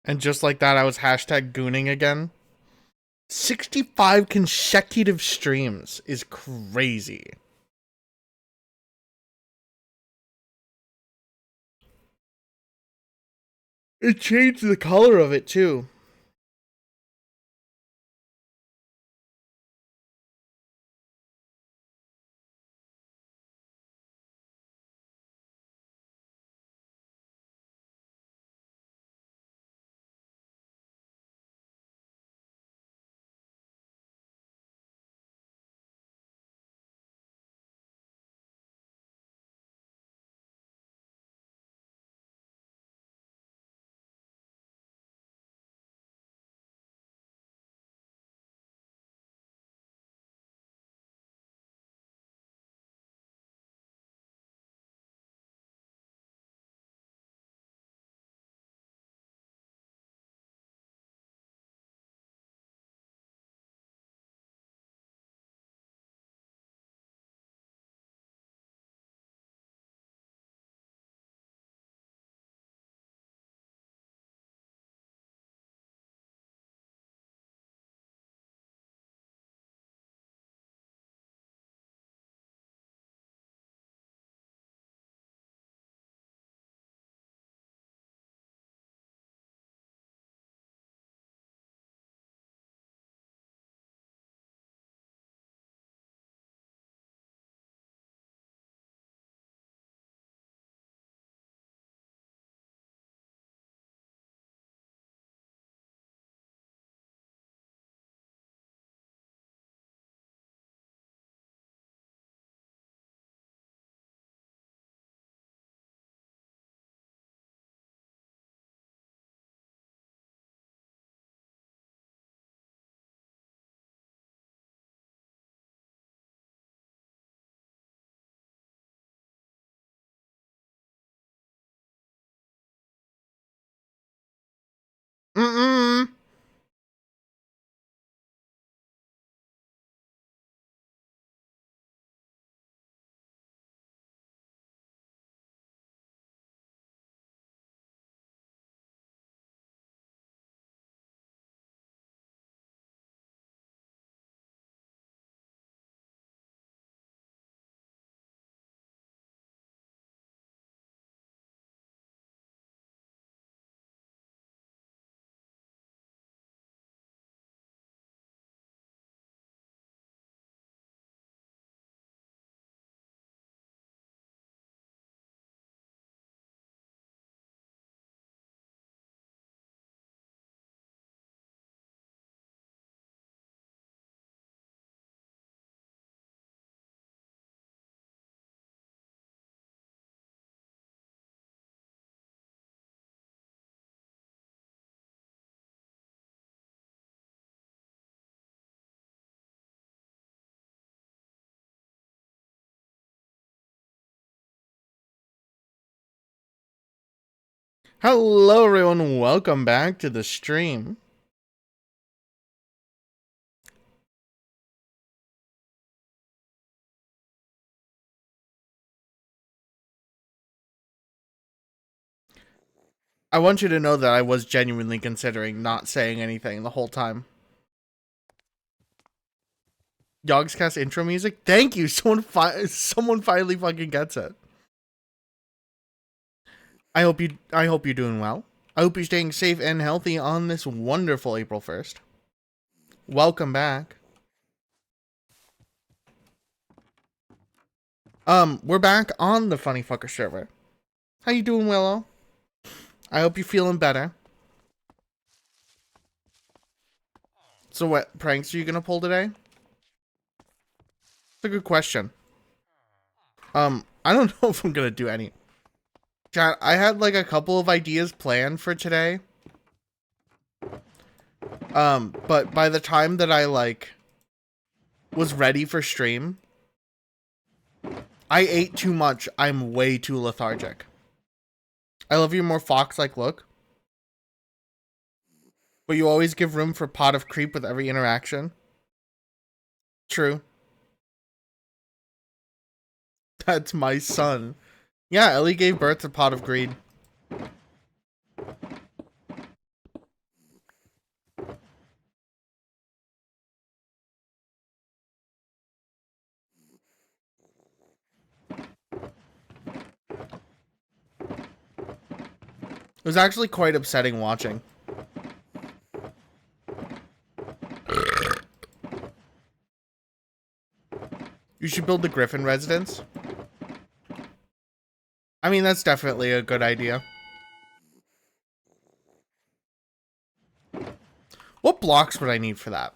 And just like that, I was hashtag gooning again. 65 consecutive streams is crazy. It changed the color of it too. Mm-mm. Hello, everyone. Welcome back to the stream. I want you to know that I was genuinely considering not saying anything the whole time. Yogscast intro music. Thank you. Someone finally fucking gets it. I hope you're doing well. I hope you're staying safe and healthy on this wonderful April 1st. Welcome back. We're back on the Funny Fucker server. How you doing, Willow? I hope you're feeling better. So what pranks are you gonna pull today? It's a good question. I don't know if I'm gonna do any. Chat, I had like a couple of ideas planned for today. But by the time that I like was ready for stream, I ate too much. I'm way too lethargic. I love your more fox-like look, but you always give room for pot of creep with every interaction. True. That's my son. Yeah, Ellie gave birth to Pot of Greed. was actually quite upsetting watching. You should build the Griffin residence. I mean, that's definitely a good idea. What blocks would I need for that?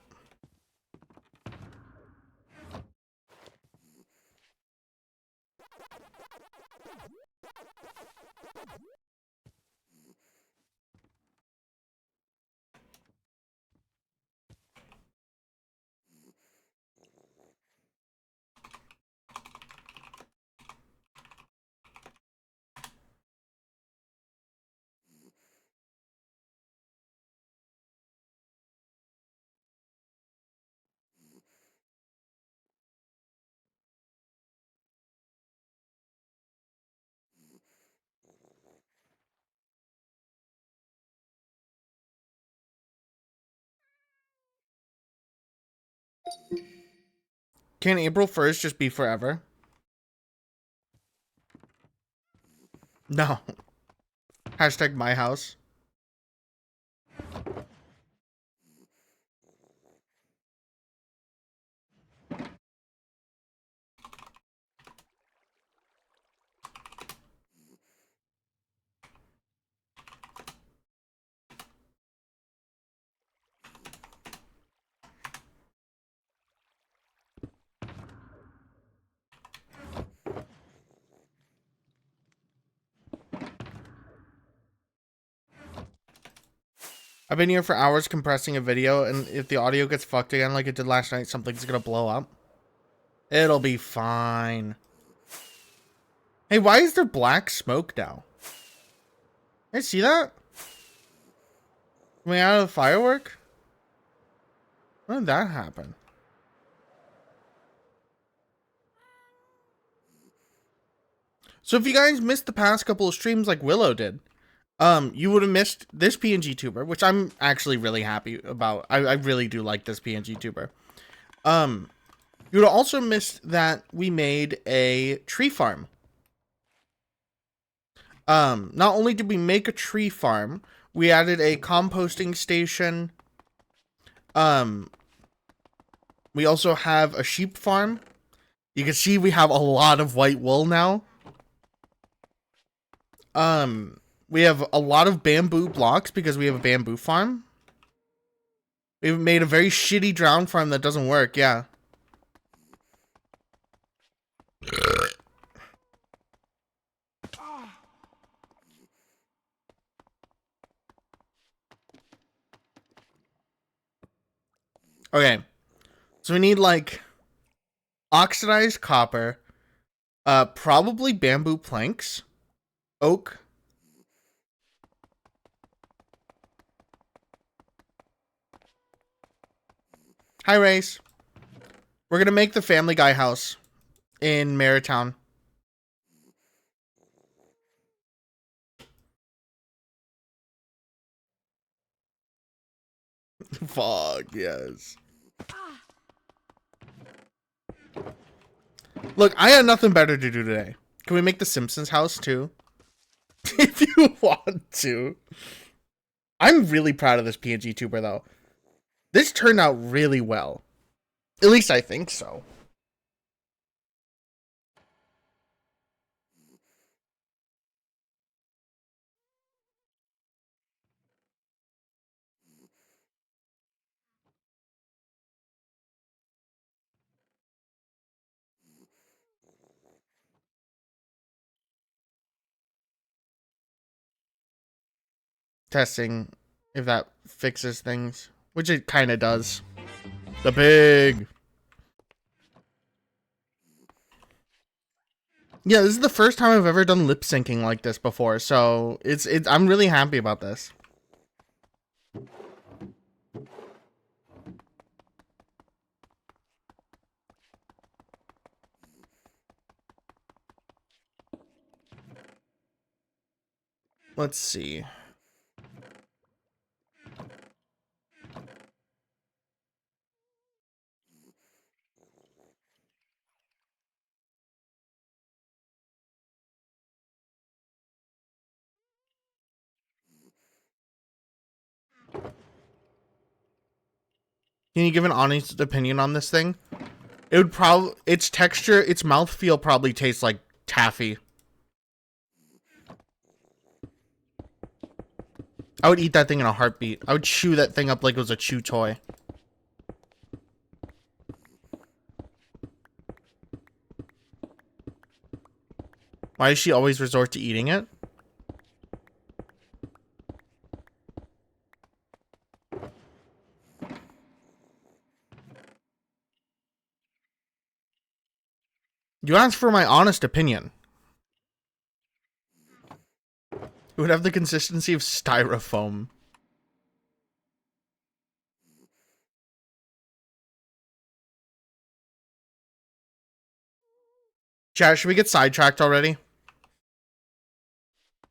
Can April 1st just be forever? No. Hashtag my house. I've been here for hours compressing a video, and if the audio gets fucked again like it did last night, something's gonna blow up. It'll be fine. Hey, why is there black smoke now? Hey, see that? Coming out of the firework? When did that happen? So if you guys missed the past couple of streams like Willow did, you would have missed this PNG tuber, which I'm actually really happy about. I really do like this PNG tuber. You would have also missed that we made a tree farm. Not only did we make a tree farm, we added a composting station. We also have a sheep farm. You can see we have a lot of white wool now. We have a lot of bamboo blocks because we have a bamboo farm. We've made a very shitty drown farm that doesn't work, yeah. Okay. So we need like oxidized copper, probably bamboo planks, oak. Hi, Race. We're gonna make the Family Guy house in Marytown. Fuck, yes. Look, I had nothing better to do today. Can we make the Simpsons house too? If you want to. I'm really proud of this PNG tuber though. This turned out really well. At least I think so. Testing if that fixes things, which it kind of does. The pig. Yeah, this is the first time I've ever done lip syncing like this before, so it's I'm really happy about this. Let's see. Can you give an honest opinion on this thing? It would probably, its texture, its mouthfeel probably tastes like taffy. I would eat that thing in a heartbeat. I would chew that thing up like it was a chew toy. Why does she always resort to eating it? You asked for my honest opinion. It would have the consistency of styrofoam. Chat, should we get sidetracked already?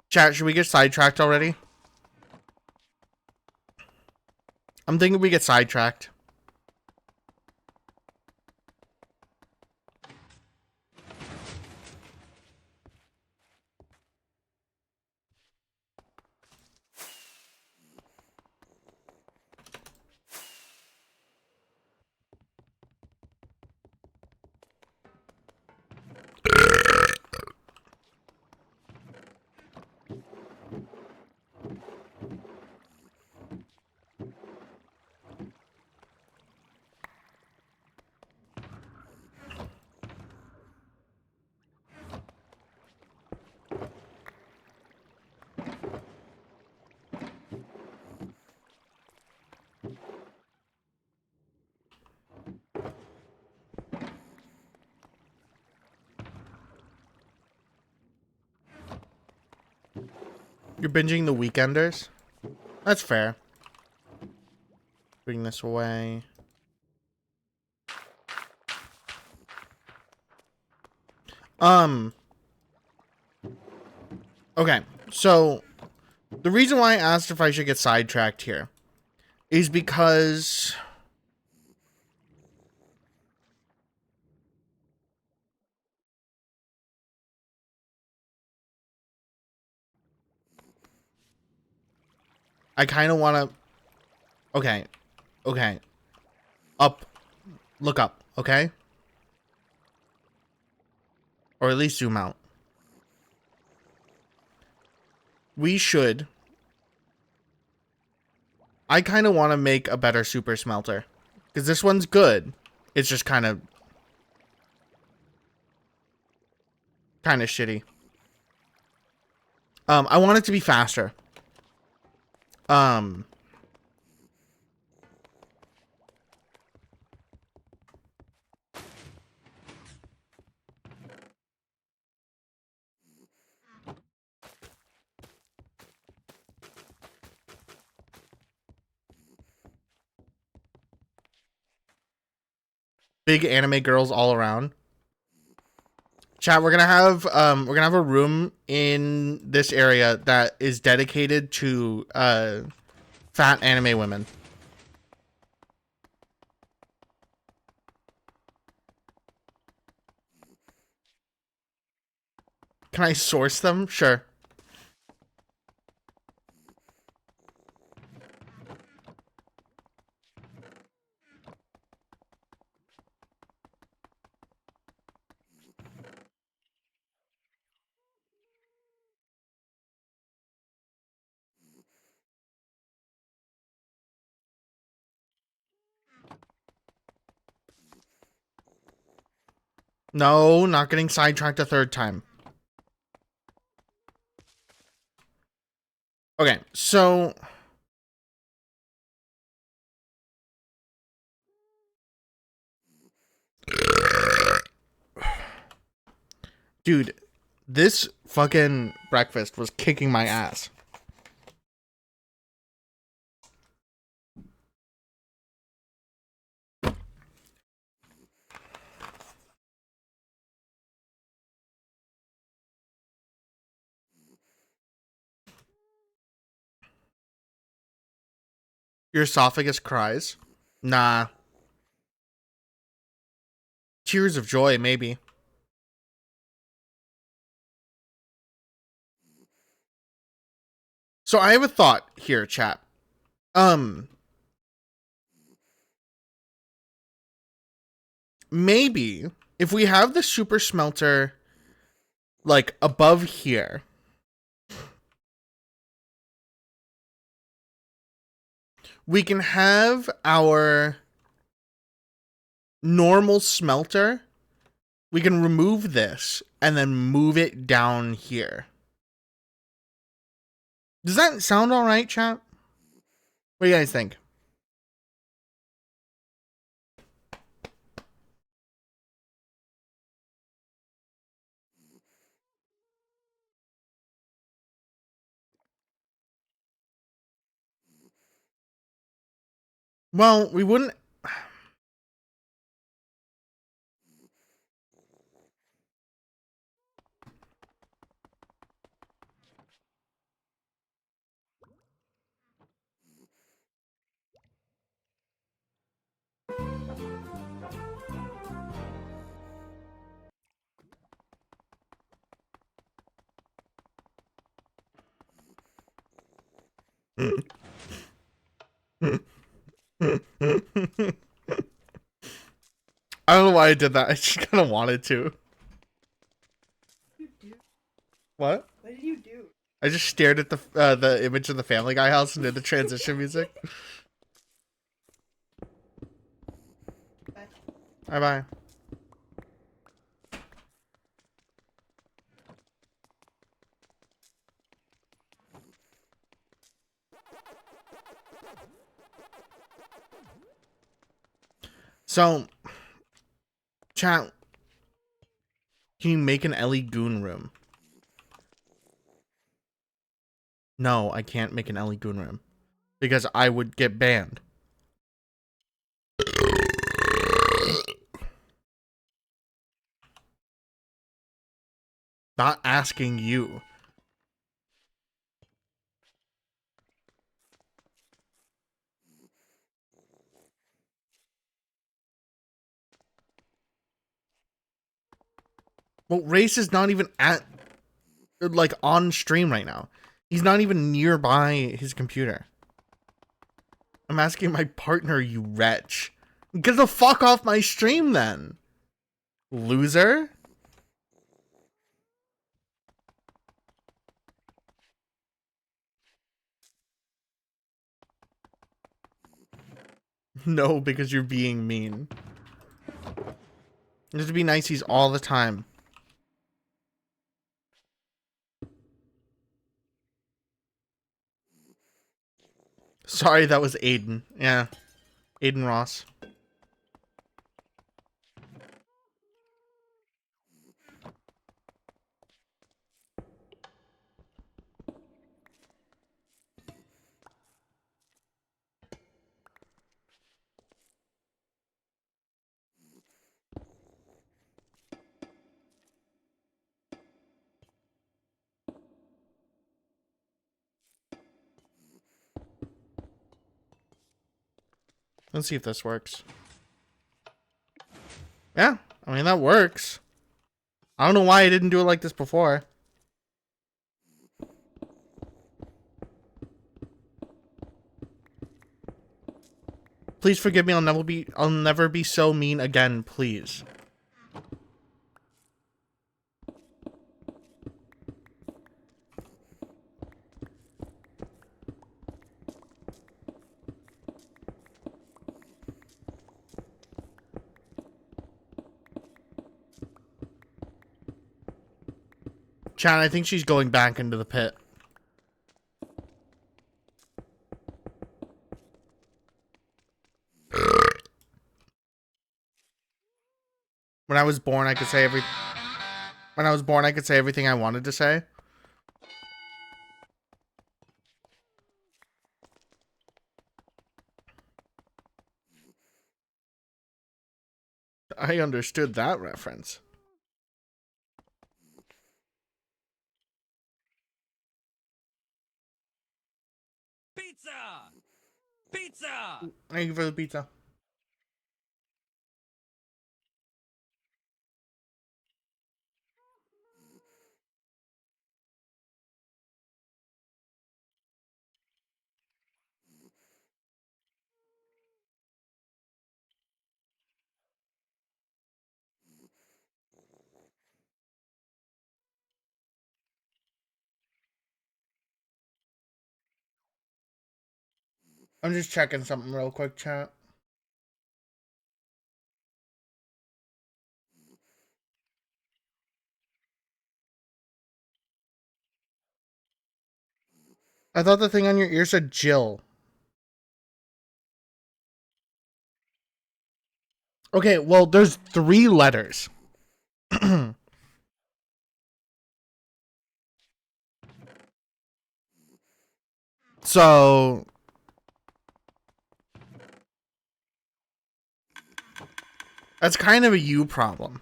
Chat, should we get sidetracked already? I'm thinking we get sidetracked. You're binging The Weekenders? That's fair. Bring this away. Okay, so the reason why I asked if I should get sidetracked here is because I kind of want to. Okay, okay. Up. Look up, okay? Or at least zoom out. We should. I kind of want to make a better super smelter. Because this one's good. It's just kind of shitty. I want it to be faster. Big anime girls all around. Chat, we're gonna have a room in this area that is dedicated to fat anime women. Can I source them? Sure. No, not getting sidetracked a third time. Okay, so dude, this fucking breakfast was kicking my ass. Your esophagus cries? Nah. Tears of joy, maybe. So I have a thought here, chat. maybe if we have the super smelter like above here, we can have our normal smelter. We can remove this and then move it down here. Does that sound all right, chat? What do you guys think? Well, we wouldn't. I don't know why I did that. I just kind of wanted to. What? What did you do? I just stared at the image of the Family Guy house and did the transition music. Bye. Bye bye. So, chat, can you make an Ellie Goon room? No, I can't make an Ellie Goon room because I would get banned. Not asking you. Well, Race is not even at, like, on stream right now. He's not even nearby his computer. I'm asking my partner, you wretch. Get the fuck off my stream then. Loser? No, because you're being mean. Just to be nice, he's all the time. Sorry, that was Aiden. Yeah. Aiden Ross. Let's see if this works. Yeah, I mean, that works. I don't know why I didn't do it like this before. Please forgive me, I'll never be so mean again, please. Chan, I think she's going back into the pit. When I was born, I could say When I was born, I could say everything I wanted to say. I understood that reference. Pizza! Pizza! Thank you for the pizza. I'm just checking something real quick, chat. I thought the thing on your ear said Jill. Okay, well, there's 3 letters. So that's kind of a you problem.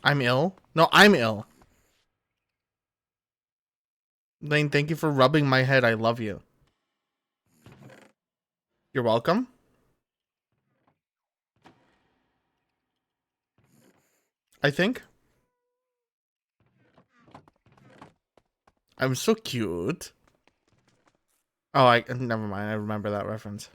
I'm ill? No, I'm ill. Lane, thank you for rubbing my head. I love you. You're welcome. I think. I'm so cute. Oh, never mind. I remember that reference.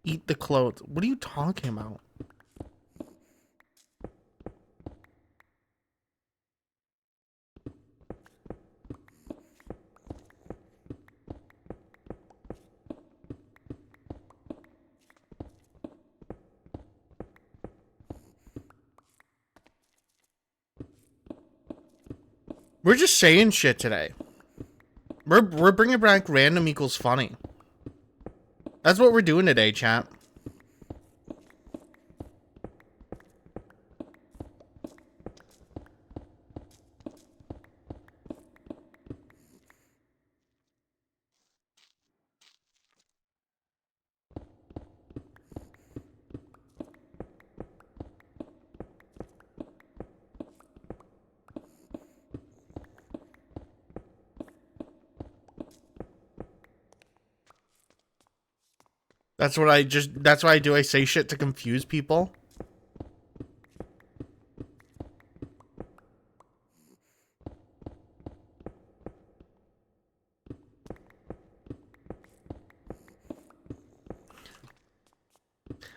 Eat the clothes. What are you talking about? We're just saying shit today. We're bringing back random equals funny. That's what we're doing today, chat. That's what that's what I do. I say shit to confuse people.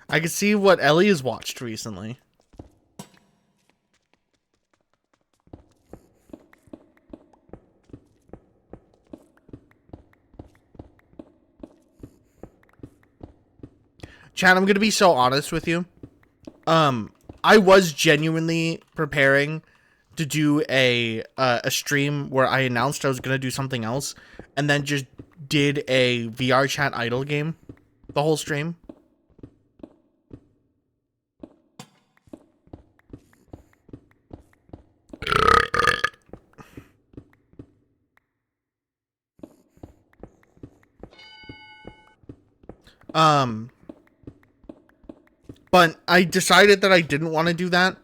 I can see what Ellie has watched recently. Chat, I'm gonna be so honest with you. I was genuinely preparing to do a stream where I announced I was gonna do something else, and then just did a VR chat idle game the whole stream. But I decided that I didn't want to do that.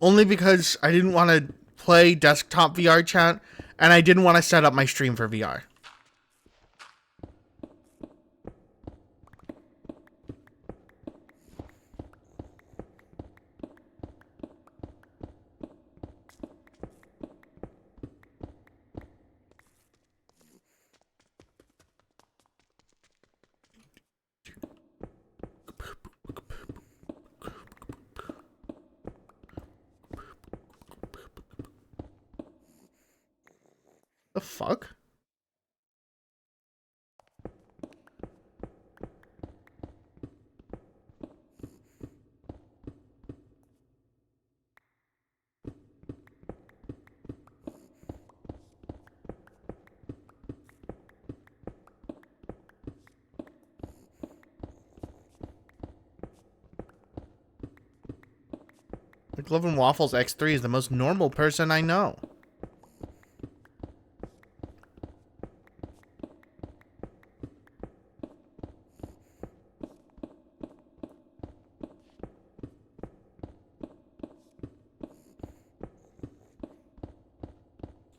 Only because I didn't want to play desktop VR chat, and I didn't want to set up my stream for VR. The fuck? McLovin Waffles X3 is the most normal person I know.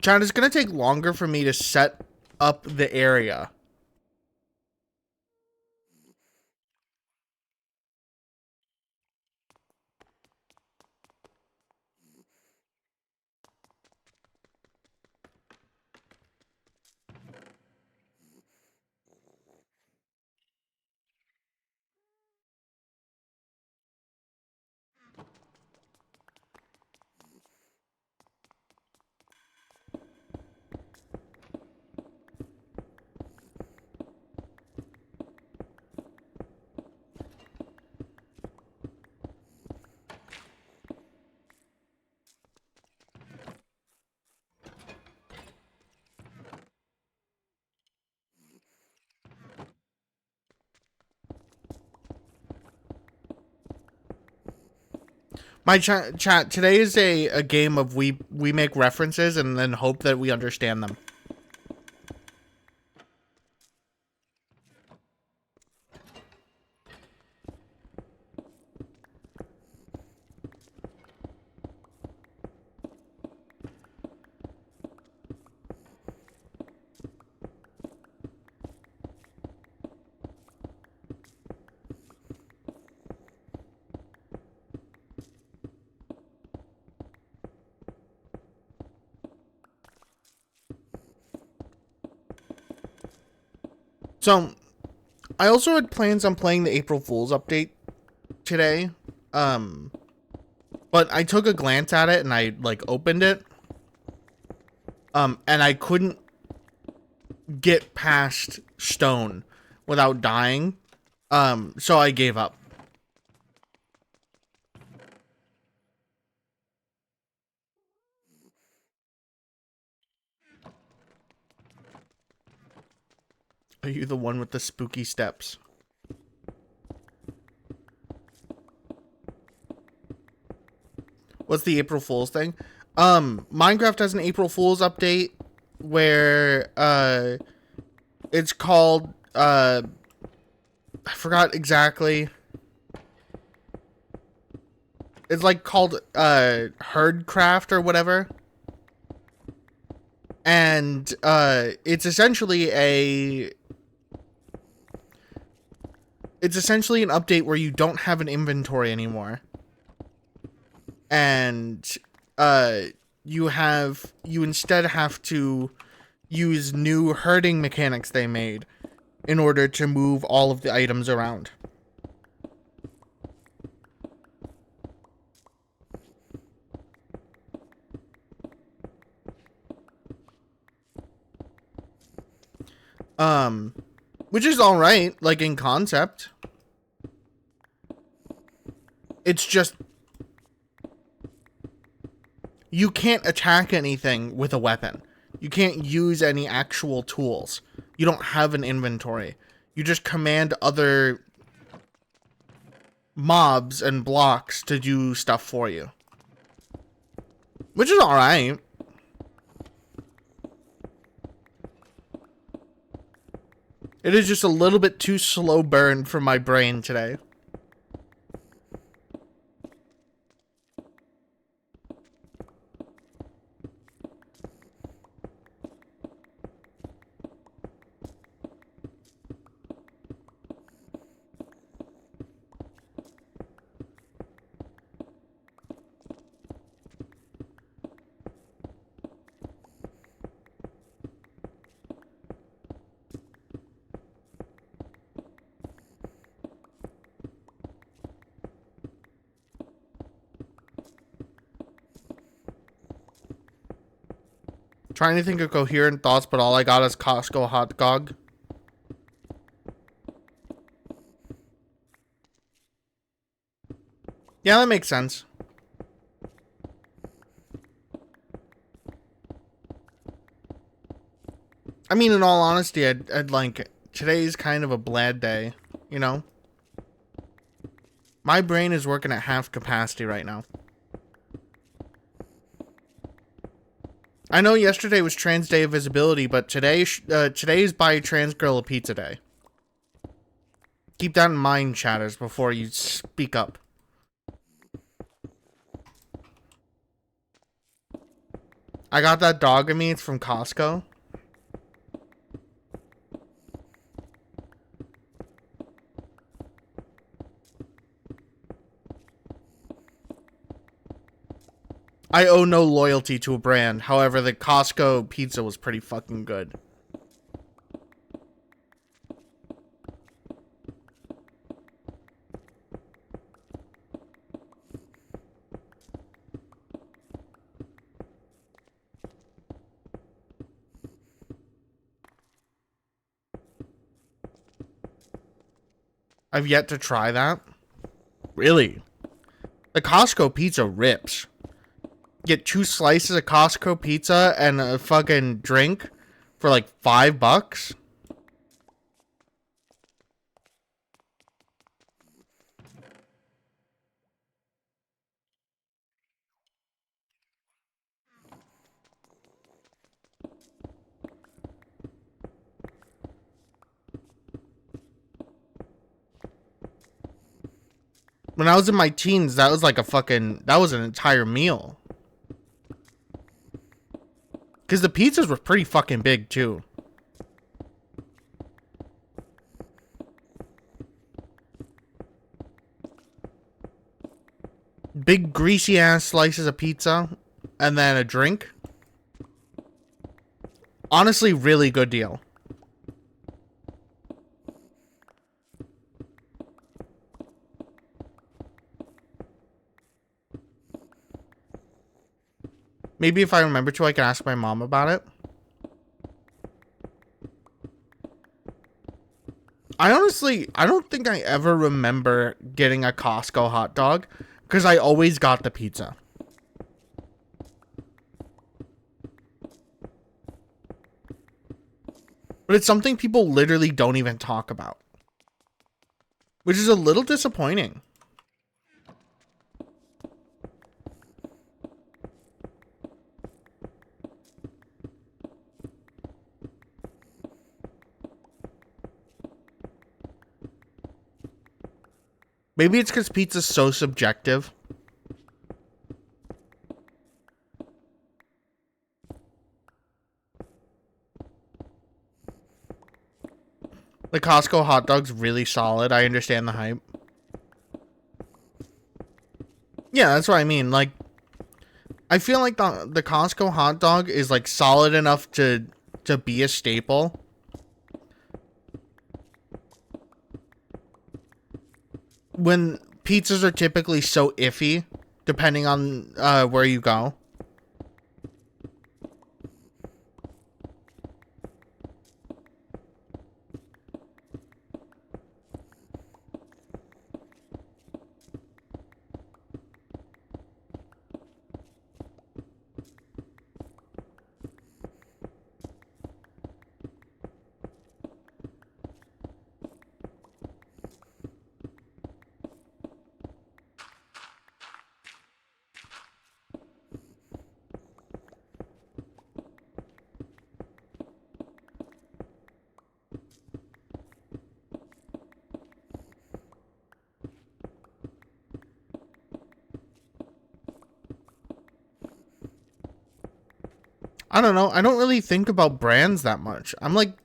Chat, it's gonna take longer for me to set up the area. My chat, today is a game of we make references and then hope that we understand them. So, I also had plans on playing the April Fool's update today. But I took a glance at it and I like opened it. And I couldn't get past Stone without dying. So I gave up. Are you the one with the spooky steps? What's the April Fool's thing? Minecraft has an April Fool's update where it's called I forgot exactly. It's like called Herdcraft or whatever. And it's essentially an update where you don't have an inventory anymore. And you instead have to use new herding mechanics they made in order to move all of the items around. Which is all right, like in concept. It's just you can't attack anything with a weapon. You can't use any actual tools. You don't have an inventory. You just command other mobs and blocks to do stuff for you. Which is alright. It is just a little bit too slow burn for my brain today. Trying to think of coherent thoughts, but all I got is Costco hot dog. Yeah, that makes sense. I mean, in all honesty, I'd like, today's kind of a bad day, you know? My brain is working at half capacity right now. I know yesterday was Trans Day of Visibility, but today's Buy Trans Girl a Pizza Day. Keep that in mind, chatters, before you speak up. I got that dog of meat from Costco. I owe no loyalty to a brand. However, the Costco pizza was pretty fucking good. I've yet to try that. Really? The Costco pizza rips. Get 2 slices of Costco pizza and a fucking drink for like $5. When I was in my teens, that was like that was an entire meal. Because the pizzas were pretty fucking big too. Big greasy ass slices of pizza and then a drink. Honestly, really good deal. Maybe if I remember to, I can ask my mom about it. I don't think I ever remember getting a Costco hot dog because I always got the pizza. But it's something people literally don't even talk about, which is a little disappointing. Maybe it's because pizza's so subjective. The Costco hot dog's really solid. I understand the hype. Yeah, that's what I mean. Like, I feel like the Costco hot dog is like solid enough to be a staple. When pizzas are typically so iffy, depending on where you go. I don't know. I don't really think about brands that much. I'm like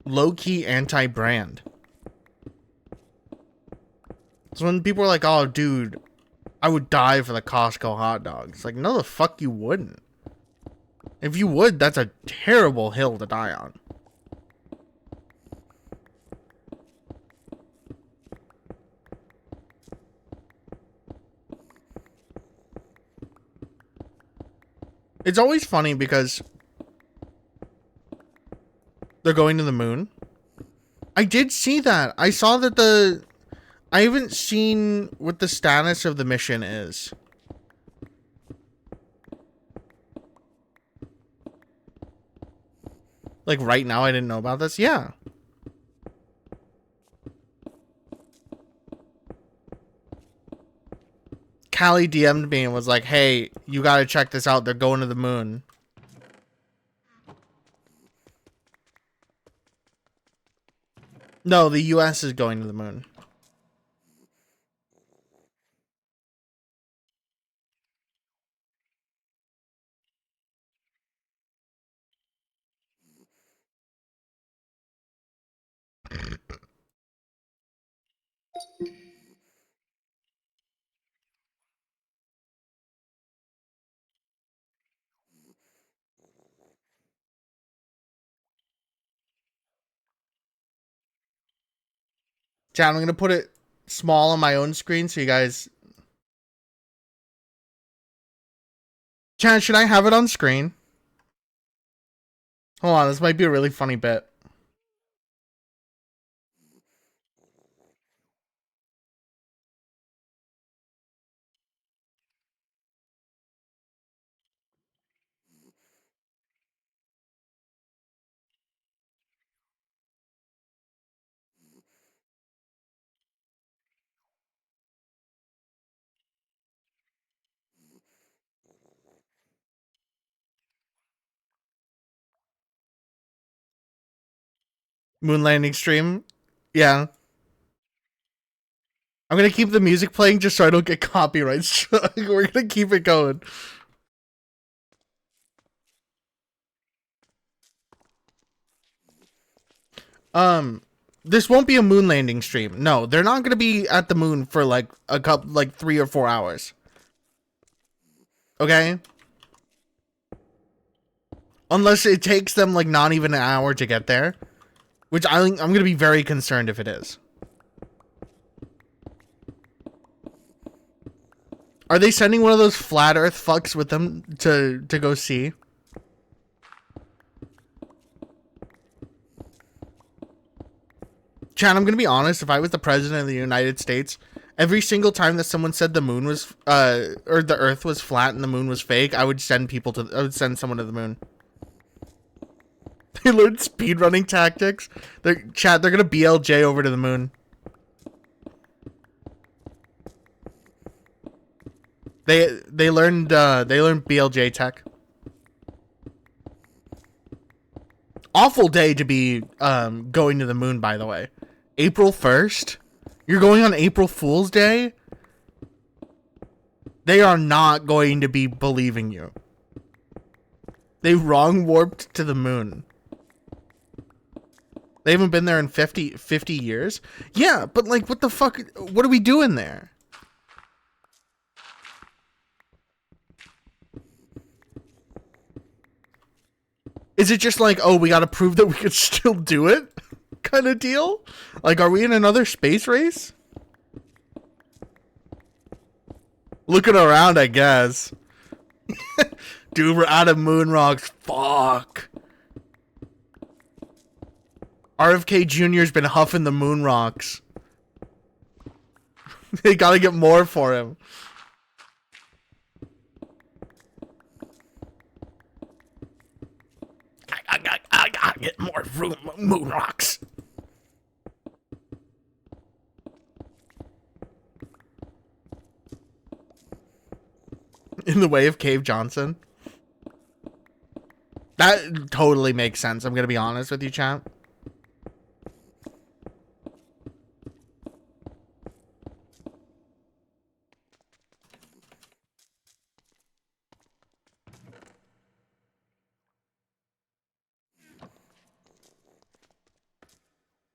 low-key anti-brand. So when people are like, oh, dude, I would die for the Costco hot dog. It's like, no, the fuck you wouldn't. If you would, that's a terrible hill to die on. It's always funny because they're going to the moon. I did see that. I saw that I haven't seen what the status of the mission is. Like right now, I didn't know about this. Yeah. Callie DM'd me and was like, hey, you gotta check this out. They're going to the moon. No, the US is going to the moon. Chat, I'm gonna put it small on my own screen so you guys. Chat, should I have it on screen? Hold on, this might be a really funny bit. Moon landing stream. Yeah. I'm gonna keep the music playing just so I don't get copyright struck. We're gonna keep it going. This won't be a moon landing stream. No, they're not gonna be at the moon for like a couple, like 3 or 4 hours. Okay? Unless it takes them like not even an hour to get there. Which I'm gonna be very concerned if it is. Are they sending one of those flat earth fucks with them to go see? Chan, I'm gonna be honest, if I was the president of the United States, every single time that someone said the moon was or the earth was flat and the moon was fake, I would send someone to the moon. They learned speedrunning tactics. They're gonna BLJ over to the moon. They learned BLJ tech. Awful day to be going to the moon, by the way. April 1st? You're going on April Fool's Day? They are not going to be believing you. They wrong warped to the moon. They haven't been there in 50 years? Yeah, but like, what the fuck? What are we doing there? Is it just like, oh, we gotta prove that we could still do it? Kind of deal? Like, are we in another space race? Looking around, I guess. Dude, we're out of moon rocks. Fuck. RFK Jr.'s been huffing the moon rocks. They gotta get more for him. I gotta get more moon rocks. In the way of Cave Johnson. That totally makes sense. I'm gonna be honest with you, champ.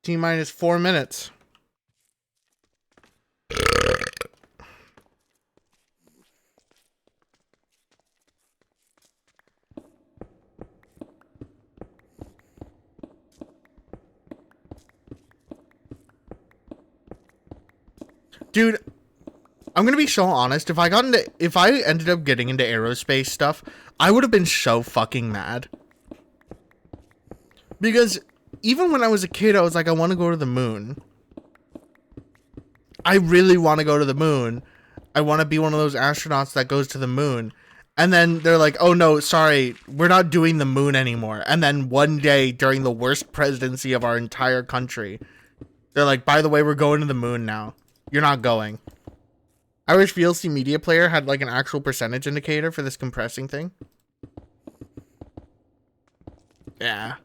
T-minus 4 minutes. Dude, I'm gonna be so honest. If I ended up getting into aerospace stuff, I would have been so fucking mad. Because even when I was a kid, I was like, I want to go to the moon. I really want to go to the moon. I want to be one of those astronauts that goes to the moon. And then they're like, oh no, sorry, we're not doing the moon anymore. And then one day during the worst presidency of our entire country, they're like, by the way, we're going to the moon now. You're not going. I wish VLC Media Player had like an actual percentage indicator for this compressing thing. Yeah.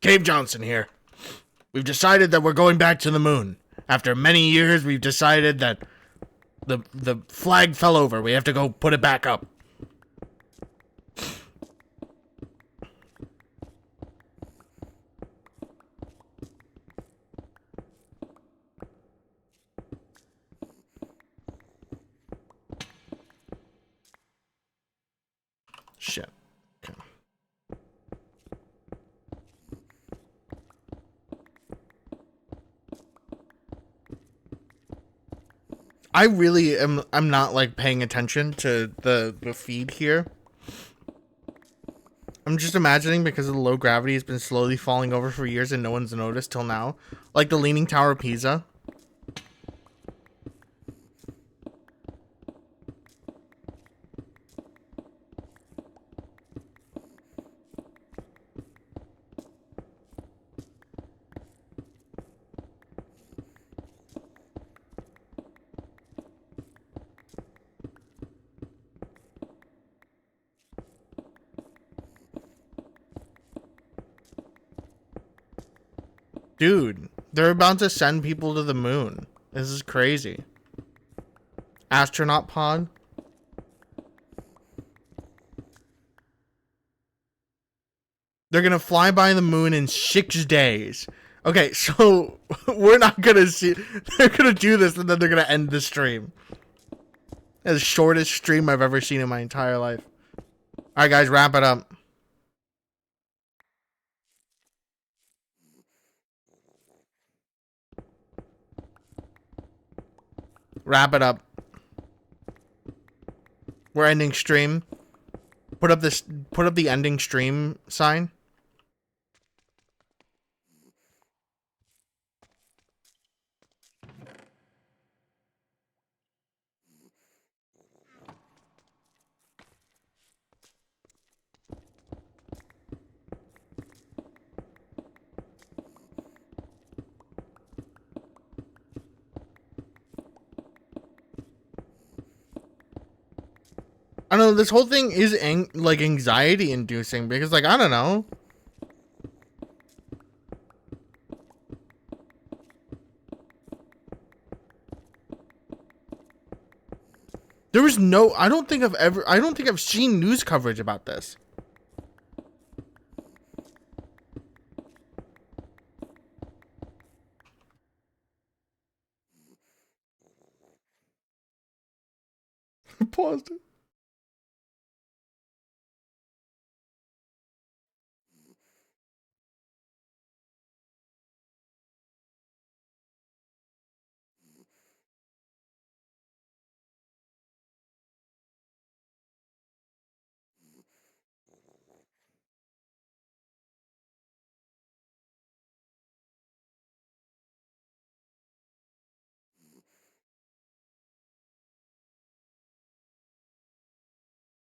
Cave Johnson here. We've decided that we're going back to the moon. After many years, we've decided that the flag fell over. We have to go put it back up. Shit. Okay. I really am. I'm not like paying attention to the feed here. I'm just imagining because of the low gravity, it's been slowly falling over for years and no one's noticed till now. Like the Leaning Tower of Pisa. Dude, they're about to send people to the moon. This is crazy. Astronaut pod. They're gonna fly by the moon in 6 days. Okay, so we're not gonna see. They're gonna do this and then they're gonna end the stream. It's the shortest stream I've ever seen in my entire life. Alright, guys, wrap it up. Wrap it up. We're ending stream. Put up the ending stream sign. I don't know, this whole thing is like anxiety inducing because like I don't know. There was no I don't think I've seen news coverage about this. Paused it.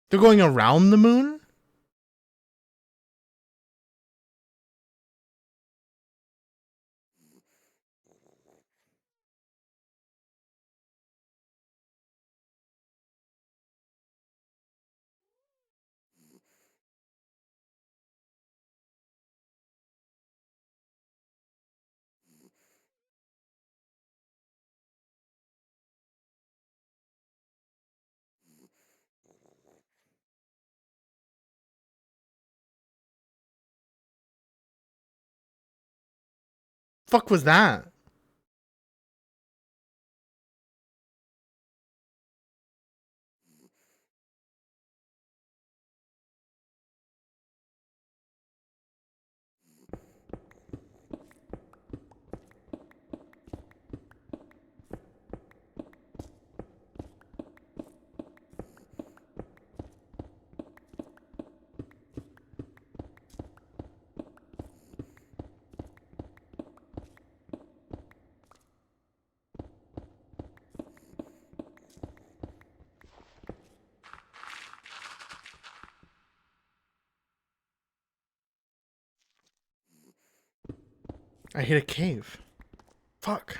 They're going around the moon? Fuck was that? I hit a cave. Fuck.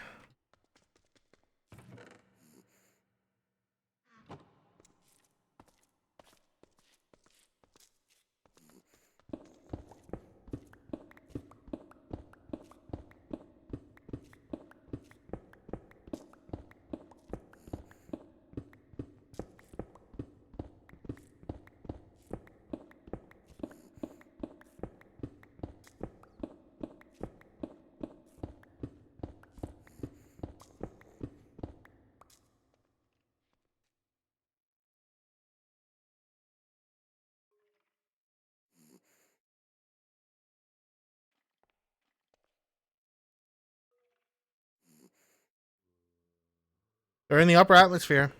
They're in the upper atmosphere.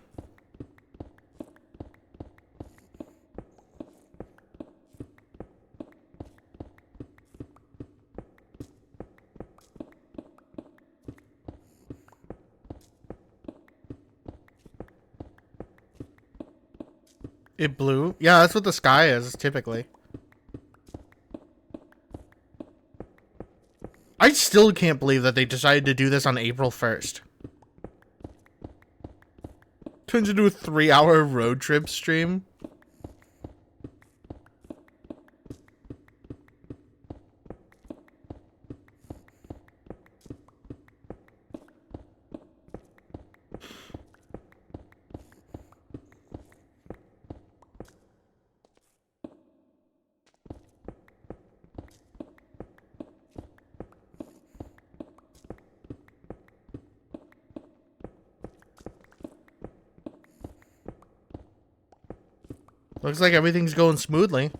It blew? Yeah, that's what the sky is, typically. I still can't believe that they decided to do this on April 1st. Turns into a 3-hour road trip stream. Looks like everything's going smoothly.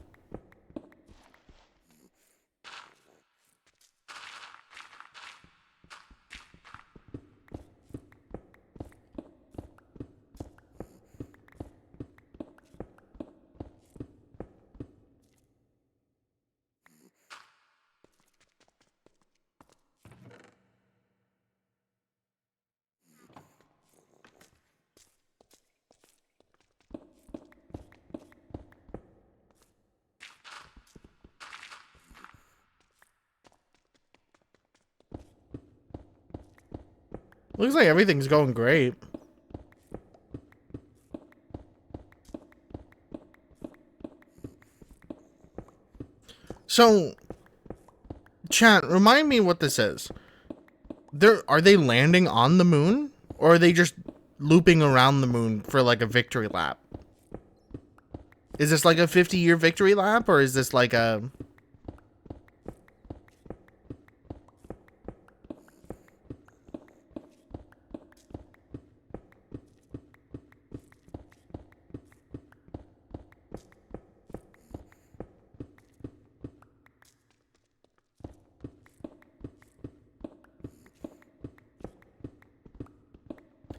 Looks like everything's going great. So, chat, remind me what this is. Are they landing on the moon? Or are they just looping around the moon for like a victory lap? Is this like a 50-year victory lap? Or is this like a...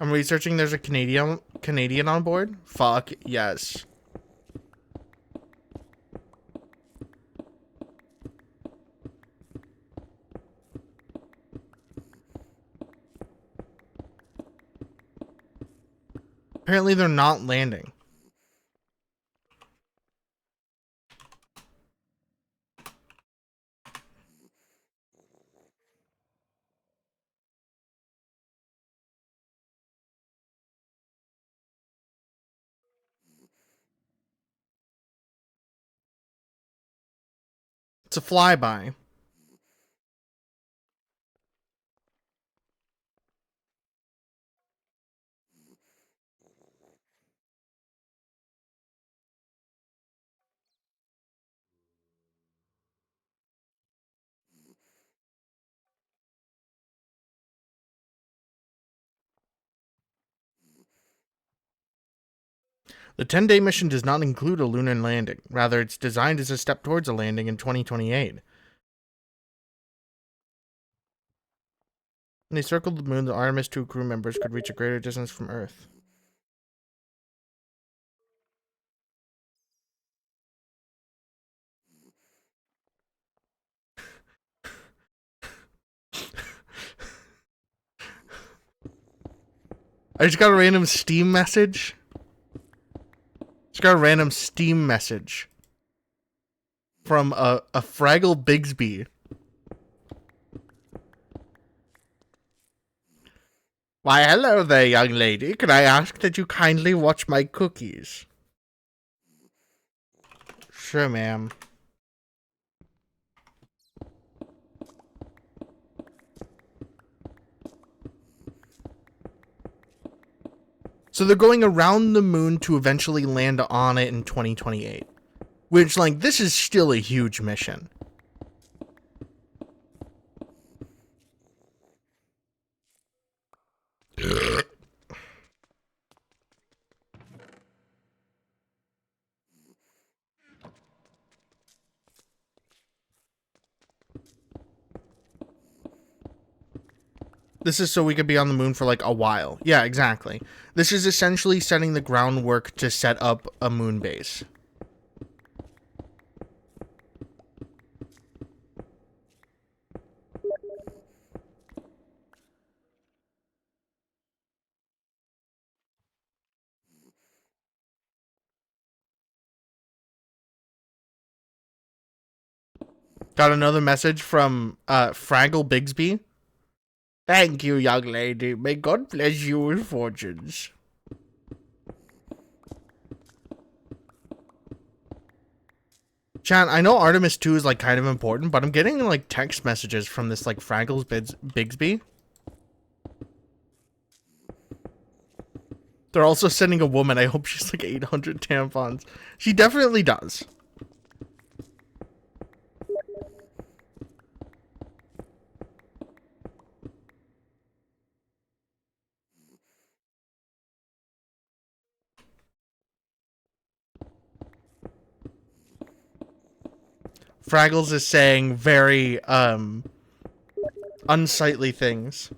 I'm researching there's a Canadian on board? Fuck yes. Apparently they're not landing. It's a flyby. The 10-day mission does not include a lunar landing. Rather, it's designed as a step towards a landing in 2028. When they circled the moon, the Artemis 2 crew members could reach a greater distance from Earth. I just got a random Steam message. From a Fraggle Bigsby. Why, hello there, young lady. Can I ask that you kindly watch my cookies? Sure, ma'am. So they're going around the moon to eventually land on it in 2028. Which, like, this is still a huge mission. This is so we could be on the moon for like a while. Yeah, exactly. This is essentially setting the groundwork to set up a moon base. Got another message from Fraggle Bigsby. Thank you, young lady. May God bless you with fortunes. Chan, I know Artemis 2 is like kind of important, but I'm getting like text messages from this like Fraggles Bigsby. They're also sending a woman. I hope she's like 800 tampons. She definitely does. Fraggles is saying very unsightly things.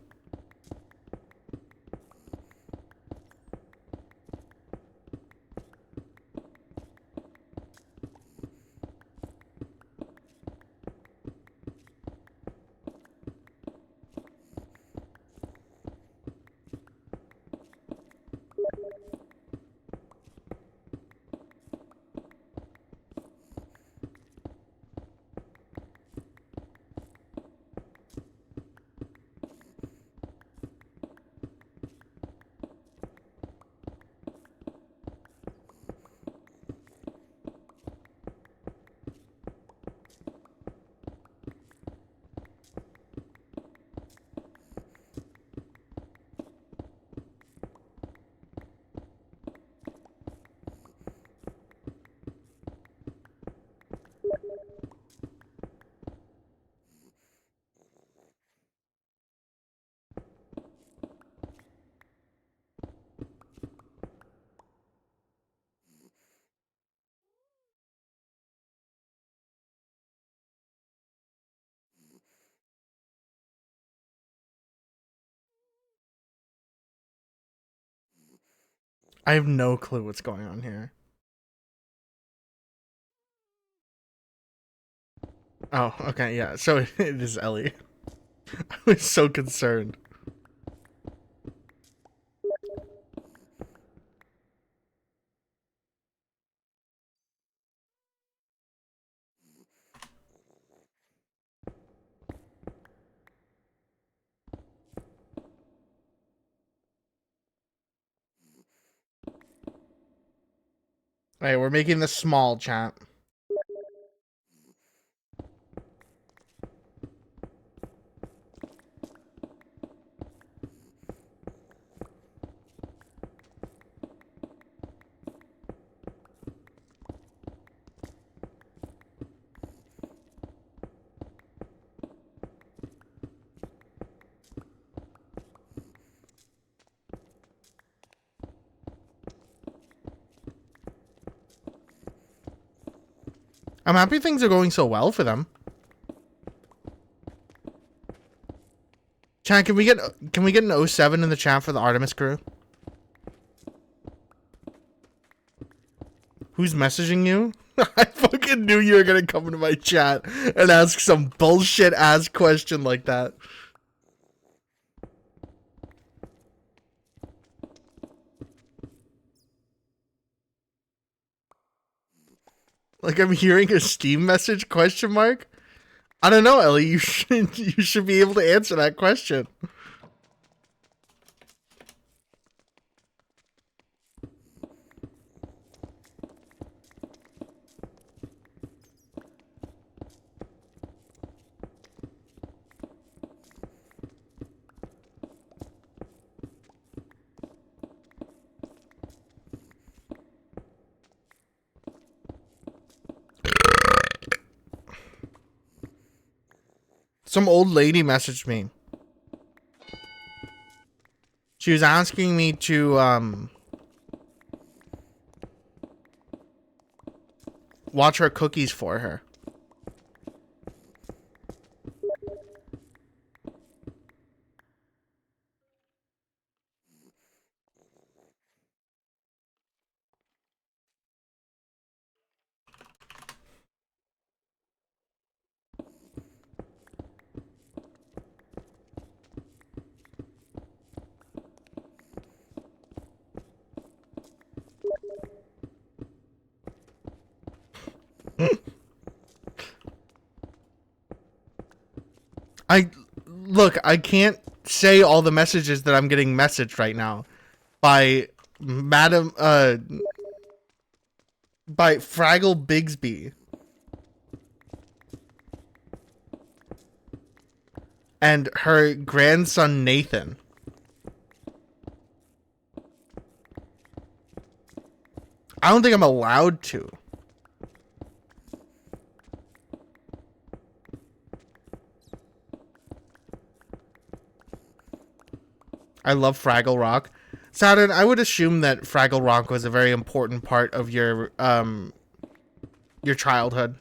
I have no clue what's going on here. Oh, okay, yeah. So it is Ellie. I was so concerned. Alright, we're making this small, chat. I'm happy things are going so well for them. Chat, can we get an O7 in the chat for the Artemis crew? Who's messaging you? I fucking knew you were gonna come into my chat and ask some bullshit ass question like that. Like I'm hearing a Steam message question mark? I don't know, Ellie. You should be able to answer that question. Some old lady messaged me. She was asking me to watch her cookies for her. I look, I can't say all the messages that I'm getting messaged right now by Madam by Fraggle Bigsby and her grandson Nathan. I don't think I'm allowed to. I love Fraggle Rock. Saturn, I would assume that Fraggle Rock was a very important part of your childhood.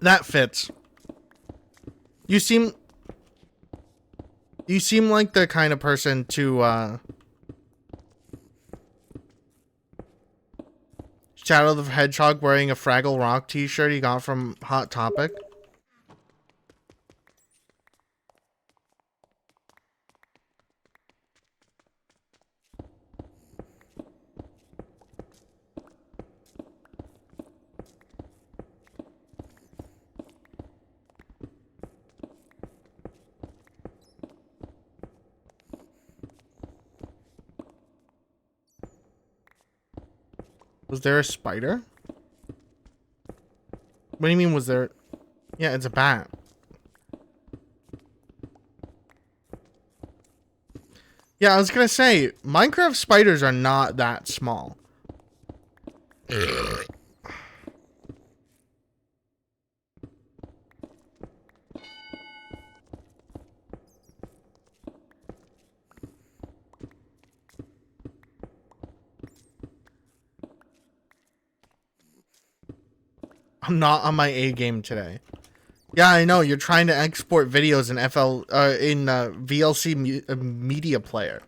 That fits. You seem like the kind of person to Shadow the Hedgehog wearing a Fraggle Rock t-shirt he got from Hot Topic. Was there a spider? What do you mean was there? Yeah, it's a bat. Yeah, I was gonna say, Minecraft spiders are not that small. I'm not on my A game today. Yeah, I know. You're trying to export videos in VLC media player.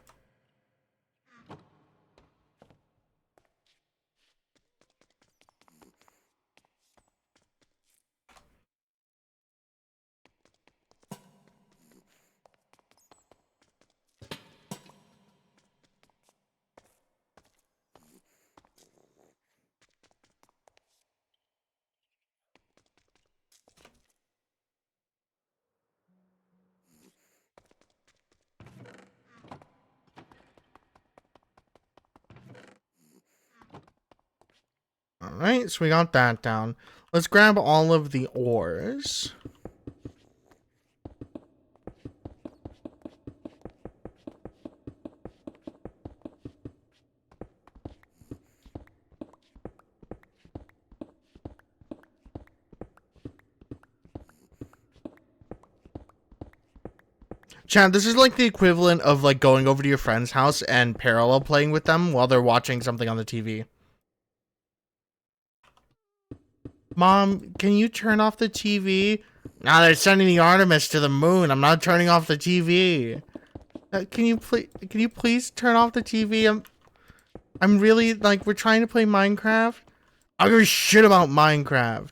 Alright, so we got that down. Let's grab all of the ores. Chad, this is like the equivalent of like going over to your friend's house and parallel playing with them while they're watching something on the TV. Mom, can you turn off the TV? Now they're sending the Artemis to the moon. I'm not turning off the TV. Can you please turn off the TV? I'm really like we're trying to play Minecraft. I don't give a shit about Minecraft.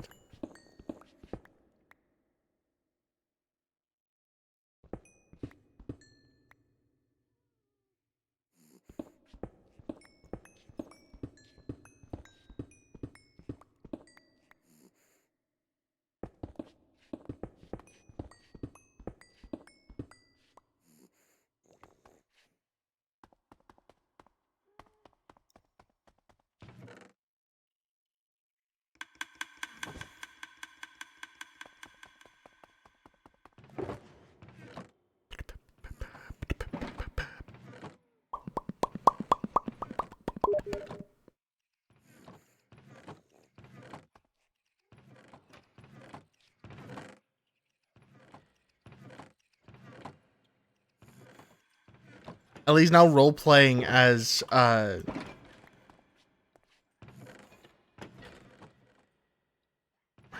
Ellie's now role playing as why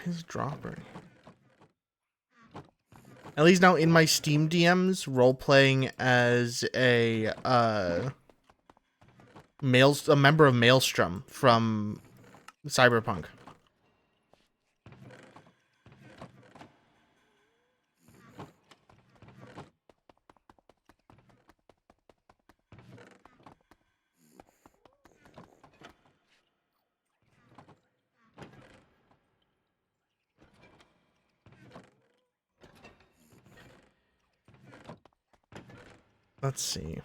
is Dropper? Ellie's now in my Steam DMs role playing as a member of Maelstrom from Cyberpunk. Let's see.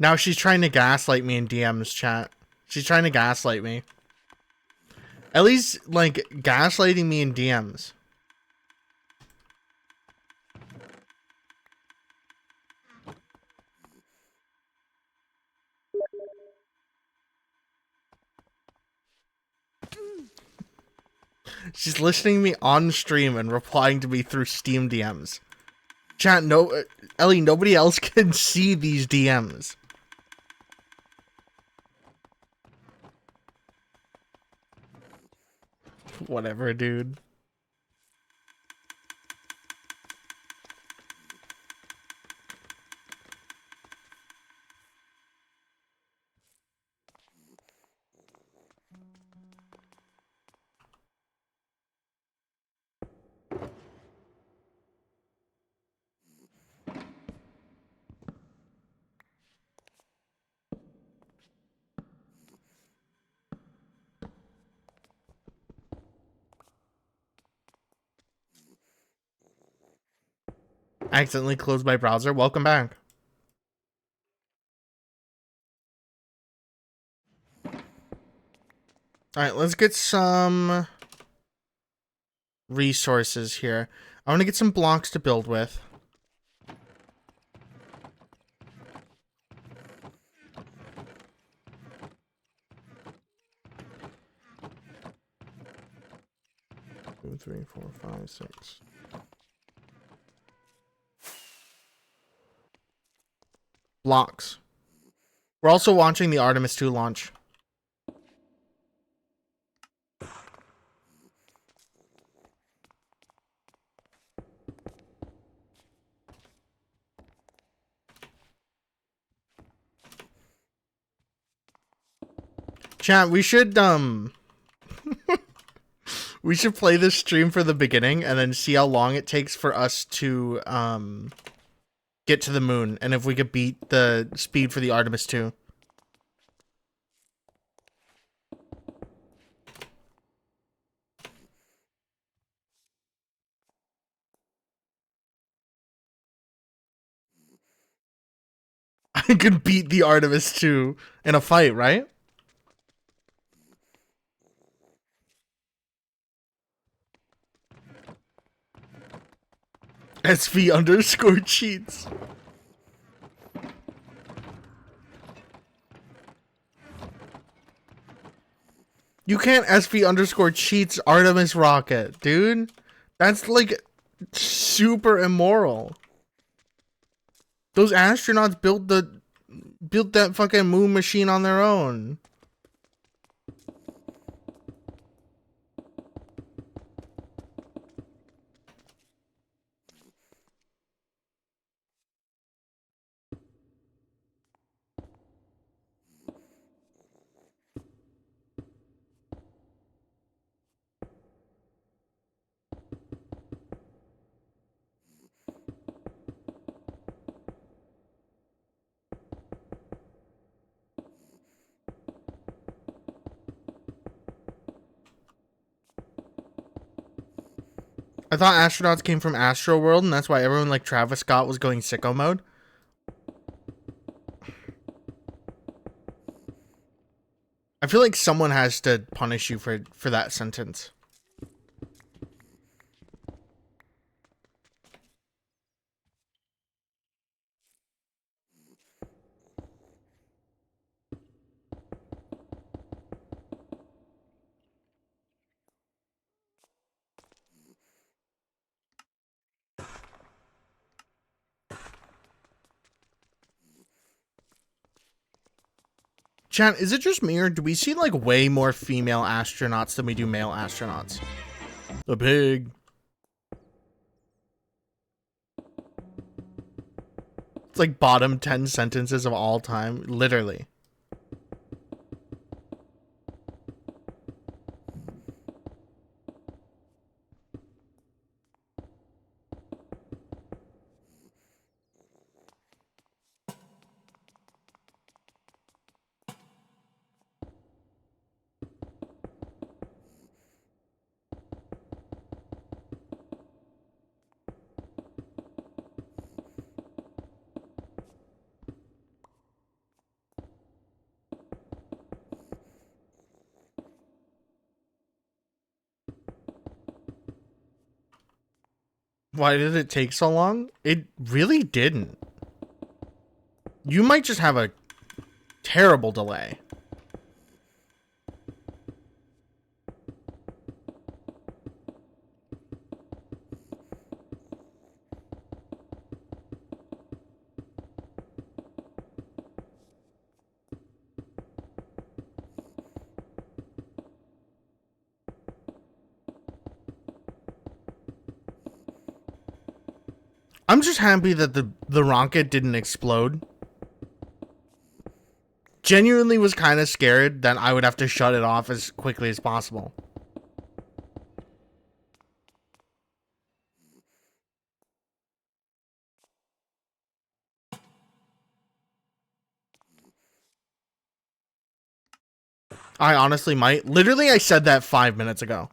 Now she's trying to gaslight me in DMs, chat. She's trying to gaslight me. Ellie's, like, gaslighting me in DMs. She's listening to me on stream and replying to me through Steam DMs. Chat, no, Ellie, nobody else can see these DMs. Whatever, dude. Accidentally closed my browser. Welcome back. Alright, let's get some resources here. I want to get some blocks to build with. Two, 3, 4, 5, 6. Blocks. We're also watching the Artemis 2 launch. Chat, we should we should play this stream for the beginning and then see how long it takes for us to get to the moon and if we could beat the speed for the Artemis 2. I could beat the Artemis 2 in a fight, right? SV underscore cheats. You can't SV underscore cheats Artemis rocket, dude. That's like super immoral. Those astronauts built that fucking moon machine on their own. I thought astronauts came from Astro World, and that's why everyone like Travis Scott was going sicko mode. I feel like someone has to punish you for that sentence. Chan, is it just me, or do we see like way more female astronauts than we do male astronauts? The pig. It's like bottom 10 sentences of all time, literally. Why did it take so long? It really didn't. You might just have a terrible delay. I'm just happy that the rocket didn't explode. Genuinely was kind of scared that I would have to shut it off as quickly as possible. I honestly might. Literally, I said that 5 minutes ago.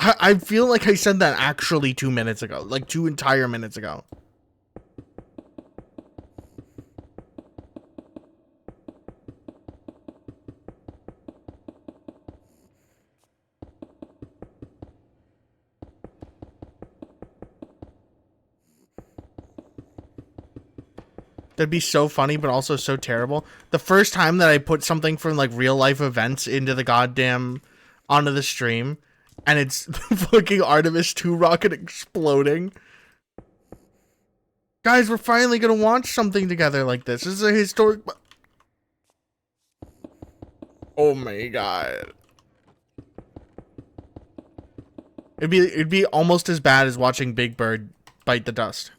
I feel like I said that actually 2 minutes ago. Like 2 entire minutes ago. That'd be so funny, but also so terrible. The first time that I put something from like real life events into the goddamn onto the stream, and it's the fucking Artemis 2 rocket exploding. Guys, we're finally gonna watch something together like this. This is a historic. Oh my god. It'd be almost as bad as watching Big Bird bite the dust.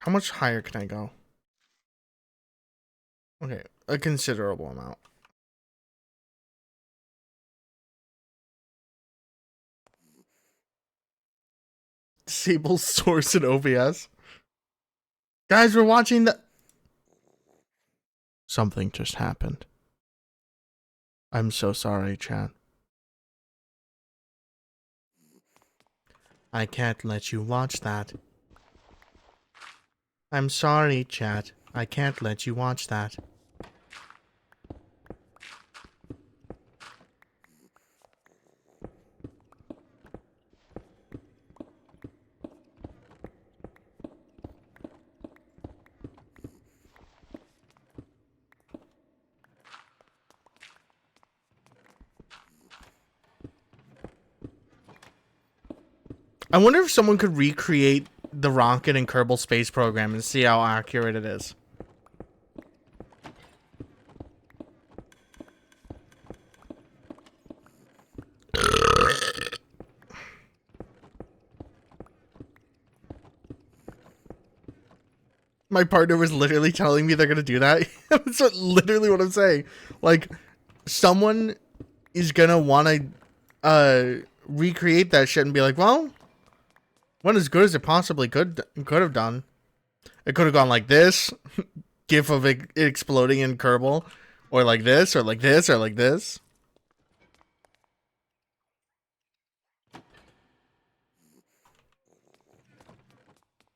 How much higher can I go? Okay, a considerable amount. Disable source in OBS. Guys, we're watching the... Something just happened. I'm so sorry, chat. I can't let you watch that. I'm sorry, chat. I can't let you watch that. I wonder if someone could recreate the rocket in Kerbal Space Program and see how accurate it is. My partner was literally telling me they're gonna do that. That's literally what I'm saying. Like, someone is gonna want to recreate that shit and be like, well, went as good as it possibly could have done. It could have gone like this, gif of it exploding in Kerbal, or like this, or like this, or like this.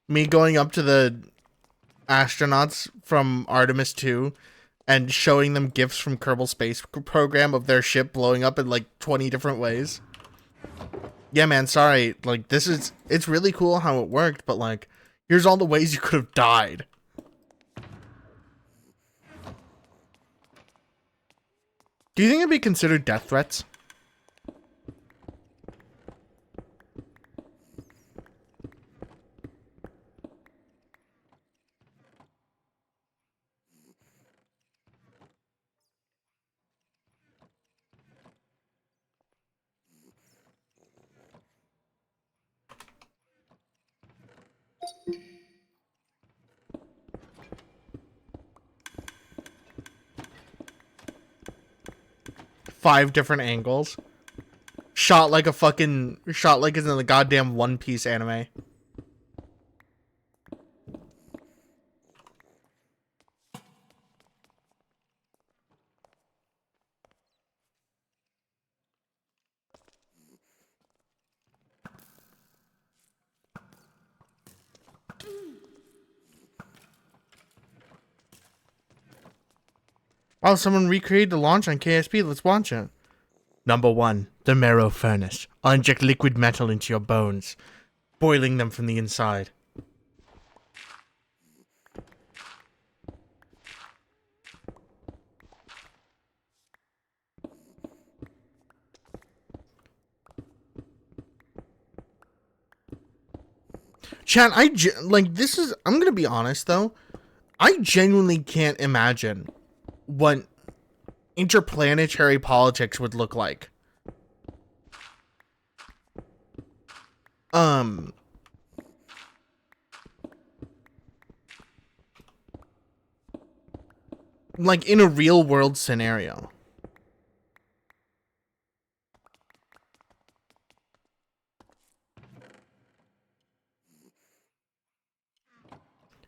Me going up to the astronauts from Artemis 2 and showing them gifs from Kerbal Space Program of their ship blowing up in like 20 different ways. Yeah, man, sorry. Like, it's really cool how it worked, but like, here's all the ways you could have died. Do you think it'd be considered death threats? Five different angles. Shot like it's in the goddamn One Piece anime. Oh, someone recreated the launch on KSP. Let's watch it. Number 1, the marrow furnace. I'll inject liquid metal into your bones, boiling them from the inside. Chat, I'm gonna be honest though. I genuinely can't imagine what interplanetary politics would look like. Like in a real world scenario.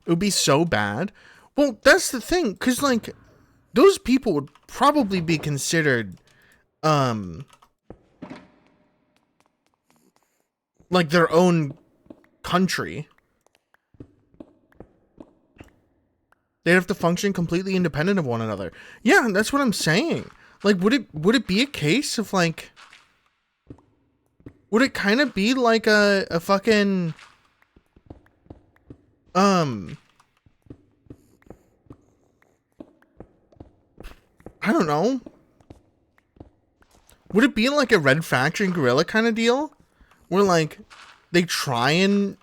It would be so bad. Well, that's the thing, because like those people would probably be considered like their own country. They'd have to function completely independent of one another. Yeah, that's what I'm saying. Like, would it be a case of like, would it kind of be like a fucking I don't know. Would it be like a Red Faction guerrilla kind of deal? Where like they try and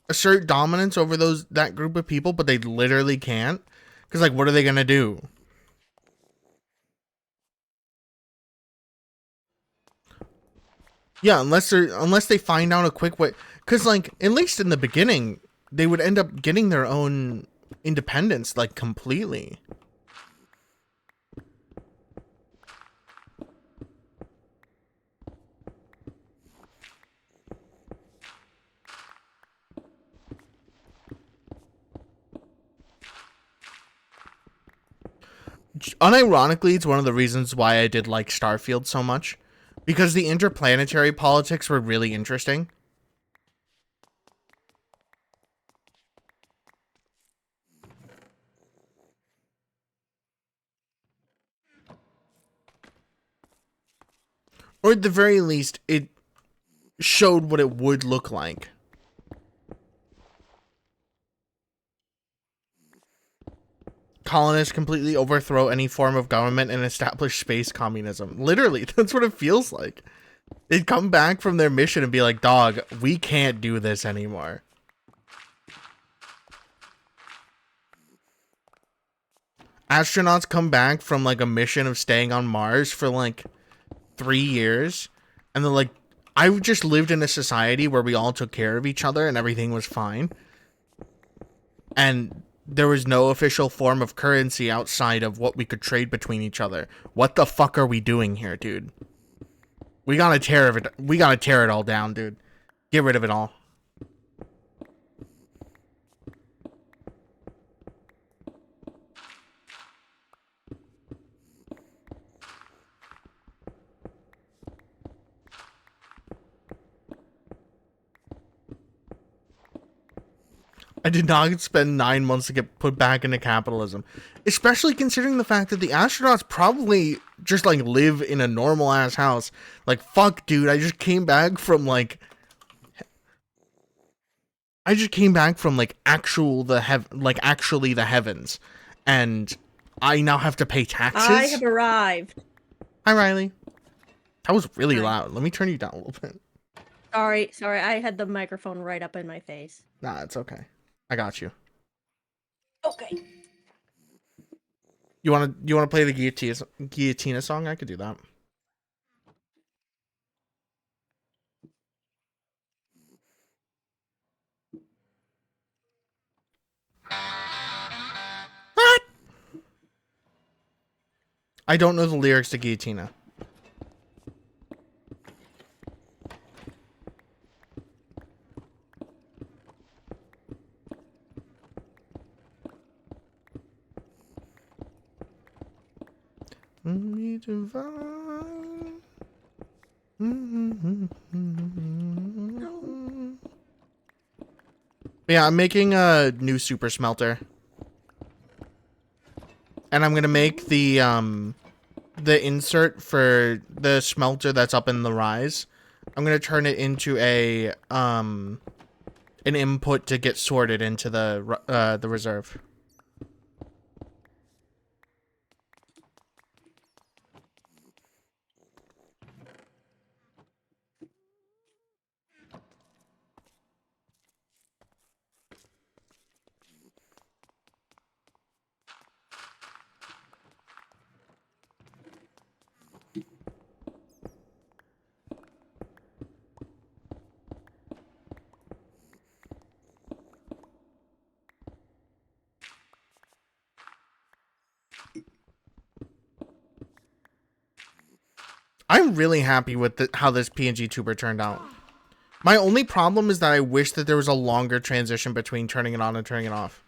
assert dominance over that group of people, but they literally can't? Because like, what are they gonna do? Yeah, unless they find out a quick way. Because like, at least in the beginning, they would end up getting their own independence, like, completely. Unironically, it's one of the reasons why I did like Starfield so much. Because the interplanetary politics were really interesting. Or at the very least, it showed what it would look like. Colonists completely overthrow any form of government and establish space communism. Literally, that's what it feels like. They'd come back from their mission and be like, dog, we can't do this anymore. Astronauts come back from like a mission of staying on Mars for like 3 years, and they're like, I just lived in a society where we all took care of each other and everything was fine. And there was no official form of currency outside of what we could trade between each other. What the fuck are we doing here, dude? We gotta tear it all down, dude. Get rid of it all. I did not spend 9 months to get put back into capitalism. Especially considering the fact that the astronauts probably just, like, live in a normal-ass house. Like, fuck, dude, I just came back from, like, actually the heavens. And I now have to pay taxes? I have arrived. Hi, Riley. That was really Hi. loud. Let me turn you down a little bit. Sorry, I had the microphone right up in my face. Nah, it's okay. I got you. Okay. You wanna play the Guillotina song? I could do that. What? I don't know the lyrics to Guillotina. Divine. Yeah, I'm making a new super smelter. And I'm gonna make the insert for the smelter that's up in the rise. I'm gonna turn it into a an input to get sorted into the reserve. I'm really happy with how this PNG tuber turned out. My only problem is that I wish that there was a longer transition between turning it on and turning it off.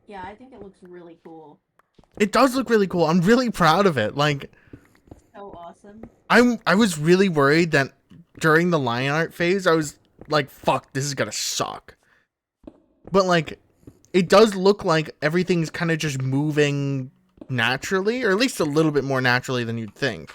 Yeah, I think it looks really cool. It does look really cool. I'm really proud of it. Like, So awesome. I was really worried that during the line art phase, I was like, fuck, this is gonna suck. But, like, it does look like everything's kind of just moving naturally, or at least a little bit more naturally than you'd think.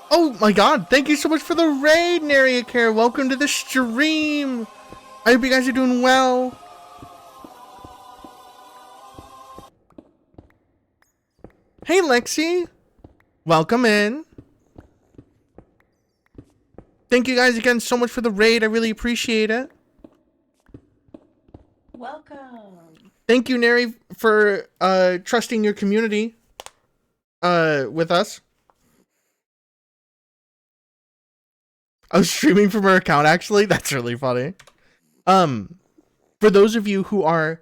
Oh my god, thank you so much for the raid, Nariacare. Welcome to the stream. I hope you guys are doing well. Hey, Lexi. Welcome in. Thank you guys again so much for the raid. I really appreciate it. Welcome. Thank you, Neri, for trusting your community with us. I was streaming from her account, actually. That's really funny. For those of you who are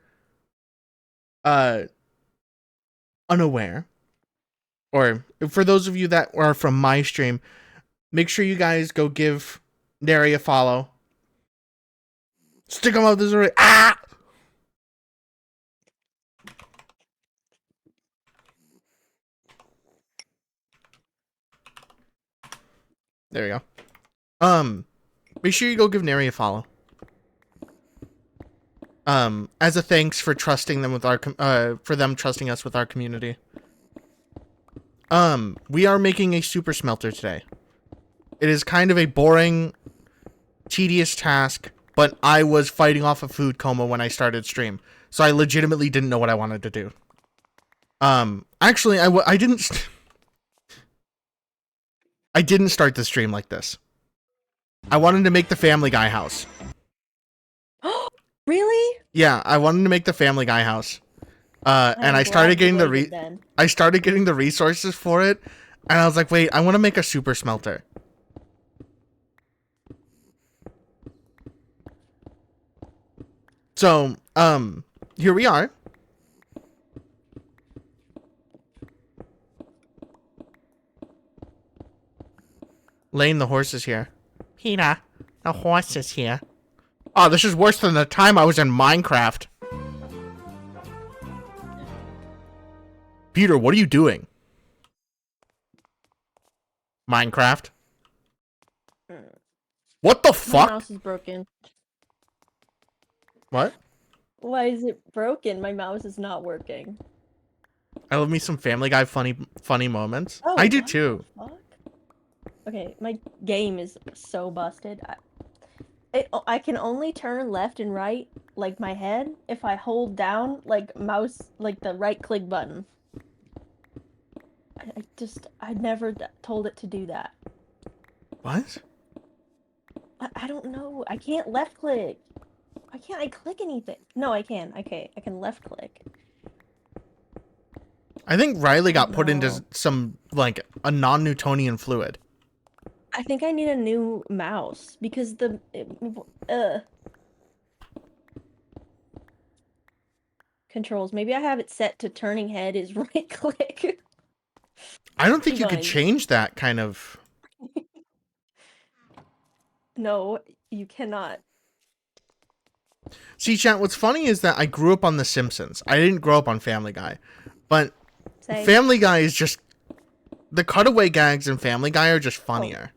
unaware, or for those of you that are from my stream, make sure you guys go give Neri a follow. Stick him up this already. Ah! There we go. Make sure you go give Neri a follow. As a thanks for trusting them with our for them trusting us with our community. We are making a super smelter today. It is kind of a boring, tedious task, but I was fighting off a food coma when I started stream. So I legitimately didn't know what I wanted to do. Actually, I didn't... I didn't start the stream like this. I wanted to make the Family Guy house. Really? Yeah, I wanted to make the Family Guy house. And I'm I started glad getting you the waited then. I started getting the resources for it, and I was like, wait, I want to make a super smelter. So, here we are. Lane, the horse is here. Peter, the horse is here. Oh, this is worse than the time I was in Minecraft. Peter, what are you doing? Minecraft? What the My fuck? mouse is broken. What? Why is it broken? My mouse is not working. I love me some Family Guy funny moments. Oh, I do what too. the fuck? Okay, my game is so busted. I can only turn left and right, like my head, if I hold down, like, mouse, like the right click button. I never told it to do that. What? I don't know. I can't left click. Why can't I click anything? No, I can. Okay, I can left click. I think Riley got put No. into some, like, a non-Newtonian fluid. I think I need a new mouse because controls. Maybe I have it set to turning head is right click. I don't think you could Fine. change that kind of... No, you cannot. See, chat, what's funny is that I grew up on The Simpsons. I didn't grow up on Family Guy. But Say Family Guy is just... The cutaway gags in Family Guy are just funnier.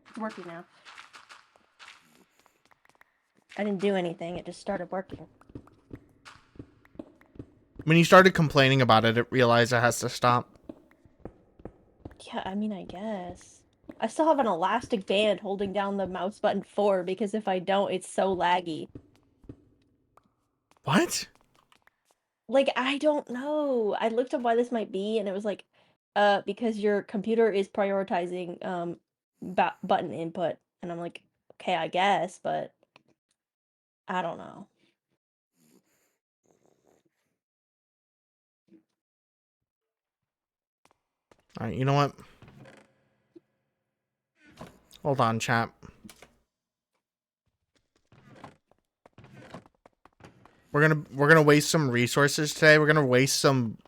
It's working now. I didn't do anything. It just started working. When you started complaining about it, it realized it has to stop. Yeah, I mean, I guess. I still have an elastic band holding down the mouse button 4 because if I don't, it's so laggy. What? Like, I don't know. I looked up why this might be, and it was like, because your computer is prioritizing button input. And I'm like, okay, I guess, but I don't know. Alright, you know what? Hold on, chat. We're gonna waste some resources today. We're gonna waste some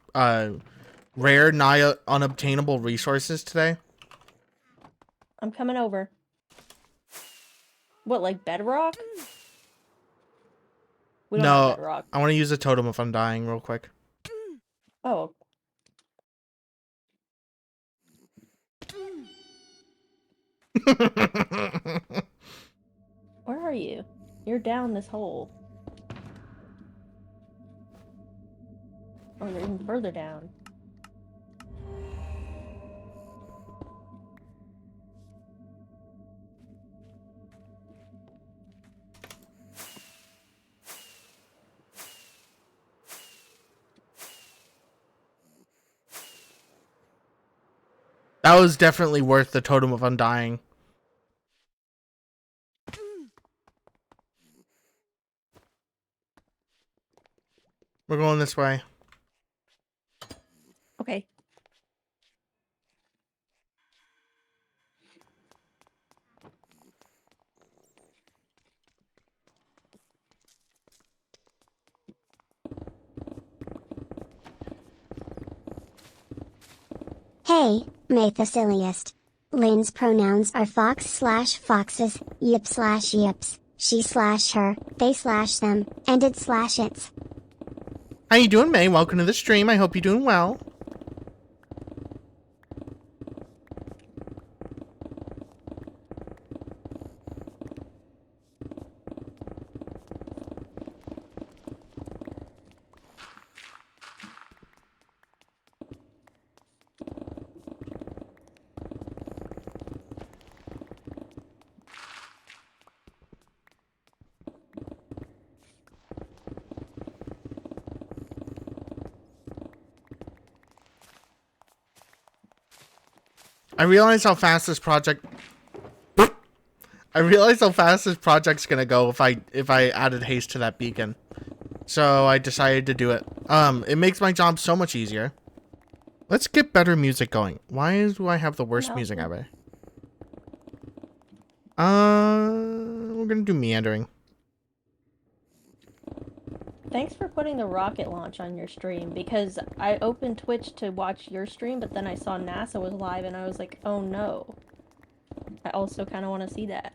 rare, nigh unobtainable resources today. I'm coming over. What, like bedrock? We don't have No, bedrock. I want to use a totem of undying real quick. Oh. Where are you? You're down this hole. Oh, you're even further down. That was definitely worth the totem of undying. We're going this way. Okay. Hey, Mathaciliast. Lane's pronouns are fox/foxes, yip/yips, she/her, they/them, and it/its. How you doing, May? Welcome to the stream. I hope you're doing well. I realize how fast this project. I realize how fast this project's gonna go if I added haste to that beacon. So I decided to do it. It makes my job so much easier. Let's get better music going. Why do I have the worst music ever? We're gonna do meandering. Thanks for putting the rocket launch on your stream, because I opened Twitch to watch your stream, but then I saw NASA was live and I was like, oh no. I also kind of want to see that.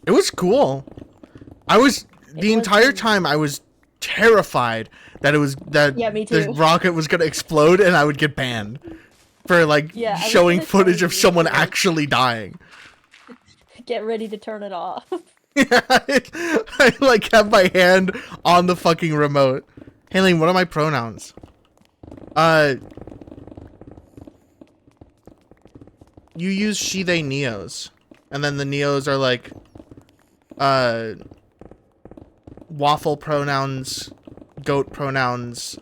It was cool. The entire time I was terrified that Yeah, me the too. rocket was gonna explode and I would get banned for like Yeah, I was showing gonna footage tell of you, someone like- actually dying. Get ready to turn it off. I like have my hand on the fucking remote. Haylene, what are my pronouns? You use she, they, neos. And then the neos are like, waffle pronouns, goat pronouns,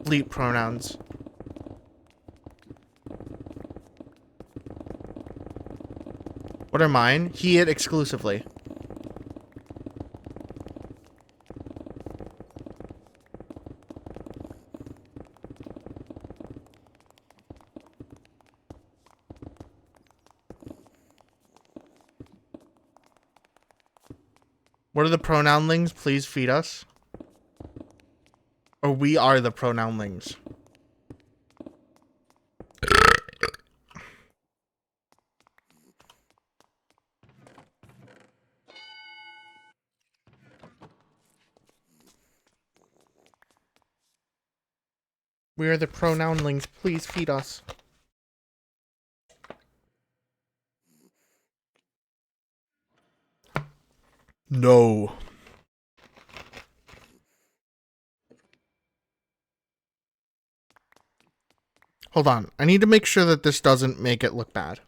bleep pronouns. What are mine? He, it exclusively. What are the pronounlings? Please feed us. Or we are the pronounlings. We are the pronounlings. Please feed us. No. Hold on. I need to make sure that this doesn't make it look bad.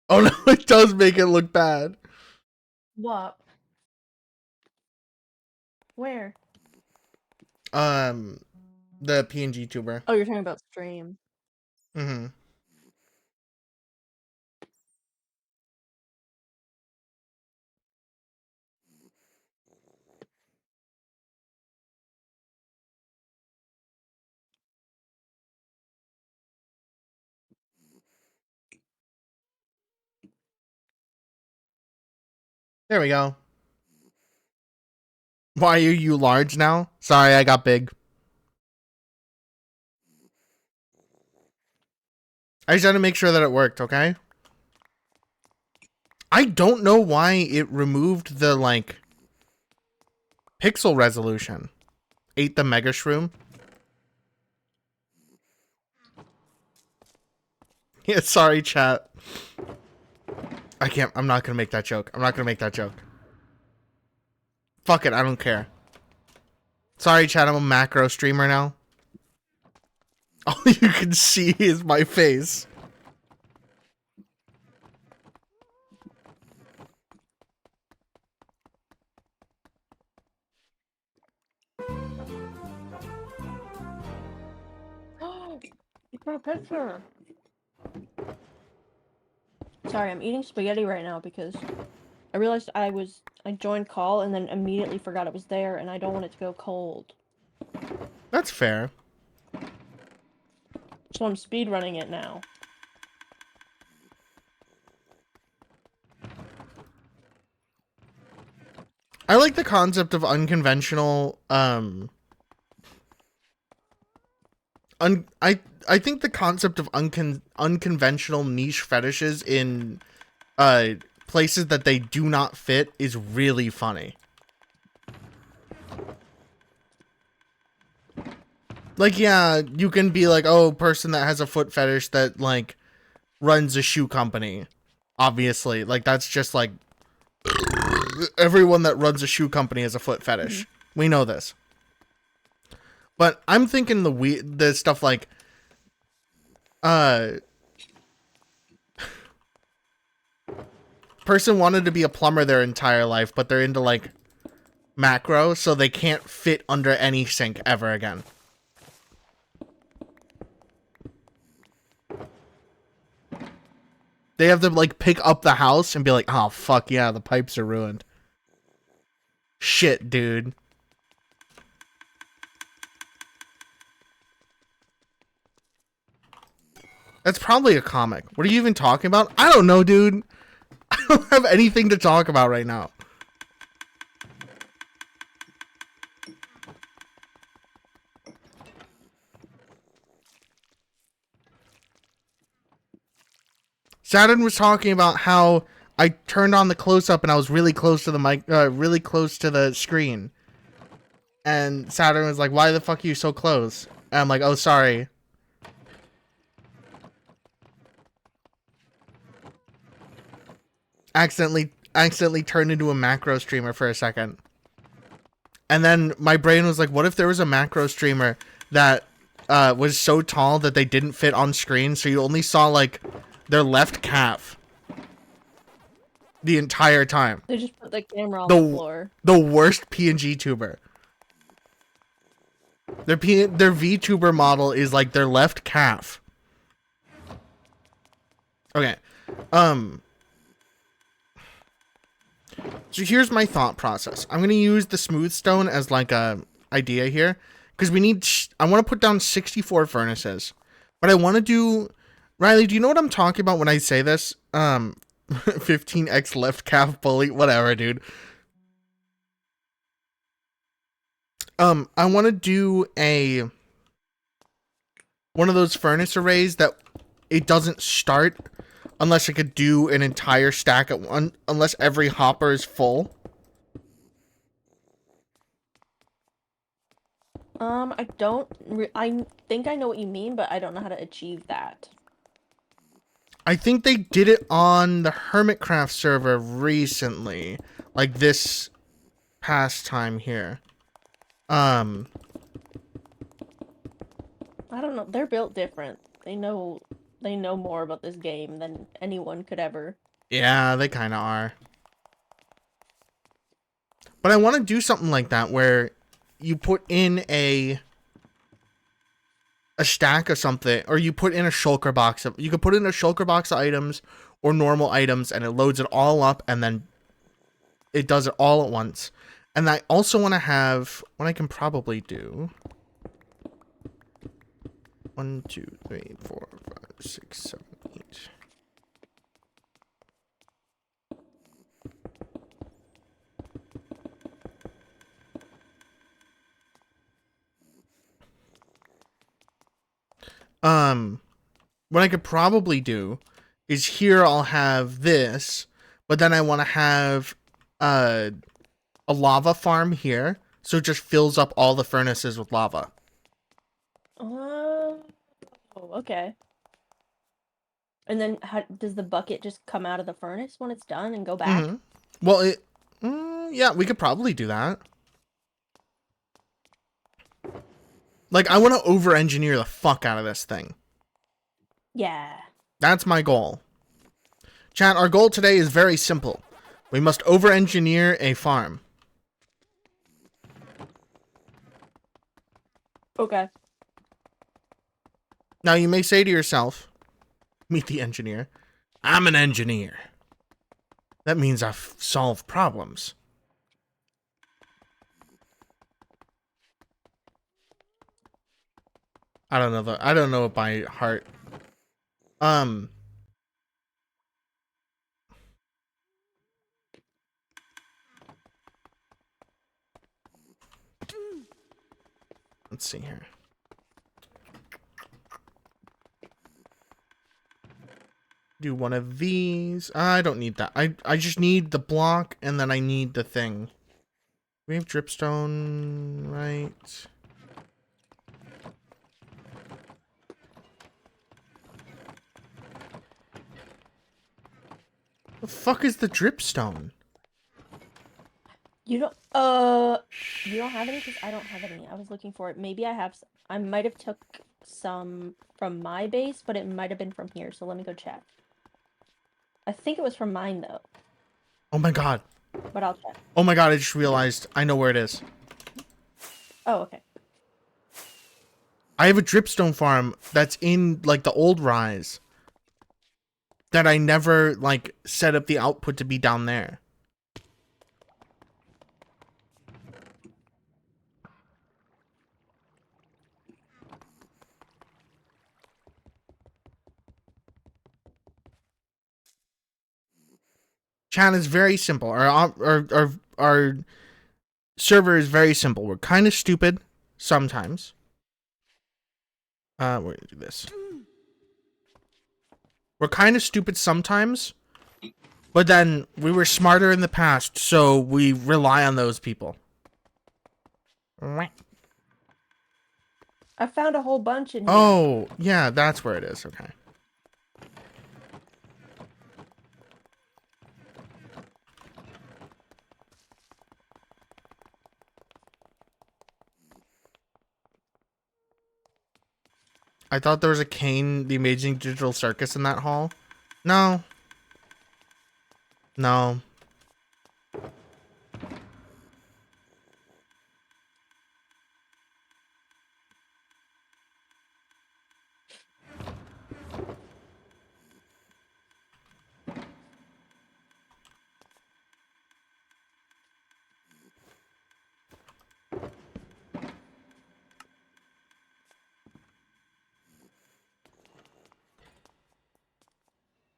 Oh no, it does make it look bad. What? Where? The PNG tuber. Oh, you're talking about stream. Mm-hmm. There we go. Why are you large now? Sorry, I got big. I just had to make sure that it worked, okay? I don't know why it removed the, like, pixel resolution. Ate the mega shroom. Yeah, sorry, chat. I'm not gonna make that joke. I'm not gonna make that joke. Fuck it, I don't care. Sorry, chat, I'm a macro streamer now. All you can see is my face. You got a picture. Sorry, I'm eating spaghetti right now because I realized I joined call and then immediately forgot it was there, and I don't want it to go cold. That's fair. So I'm speed running it now. I like the concept of unconventional, I think the concept of unconventional niche fetishes in, places that they do not fit is really funny. Like, yeah, you can be like, oh, person that has a foot fetish that, like, runs a shoe company. Obviously. Like, that's just, like, everyone that runs a shoe company has a foot fetish. We know this. But I'm thinking the stuff like, person wanted to be a plumber their entire life, but they're into, like, macro, so they can't fit under any sink ever again. They have to like pick up the house and be like, oh fuck yeah, the pipes are ruined. Shit, dude. That's probably a comic. What are you even talking about? I don't know, dude. I don't have anything to talk about right now. Saturn was talking about how I turned on the close-up and I was really close to the mic, really close to the screen. And Saturn was like, why the fuck are you so close? And I'm like, oh, sorry. Accidentally turned into a macro streamer for a second. And then my brain was like, what if there was a macro streamer that was so tall that they didn't fit on screen, so you only saw like their left calf the entire time. They just put the camera on the floor. The worst PNG tuber. Their VTuber model is like their left calf. Okay. So here's my thought process. I'm going to use the smooth stone as like a idea here. Because I want to put down 64 furnaces. But I want to do... Riley, do you know what I'm talking about when I say this? 15x left calf bully. Whatever, dude. I want to do one of those furnace arrays that it doesn't start unless I could do an entire stack at one, unless every hopper is full. I think I know what you mean, but I don't know how to achieve that. I think they did it on the Hermitcraft server recently, like this past time here. I don't know. They're built different. They know more about this game than anyone could ever. Yeah, they kind of are. But I want to do something like that where you put in a stack of something, or you put in a shulker box of, you could put in a shulker box of items or normal items, and it loads it all up, and then it does it all at once. And I also want to have what I can probably do. 1, 2, 3, 4, 5, 6, 7, 8. What I could probably do is here I'll have this, but then I want to have a lava farm here, so it just fills up all the furnaces with lava. Oh, okay. And then how does the bucket just come out of the furnace when it's done and go back? Mm-hmm. Well, yeah, we could probably do that. Like, I want to over-engineer the fuck out of this thing. Yeah. That's my goal. Chat, our goal today is very simple. We must over-engineer a farm. Okay. Now, you may say to yourself, meet the engineer. I'm an engineer. That means I've solved problems. I don't know it by heart. Let's see here. Do one of these. I don't need that. I just need the block, and then I need the thing. We have dripstone, right? The fuck is the dripstone? You don't have any? Because I don't have any. I was looking for it. Maybe I have. I might have took some from my base, but it might have been from here. So let me go check. I think it was from mine though. Oh my god. But I'll check. Oh my god, I just realized I know where it is. Oh, okay. I have a dripstone farm that's in like the old Rise. that I never like set up the output to be down there. Chat is very simple. Our server is very simple. We're kind of stupid sometimes. We're gonna do this. We're kind of stupid sometimes, but then we were smarter in the past, so we rely on those people. I found a whole bunch in here. Oh, yeah, that's where it is. Okay. I thought there was a Kane, the Amazing Digital Circus in that hall. No. No.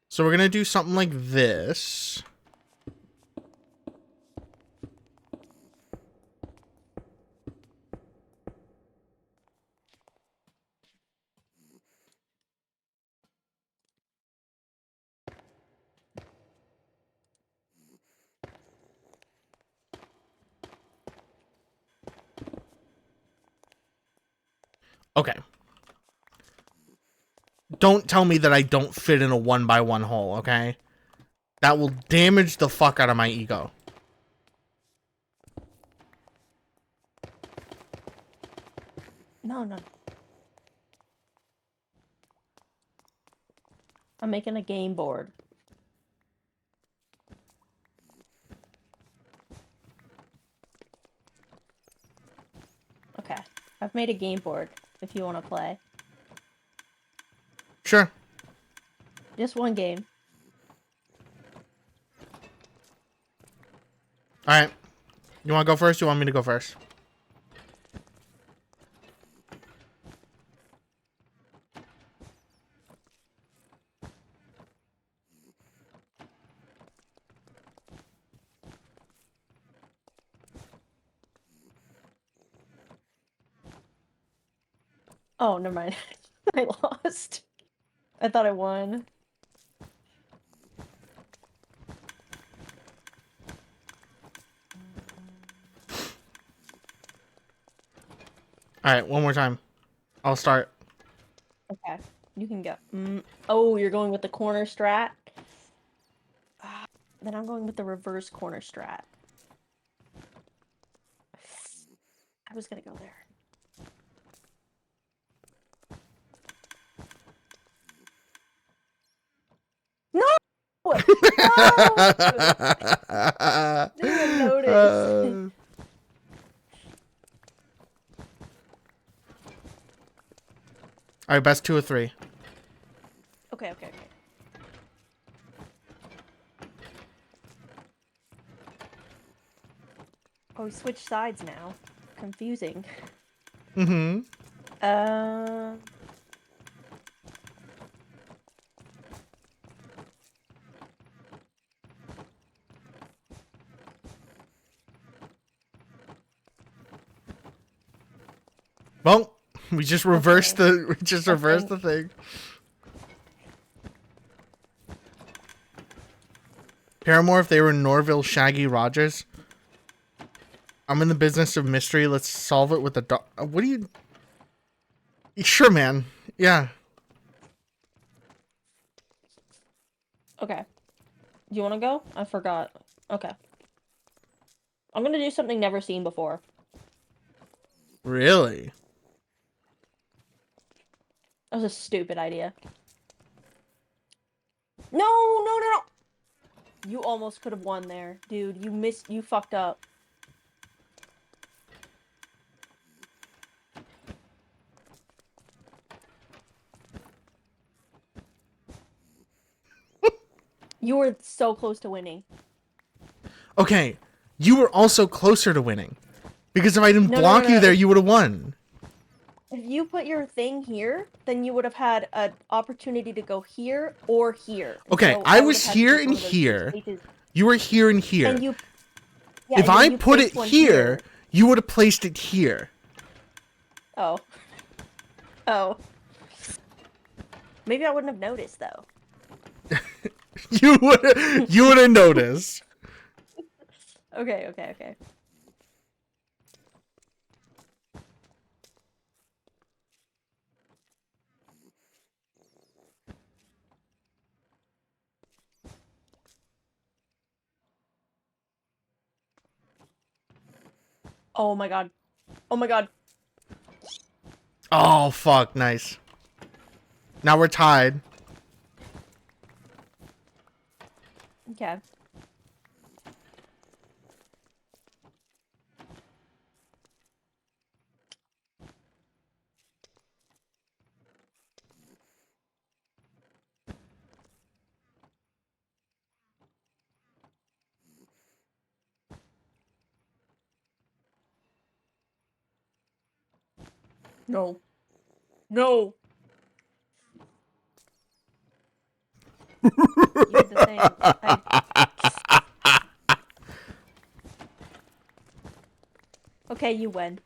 So we're gonna do something like this. Okay. Don't tell me that I don't fit in a 1x1 hole, okay? That will damage the fuck out of my ego. No. I'm making a game board. Okay. I've made a game board if you want to play. Sure. Just one game. Alright. You want to go first? You want me to go first? Oh, never mind. I lost. I thought I won. Alright, one more time. I'll start. Okay. You can go. Oh, you're going with the corner strat? Then I'm going with the reverse corner strat. I was gonna go there. No! No! Didn't even notice. Alright, best 2 or 3. Okay. Oh, we switched sides now. Confusing. Mm-hmm. Well, we just reversed the thing. Paramore, if they were Norville Shaggy Rogers. I'm in the business of mystery. Let's solve it with a what do you... Sure, man. Yeah. Okay. Do you want to go? I forgot. Okay. I'm gonna do something never seen before. Really? That was a stupid idea. No! You almost could have won there, dude. You fucked up. You were so close to winning. Okay, you were also closer to winning. Because if I didn't No, no, block no, you no. there, you would have won. If you put your thing here, then you would have had an opportunity to go here or here. And Okay, so I would was have had to here pick and one of those two here. spaces. You were here and here. And you, yeah, If and then I you put it placed one here, you would have placed it here. Oh. Oh. Maybe I wouldn't have noticed though. You would have noticed. Okay, okay, okay. Oh my god. Oh my god. Oh, fuck. Nice. Now we're tied. Okay. No. No. Here's the thing. Okay, you win.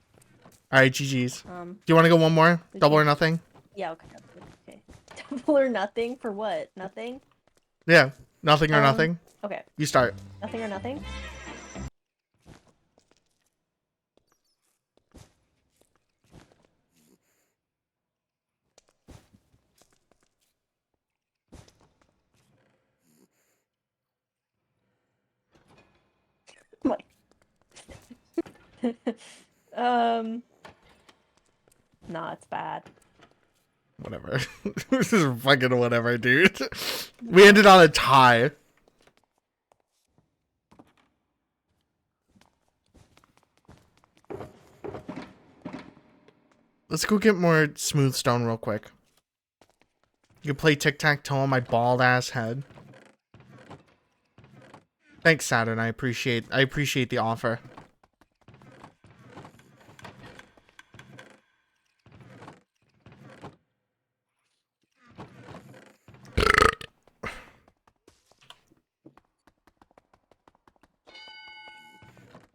Alright, GG's. Do Um, you want to go one more? Did Double you- or nothing? yeah, okay. Okay. Double or nothing for what? Nothing? Yeah. Nothing or nothing? Okay. You start. Nothing or nothing? Like. Nah, it's bad. Whatever. This is fucking whatever, dude. We ended on a tie. Let's go get more smooth stone real quick. You can play tic-tac-toe on my bald ass head. Thanks, Saturn. I appreciate the offer.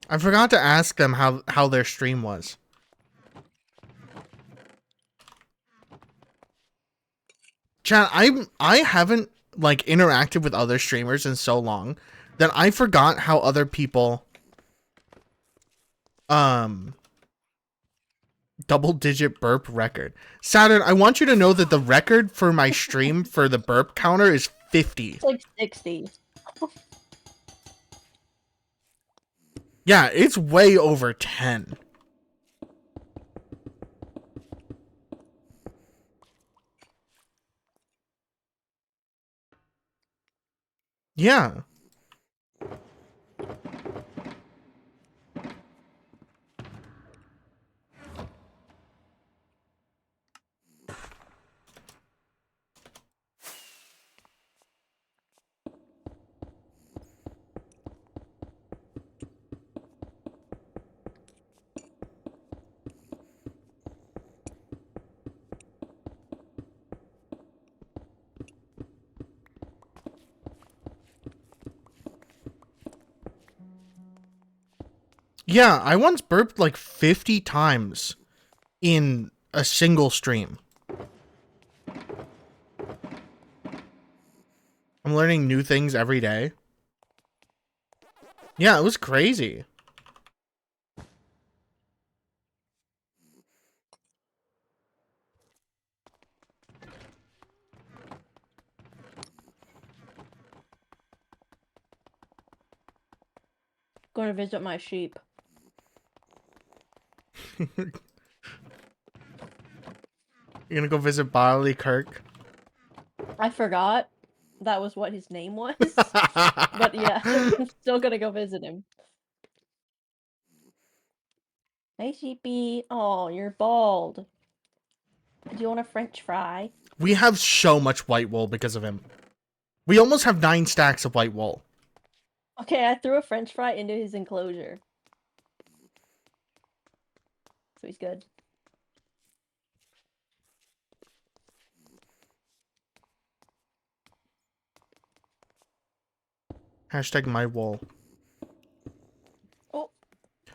I forgot to ask them how their stream was. Chat, I haven't like interacted with other streamers in so long that I forgot how other people double digit burp record. Saturn, I want you to know that the record for my stream for the burp counter is 50. It's like 60. Yeah, it's way over 10. Yeah. Yeah, I once burped like 50 times in a single stream. I'm learning new things every day. Yeah, it was crazy. Going to visit my sheep. You're gonna go visit Barley Kirk? I forgot that was what his name was. But yeah, I'm still gonna go visit him. Hey, sheepy. Oh, you're bald. Do you want a French fry? We have so much white wool because of him. We almost have 9 stacks of white wool. Okay, I threw a French fry into his enclosure. So he's good. Hashtag my wool. Oh,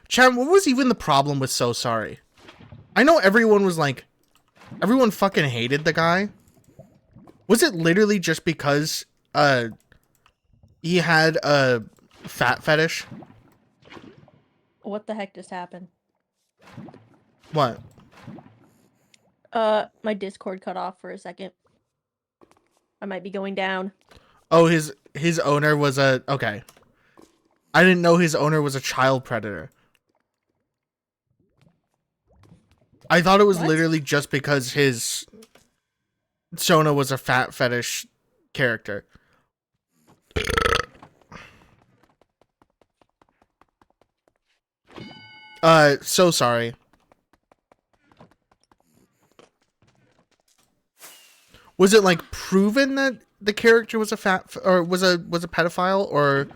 Chat, what was even the problem with So Sorry? I know everyone was like, everyone fucking hated the guy. Was it literally just because, he had a fat fetish? what the heck just happened? What? My Discord cut off for a second. I might be going down. Oh, his owner was a... Okay. I didn't know his owner was a child predator. I thought it was What? literally just because his... Sona was a fat fetish character. So sorry. Was it like proven that the character was a or was a pedophile, or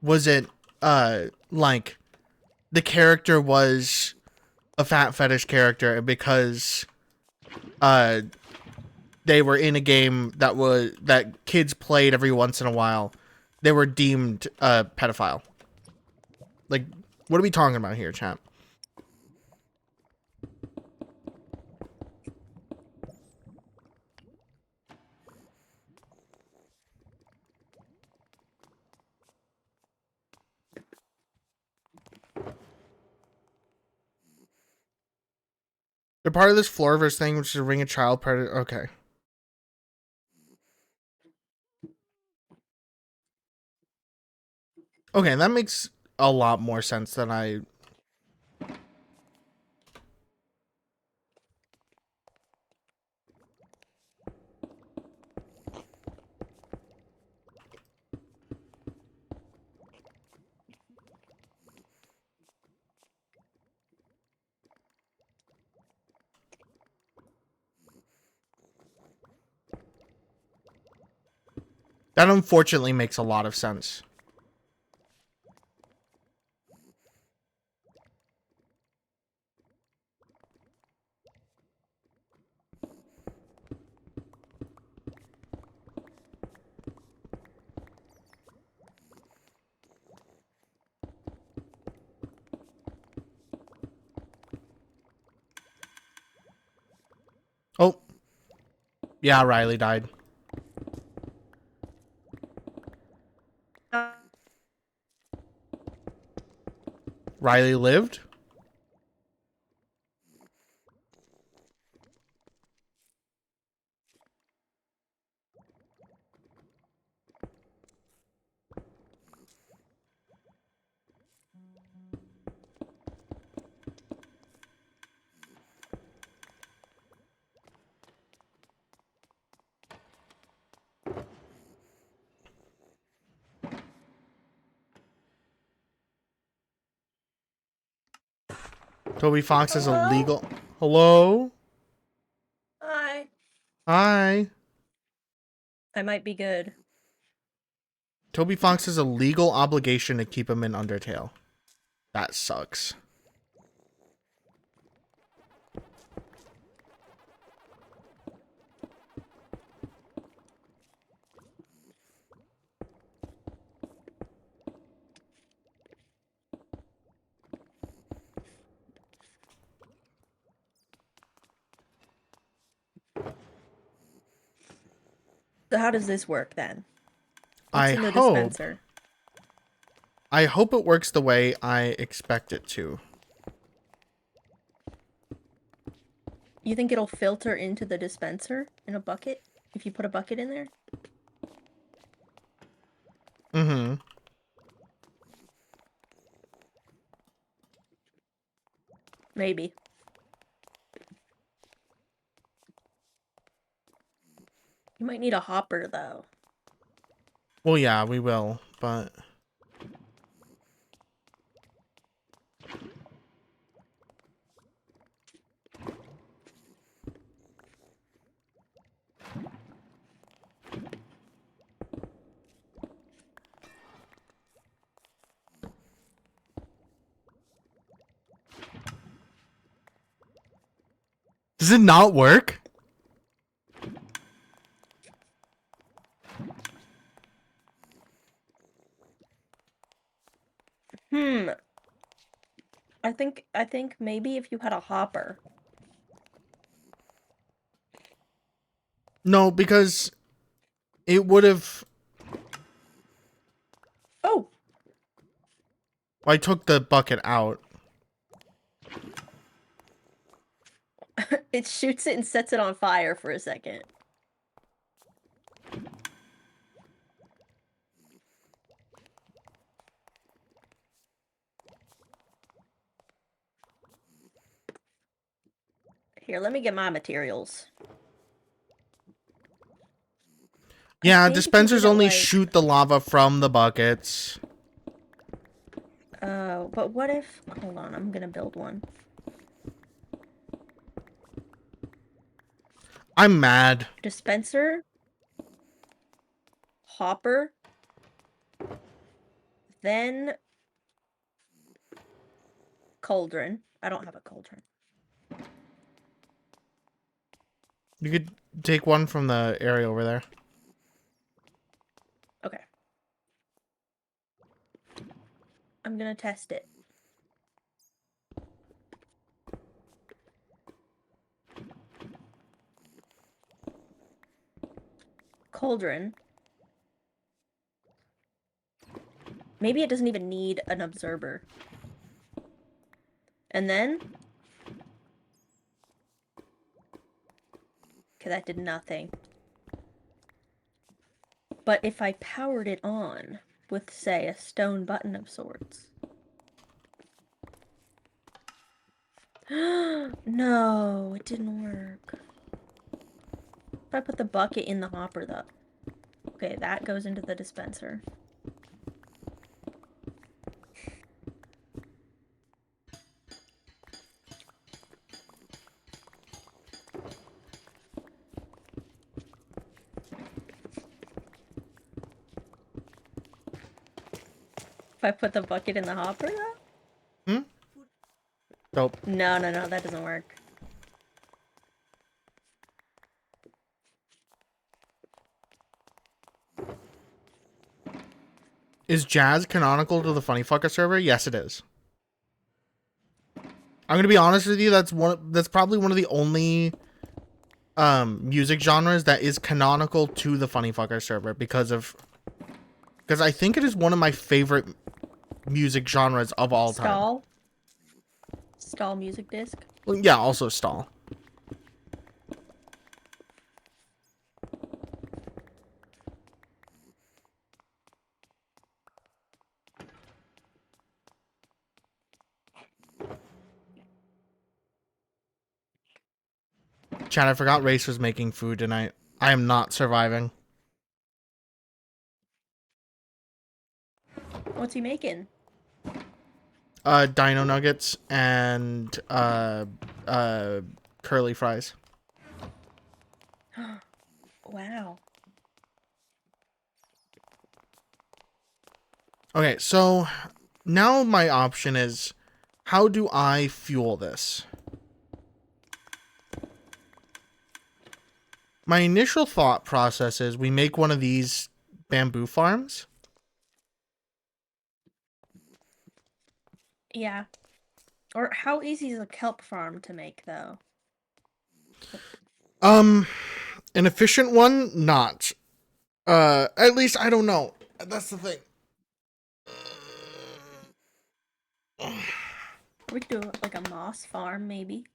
was it like the character was a fat fetish character because they were in a game that kids played every once in a while, they were deemed pedophile? Like, what are we talking about here, champ? They're part of this Floorverse thing, which is a ring of child predator. Okay. Okay, that makes a lot more sense than I... That unfortunately makes a lot of sense. Oh. Yeah, Riley died. Riley lived? Toby Fox is Hello? illegal. Hello? Hi. Hi. I might be good. Toby Fox has a legal obligation to keep him in Undertale. That sucks. So how does this work then? What's I in the hope dispenser? it works the way I expect it to. You think it'll filter into the dispenser in a bucket if you put a bucket in there? Mm-hmm. Maybe. You might need a hopper though. Well, yeah, we will, but... Does it not work? I think maybe if you had a hopper. No, because it would have. Oh, I took the bucket out. it shoots it and sets it on fire for a second. Here, let me get my materials. Yeah, think if you dispensers did it, only like- shoot the lava from the buckets. But what if... Hold on, I'm gonna build one. I'm mad. Dispenser. Hopper. Then... Cauldron. I don't have a cauldron. You could take one from the area over there. Okay. I'm gonna test it. Cauldron. Maybe it doesn't even need an observer. And then... Okay, that did nothing. But if I powered it on with, say, a stone button of sorts. No, it didn't work. If I put the bucket in the hopper, though. Okay, that goes into the dispenser. If I put the bucket in the hopper, though? Nope. No, that doesn't work. Is Jazz canonical to the Funny Fucker server? Yes, it is. I'm gonna be honest with you. That's probably one of the only music genres that is canonical to the Funny Fucker server because I think it is one of my favorite music genres of all time. Stall? Stall music disc? Well, yeah, also stall. Chad, I forgot Race was making food tonight. I am not surviving. What's he making? Dino nuggets and curly fries. Wow. Okay, so now my option is, how do I fuel this? My initial thought process is we make one of these bamboo farms. Yeah. Or how easy is a kelp farm to make, though? An efficient one, not. At least I don't know. That's the thing. We could do like a moss farm, maybe.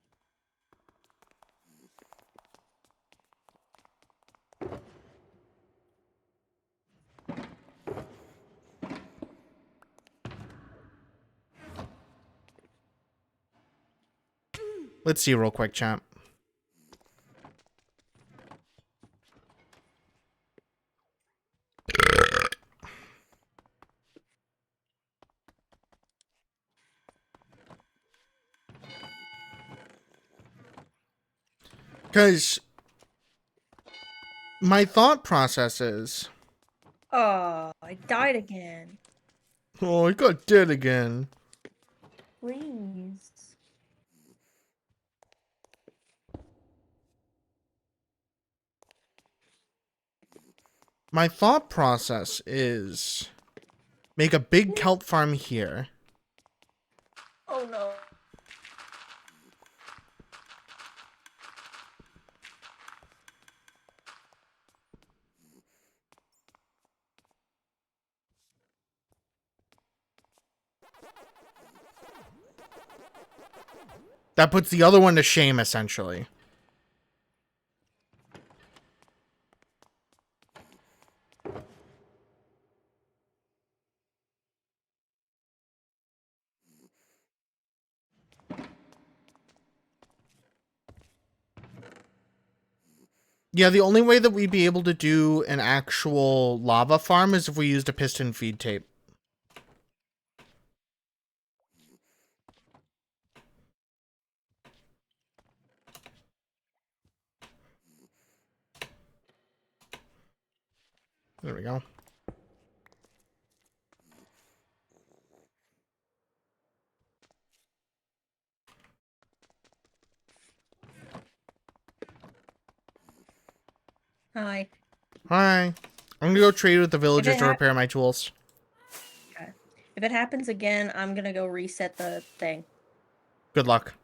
Let's see real quick, champ. Because my thought process is... Oh, I died again. Oh, I got dead again. Please. My thought process is make a big kelp farm here. Oh no. That puts the other one to shame, essentially. Yeah, the only way that we'd be able to do an actual lava farm is if we used a piston feed tape. There we go. Hi. Hi. I'm gonna go trade with the villagers to hap- repair my tools. Okay. If it happens again, I'm gonna go reset the thing. Good luck.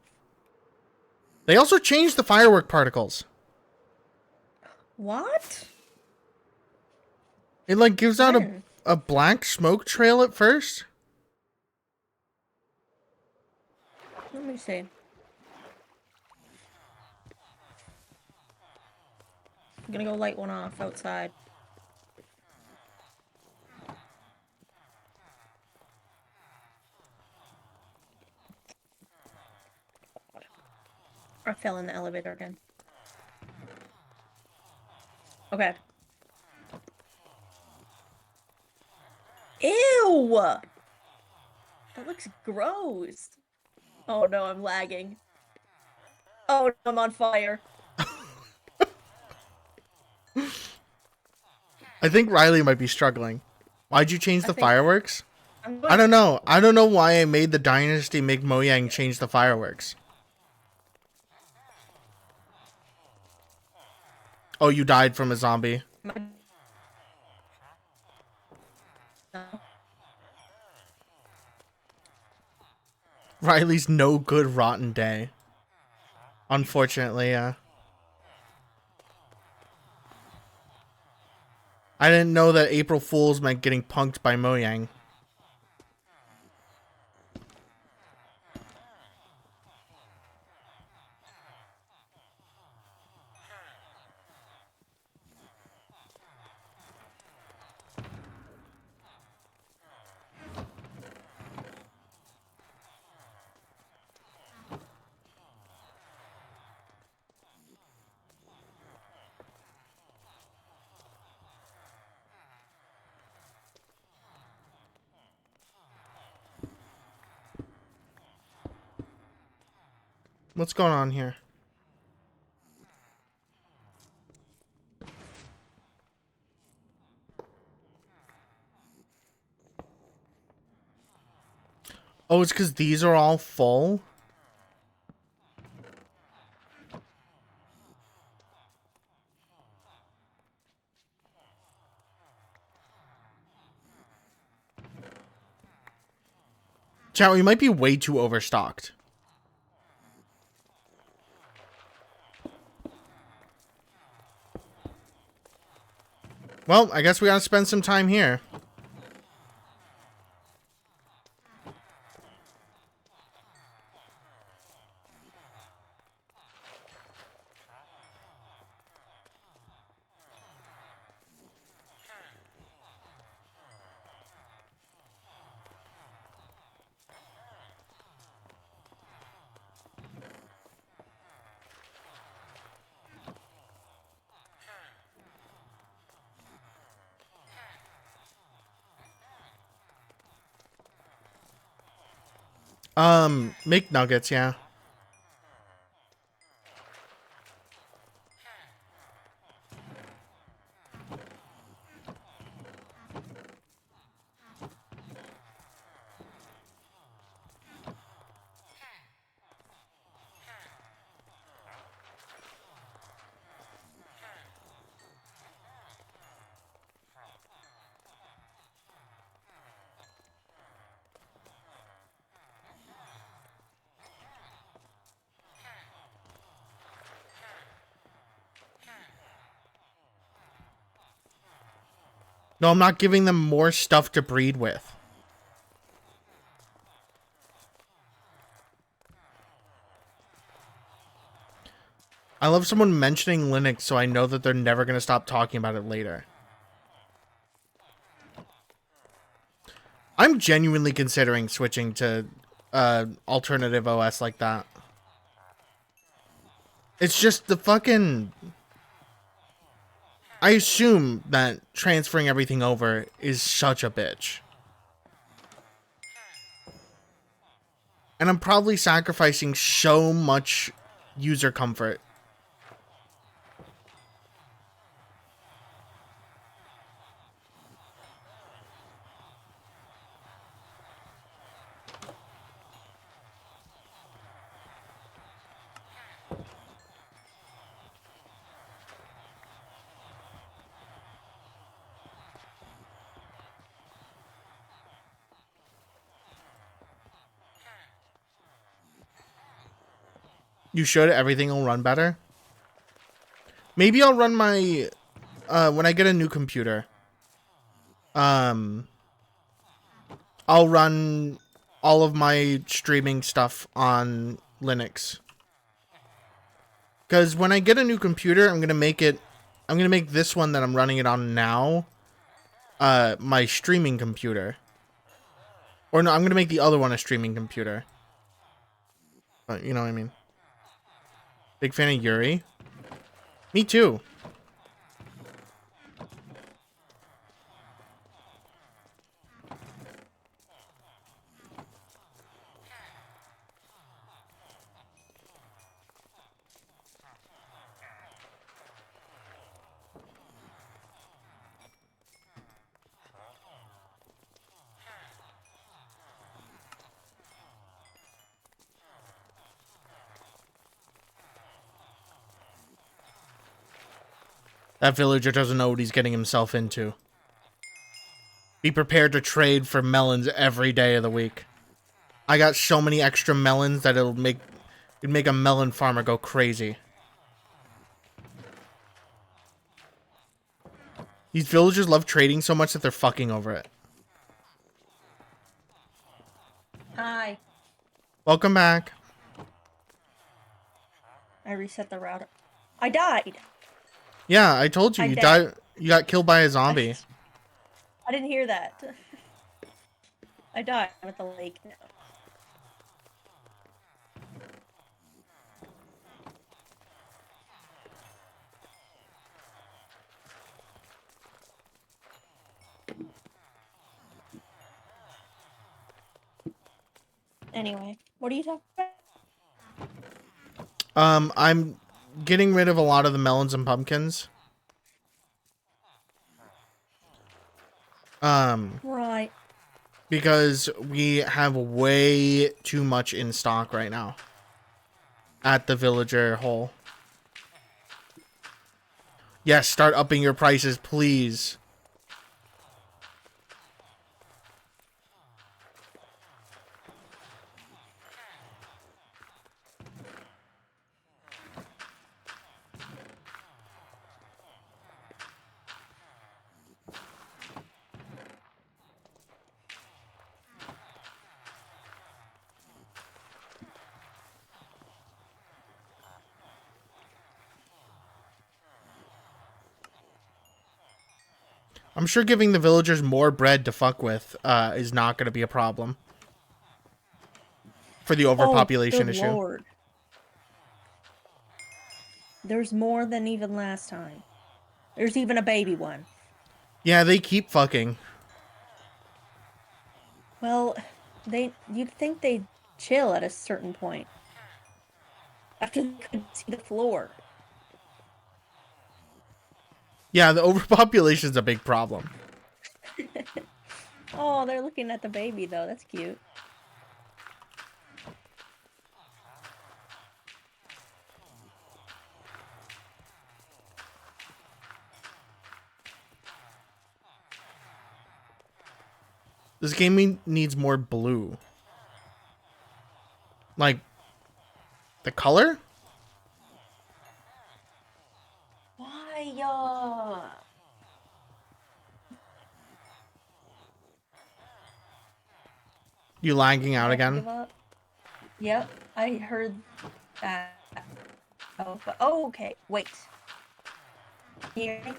They also changed the firework particles. What? It like gives out When? a black smoke trail at first. Let me see. I'm gonna go light one off outside. I fell in the elevator again. Okay. Ew! That looks gross. Oh no, I'm lagging. Oh, I'm on fire. I think Riley might be struggling. Why'd you change the think- fireworks? I'm I going don't know. I don't know why I made the dynasty make Mojang change the fireworks. Oh, you died from a zombie. No. Riley's no good rotten day. Unfortunately, yeah. I didn't know that April Fools meant getting punked by Mojang. What's going on here? Oh, it's because these are all full? Chat, we might be way too overstocked. Well, I guess we gotta spend some time here. Make nuggets, yeah. No, I'm not giving them more stuff to breed with. I love someone mentioning Linux so I know that they're never going to stop talking about it later. I'm genuinely considering switching to alternative OS like that. It's just the fucking... I assume that transferring everything over is such a bitch. And I'm probably sacrificing so much user comfort. You should. Everything will run better. Maybe I'll run my... when I get a new computer. I'll run all of my streaming stuff on Linux. Because when I get a new computer, I'm going to make this one that I'm running it on now, my streaming computer. Or no, I'm going to make the other one a streaming computer. But you know what I mean. Big fan of Yuri. Me too. That villager doesn't know what he's getting himself into. Be prepared to trade for melons every day of the week. I got so many extra melons that it'd make a melon farmer go crazy. These villagers love trading so much that they're fucking over it. Hi. Welcome back. I reset the router. I died. Yeah, I told you. I You did. died. You got killed by a zombie. I didn't hear that. I died. I'm at the lake now. Anyway, what are you talking about? I'm getting rid of a lot of the melons and pumpkins. Right. Because we have way too much in stock right now. At the villager hole. Yes, start upping your prices, please. I'm sure giving the villagers more bread to fuck with is not going to be a problem. For the overpopulation good issue. Lord. There's more than even last time. There's even a baby one. Yeah, they keep fucking. Well, you'd think they'd chill at a certain point. After they could see the floor. Yeah, the overpopulation's a big problem. Oh, they're looking at the baby though. That's cute. This game needs more blue. Like, the color? Why, You lagging out I again? give up. Yep, I heard that. Oh, but okay. Wait. Can you hear me?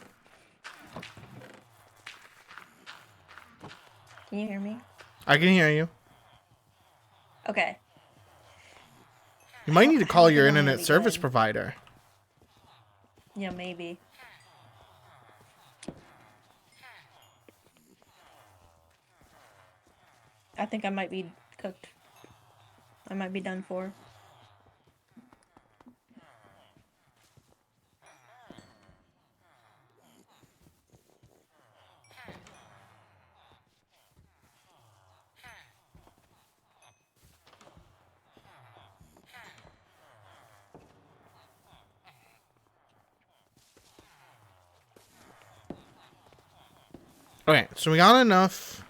Can you hear me? I can hear you. Okay. You might need to call your think I'm gonna internet be service good. provider. Yeah, maybe. I think I might be cooked. I might be done for. Okay, so we got enough.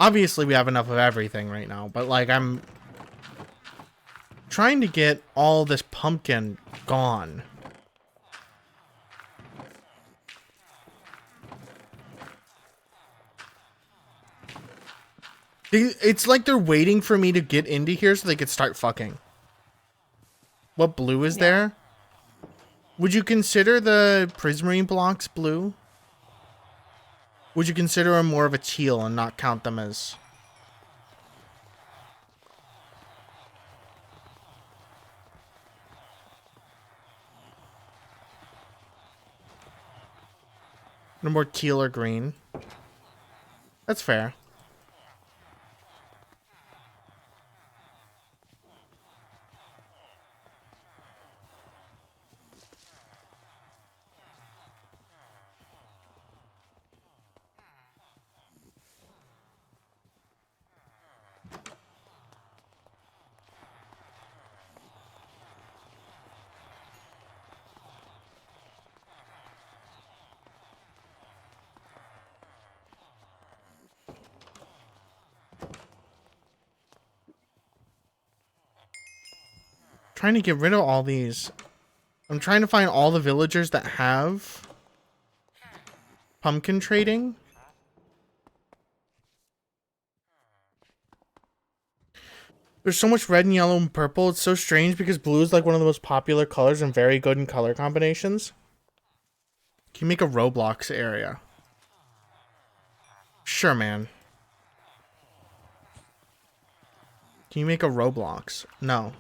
Obviously, we have enough of everything right now, but like I'm trying to get all this pumpkin gone. It's like they're waiting for me to get into here so they could start fucking. What blue is there? Would you consider the prismarine blocks blue? Would you consider them more of a teal and not count them as... They're more teal or green? That's fair. Trying to get rid of all these. I'm trying to find all the villagers that have pumpkin trading. There's so much red and yellow and purple. It's so strange because blue is like one of the most popular colors and very good in color combinations. Can you make a Roblox area? Sure, man. Can you make a Roblox? No.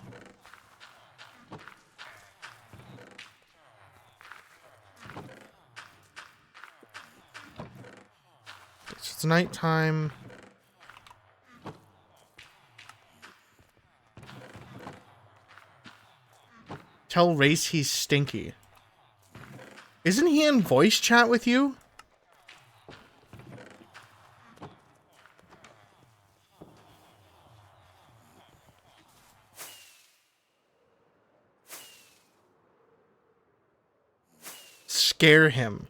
It's nighttime. Tell Race he's stinky. Isn't he in voice chat with you? Scare him.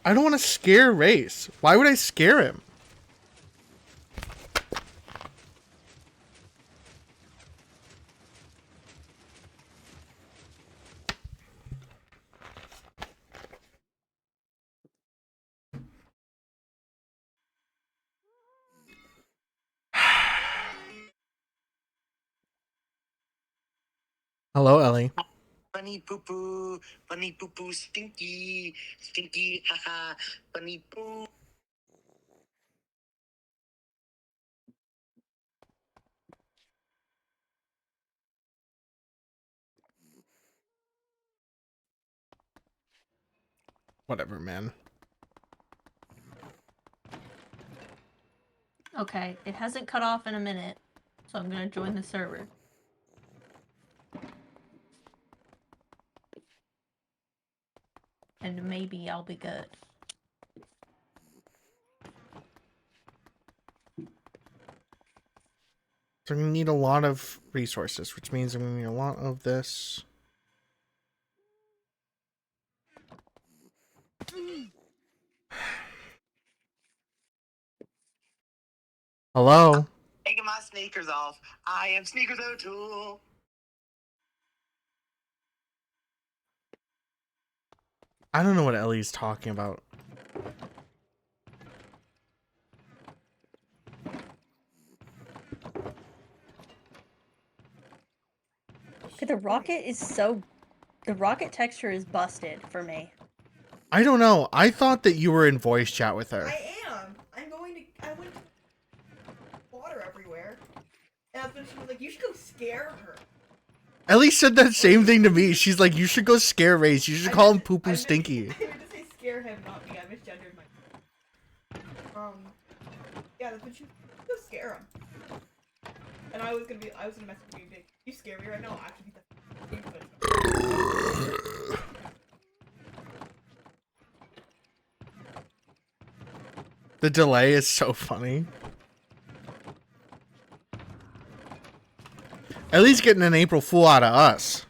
I don't want to scare Race. Why would I scare him? Hello, Ellie. Bunny poo poo, stinky, stinky, haha, bunny poo. Whatever, man. Okay, it hasn't cut off in a minute, so I'm gonna join the server. And maybe I'll be good. So I'm going to need a lot of resources, which means I'm going to need a lot of this. Hello? Taking my sneakers off. I am Sneakers O'Toole. I don't know what Ellie's talking about. Okay, the rocket is so. The rocket texture is busted for me. I don't know. I thought that you were in voice chat with her. I am. I'm going to. I went to water everywhere. And that's when she was like, you should go scare her. Ellie said that same thing to me. She's like, you should go scare Race. You should call him Poo Poo Stinky. I meant to say scare him, not me. I misgendered my. Yeah, that's when she go scare him. And I was gonna mess with you, big. You scare me right now. I'll actually beat the. The delay is so funny. At least getting an April Fool out of us.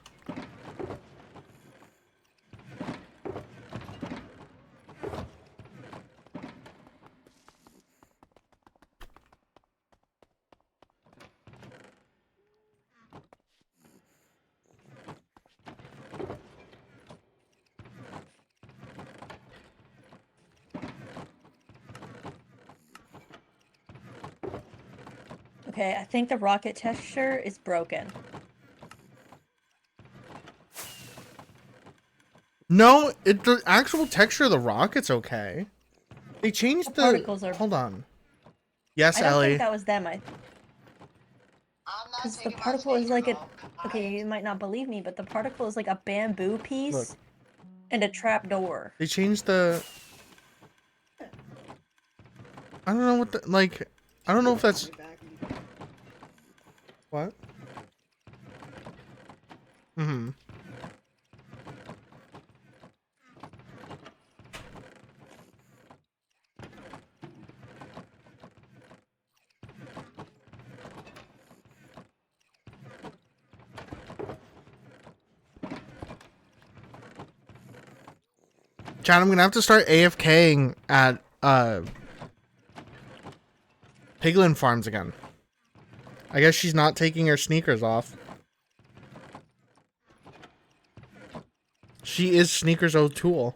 Okay, I think the rocket texture is broken. No, the actual texture of the rocket's okay. They changed The particles are- Hold on. Yes, I don't Ellie. think that was them. I'm not Because the taking my particle is like a. sneakers off. Okay, you might not believe me, but the particle is like a bamboo piece Look. and a trap door. They changed the... I don't know what the... Like... I don't know if that's... What? Mm-hmm. Chad, I'm gonna have to start AFKing at Piglin Farms again. I guess she's not taking her sneakers off. She is Sneakers O'Toole.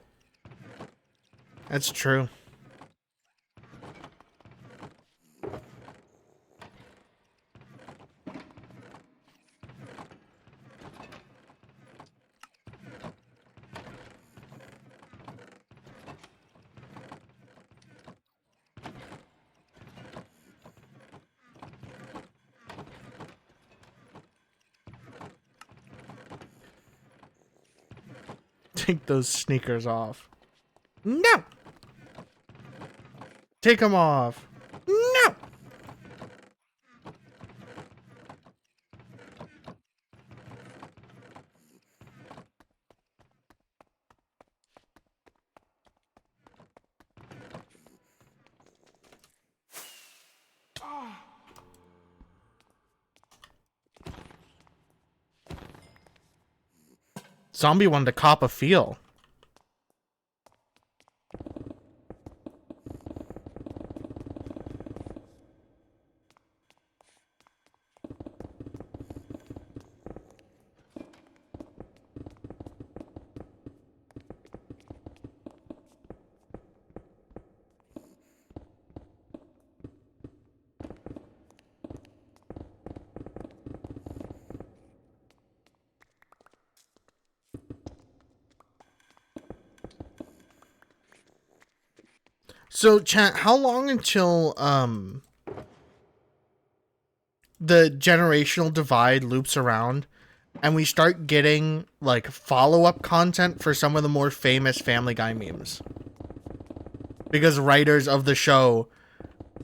That's true. Take those sneakers off. No! Take them off. No! Zombie wanted to cop a feel. So, chat, how long until the generational divide loops around and we start getting like follow-up content for some of the more famous Family Guy memes? Because writers of the show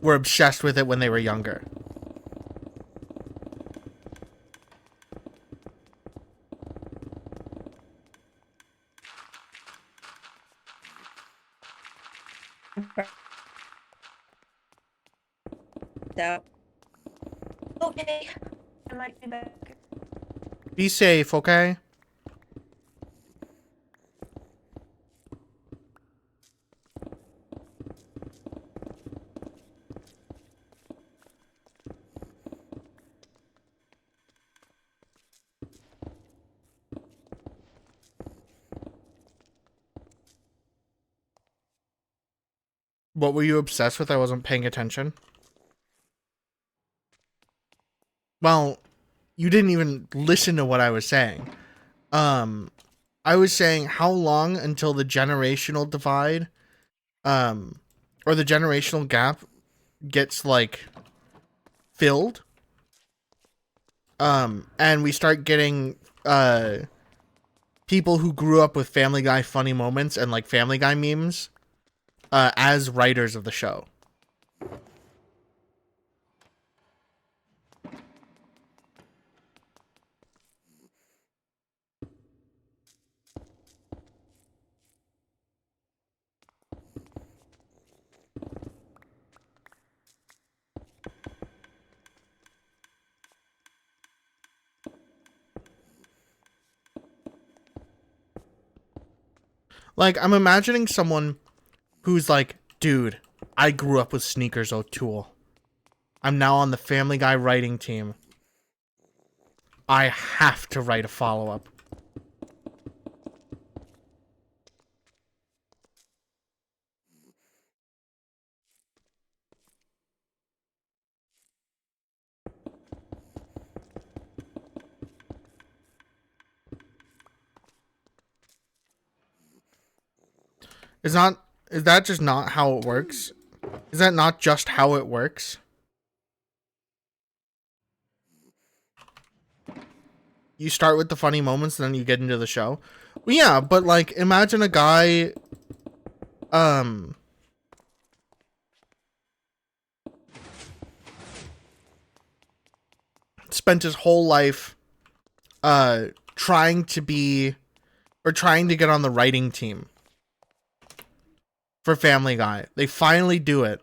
were obsessed with it when they were younger. So. Okay. I might be back. Be safe, okay? What were you obsessed with? I wasn't paying attention. Well, you didn't even listen to what I was saying. I was saying how long until the generational divide, or the generational gap gets, like, filled. And we start getting, people who grew up with Family Guy funny moments and, like, Family Guy memes, as writers of the show. Like, I'm imagining someone who's like, dude, I grew up with Sneakers O'Toole. I'm now on the Family Guy writing team. I have to write a follow-up. Is that just not how it works? Is that not just how it works? You start with the funny moments, and then you get into the show. Well, yeah, but like, imagine a guy, spent his whole life, trying to get on the writing team for Family Guy. They finally do it.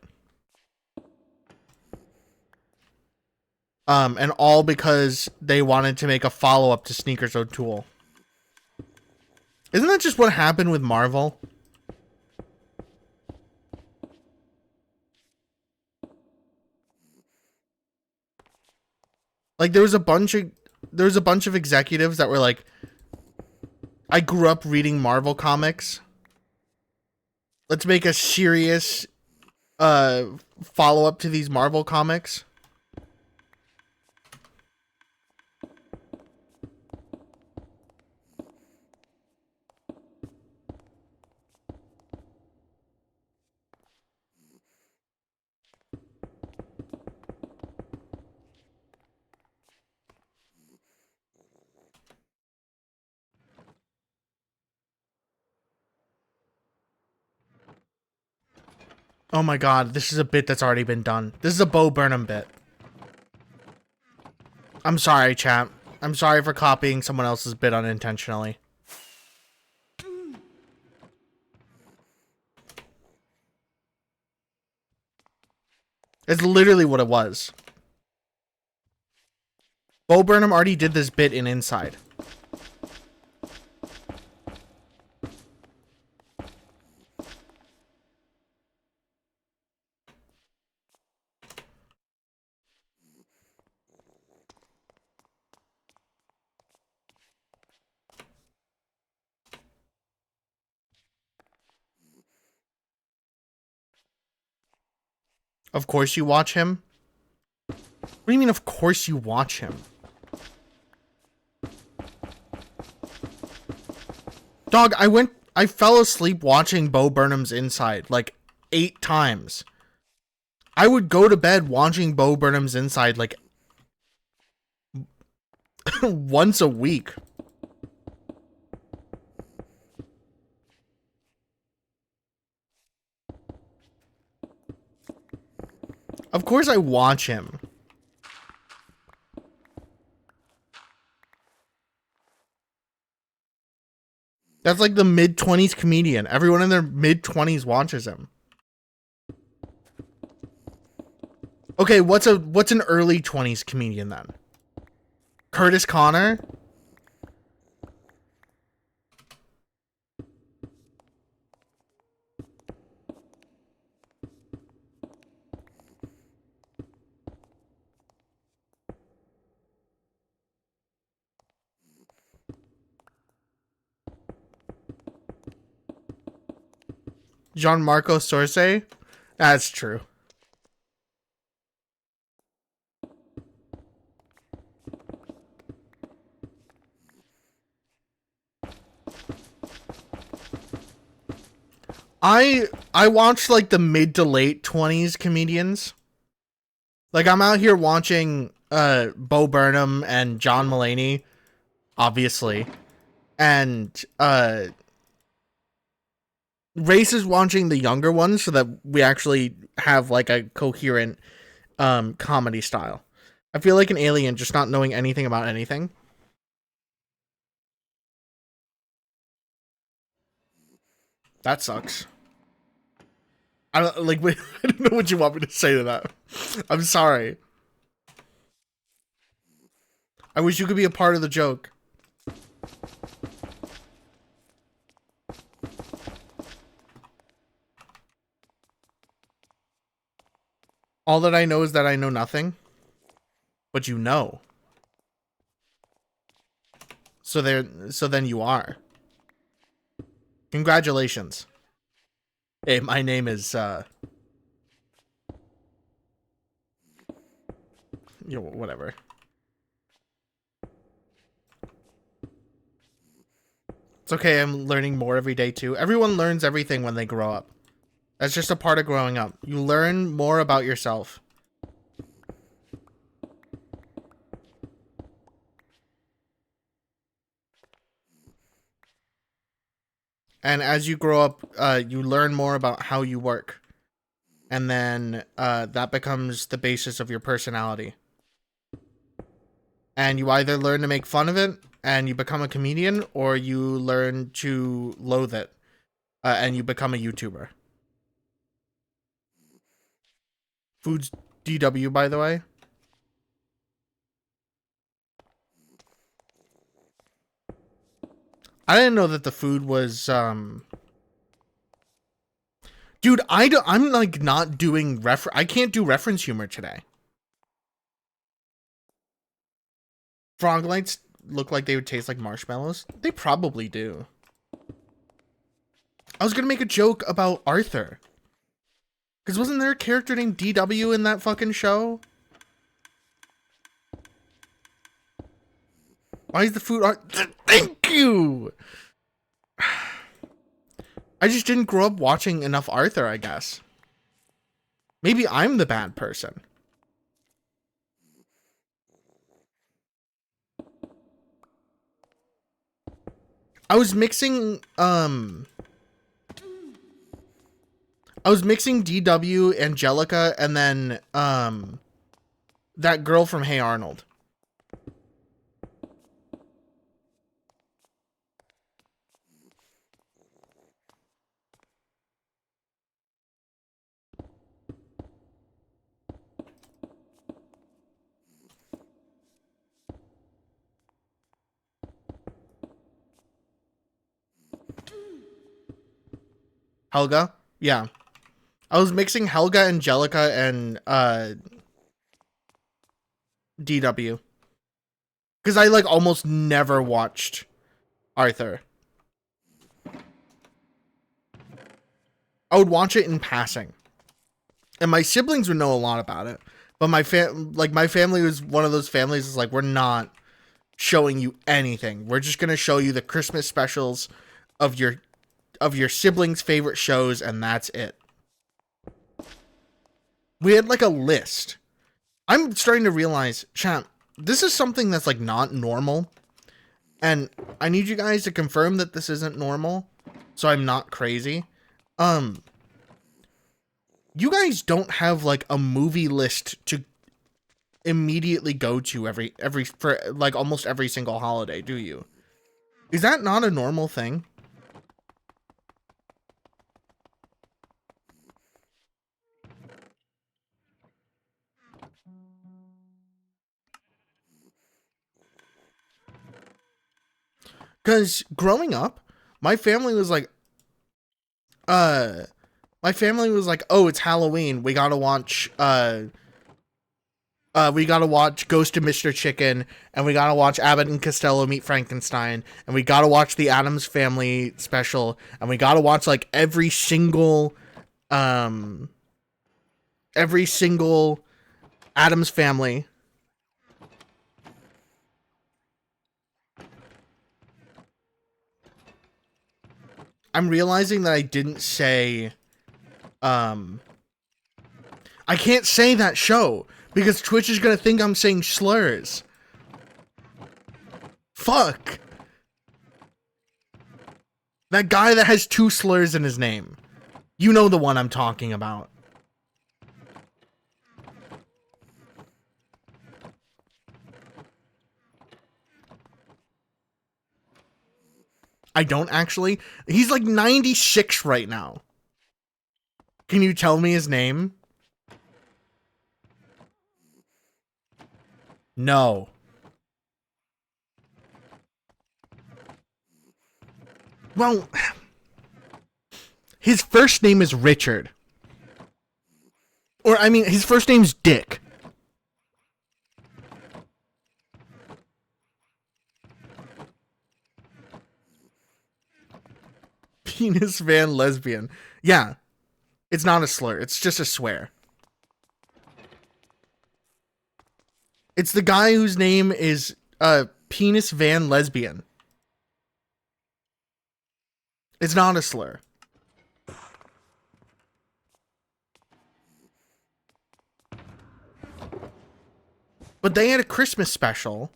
And all because they wanted to make a follow-up to Sneakers O'Toole. Isn't that just what happened with Marvel? Like, there was a bunch of executives that were like, I grew up reading Marvel comics. Let's make a serious follow-up to these Marvel comics. Oh my god, this is a bit that's already been done. This is a Bo Burnham bit. I'm sorry, chat. I'm sorry for copying someone else's bit unintentionally. It's literally what it was. Bo Burnham already did this bit in Inside. Of course you watch him? What do you mean, of course you watch him? Dog, I fell asleep watching Bo Burnham's Inside like 8 times. I would go to bed watching Bo Burnham's Inside like once a week. Of course I watch him. That's like the mid-20s comedian. Everyone in their mid-20s watches him. Okay, what's an early 20s comedian then? Curtis Connor? Gianmarco Sorce? That's true. I watch like the mid to late 20s comedians. Like I'm out here watching Bo Burnham and John Mulaney, obviously. And Race is watching the younger ones so that we actually have like a coherent comedy style. I feel like an alien just not knowing anything about anything. That sucks. I don't like. Wait, I don't know what you want me to say to that. I'm sorry. I wish you could be a part of the joke. All that I know is that I know nothing. But you know. So then you are. Congratulations. Hey, my name is whatever. It's okay, I'm learning more every day too. Everyone learns everything when they grow up. That's just a part of growing up. You learn more about yourself. And as you grow up, you learn more about how you work. And then that becomes the basis of your personality. And you either learn to make fun of it and you become a comedian, or you learn to loathe it and you become a YouTuber. Food's DW, by the way. I didn't know that the food was Dude, I'm like not doing I can't do reference humor today. Frog lights look like they would taste like marshmallows. They probably do. I was gonna make a joke about Arthur. Because wasn't there a character named DW in that fucking show? Why is the food Thank you! I just didn't grow up watching enough Arthur, I guess. Maybe I'm the bad person. I was mixing DW, Angelica, and then that girl from Hey Arnold. Helga? Yeah. I was mixing Helga, Angelica, and DW. Because I like almost never watched Arthur. I would watch it in passing. And my siblings would know a lot about it. But my family was one of those families that's like, we're not showing you anything. We're just gonna show you the Christmas specials of your siblings' favorite shows, and that's it. We had like a list. I'm starting to realize, chat, this is something that's like not normal. And I need you guys to confirm that this isn't normal, so I'm not crazy. You guys don't have like a movie list to immediately go to for like almost every single holiday, do you? Is that not a normal thing? Because growing up, my family was like, oh, it's Halloween. We gotta watch Ghost of Mr. Chicken, and we gotta watch Abbott and Costello Meet Frankenstein, and we gotta watch the Addams Family special, and we gotta watch like every single every single Addams Family. I'm realizing that I didn't say, I can't say that show because Twitch is gonna think I'm saying slurs. Fuck. That guy that has 2 slurs in his name. You know the one I'm talking about. I don't actually. He's like 96 right now. Can you tell me his name? No. Well, his first name is Richard. Or, I mean, his first name's Dick. Penis van lesbian. Yeah. It's not a slur. It's just a swear. It's the guy whose name is Penis van lesbian. It's not a slur. But they had a Christmas special.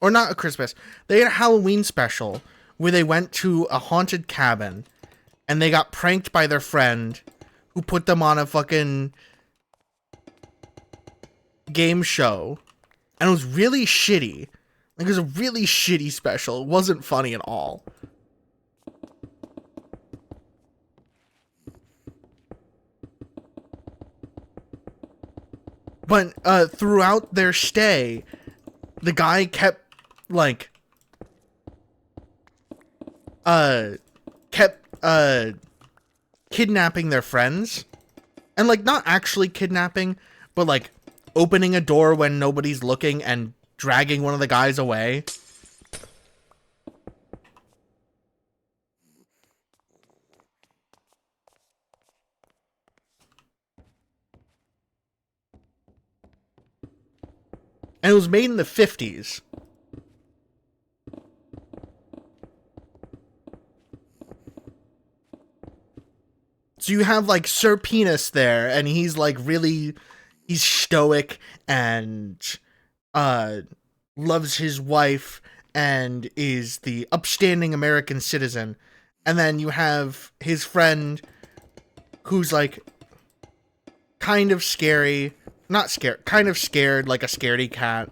Or not a Christmas. They had a Halloween special where they went to a haunted cabin and they got pranked by their friend who put them on a fucking game show. And it was really shitty. Like, it was a really shitty special. It wasn't funny at all. But throughout their stay, the guy kept, like, kidnapping their friends. And, like, not actually kidnapping, but, like, opening a door when nobody's looking and dragging one of the guys away. And it was made in the 50s. So you have, like, Sir Penis there, and he's, like, really, he's stoic and, loves his wife and is the upstanding American citizen. And then you have his friend who's, like, kind of scary. Not scared, kind of scared, like a scaredy cat.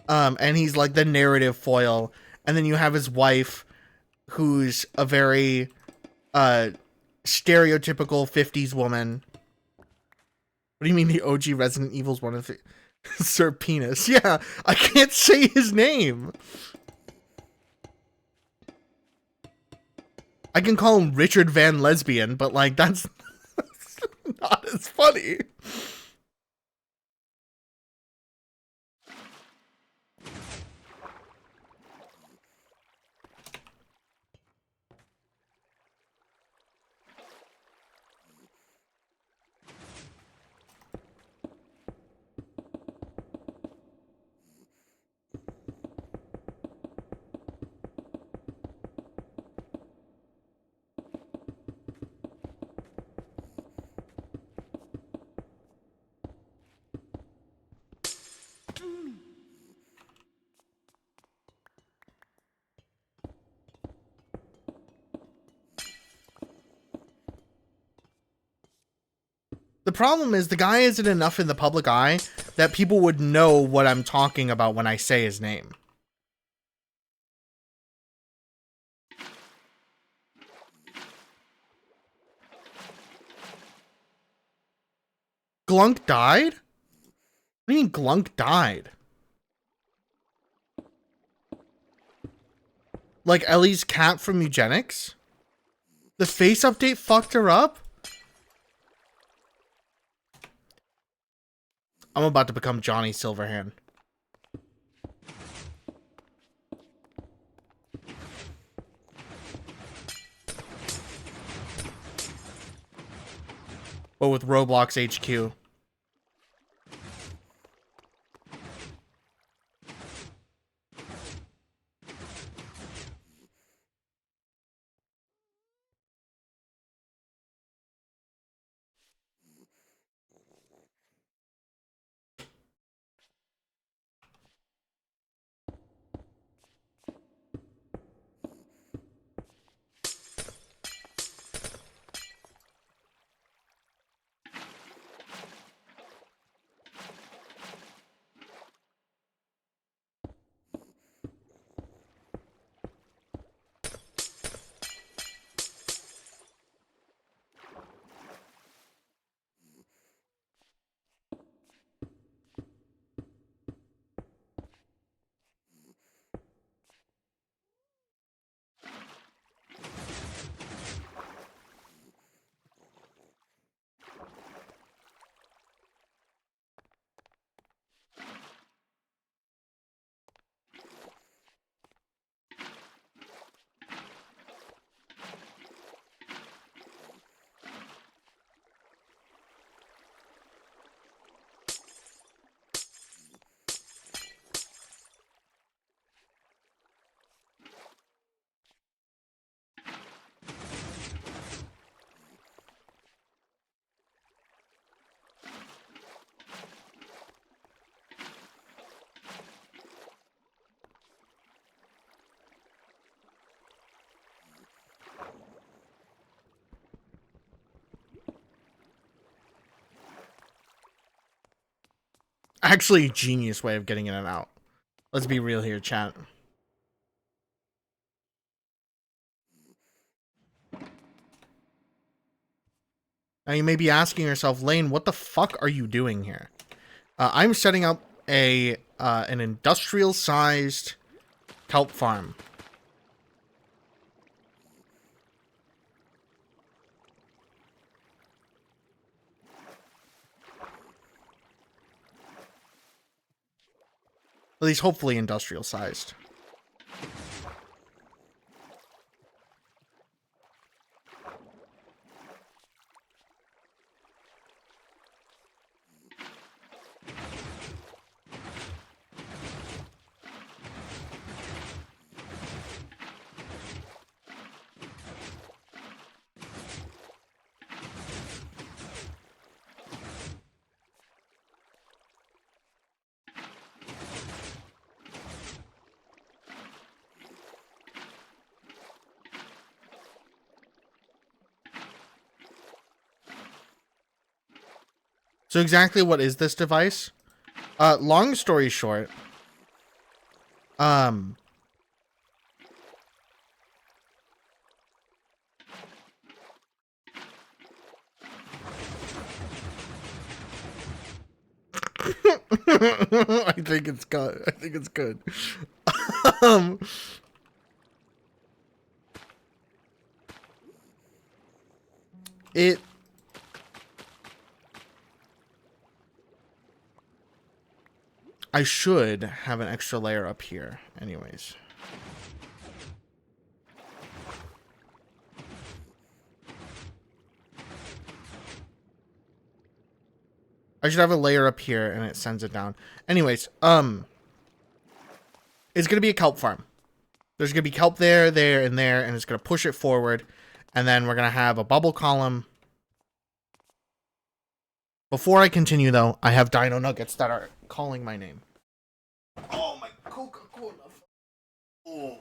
And he's, like, the narrative foil. And then you have his wife, who's a very, stereotypical 50s woman. What do you mean the OG Resident Evil's one of the... Sir Penis. Yeah, I can't say his name. I can call him Richard Van Lesbian, but, like, that's not as funny. The problem is the guy isn't enough in the public eye that people would know what I'm talking about when I say his name. Glunk died? What do you mean Glunk died? Like Ellie's cat from Eugenics? The face update fucked her up? I'm about to become Johnny Silverhand. but with Roblox HQ. Actually, genius way of getting in and out. Let's be real here, chat. Now you may be asking yourself, Lane, what the fuck are you doing here? I'm setting up a an industrial-sized kelp farm. At least hopefully industrial-sized. So exactly what is this device? Long story short, I think it's good. I think it's good. um, it I should have an extra layer up here anyways. I should have a layer up here and it sends it down. Anyways, it's going to be a kelp farm. There's going to be kelp there, there, and there, and it's going to push it forward. And then we're going to have a bubble column. Before I continue, though, I have dino nuggets that are calling my name. Oh, my Coca-Cola. Oh.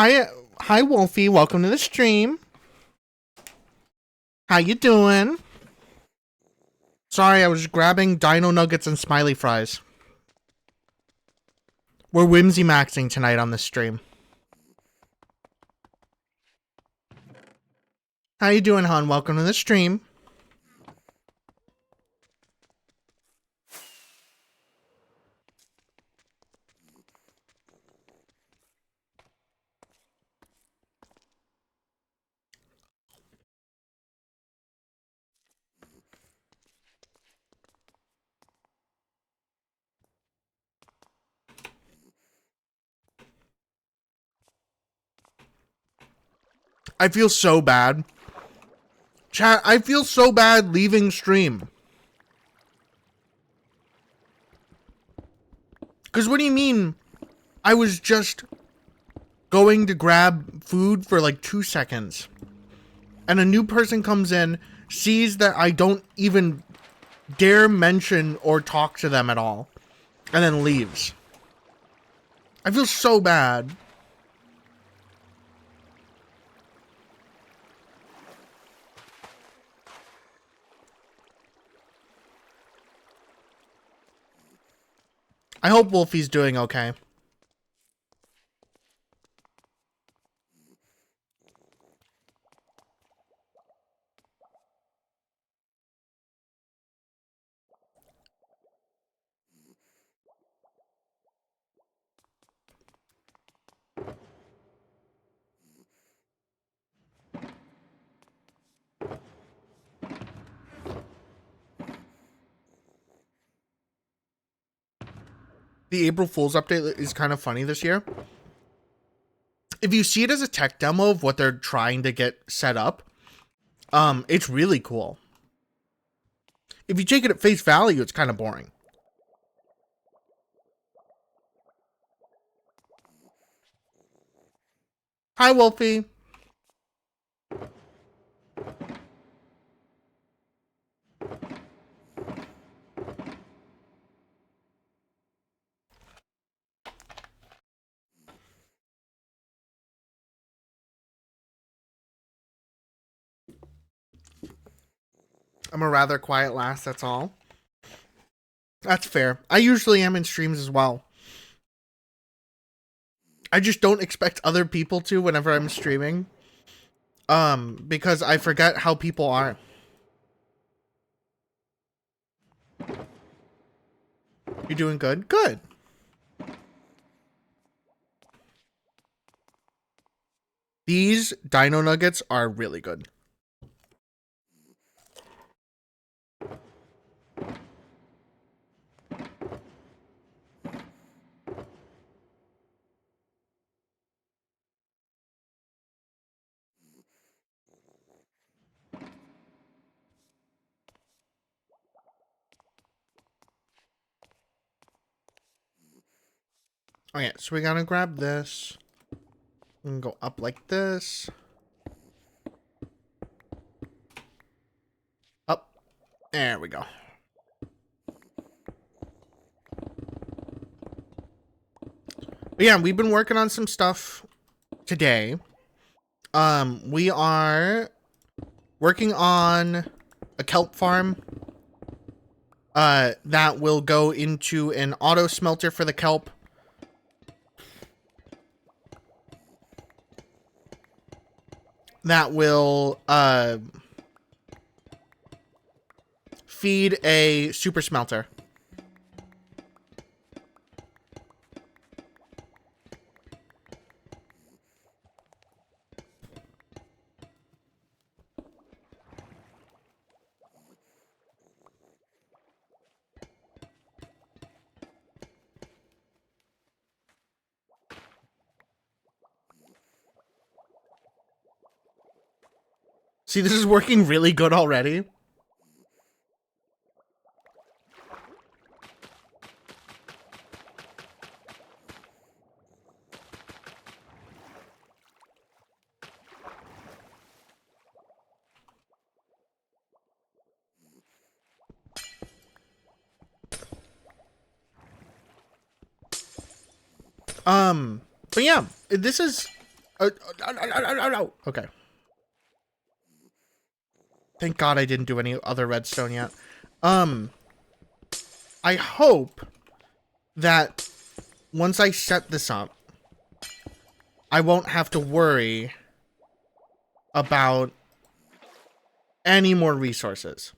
Hi, Wolfie. Welcome to the stream. How you doing? Sorry, I was grabbing Dino Nuggets and Smiley Fries. We're whimsy maxing tonight on this stream. How you doing, hon? Welcome to the stream. I feel so bad. Chat, I feel so bad leaving stream. Because what do you mean? I was just going to grab food for like 2 seconds. And a new person comes in, sees that I don't even dare mention or talk to them at all. And then leaves. I feel so bad. I hope Wolfie's doing okay. The April Fool's update is kind of funny this year. If you see it as a tech demo of what they're trying to get set up, it's really cool. If you take it at face value, it's kind of boring. Hi, Wolfie. I'm a rather quiet lass, that's all. That's fair. I usually am in streams as well. I just don't expect other people to whenever I'm streaming. Because I forget how people are. You doing good? Good. These Dino Nuggets are really good. Okay, so we gotta grab this. And go up like this. Up. There we go. But yeah, we've been working on some stuff today. We are working on a kelp farm. That will go into an auto smelter for the kelp. That will feed a super smelter. See, this is working really good already. But yeah, this is No. Okay. Thank God I didn't do any other redstone yet. I hope that once I set this up, I won't have to worry about any more resources.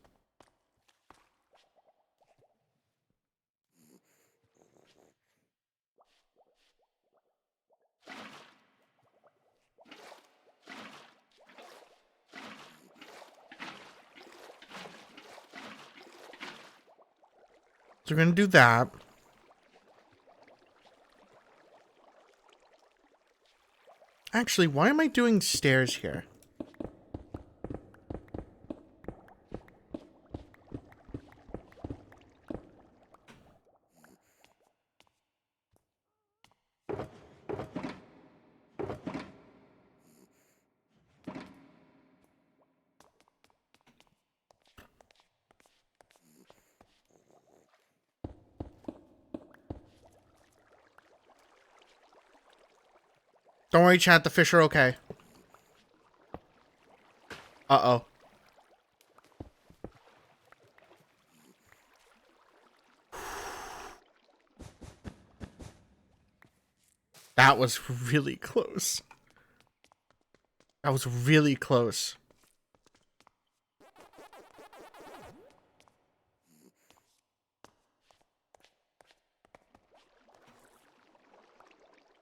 So we're going to do that. Actually, why am I doing stairs here? Don't worry, chat. The fish are okay. Uh-oh. That was really close. That was really close.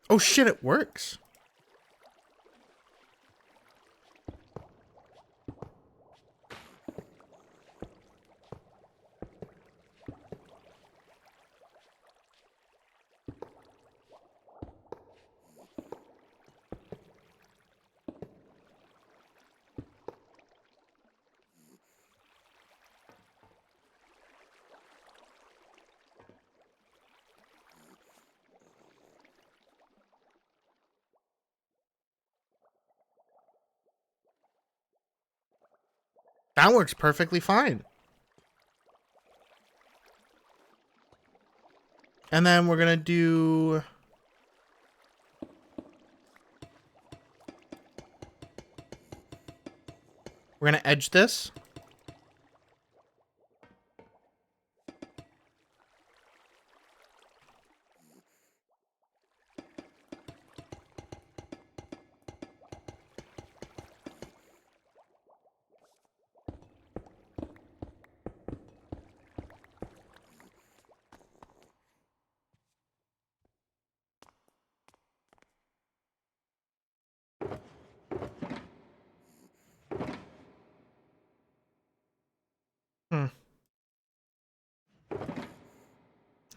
Oh shit, it works. That works perfectly fine. And then we're gonna do... We're gonna edge this.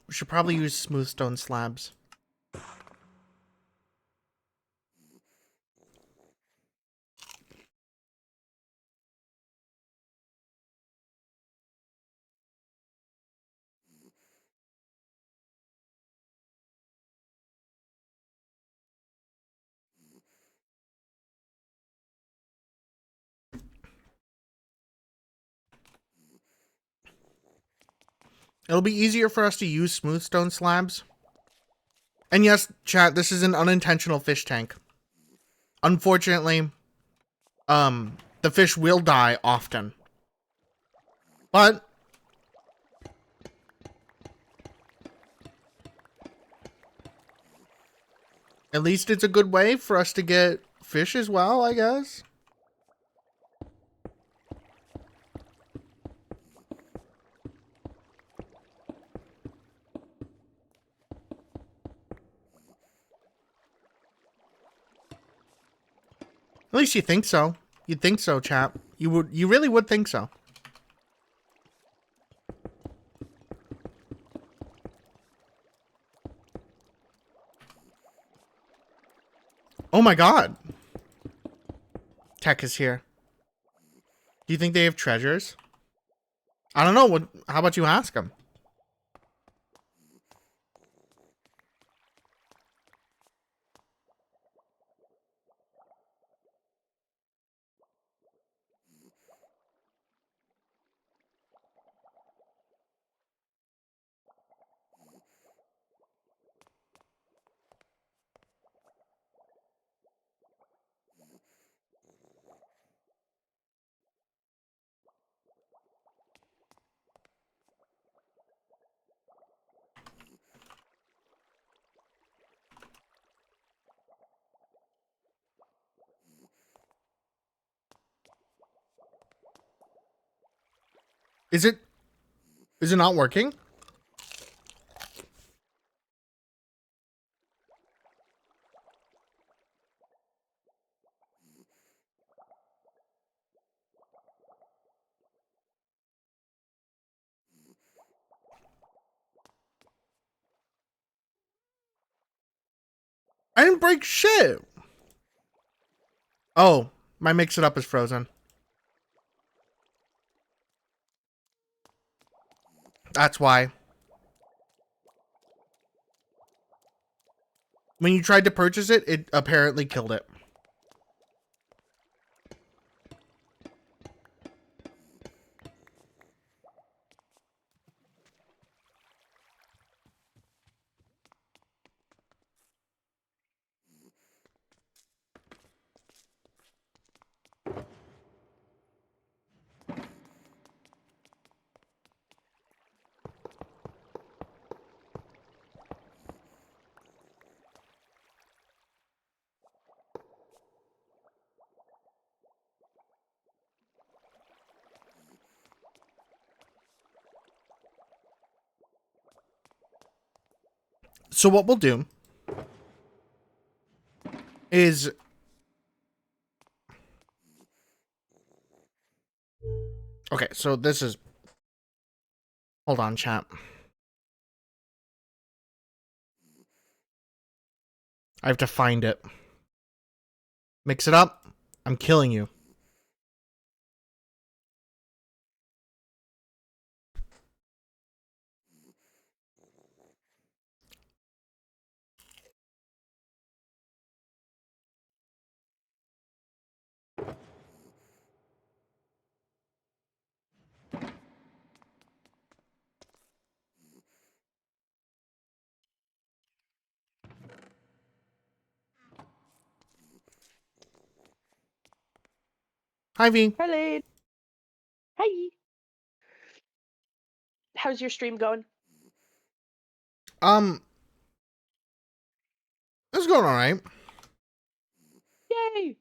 We should probably use smooth stone slabs. It'll be easier for us to use smooth stone slabs. And yes, chat, this is an unintentional fish tank. Unfortunately, the fish will die often. But at least it's a good way for us to get fish as well, I guess. At least you think so. You'd think so, chap. You really would think so. Oh my god. Tech is here. Do you think they have treasures? I don't know. How about you ask them? Is it not working? I didn't break shit. Oh, my mix it up is frozen. That's why. When you tried to purchase it, it apparently killed it. So what we'll do is okay, so this is hold on, chat. I have to find it. Mix it up. I'm killing you. Hi, V. Hello. Hi. How's your stream going? It's going all right. Yay!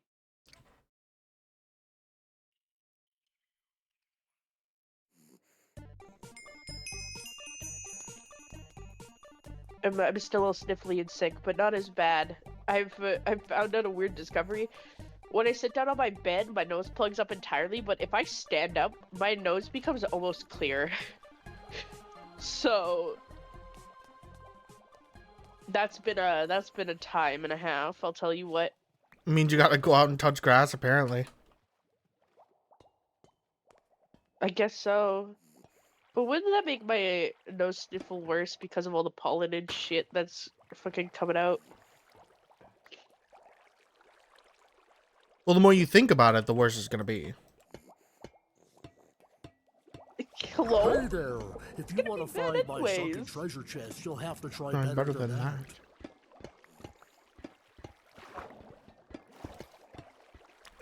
I'm still a little sniffly and sick, but not as bad. I've found out a weird discovery. When I sit down on my bed, my nose plugs up entirely, but if I stand up, my nose becomes almost clear. So that's been a time and a half, I'll tell you what. It means you gotta go out and touch grass, apparently. I guess so. But wouldn't that make my nose sniffle worse because of all the pollen and shit that's fucking coming out? Well, the more you think about it, the worse it's gonna be. Hello? Hey there! If you want to find my sunken treasure chest, you'll have to try better than that.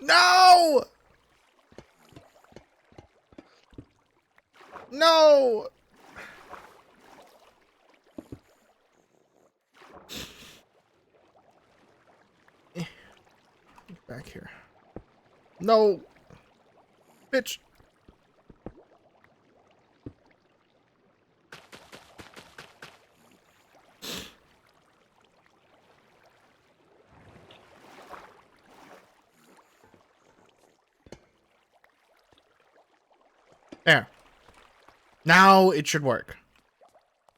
No! No! Back here. No! Bitch! There. Now it should work.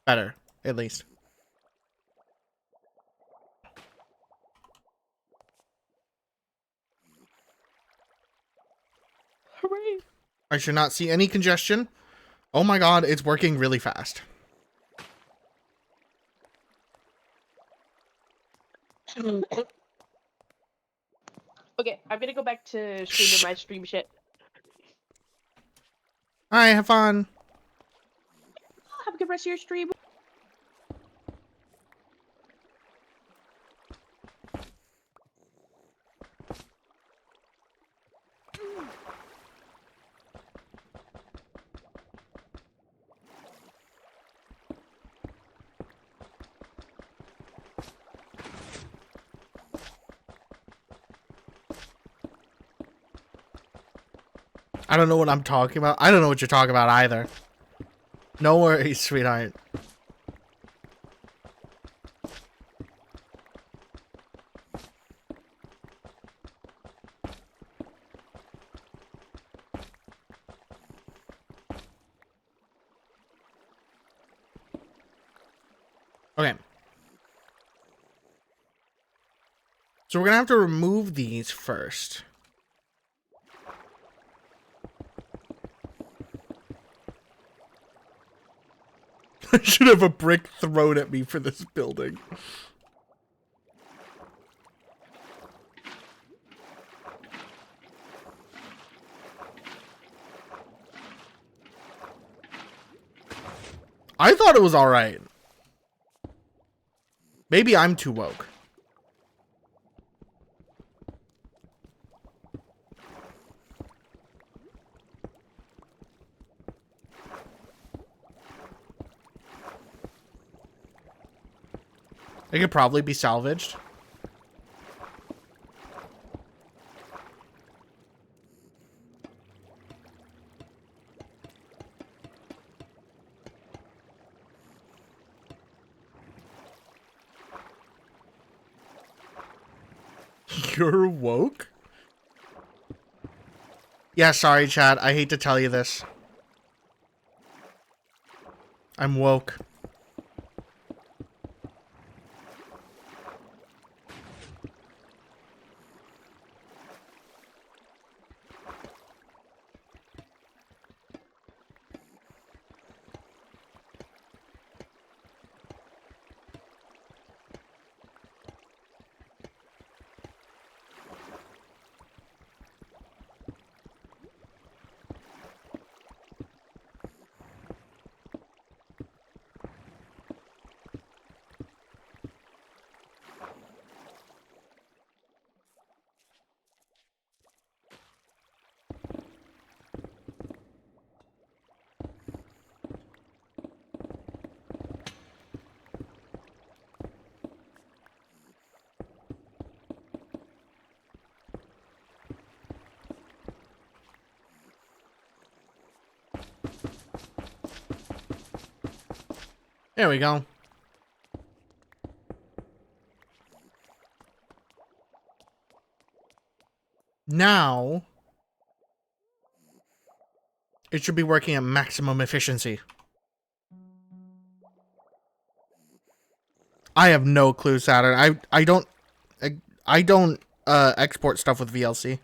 Better, at least. Hooray! I should not see any congestion. Oh my god, it's working really fast. Okay, I'm gonna go back to streaming my stream shit. Alright, have fun. Have a good rest of your stream. I don't know what I'm talking about. I don't know what you're talking about either. No worries, sweetheart. Okay. So we're gonna have to remove these first. I should have a brick thrown at me for this building. I thought it was alright. Maybe I'm too woke. It could probably be salvaged. You're woke? Yeah, sorry, Chad. I hate to tell you this. I'm woke. There we go. Now, it should be working at maximum efficiency. I have no clue, Saturn. I don't export stuff with VLC.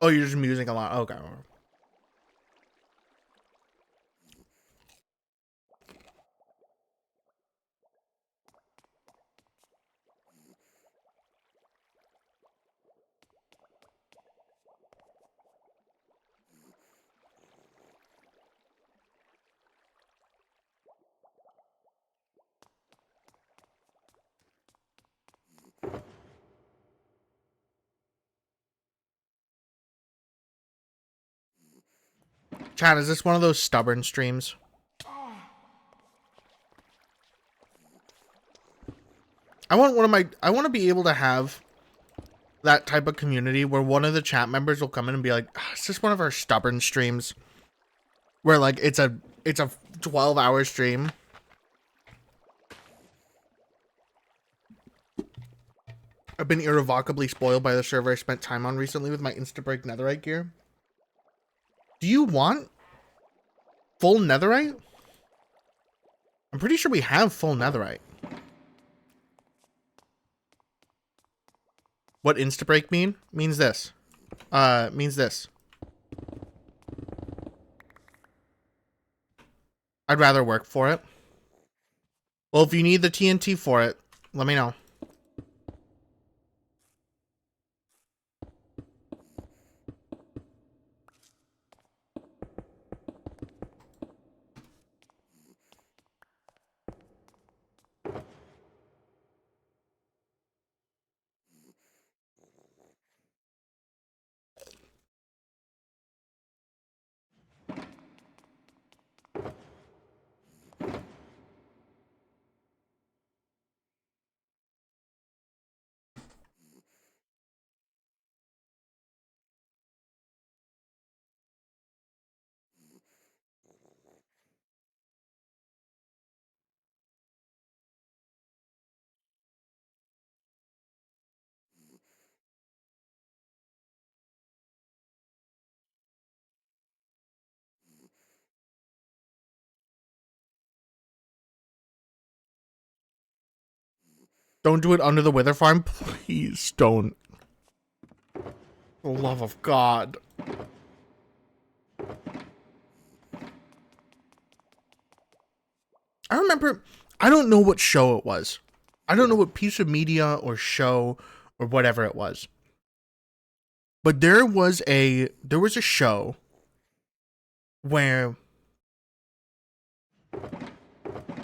Oh, you're just musing a lot. Okay. Chad, is this one of those stubborn streams? I want to be able to have that type of community where one of the chat members will come in and be like, "Is this one of our stubborn streams?" Where like it's a 12-hour stream. I've been irrevocably spoiled by the server I spent time on recently with my Instabreak netherite gear. Do you want full netherite? I'm pretty sure we have full netherite. What Instabreak mean? Means this. Means this. I'd rather work for it. Well, if you need the TNT for it, let me know. Don't do it under the Wither Farm. Please don't. For the love of God. I remember, I don't know what show it was. I don't know what piece of media or show or whatever it was. But there was a show where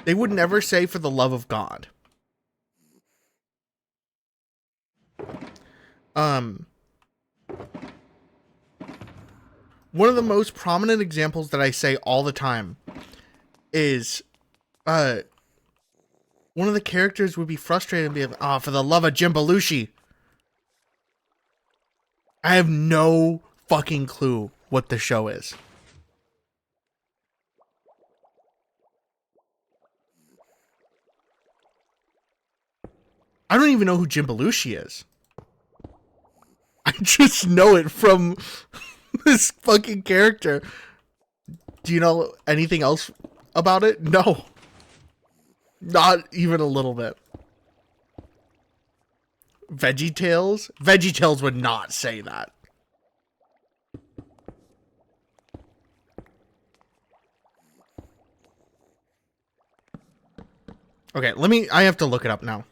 they would never say for the love of God. One of the most prominent examples that I say all the time is one of the characters would be frustrated and be like, "Oh, for the love of Jim Belushi." I have no fucking clue what the show is. I don't even know who Jim Belushi is. I just know it from this fucking character. Do you know anything else about it? No. Not even a little bit. VeggieTales? VeggieTales would not say that. Okay, I have to look it up now.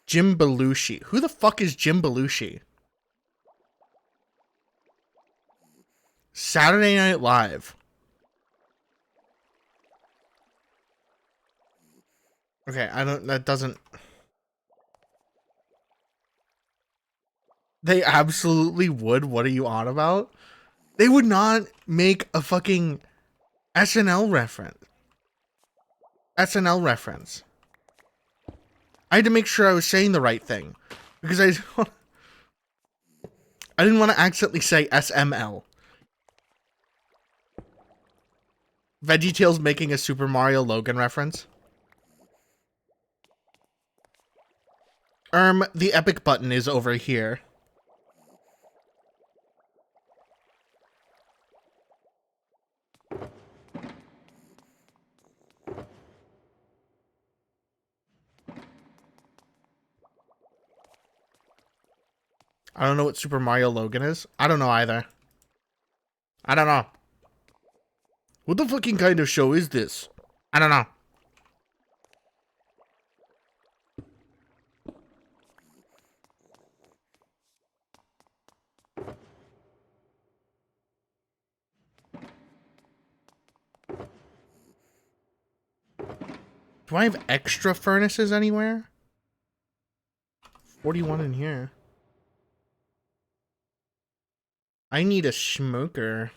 Jim Belushi. Who the fuck is Jim Belushi? Saturday Night Live. Okay, that doesn't... They absolutely would. What are you on about? They would not make a fucking SNL reference. I had to make sure I was saying the right thing. Because I didn't want to accidentally say SML. VeggieTales making a Super Mario Logan reference. The epic button is over here. I don't know what Super Mario Logan is. I don't know either. I don't know. What the fucking kind of show is this? I don't know. Do I have extra furnaces anywhere? 41 in here. I need a smoker.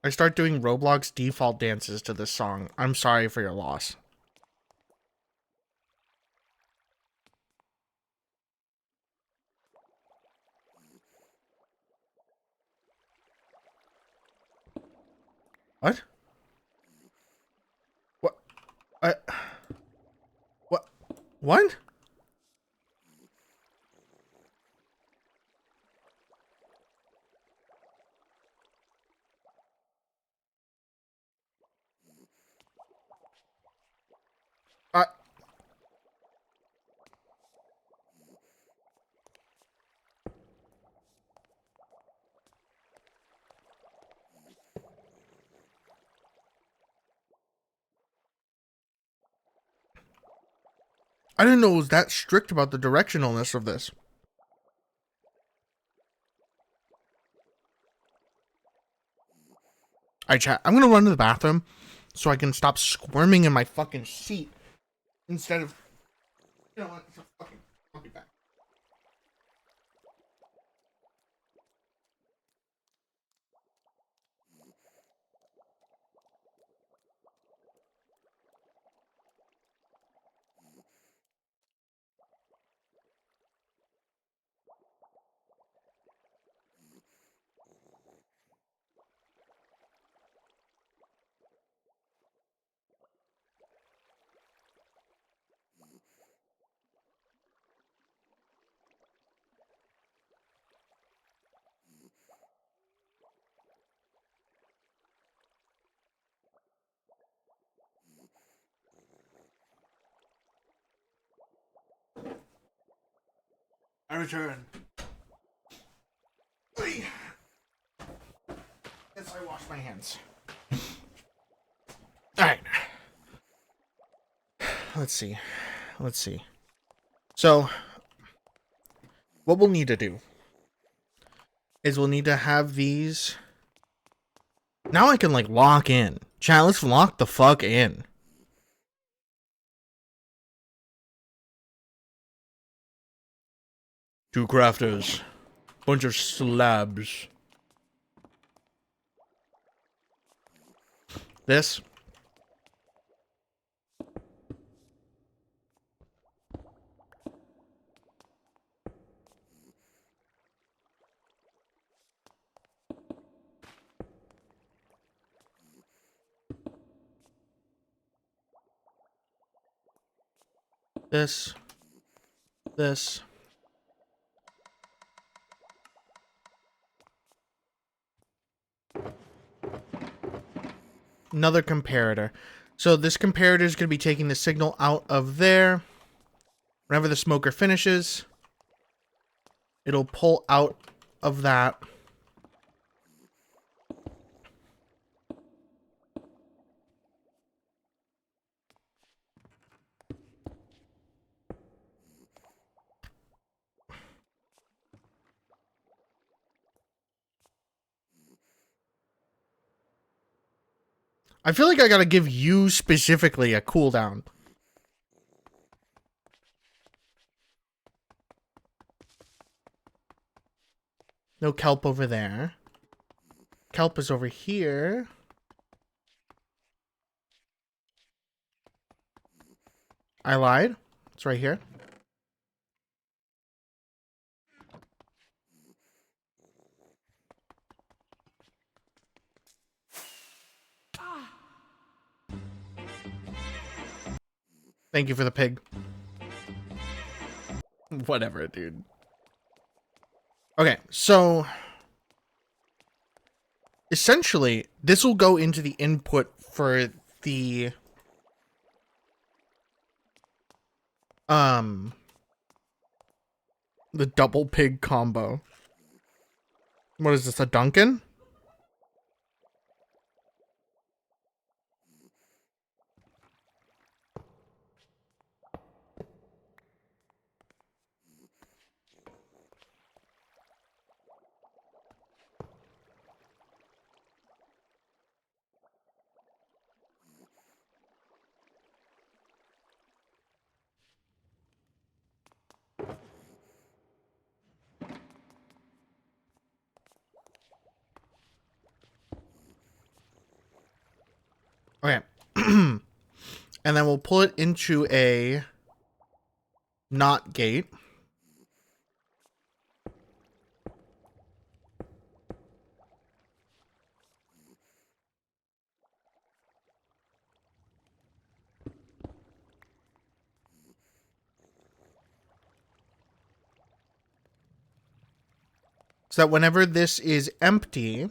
I start doing Roblox default dances to this song. I'm sorry for your loss. What? What? What? What? I didn't know it was that strict about the directionalness of this. Alright, chat. I'm gonna run to the bathroom so I can stop squirming in my fucking seat instead of... You know what? I'll be back. return. Yes, I wash my hands. Alright. Let's see. So, what we'll need to do is we'll need to have these. Now I can, like, lock in. Chat, let's lock the fuck in. Two crafters. Bunch of slabs. This. This. This. Another comparator. So this comparator is going to be taking the signal out of there. Whenever the smoker finishes, it'll pull out of that. I feel like I gotta give you specifically a cooldown. No kelp over there. Kelp is over here. I lied. It's right here. Thank you for the pig. Whatever, dude. Okay, so essentially, this will go into the input for the double pig combo. What is this, a Duncan? Okay. And then we'll pull it into a NOT gate. So that whenever this is empty,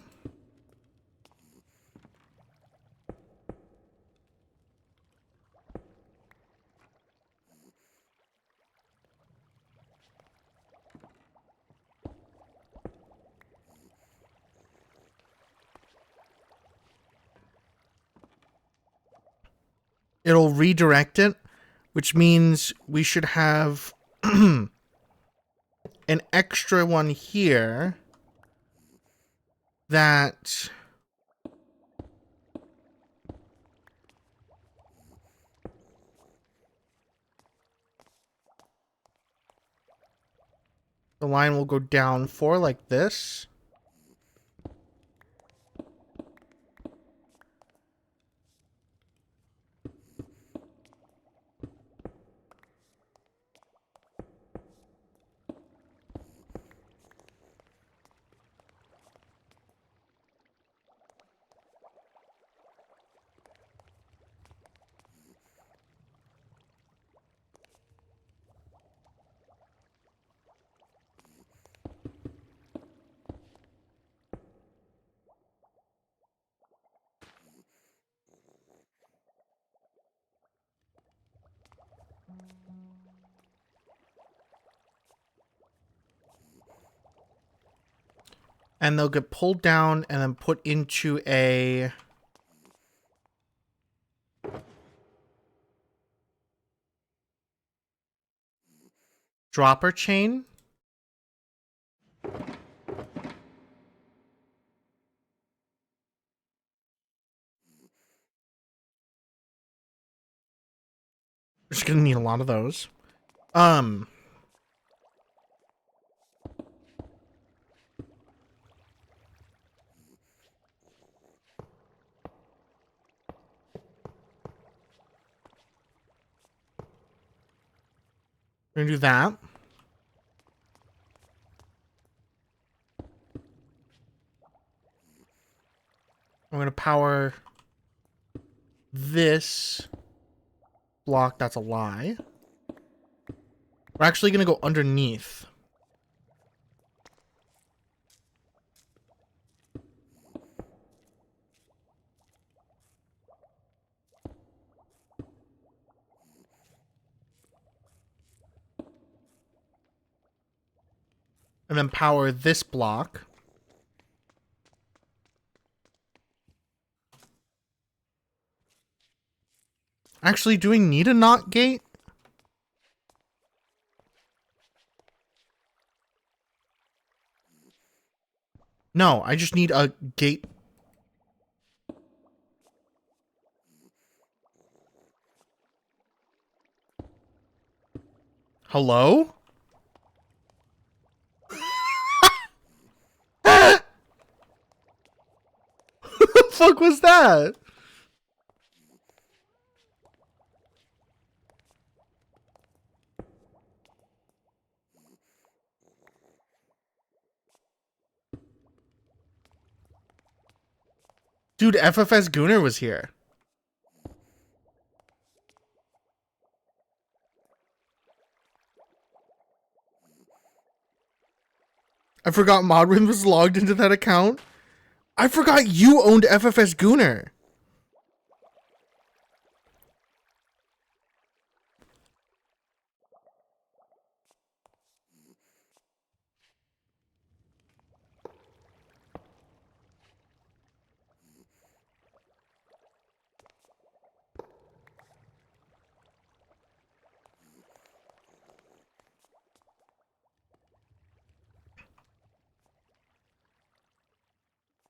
it'll redirect it, which means we should have an extra one here that the line will go down for, like this. And they'll get pulled down and then put into a... dropper chain. We're just gonna need a lot of those. We're gonna do that. I'm gonna power this block. That's a lie. We're actually gonna go underneath. And then power this block. Actually, do we need a NOT gate? No, I just need a gate. Hello? Who the fuck was that? Dude, FFS Gunner was here. I forgot Modwin was logged into that account. I forgot you owned FFS Gunner.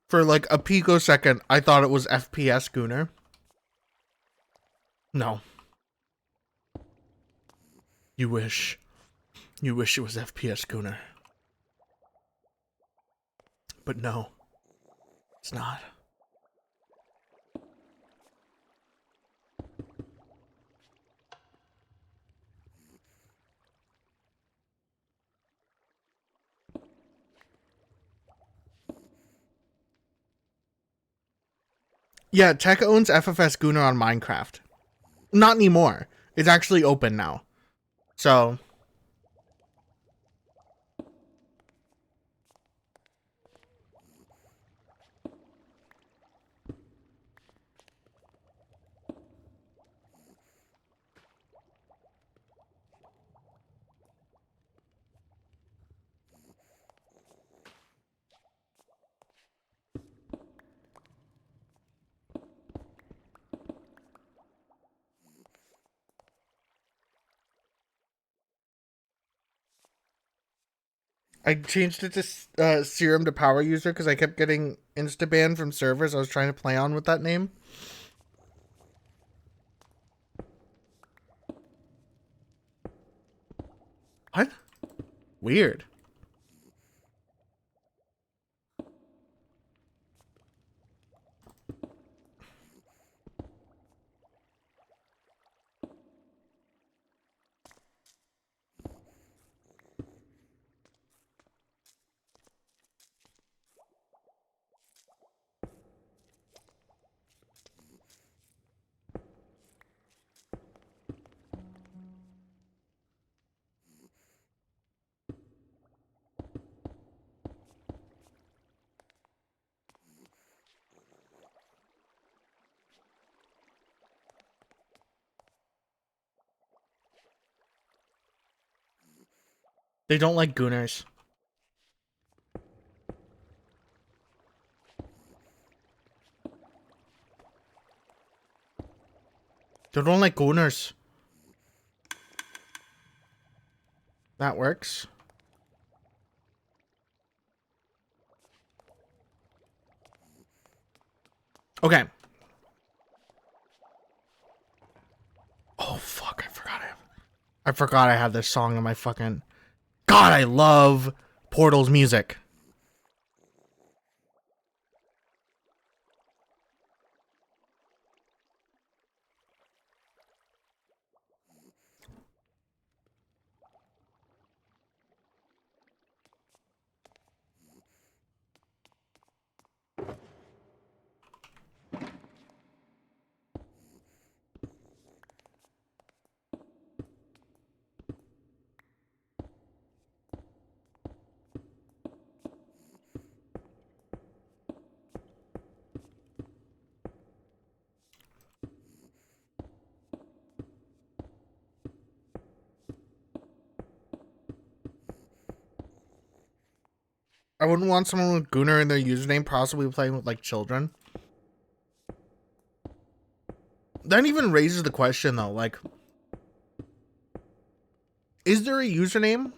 For like a picosecond, I thought it was FPS Gunner. No. You wish. You wish it was FPS Gunner. But no. It's not. Yeah, Tech owns FFS Gunner on Minecraft. Not anymore. It's actually open now. So... I changed it to Serum to Power User because I kept getting insta-banned from servers I was trying to play on with that name. What? Weird. They don't like Gooners. They don't like gooners. That works. Okay. Oh fuck, I forgot I had this song in my fucking... God, I love Portal's music. I wouldn't want someone with Gunner in their username possibly playing with, like, children. That even raises the question, though, like... Is there a username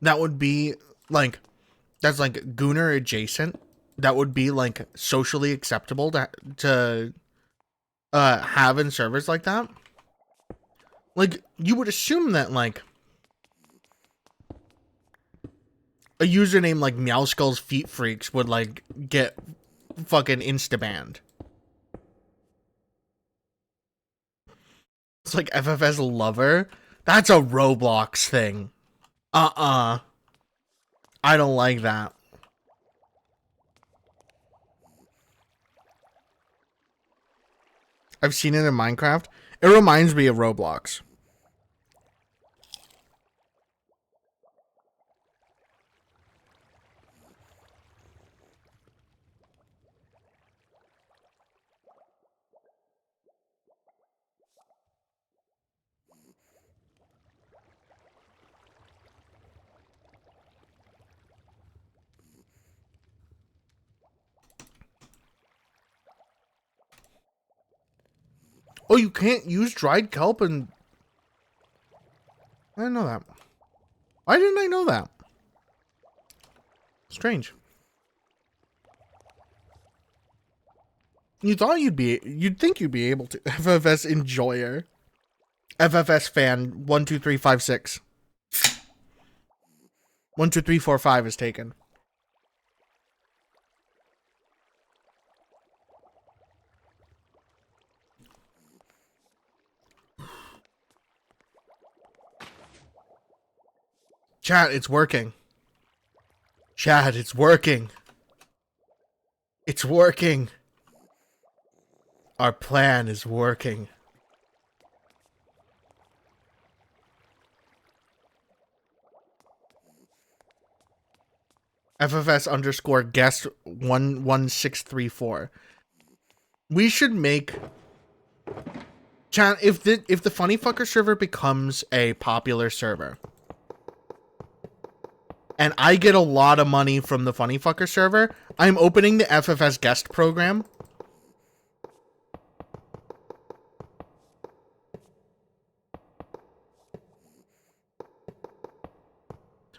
that would be, like... That's, like, Gunner adjacent? That would be, like, socially acceptable to have in servers like that? Like, you would assume that, like... A username like Meowskull's Feet Freaks would, like, get fucking insta-banned. It's like FFS Lover? That's a Roblox thing. I don't like that. I've seen it in Minecraft. It reminds me of Roblox. Oh, you can't use dried kelp and... I didn't know that. Why didn't I know that? Strange. You thought you'd think you'd be able to. FFS enjoyer. FFS fan 12356. 12345 is taken. Chat, it's working. Chat, it's working. It's working. Our plan is working. FFS underscore guest 11634. We should make... Chat, if the Funny Fucker server becomes a popular server, and I get a lot of money from the Funny Fucker server, I'm opening the FFS guest program.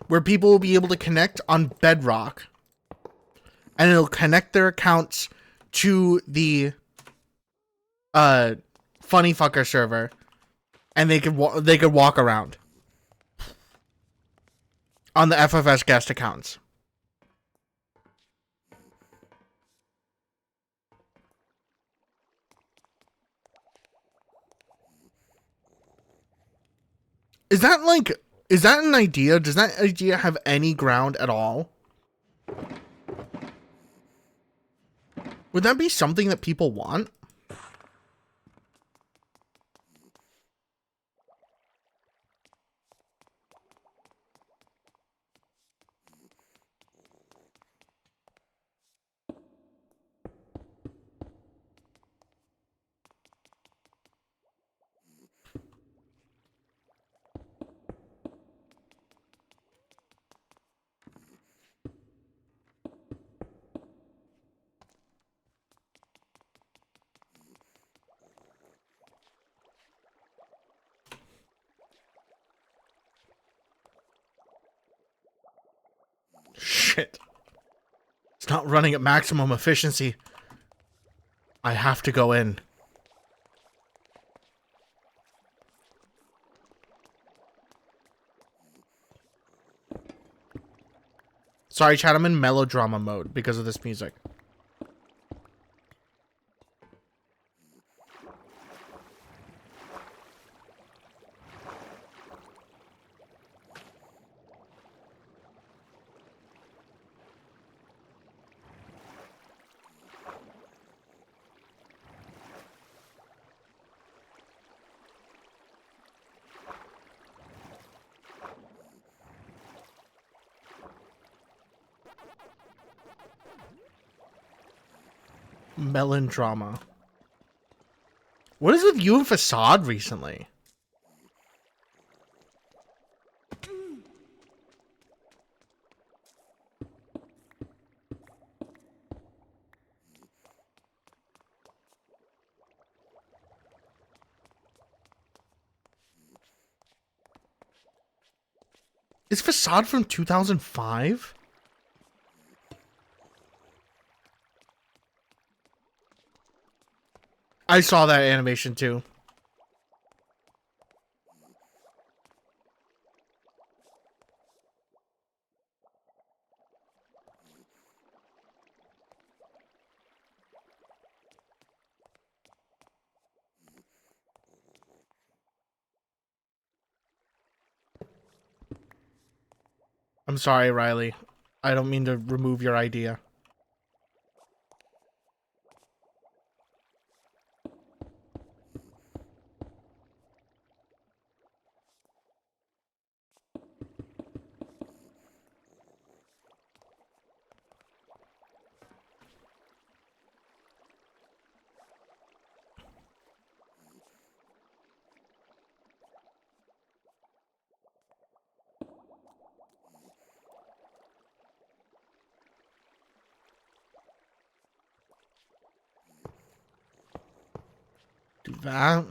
Where people will be able to connect on Bedrock. And it'll connect their accounts to the Funny Fucker server. And they could walk around on the FFS guest accounts. Is that an idea? Does that idea have any ground at all? Would that be something that people want? shit. It's not running at maximum efficiency. I have to go in. Sorry, chat, I'm in melodrama mode because of this music. Melodrama. What is with you and Facade recently? Is Facade from 2005? I saw that animation too. I'm sorry, Riley. I don't mean to remove your idea. Do that.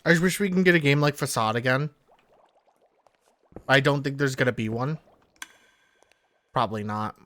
I just wish we can get a game like Facade again. I don't think there's gonna be one. Probably not.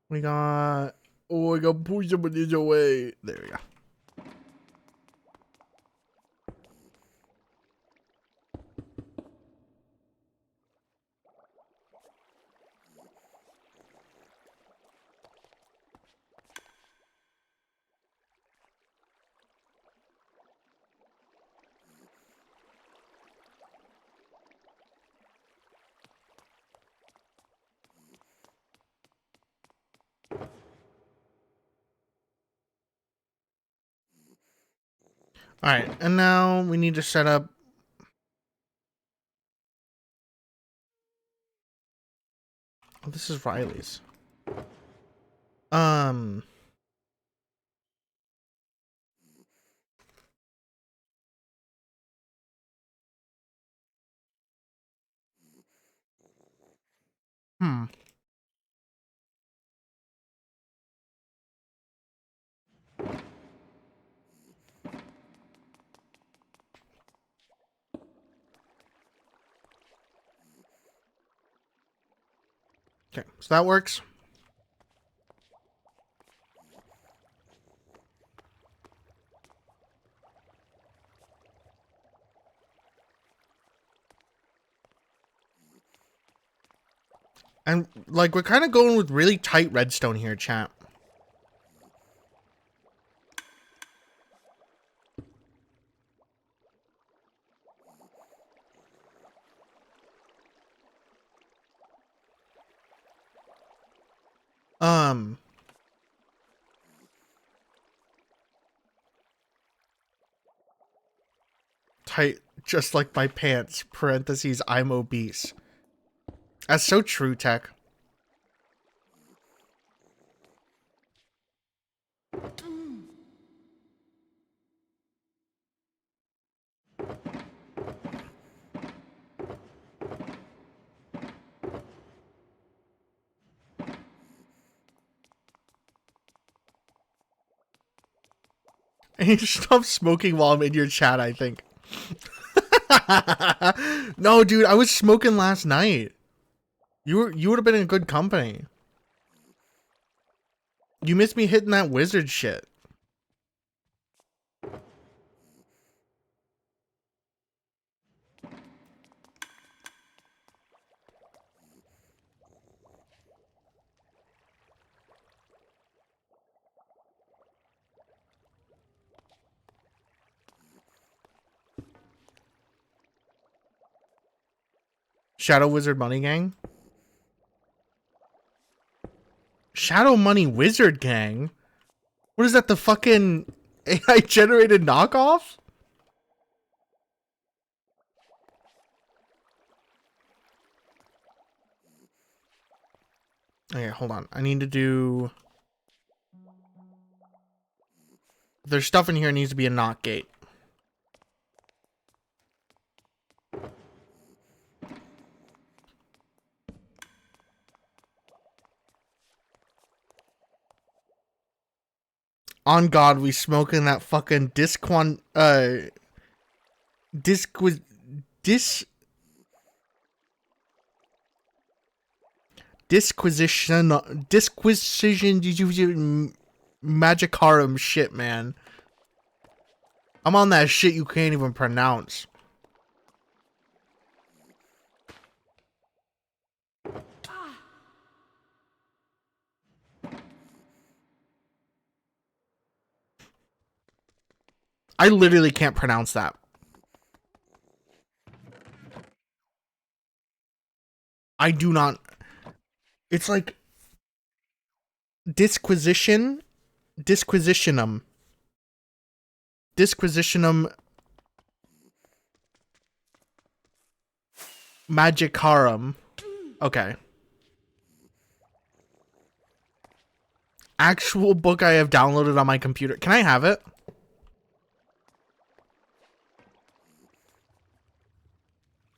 We got... Oh, I got push somebody away. There we go. Alright, and now we need to set up... Oh, this is Riley's. Hmm. Okay, so that works. And, like, we're kind of going with really tight redstone here, chat. Tight, just like my pants, parentheses, I'm obese. That's so true, Tech. I need to stop smoking while I'm in your chat, I think. No, dude, I was smoking last night. You would have been in good company. You missed me hitting that wizard shit. Shadow Wizard Money Gang? Shadow Money Wizard Gang? What is that, the fucking AI generated knockoff? Okay, hold on. I need to do... There's stuff in here that needs to be a knock gate. On God, we smoking that fucking disquisition Magicarum shit, man. I'm on that shit you can't even pronounce. I literally can't pronounce that. I do not. It's like disquisitionum Magicarum. Okay. Actual book I have downloaded on my computer. Can I have it?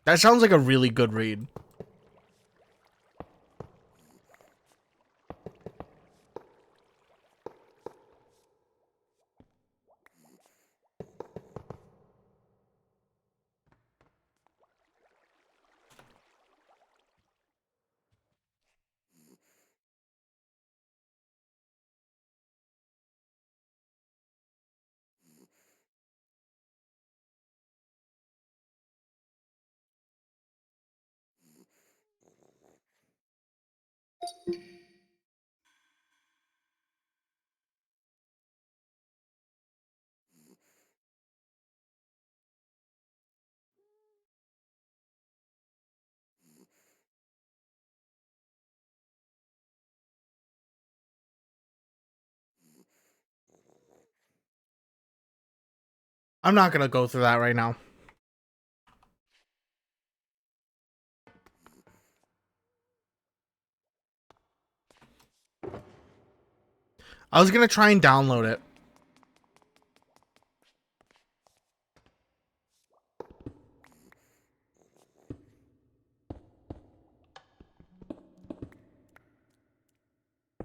That sounds like a really good read. I'm not gonna go through that right now. I was gonna try and download it.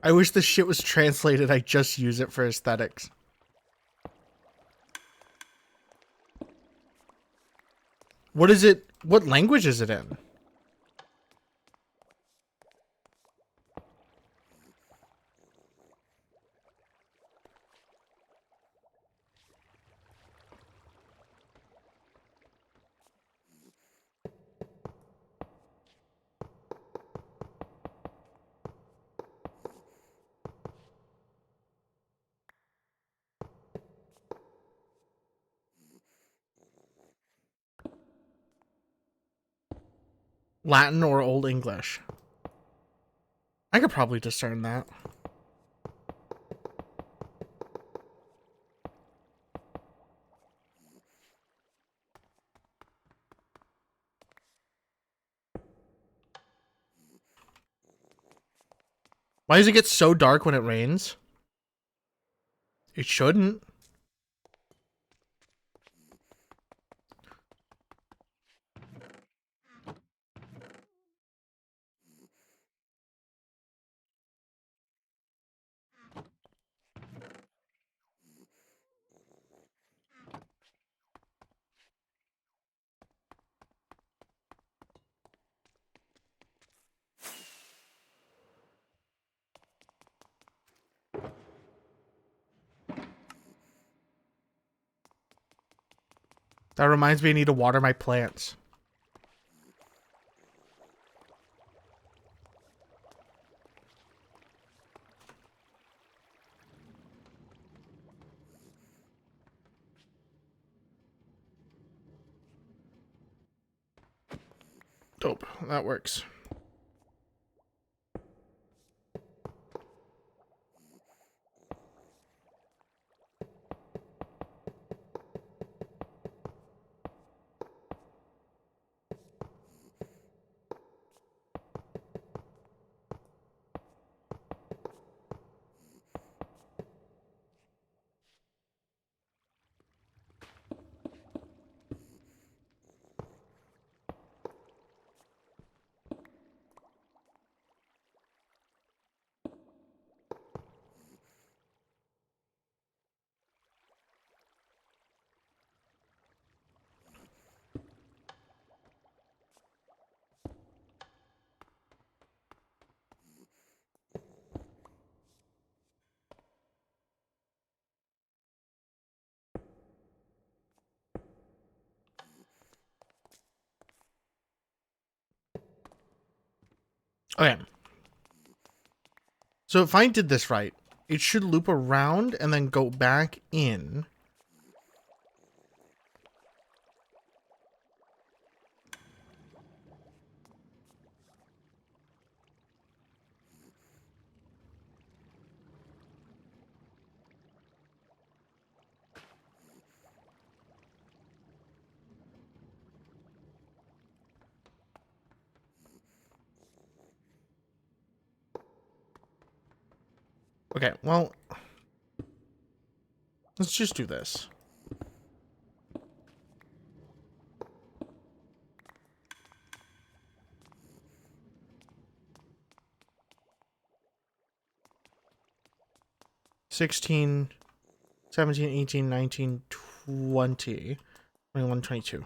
I wish this shit was translated. I just use it for aesthetics. What is it? What language is it in? Latin or Old English? I could probably discern that. Why does it get so dark when it rains? It shouldn't. That reminds me I need to water my plants. Dope. That works. Okay. So if I did this right, it should loop around and then go back in. Okay, well, let's just do this. $16, $17, $18, $19, $20, $21, $22.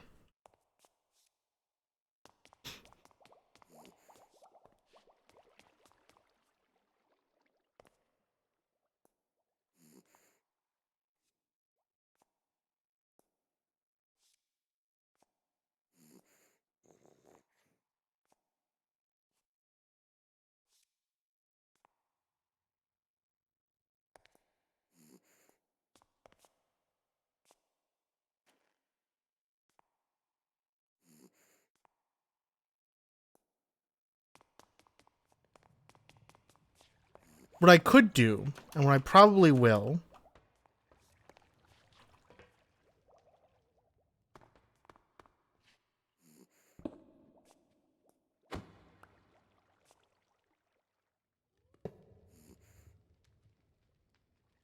What I could do, and what I probably will,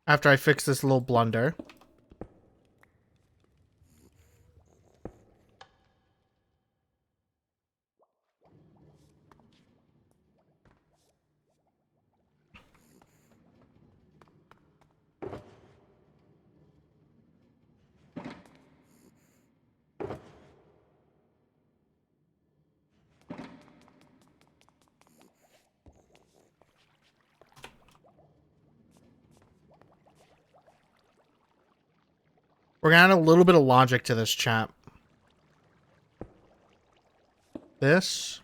after I fix this little blunder, we're gonna add a little bit of logic to this, chat. This.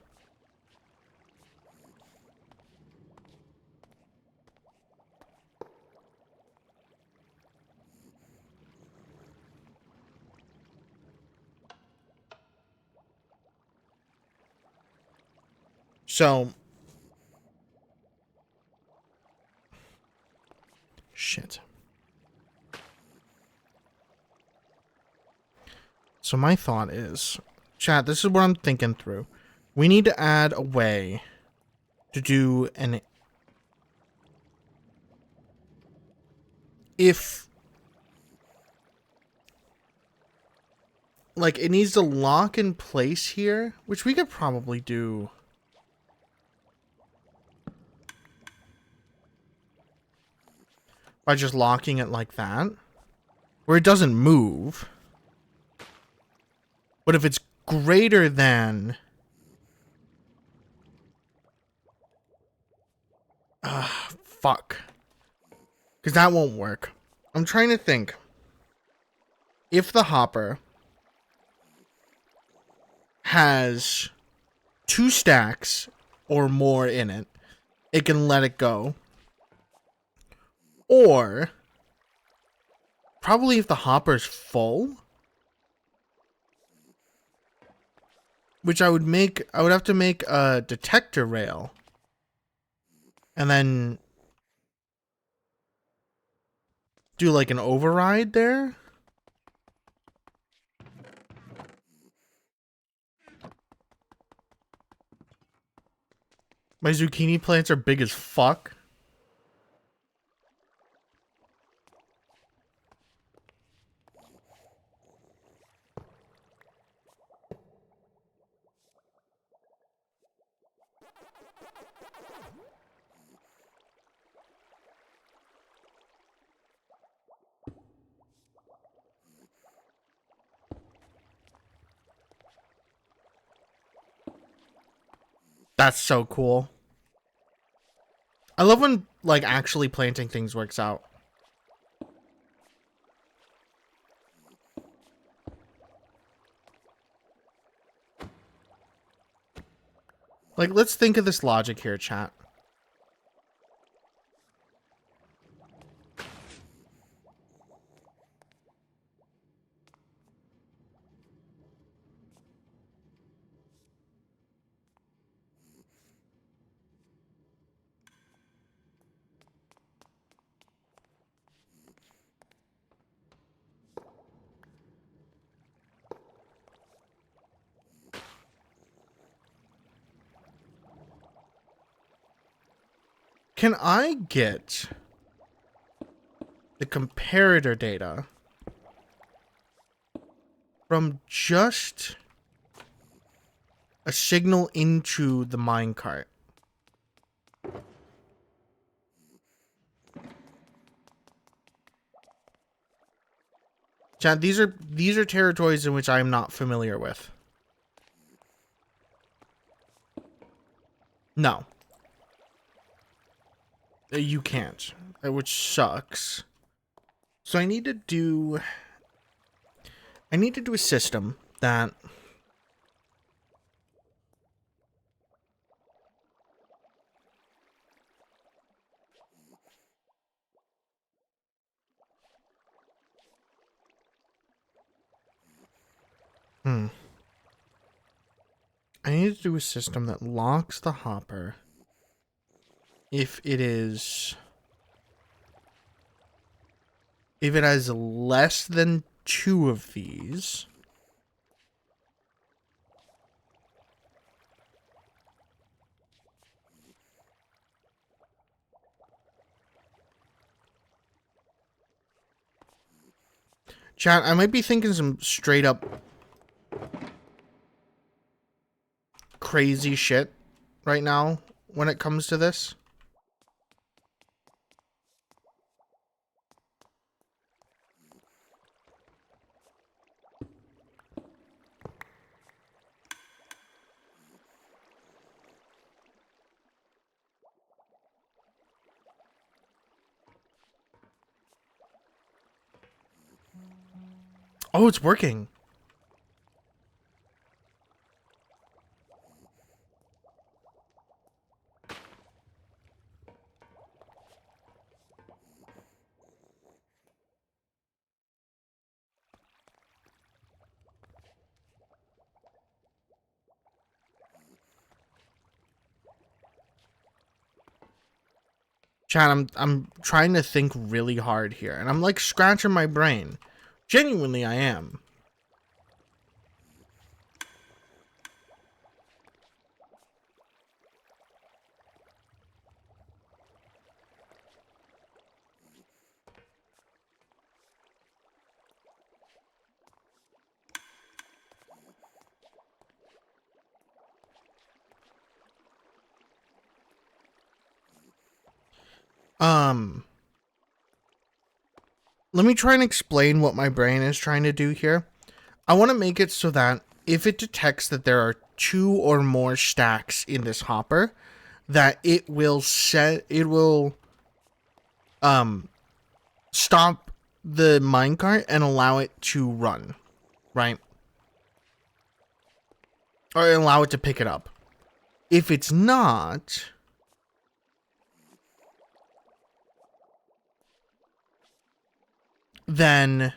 So, shit. So my thought is, chat, this is what I'm thinking through. We need to add a way to do an... If... Like, it needs to lock in place here, which we could probably do... by just locking it like that. Where it doesn't move. But if it's greater than... fuck. Because that won't work. I'm trying to think. If the hopper has 2 stacks or more in it, it can let it go. Or, probably if the hopper's full, which I would have to make a detector rail. And then do like an override there. My zucchini plants are big as fuck. That's so cool. I love when, like, actually planting things works out. Like, let's think of this logic here, chat. Can I get the comparator data from just a signal into the minecart? Chat, these are territories in which I am not familiar with. No. You can't, which sucks. So I need to do a system that I need to do a system that locks the hopper if it has less than 2 of these. Chat, I might be thinking some straight up crazy shit right now when it comes to this. Oh, it's working. Chat, I'm trying to think really hard here, and I'm like scratching my brain. Genuinely, I am. Let me try and explain what my brain is trying to do here. I want to make it so that if it detects that there are 2 or more stacks in this hopper, that it will stop the minecart and allow it to run, right? Or allow it to pick it up. If it's not, then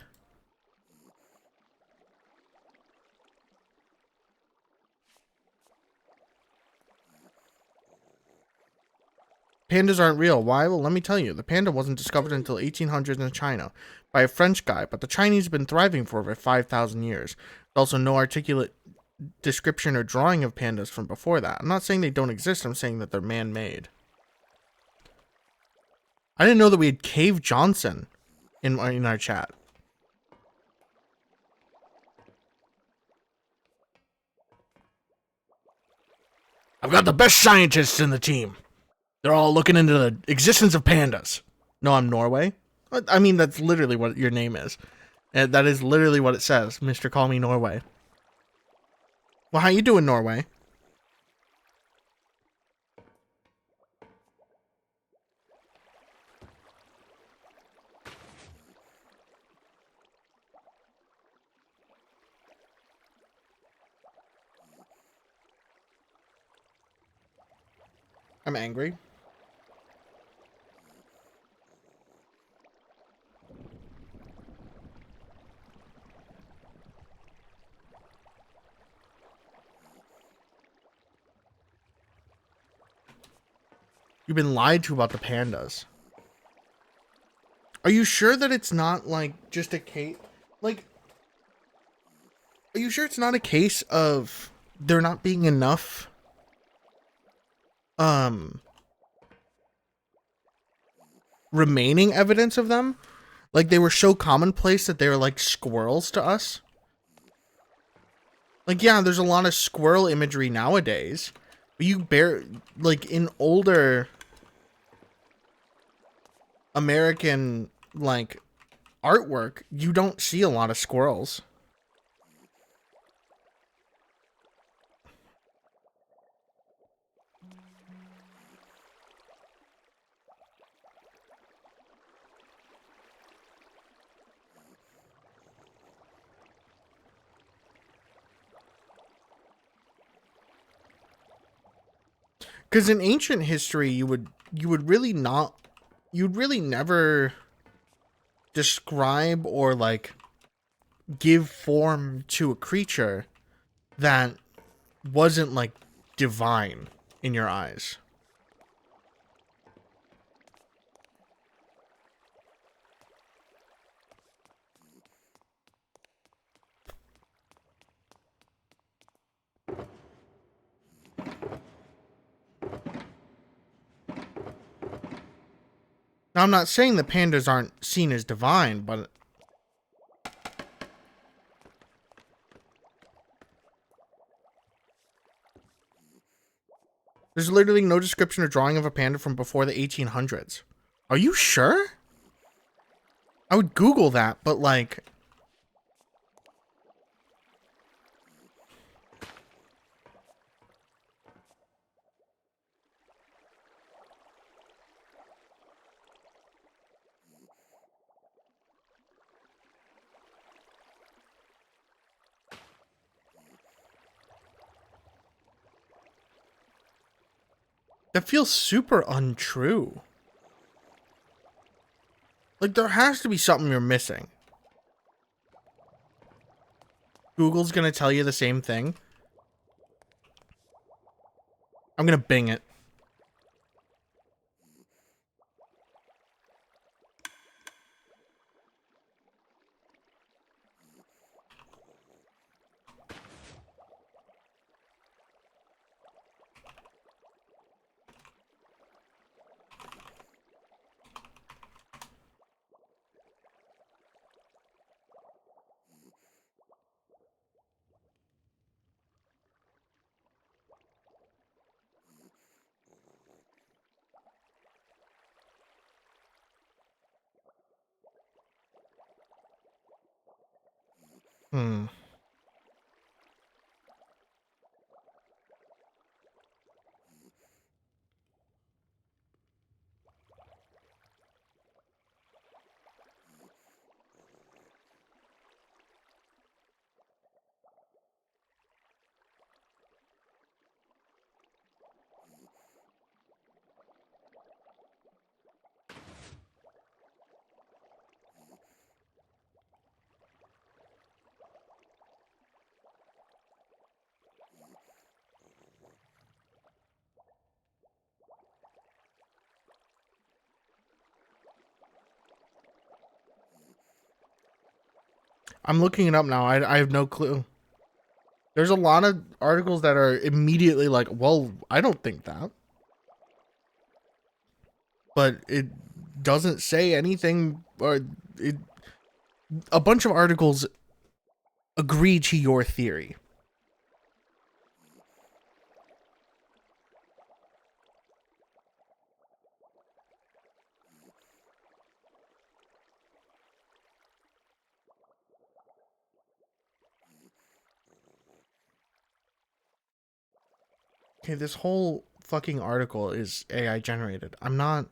pandas aren't real. Why? Well, let me tell you. The panda wasn't discovered until 1800s in China by a French guy, but the Chinese have been thriving for over 5,000 years. There's also no articulate description or drawing of pandas from before that. I'm not saying they don't exist. I'm saying that they're man-made. I didn't know that we had Cave Johnson in our chat. I've got the best scientists in the team. They're all looking into the existence of pandas. No, I'm Norway. I mean, that's literally what your name is. And that is literally what it says. Mr. Call Me Norway. Well, how you doing, Norway? I'm angry. You've been lied to about the pandas. Are you sure that it's not, like, just a case... Like, are you sure it's not a case of there not being enough... remaining evidence of them? Like, they were so commonplace that they were like squirrels to us? Like, yeah, there's a lot of squirrel imagery nowadays. But like, in older American, like, artwork, you don't see a lot of squirrels. Because in ancient history, you'd really never describe or, like, give form to a creature that wasn't, like, divine in your eyes. Now, I'm not saying the pandas aren't seen as divine, but... There's literally no description or drawing of a panda from before the 1800s. Are you sure? I would Google that, but, like... That feels super untrue. Like, there has to be something you're missing. Google's gonna tell you the same thing. I'm gonna Bing it. Hmm. I'm looking it up now. I have no clue. There's a lot of articles that are immediately like, well, I don't think that. But it doesn't say anything, or a bunch of articles agree to your theory. Okay, this whole fucking article is AI generated. I'm not...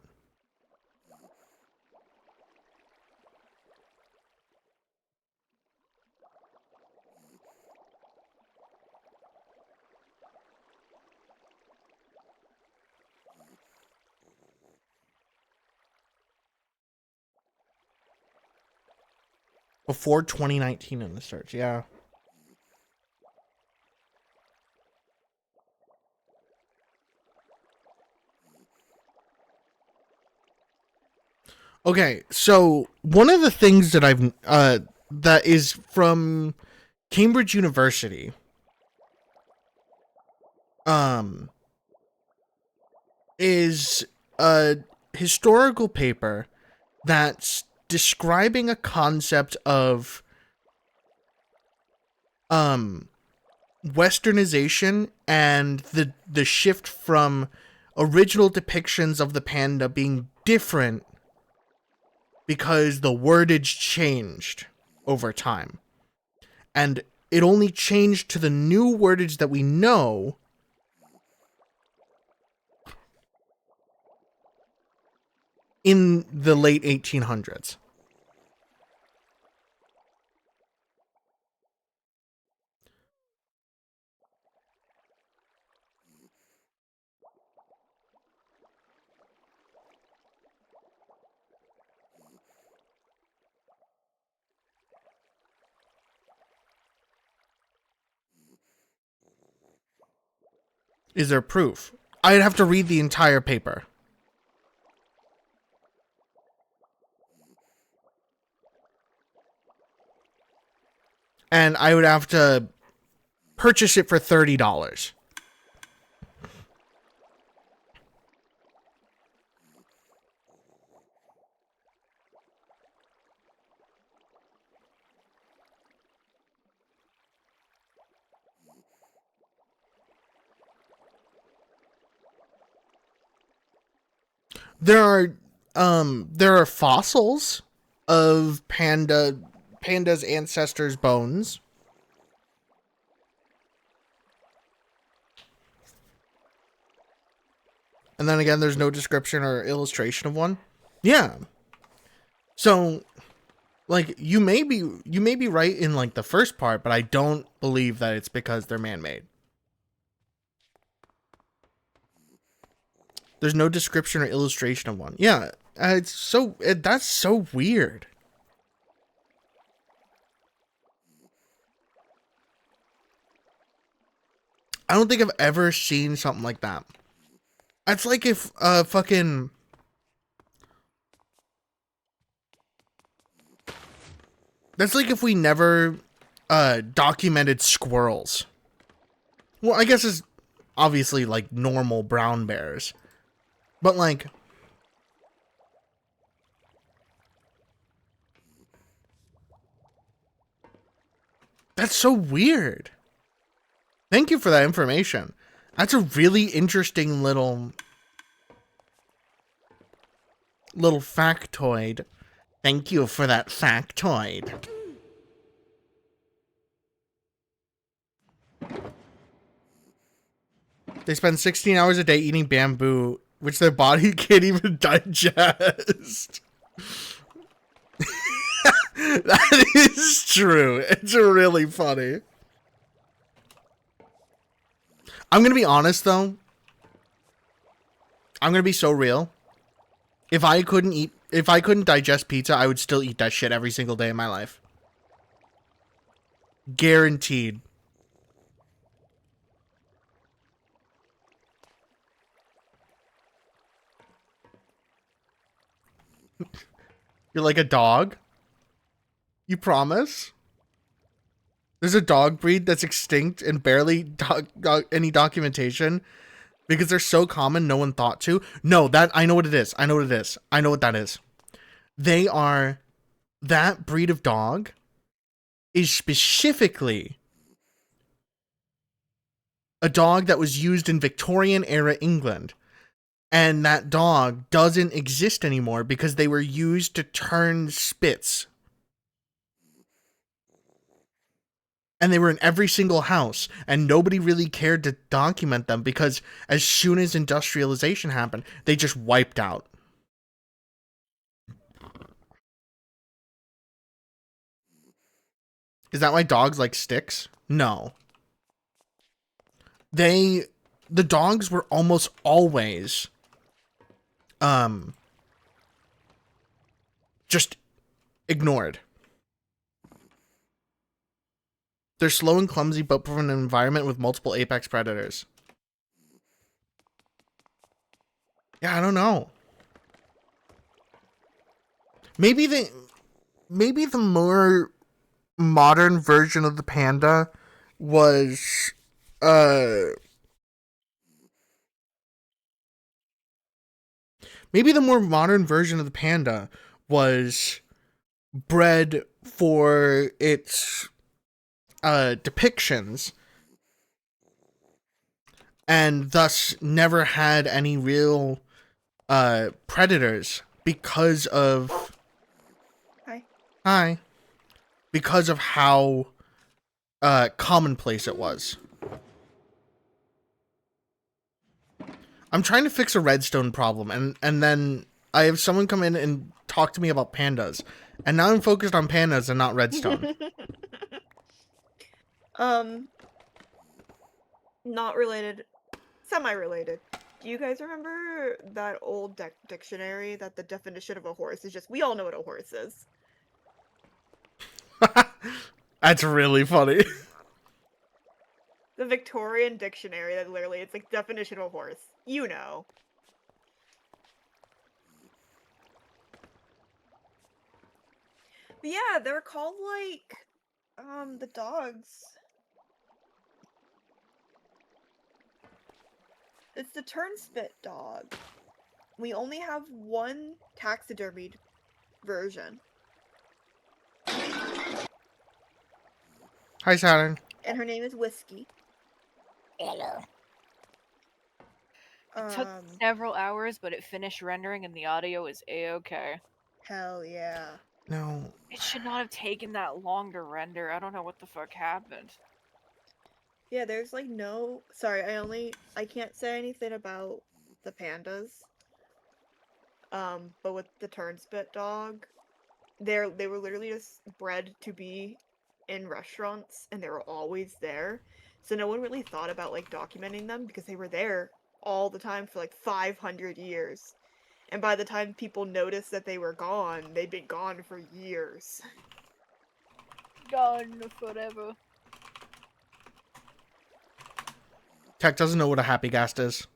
Before 2019 in the search, yeah. Okay, so one of the things that I've that is from Cambridge University is a historical paper that's describing a concept of westernization and the shift from original depictions of the panda being different because the wordage changed over time. And it only changed to the new wordage that we know in the late 1800s. Is there proof? I'd have to read the entire paper. And I would have to purchase it for $30. There are fossils of panda's ancestors' bones. And then again, there's no description or illustration of one. Yeah. So, like, you may be right in like the first part, but I don't believe that it's because they're man-made. There's no description or illustration of one. Yeah, that's so weird. I don't think I've ever seen something like that. It's like if fucking... That's like if we never documented squirrels. Well, I guess it's obviously like normal brown bears. But like... That's so weird. Thank you for that information. That's a really interesting little factoid. Thank you for that factoid. They spend 16 hours a day eating bamboo, which their body can't even digest. That is true. It's really funny. I'm gonna be honest though. I'm gonna be so real. If I couldn't digest pizza, I would still eat that shit every single day of my life. Guaranteed. You're like a dog? You promise? There's a dog breed that's extinct and barely any documentation because they're so common no one thought to. No, I know what it is. I know what it is. I know what that is. That breed of dog is specifically a dog that was used in Victorian era England. And that dog doesn't exist anymore because they were used to turn spits. And they were in every single house. And nobody really cared to document them because as soon as industrialization happened, they just wiped out. Is that why dogs like sticks? No. The dogs were almost always just ignored. They're slow and clumsy, but from an environment with multiple apex predators. Yeah, I don't know. Maybe the more modern version of the panda was maybe the more modern version of the panda was bred for its depictions and thus never had any real predators because of because of how commonplace it was. I'm trying to fix a redstone problem, and then I have someone come in and talk to me about pandas. And now I'm focused on pandas and not redstone. Not related. Semi-related. Do you guys remember that old dictionary that the definition of a horse is just, we all know what a horse is. That's really funny. The Victorian dictionary that literally, it's like definition of a horse. You know. But yeah, they were called like, the dogs. It's the turnspit dog. We only have one taxidermied version. Hi, Saturn. And her name is Whiskey. Hello. It took several hours, but it finished rendering and the audio is a-okay. Hell yeah. No. It should not have taken that long to render. I don't know what the fuck happened. Yeah, there's like no... Sorry, I can't say anything about the pandas. But with the turnspit dog, they were literally just bred to be in restaurants, and they were always there. So no one really thought about like documenting them because they were there all the time for like 500 years. And by the time people noticed that they were gone, they'd been gone for years. Gone forever. Tech doesn't know what a happy ghast is.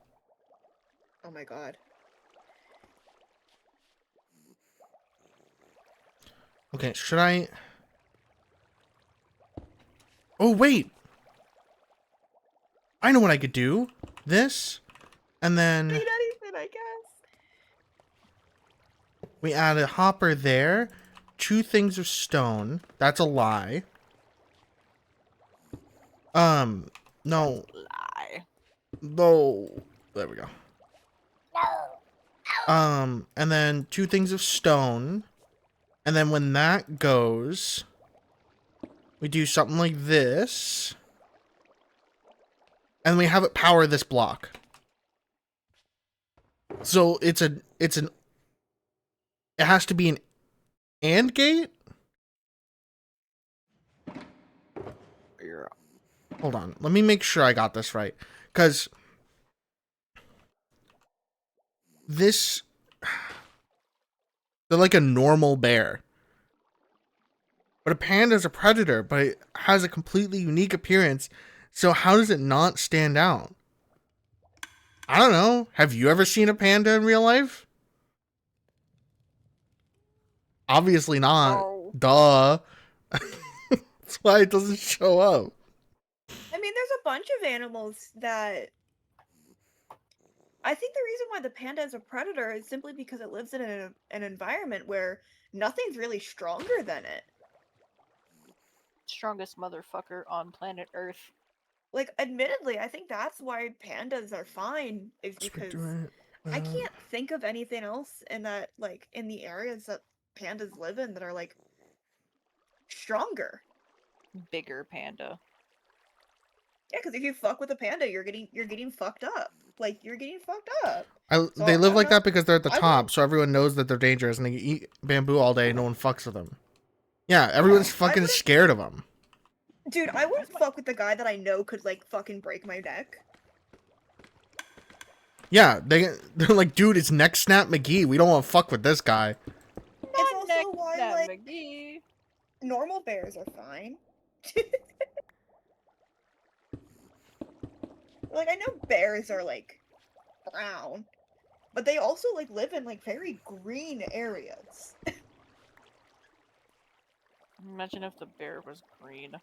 Oh my god. Okay, should I... Oh, wait! I know what I could do. This, and then... Ain't anything, I guess. We add a hopper there. 2 things of stone. That's a lie. No. Lie. No. There we go. And then 2 things of stone. And then when that goes, we do something like this. and we have it power this block. So it has to be an AND gate? Hold on. Let me make sure I got this right. Because they're like a normal bear. But a panda is a predator, but it has a completely unique appearance. So how does it not stand out? I don't know. Have you ever seen a panda in real life? Obviously not. No. Duh. That's why it doesn't show up. I mean, there's a bunch of animals that. I think the reason why the panda is a predator is simply because it lives in an environment where nothing's really stronger than it. Strongest motherfucker on planet Earth. Like, admittedly, I think that's why pandas are fine, is because I can't think of anything else in that, like, in the areas that pandas live in that are, like, stronger. Bigger panda. Yeah, because if you fuck with a panda, you're getting fucked up. Like, you're getting fucked up. They live like that because they're at the I top, so everyone knows that they're dangerous and they eat bamboo all day and no one fucks with them. Yeah, everyone's fucking scared of them. Dude, I wouldn't fuck with the guy that I know could, like, fucking break my neck. Yeah, they're like, dude, it's Neck Snap McGee. We don't want to fuck with this guy. It's also why, Snap like, McGee. normal bears are fine. Like, I know bears are, like, brown, but they also, like, live in, like, very green areas. Imagine if the bear was green.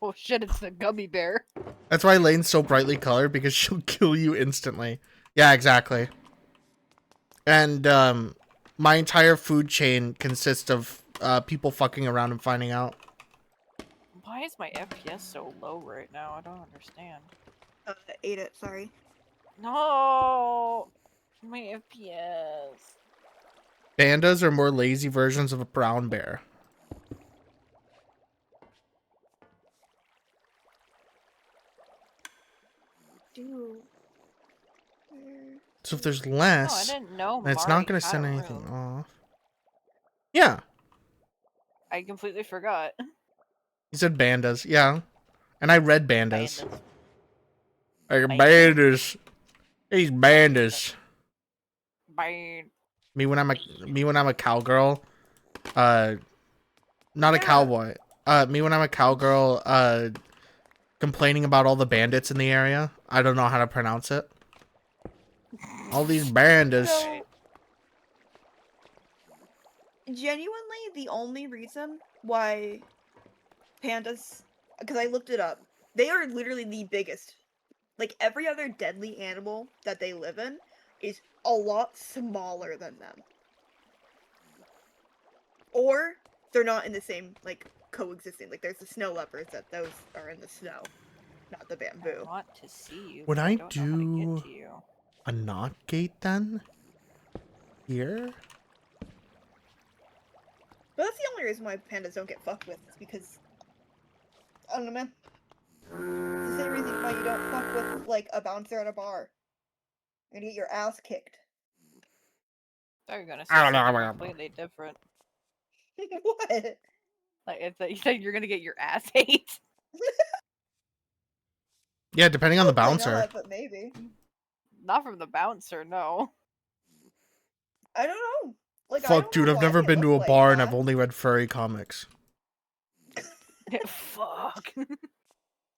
Oh shit, it's a gummy bear. That's why Lane's so brightly colored, because she'll kill you instantly. Yeah, exactly. And my entire food chain consists of people fucking around and finding out. Why is my FPS so low right now? I don't understand. Ate it, sorry. No! My FPS. Pandas are more lazy versions of a brown bear. Dude. So if there's No, I less, didn't know. then it's Mari not going to had send a anything room. off. Yeah, I completely forgot. he said bandas. Yeah, and I read bandas. Bandas. Like bandas. These bandas. Bang. Me when I'm a cowgirl. Not a cowboy. Me when I'm a cowgirl. Complaining about all the bandits in the area. I don't know how to pronounce it. All these bandas. So, genuinely, the only reason why pandas, because I looked it up, they are literally the biggest. Like, every other deadly animal that they live in is a lot smaller than them. Or they're not in the same, like, coexisting. Like, there's the snow leopards that those are in the snow, not the bamboo. I want to see you. Would but I don't know how to do get to you. a knot gate then? Here? But that's the only reason why pandas don't get fucked with, is because, I don't know, man. It's the same reason why you don't fuck with, like, a bouncer at a bar. You're gonna get your ass kicked. Thought you were gonna say I don't know. something completely different. What? Like, I thought you said you're gonna get your ass ate. Yeah, depending on the Probably bouncer. not, but maybe. Not from the bouncer, no. I don't know. Like, I Fuck, don't dude, know I've why never they been to a look bar like and I've that. only read furry comics. Fuck.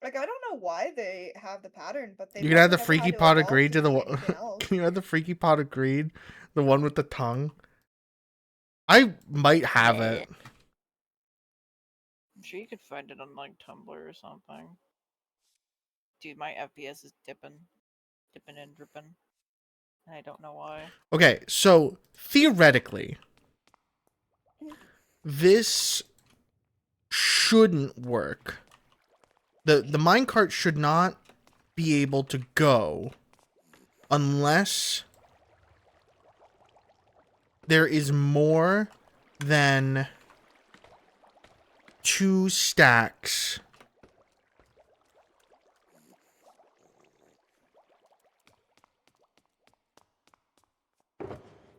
Like, I don't know why they have the pattern, but they. You can add the probably freaky never pot had of greed to the evolve one. be anything else. Can you add the freaky pot of greed? The one with the tongue? I might have it. I'm sure you could find it on, like, Tumblr or something. Dude, my FPS is dipping. Dipping and dripping. And I don't know why. Okay, so theoretically, this shouldn't work. The minecart should not be able to go unless there is more than 2 stacks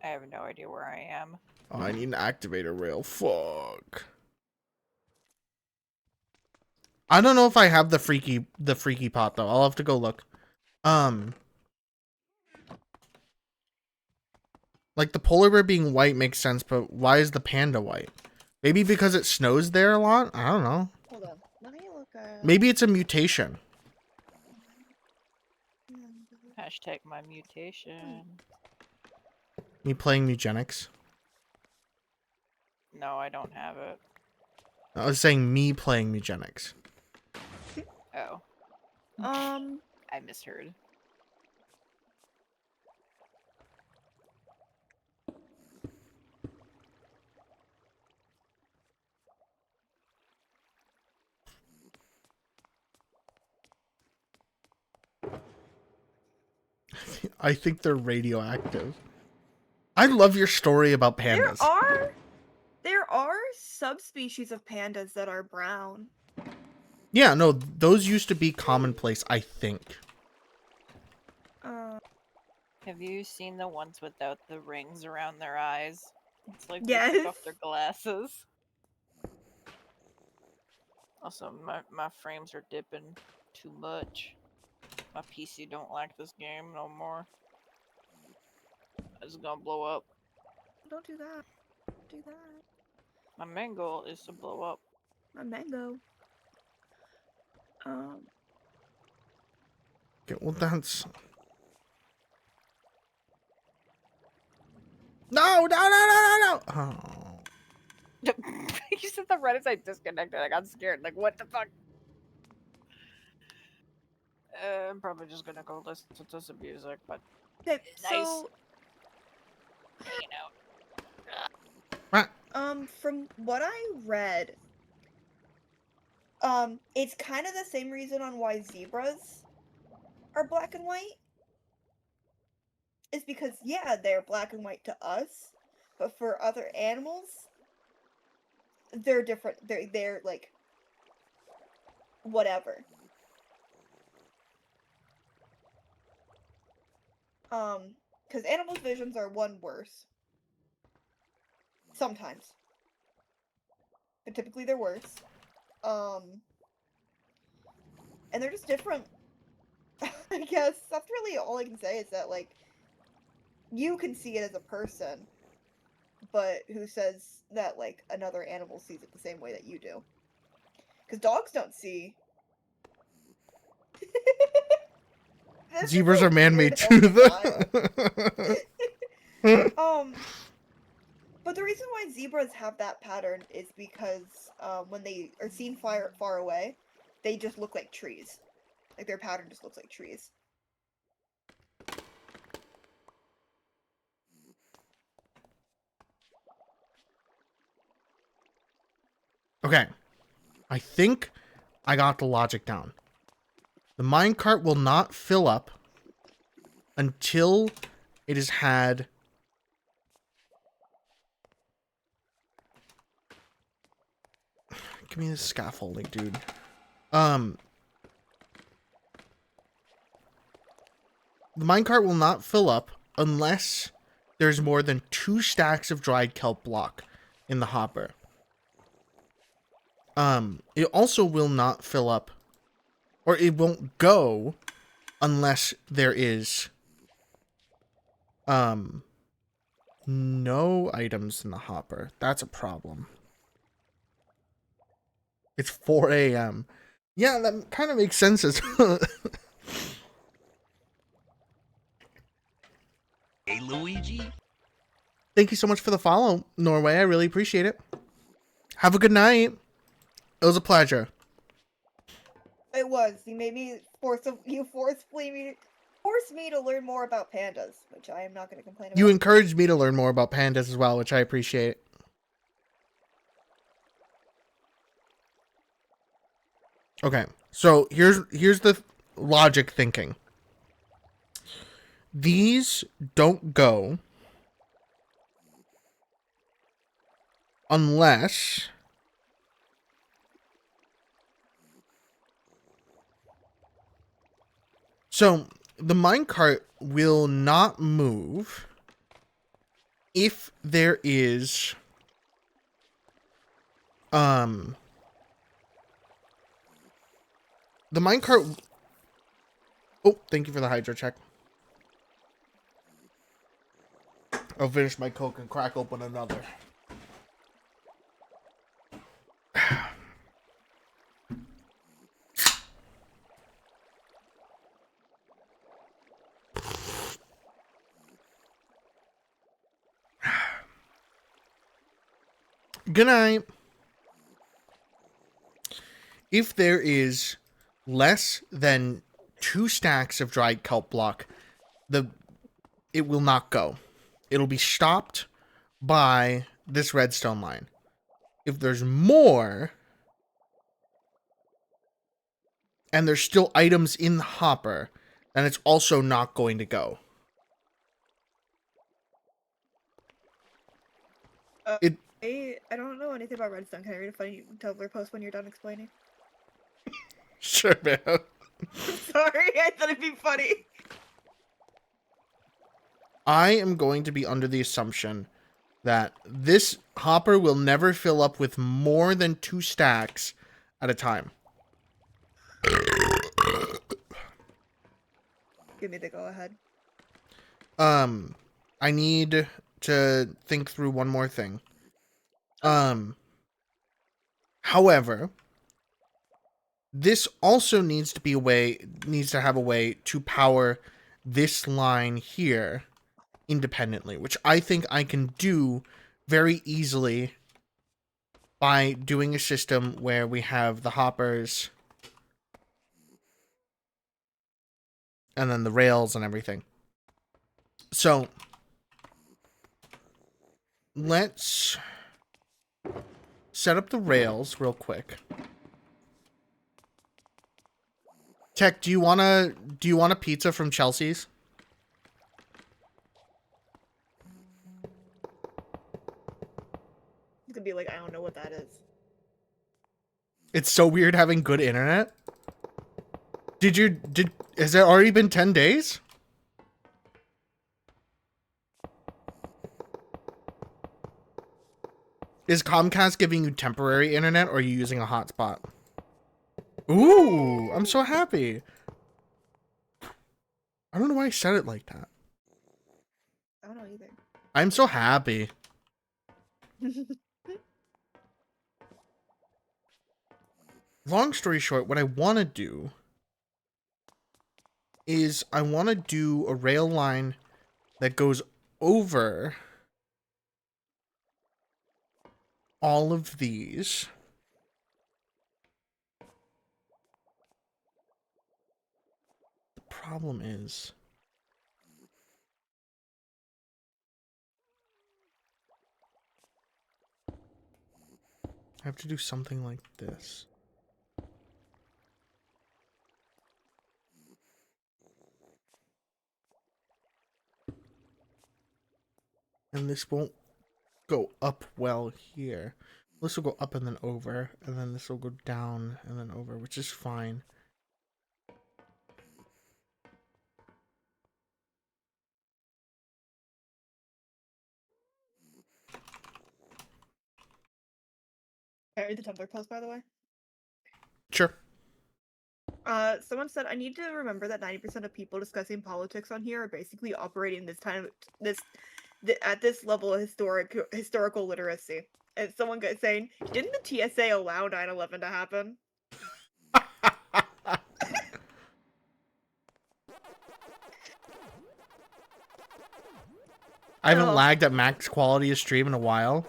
I have no idea where I am. Oh, I need an activator rail. Fuck. I don't know if I have the freaky pot though. I'll have to go look. Like the polar bear being white makes sense, but why is the panda white? Maybe because it snows there a lot? I don't know. Hold on. Let me look at. Maybe it's a mutation. Hashtag my mutation. Me playing eugenics. No, I don't have it. I was saying me playing eugenics. Oh, I misheard. I think they're radioactive. I love your story about pandas. There are subspecies of pandas that are brown. Yeah, no, those used to be commonplace, I think. Have you seen the ones without the rings around their eyes? It's like Yes. they took off their glasses. Also, my frames are dipping too much. My PC don't like this game no more. It's gonna blow up. Don't do that. Don't do that. My main goal is to blow up. My mango. Okay, well, that's... No! Oh. You said the Reddit site disconnected. I got scared. Like, what the fuck? I'm probably just gonna go listen to some music, but Okay, nice. so Hanging out. from what I read, it's kind of the same reason on why zebras are black and white. Is because yeah, they're black and white to us, but for other animals, they're different. They're like whatever. Because animals' visions are one worse. Sometimes. But typically they're worse. And they're just different. I guess that's really all I can say is that, like, you can see it as a person, but who says that, like, another animal sees it the same way that you do? Because dogs don't see. Zebras are man-made too, though. But the reason why zebras have that pattern is because when they are seen far away, they just look like trees. Like their pattern just looks like trees. Okay. I think I got the logic down. The minecart will not fill up until it has had... Give me the scaffolding, dude. The minecart will not fill up unless there's more than 2 stacks of dried kelp block in the hopper. It also will not fill up, or it won't go unless there is no items in the hopper. That's a problem. It's 4 a.m. Yeah, that kind of makes sense as well. Hey, Luigi. Thank you so much for the follow, Norway. I really appreciate it. Have a good night. It was a pleasure. It was. You made me forced me to learn more about pandas, which I am not going to complain about. You encouraged me to learn more about pandas as well, which I appreciate. Okay, so here's the logic thinking. These don't go unless so the minecart will not move if there is the minecart. Oh, thank you for the hydro check. I'll finish my Coke and crack open another. Good night. If there is less than 2 stacks of dried kelp block, it will not go. It'll be stopped by this redstone line. If there's more, and there's still items in the hopper, then it's also not going to go. I don't know anything about redstone. Can I read a funny Tumblr post when you're done explaining? Sure, man. Sorry, I thought it'd be funny. I am going to be under the assumption that this hopper will never fill up with more than 2 stacks at a time. Give me the go ahead. I need to think through one more thing. However, this also needs to have a way to power this line here independently, which I think I can do very easily by doing a system where we have the hoppers and then the rails and everything. So let's set up the rails real quick. Tech, do you want a pizza from Chelsea's? You could be like, I don't know what that is. It's so weird having good internet. Has it already been 10 days? Is Comcast giving you temporary internet, or are you using a hotspot? Ooh, I'm so happy. I don't know why I said it like that. I don't know either. I'm so happy. Long story short, what I want to do is I want to do a rail line that goes over all of these. The problem is I have to do something like this. And this won't go up well here. This will go up and then over, and then this will go down and then over, which is fine. Can I read the Tumblr post, by the way? Sure. Someone said, I need to remember that 90% of people discussing politics on here are basically operating at this level of historical literacy. And someone saying, didn't the TSA allow 9/11 to happen? I haven't lagged at max quality of stream in a while.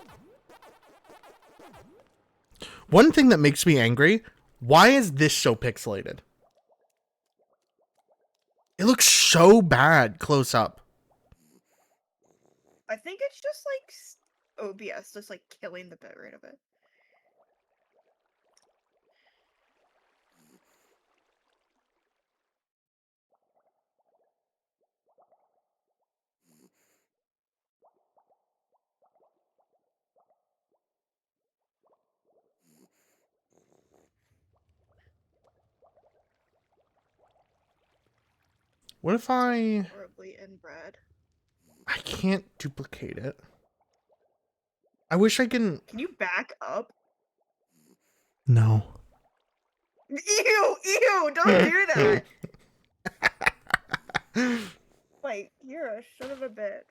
One thing that makes me angry, why is this so pixelated? It looks so bad close up. I think it's just like OBS, just like killing the bitrate of it. What if I Horribly inbred. can't duplicate it. I wish I can. Can you back up? No. Ew, don't do that. Like, you're a son of a bitch.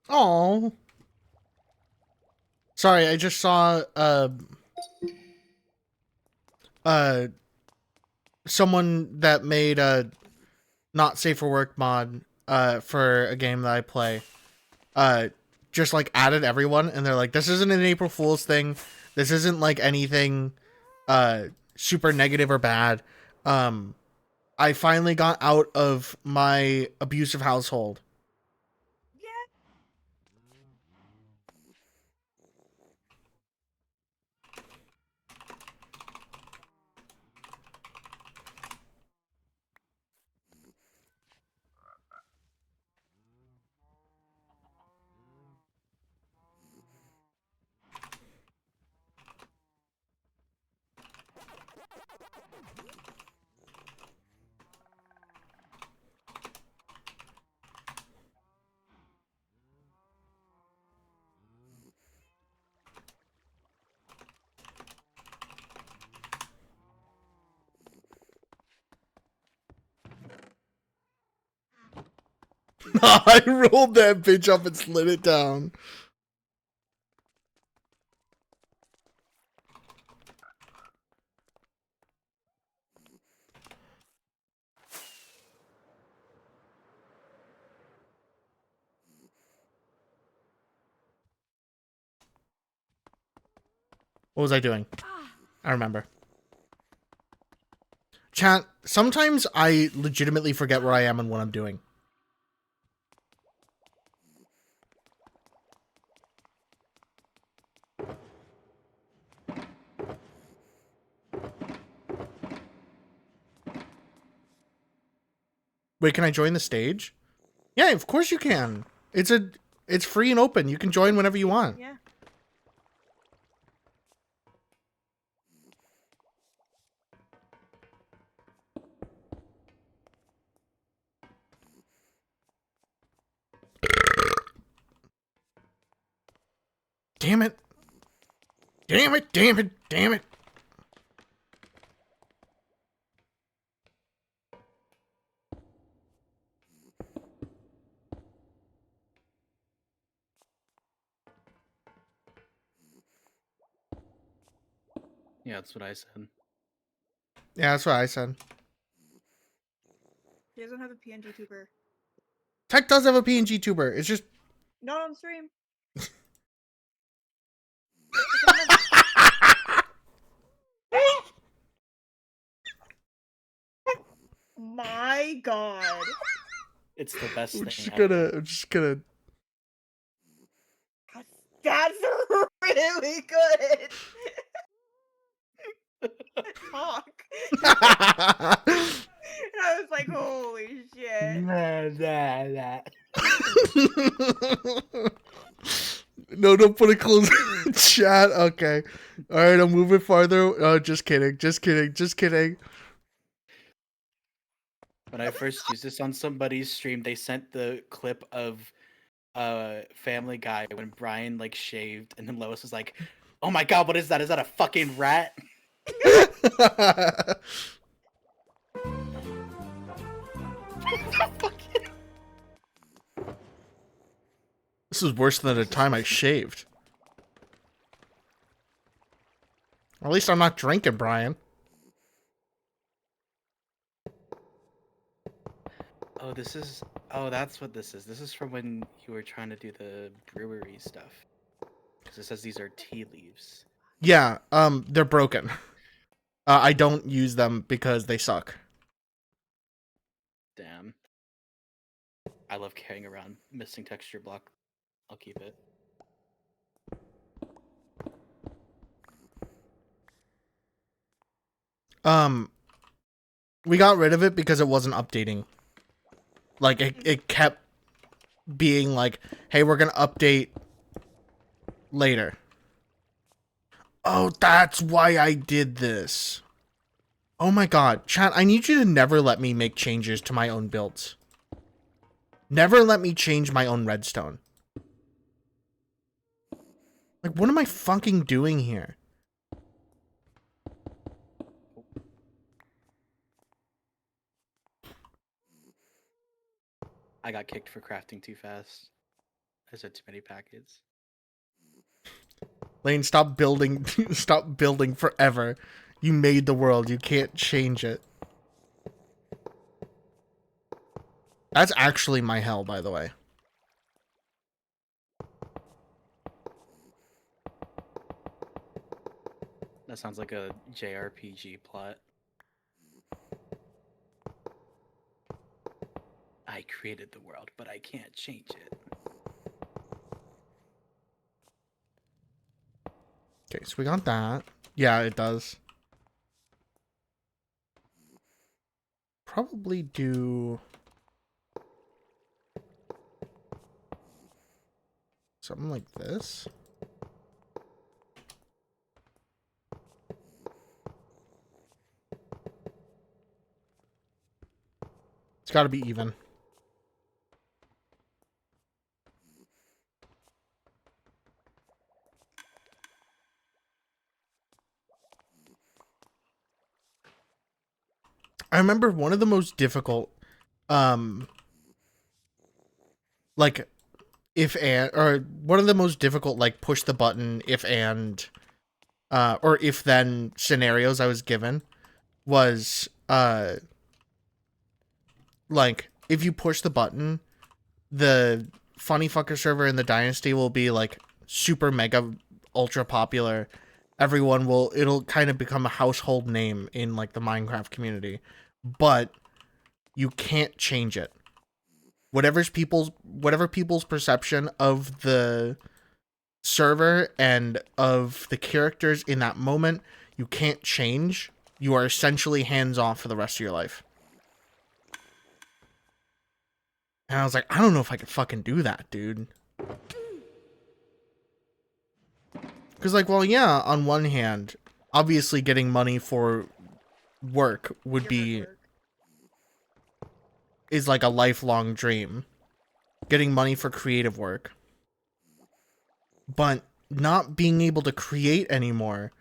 Oh. Sorry, I just saw someone that made a not safe for work mod for a game that I play. Just like added everyone, and they're like, this isn't an April Fool's thing. This isn't like anything super negative or bad. I finally got out of my abusive household. I rolled that bitch up and slid it down. What was I doing? I remember. Chat, sometimes I legitimately forget where I am and what I'm doing. Wait, can I join the stage? Yeah, of course you can. It's free and open. You can join whenever you want. Yeah. Damn it. Damn it, damn it, damn it. Yeah, that's what I said. Yeah, that's what I said. He doesn't have a PNG tuber. Tech does have a PNG tuber. It's just Not on stream. My god. It's the best I'm thing just ever. gonna That's really good. Talk. And I was like, holy shit. No, don't put it close in the chat. Okay. Alright, I'm moving farther. Oh, just kidding. Just kidding. Just kidding. When I first used this on somebody's stream, they sent the clip of Family Guy when Brian like shaved, and then Lois was like, "Oh my god, what is that? Is that a fucking rat?" This is worse than the time I shaved. At least I'm not drinking, Brian. Oh, this is. Oh, that's what this is. This is from when you were trying to do the brewery stuff. Because it says these are tea leaves. Yeah, they're broken. I don't use them because they suck. Damn. I love carrying around missing texture block. I'll keep it. We got rid of it because it wasn't updating. Like it kept being like, hey, we're gonna update later. Oh, that's why I did this. Oh my god, chat, I need you to never let me make changes to my own builds. Never let me change my own redstone. Like, what am I fucking doing here? I got kicked for crafting too fast. I said too many packets. Lane, stop building. Stop building forever. You made the world. You can't change it. That's actually my hell, by the way. That sounds like a JRPG plot. I created the world, but I can't change it. Okay, so we got that. Yeah, it does. Probably do something like this. It's got to be even. I remember one of the most difficult, like, if and, or one of the most difficult, like, push the button if and, or if then scenarios I was given was, like, if you push the button, the Funny Fucker server in the Dynasty will be, like, super mega ultra popular. It'll kind of become a household name in, like, the Minecraft community. But you can't change it. Whatever people's perception of the server and of the characters in that moment, you can't change. You are essentially hands off for the rest of your life. And I was like, I don't know if I could fucking do that, dude. Because, like, well, yeah, on one hand, obviously getting money for work would be... is like a lifelong dream. Getting money for creative work. But not being able to create anymore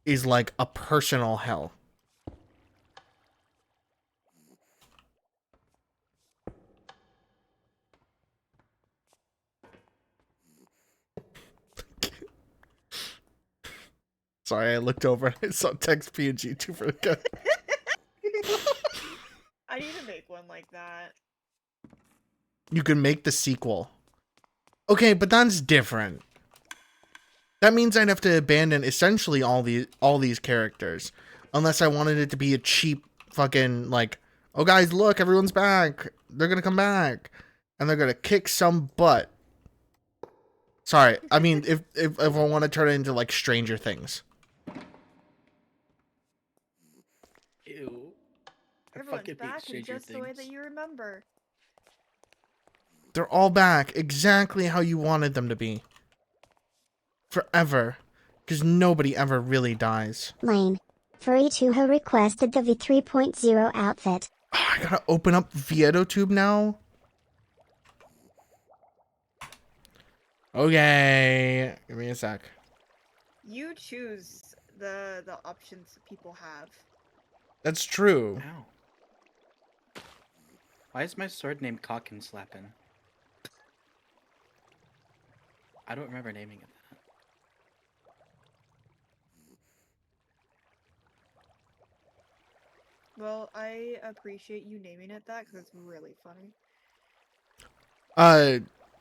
is like a personal hell. Sorry, I looked over and I saw text PNG 2 for the guy. I need to make one like that. You can make the sequel. Okay, but that's different. That means I'd have to abandon essentially all these characters. Unless I wanted it to be a cheap fucking, like, oh guys, look, everyone's back. They're gonna come back. And they're gonna kick some butt. Sorry, I mean, if I want to turn it into, like, Stranger Things. Ew. Everyone's back in just the way that you remember. They're all back exactly how you wanted them to be. Forever. Because nobody ever really dies. Lane. Furry2 requested the V3.0 outfit. Oh, I gotta open up ViedoTube now? Okay. Give me a sec. You choose the options people have. That's true. Ow. Why is my sword named Cock and Slappin'? I don't remember naming it that. Well, I appreciate you naming it that because it's really funny.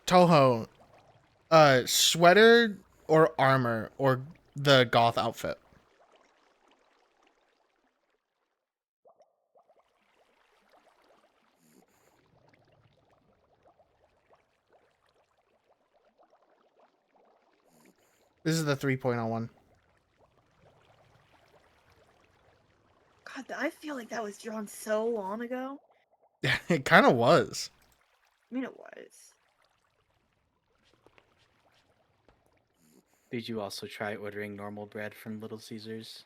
Toho, sweater or armor or the goth outfit? This is the 3.0 one. God, I feel like that was drawn so long ago. Yeah, it kind of was. I mean, it was. Did you also try ordering normal bread from Little Caesars?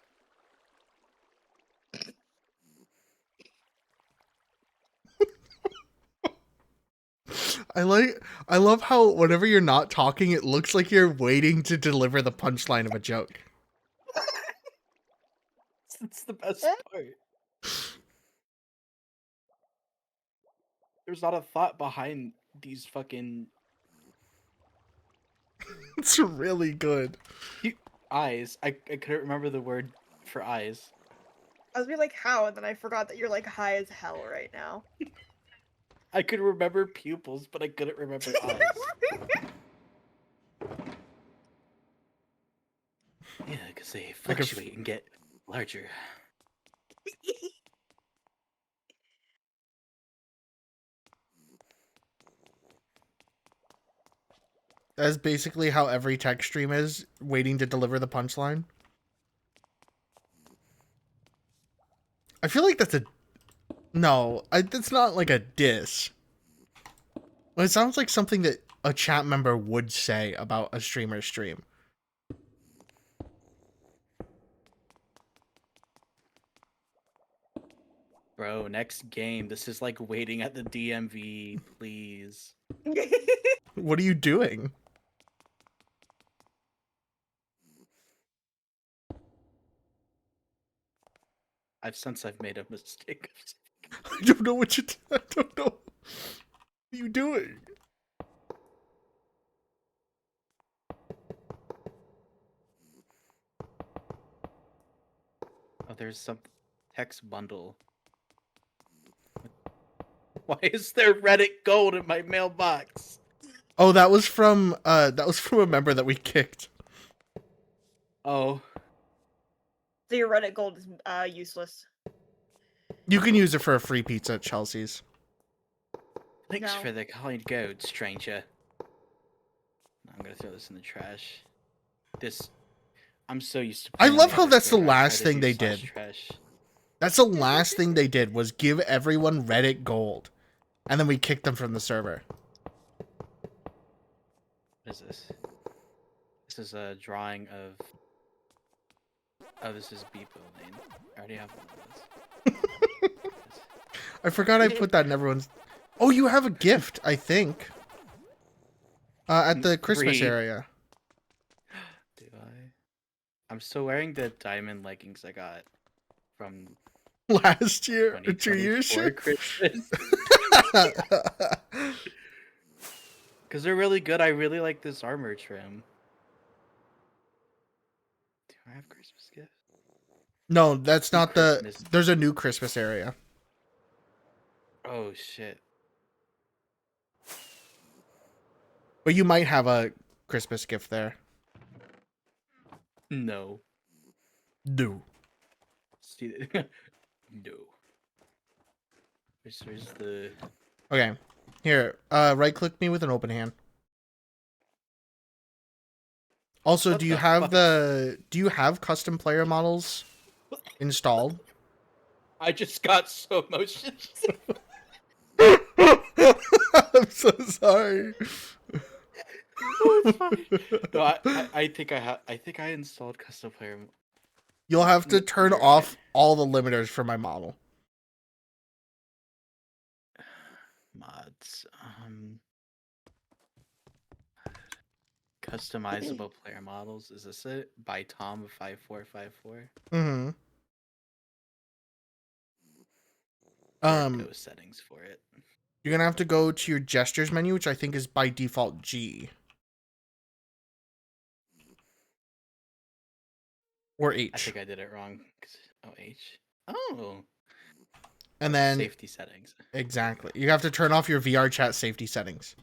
I love how whenever you're not talking, it looks like you're waiting to deliver the punchline of a joke. That's the best part. There's not a thought behind these fucking It's really good. eyes. I couldn't remember the word for eyes. I was being like, how? And then I forgot that you're like high as hell right now. I could remember pupils, but I couldn't remember eyes. Yeah, because they fluctuate and get larger. That's basically how every tech stream is, waiting to deliver the punchline. I feel like that's a... No, that's not like a diss. But it sounds like something that a chat member would say about a streamer's stream. Bro, next game. This is like waiting at the DMV, please. What are you doing? I've made a mistake. I don't know what I don't know. What are you doing? Oh, there's some text bundle. Why is there Reddit gold in my mailbox? Oh, that was from a member that we kicked. Oh. So your Reddit gold is useless. You can use it for a free pizza at Chelsea's. Thanks No. for the kind gold, stranger. I'm gonna throw this in the trash. I'm so used to. I playing love how Reddit that's the where I last try to thing do they slash did. Trash. That's the last thing they did was give everyone Reddit gold. And then we kicked them from the server. What is this? This is a drawing of... Oh, this is Beepo Lane. I already have one of those. I forgot I put that in everyone's... Oh, you have a gift, I think. At the Christmas 3. area. Do I? I'm still wearing the diamond leggings I got from Last year? Or 2 years 2024 ago? Christmas. Because they're really good. I really like this armor trim. Do I have Christmas gifts? No, that's not the... Christmas. There's a new Christmas area. Oh, shit. But you might have a Christmas gift there. No. No. See, no. Where's the... Okay. Here, right-click me with an open hand. Also, What do you the have fuck? do you have custom player models installed? I just got slow motion. I'm so sorry. Oh, it's fine. No, I think I think I installed custom player. You'll have to turn You're off all the limiters for my model. Mods. Customizable player models. Is this it? By Tom5454. Mm-hmm. Go settings for it. You're gonna have to go to your gestures menu, which I think is by default G. Or H. I think I did it wrong. Oh, H. Oh. And then Safety settings. exactly. You have to turn off your VR chat safety settings.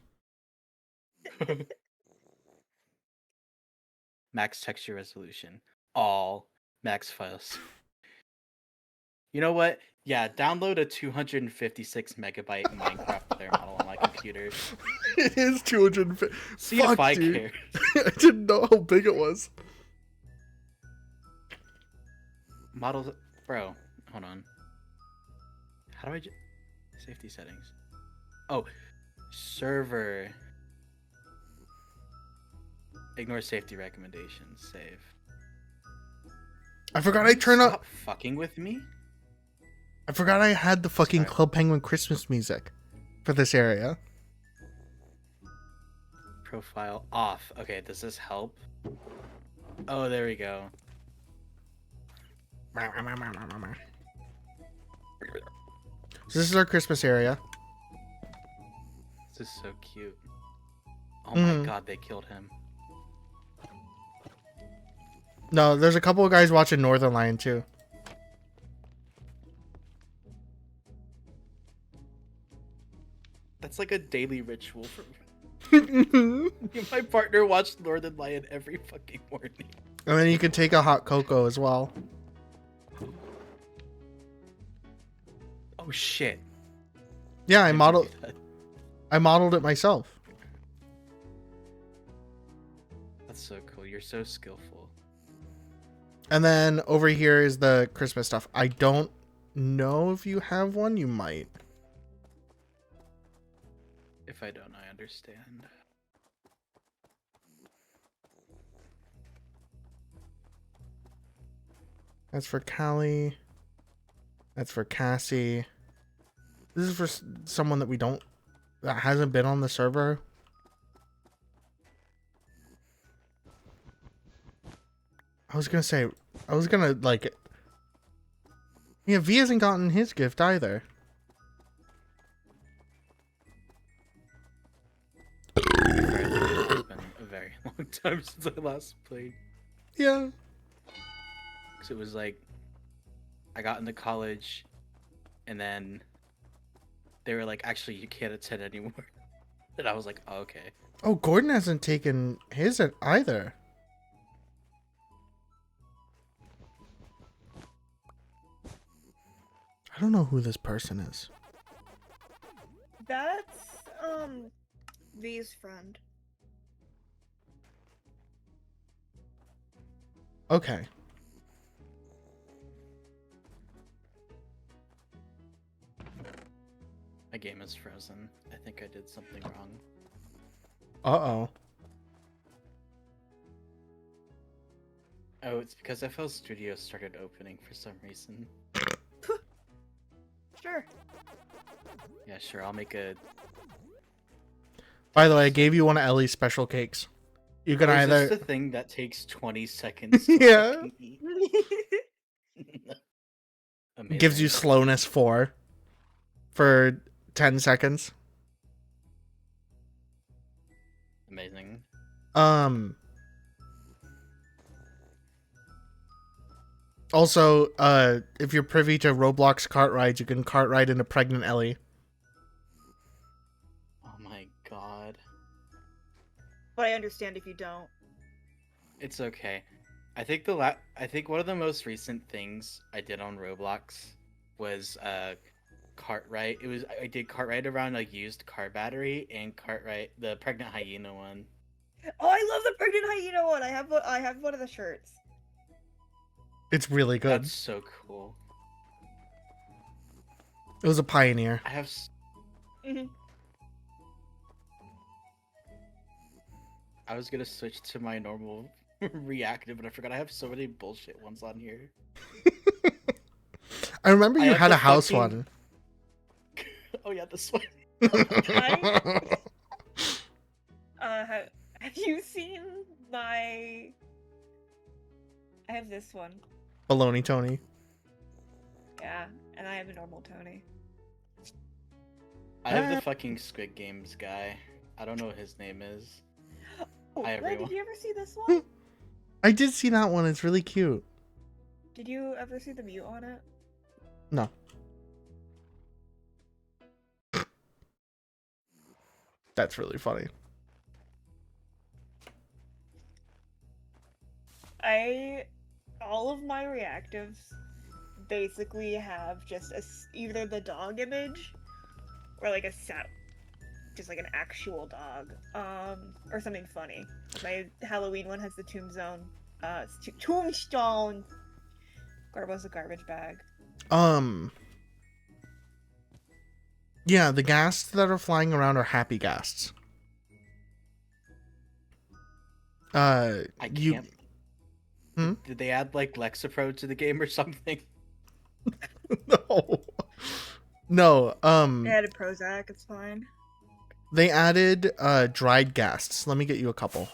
Max texture resolution. All max files. You know what? Yeah, download a 256 megabyte Minecraft player model on my computer. It is 250. See if I care. I didn't know how big it was. Models, bro. hold on. How do I safety settings? Oh, server. Ignore safety recommendations. Save. I forgot I turned Stop up. fucking with me. I forgot I had the fucking Sorry. Club Penguin Christmas music for this area. Profile off. Okay, does this help? Oh, there we go. So this is our Christmas area. This is so cute. Oh Mhm. my god, they killed him. No, there's a couple of guys watching Northern Lion too. That's like a daily ritual for me. My partner watched Northern Lion every fucking morning. And then you can take a hot cocoa as well. Oh shit. Yeah, I Didn't modeled do that. I modeled it myself. That's so cool. You're so skillful. And then over here is the Christmas stuff. I don't know if you have one. You might. If I don't, I understand. That's for Callie. That's for Cassie. This is for someone that that hasn't been on the server. I was gonna like, yeah, V hasn't gotten his gift either. It's been a very long time since I last played. Yeah. Because it was like, I got into college, and then they were like, actually, you can't attend anymore. And I was like, oh, okay. Oh, Gordon hasn't taken his either. I don't know who this person is. That's V's friend. Okay. My game is frozen. I think I did something wrong. Uh-oh. Oh, it's because FL Studios started opening for some reason. Sure. Yeah, sure, I'll make a... By the way, I gave you one of Ellie's special cakes. You can Oh, is either... this the thing that takes 20 seconds to Yeah. fucking eat? It gives you Amazing. slowness 4 for 10 seconds. Amazing. Also, if you're privy to Roblox cart rides, you can cart ride into pregnant Ellie. Oh my god. But I understand if you don't. It's okay. I think I think one of the most recent things I did on Roblox was Cartwright. I did Cartwright around a used car battery and Cartwright the pregnant hyena one. Oh, I love the pregnant hyena one. I have one of the shirts. It's really good. That's so cool. It was a pioneer. I have Mhm. I was gonna switch to my normal reactive, but I forgot I have so many bullshit ones on here. I remember I you have had the a house fucking- one. Oh yeah, this one. Have you seen my? I have this one. Baloney Tony. Yeah, and I have a normal Tony. I have the fucking Squid Games guy. I don't know what his name is. Oh, Hi, Red, everyone. did you ever see this one? I did see that one. It's really cute. Did you ever see the mute on it? No. That's really funny. All of my reactives basically have just either the dog image or like a set, just like an actual dog, or something funny. My Halloween one has the tombstone, Garbo's a garbage bag. Yeah, the ghasts that are flying around are happy ghasts. I You can't. Hmm? Did they add like Lexapro to the game or something? No. No, They added Prozac, it's fine. they added dried ghasts. Let me get you a couple.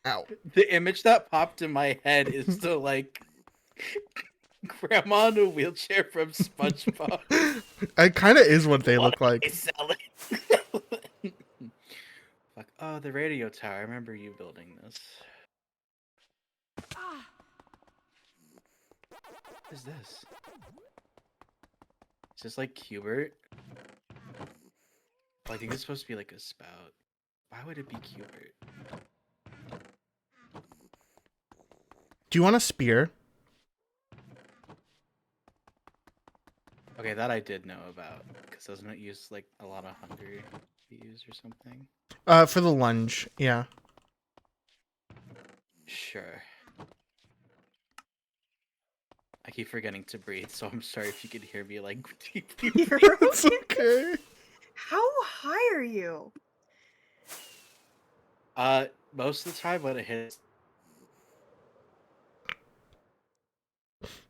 Ow. The image that popped in my head is the like grandma in a wheelchair from SpongeBob. It kind of is what they look What are like. they selling? Fuck. Oh, the radio tower. I remember you building this. What is this? Is this like Cubert? Oh, I think it's supposed to be like a spout. Why would it be Cubert? Do you want a spear? Okay, that I did know about. Because doesn't it use like a lot of hunger to use or something? For the lunge, yeah. Sure. I keep forgetting to breathe, so I'm sorry if you could hear me like deeply. It's okay. How high are you? Most of the time when it hits,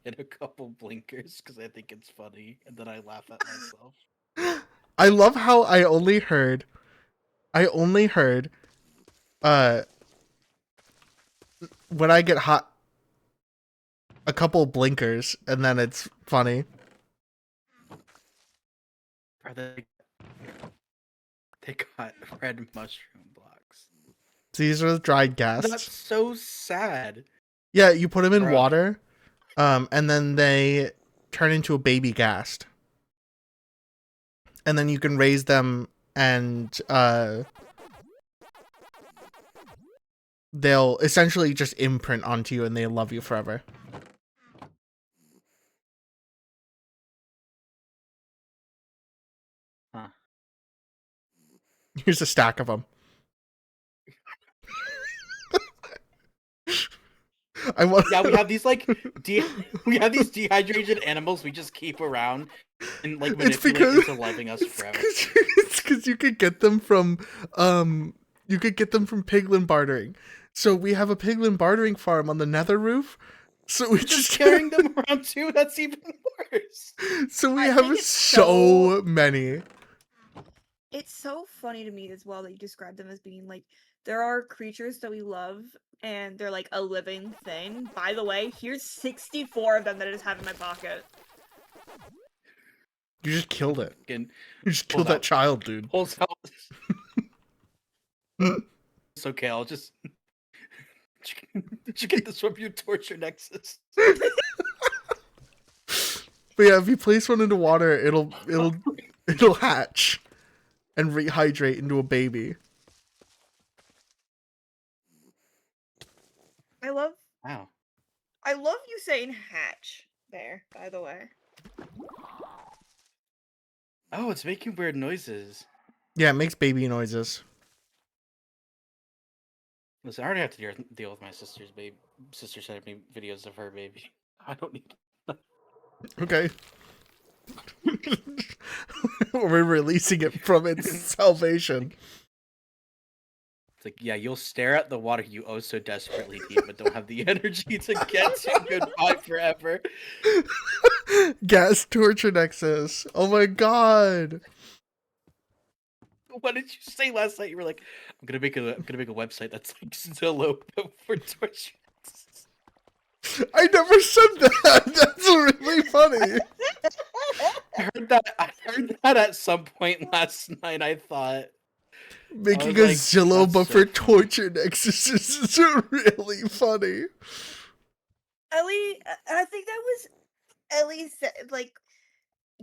hit a couple blinkers because I think it's funny, and then I laugh at myself. I love how I only heard when I get hot a couple blinkers and then it's funny. Are they got red mushroom blocks. These are the dried ghasts. That's so sad. Yeah, you put them in Bruh. water, and then they turn into a baby ghast. And then you can raise them and they'll essentially just imprint onto you and they love you forever. Huh. Here's a stack of them. Yeah, we have these like we have these dehydrated animals we just keep around and like manipulate into loving us forever. It's because you could get them from piglin bartering. So we have a piglin bartering farm on the nether roof. So we Just carrying them around too. That's even worse. So we I have think it's so many. It's so funny to me as well that you describe them as being like there are creatures that we love and they're like a living thing. By the way, here's 64 of them that I just have in my pocket. You just killed it. You just killed that child, dude. Pulls out. It's okay. I'll just. Did you get this from your torture nexus? But yeah, if you place one into water, it'll hatch and rehydrate into a baby. I love you saying hatch there, by the way. Oh, it's making weird noises. Yeah, it makes baby noises. Listen, I already have to deal with my sister's baby. Sister sent me videos of her baby. I don't need. Okay. We're releasing it from its salvation. It's like, yeah, you'll stare at the water you oh so desperately need, but don't have the energy to get to. Goodbye forever. Gas torture nexus. Oh my god. What did you say last night? You were like, I'm gonna make a website that's like Zillow for torture. I never said that. That's really funny. I heard that at some point last night. I thought Making I a was like, Zillow that's but so for funny. torture nexus is really funny. Ellie, I think that was Ellie like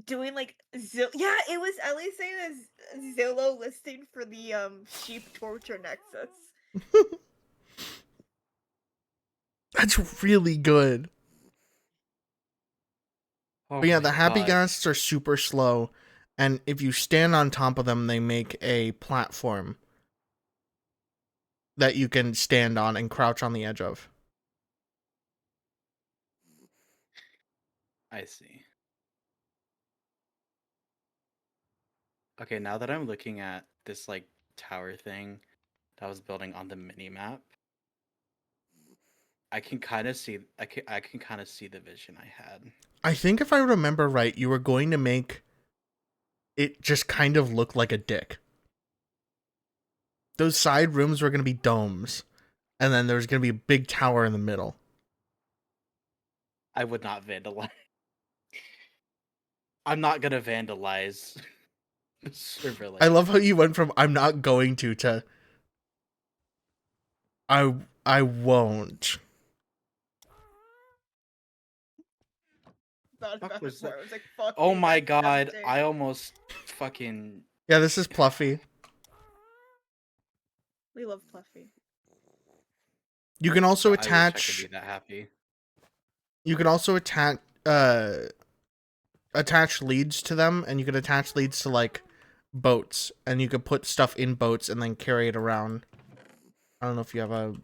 doing like yeah, it was Ellie saying a Zillow listing for the sheep torture nexus. That's really good. Oh But yeah, my the happy God. ghasts are super slow, and if you stand on top of them, they make a platform. that you can stand on and crouch on the edge of. I see. Okay, now that I'm looking at this like tower thing that I was building on the mini map, I can kind of see I can kind of see the vision I had. I think if I remember right, you were going to make it just kind of look like a dick. Those side rooms were going to be domes, and then there's going to be a big tower in the middle. I would not vandalize. I'm not gonna vandalize. Silverlight. I love how you went from "I'm not going to" I won't. That was before. that? I was like, fuck Oh you, my that's god, tempting. I almost fucking. Yeah, this is Pluffy. We love Pluffy. You can also I wish I could attach. be that happy. You can also attach leads to them, and you can attach leads to like boats, and you could put stuff in boats and then carry it around. I don't know if you have a.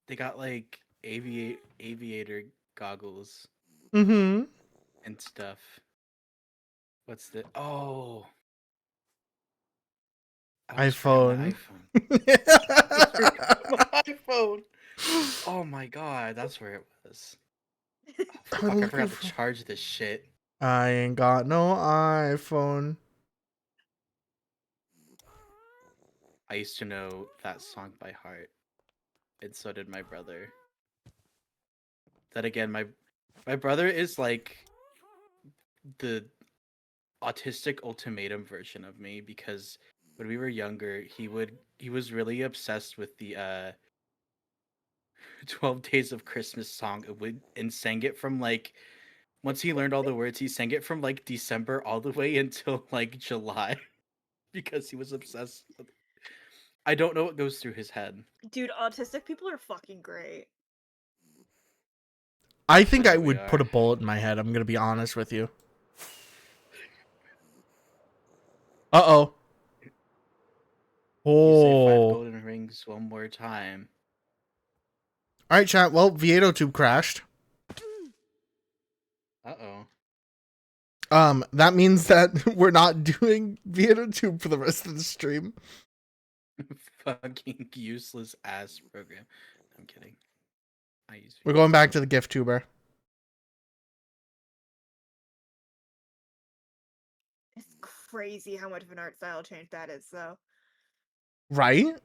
They got like aviator goggles Mm-hmm. and stuff. What's the I always forgot my iPhone. My iPhone. Oh my god, that's where it was. Oh, fuck, I forgot to charge this shit. I ain't got no iPhone. I used to know that song by heart, and so did my brother. Then again, my brother is like the autistic ultimatum version of me, because when we were younger, he was really obsessed with the 12 Days of Christmas song and sang it from like, once he learned all the words, he sang it from like December all the way until like July because he was obsessed with it. I don't know what goes through his head. Dude, autistic people are fucking great. I think Sure I we would put are. a bullet in my head. I'm gonna be honest with you. Uh-oh. You say 5 Oh. golden rings one more time. All right, chat. Well, Vieto Tube crashed. Uh-oh. That means that we're not doing Vieto Tube for the rest of the stream. Fucking useless ass program. I'm kidding. I use We're going back to the gift tuber. It's crazy how much of an art style change that is, though. Right? What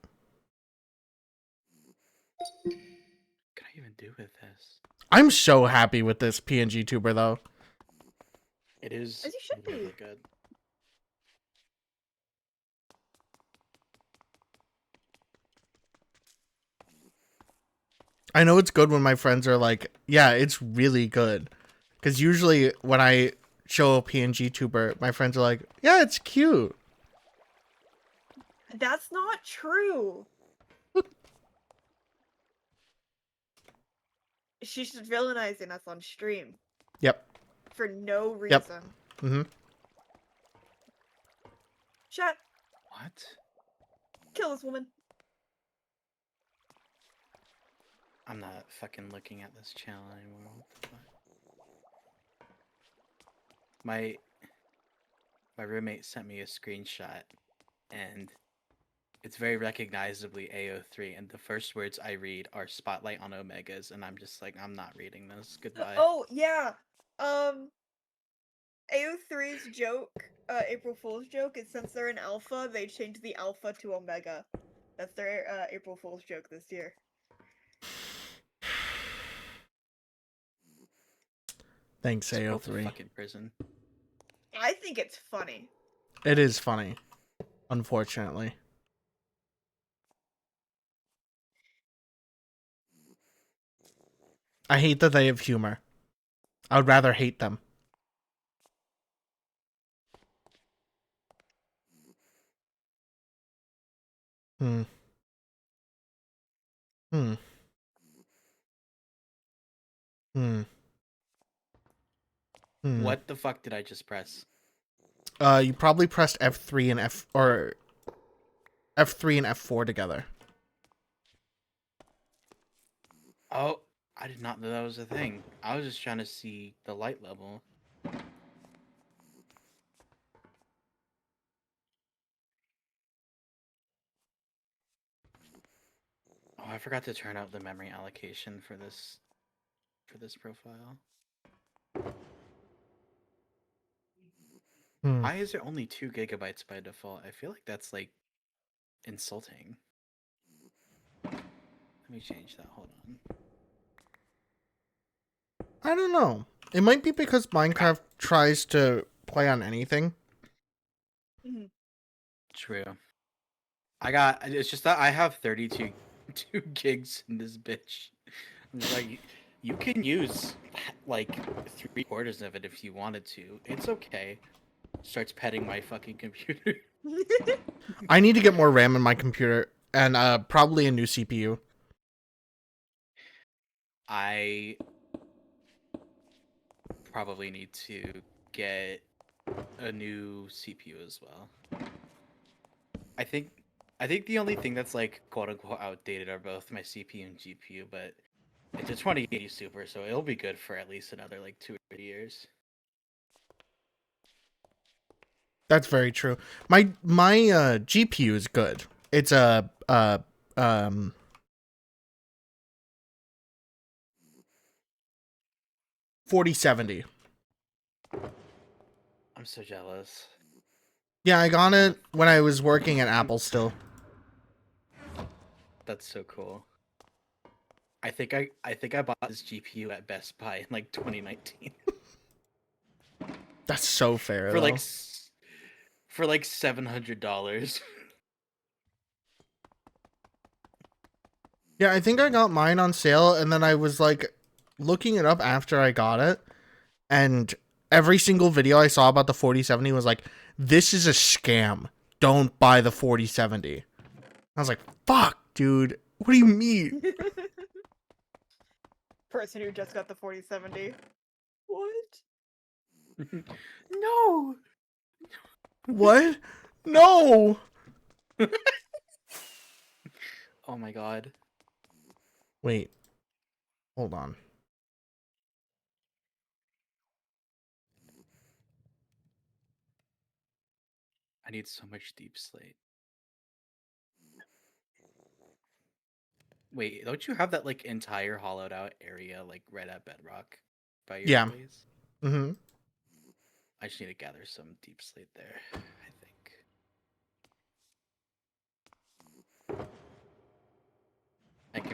can I even do with this? I'm so happy with this PNG tuber, though. It is As you should be. really good. I know it's good when my friends are like, yeah, it's really good. Because usually when I show a PNG tuber, my friends are like, yeah, it's cute. That's not true. She's just villainizing us on stream. Yep. For no Yep. reason. Mm-hmm. Chat, What? kill this woman. I'm not fucking looking at this channel anymore. What the fuck? My roommate sent me a screenshot, and it's very recognizably AO3, and the first words I read are "Spotlight on Omegas," and I'm just like, I'm not reading this. Goodbye. Oh, yeah. AO3's joke, April Fool's joke, is since they're in alpha, they changed the alpha to omega. That's their April Fool's joke this year. Thanks, Just go to AO3. fucking prison. I think it's funny. It is funny. Unfortunately. I hate that they have humor. I would rather hate them. Hmm. Hmm. Hmm. Hmm. What the fuck did I just press? You probably pressed F3 and F4 together. Oh, I did not know that was a thing. I was just trying to see the light level. Oh, I forgot to turn up the memory allocation for this profile. Why is there only 2 gigabytes by default? I feel like that's like insulting. Let me change that. Hold on. I don't know. It might be because Minecraft tries to play on anything. True. It's just that I have 32 gigs in this bitch. I'm just like, you can use like 3/4 of it if you wanted to. It's okay. Starts petting my fucking computer. I need to get more RAM in my computer and probably a new CPU. I probably need to get a new CPU as well. I think the only thing that's like quote unquote outdated are both my CPU and GPU, but it's a 2080 Super, so it'll be good for at least another like 2 or 3 years. That's very true. My GPU is good. It's a 4070. I'm so jealous. Yeah, I got it when I was working at Apple still. That's so cool. I think I bought this GPU at Best Buy in like 2019. That's so fair. for though. like $700. Yeah, I think I got mine on sale, and then I was like looking it up after I got it, and every single video I saw about the 4070 was like, "This is a scam. Don't buy the 4070." I was like, "Fuck, dude. What do you mean?" Person who just got the 4070. What? No. What? No. Oh my god. Wait. Hold on. I need so much deep slate. Wait, don't you have that like entire hollowed out area like right at Bedrock by your Yeah. place? Mm-hmm. I just need to gather some deep slate there, I think.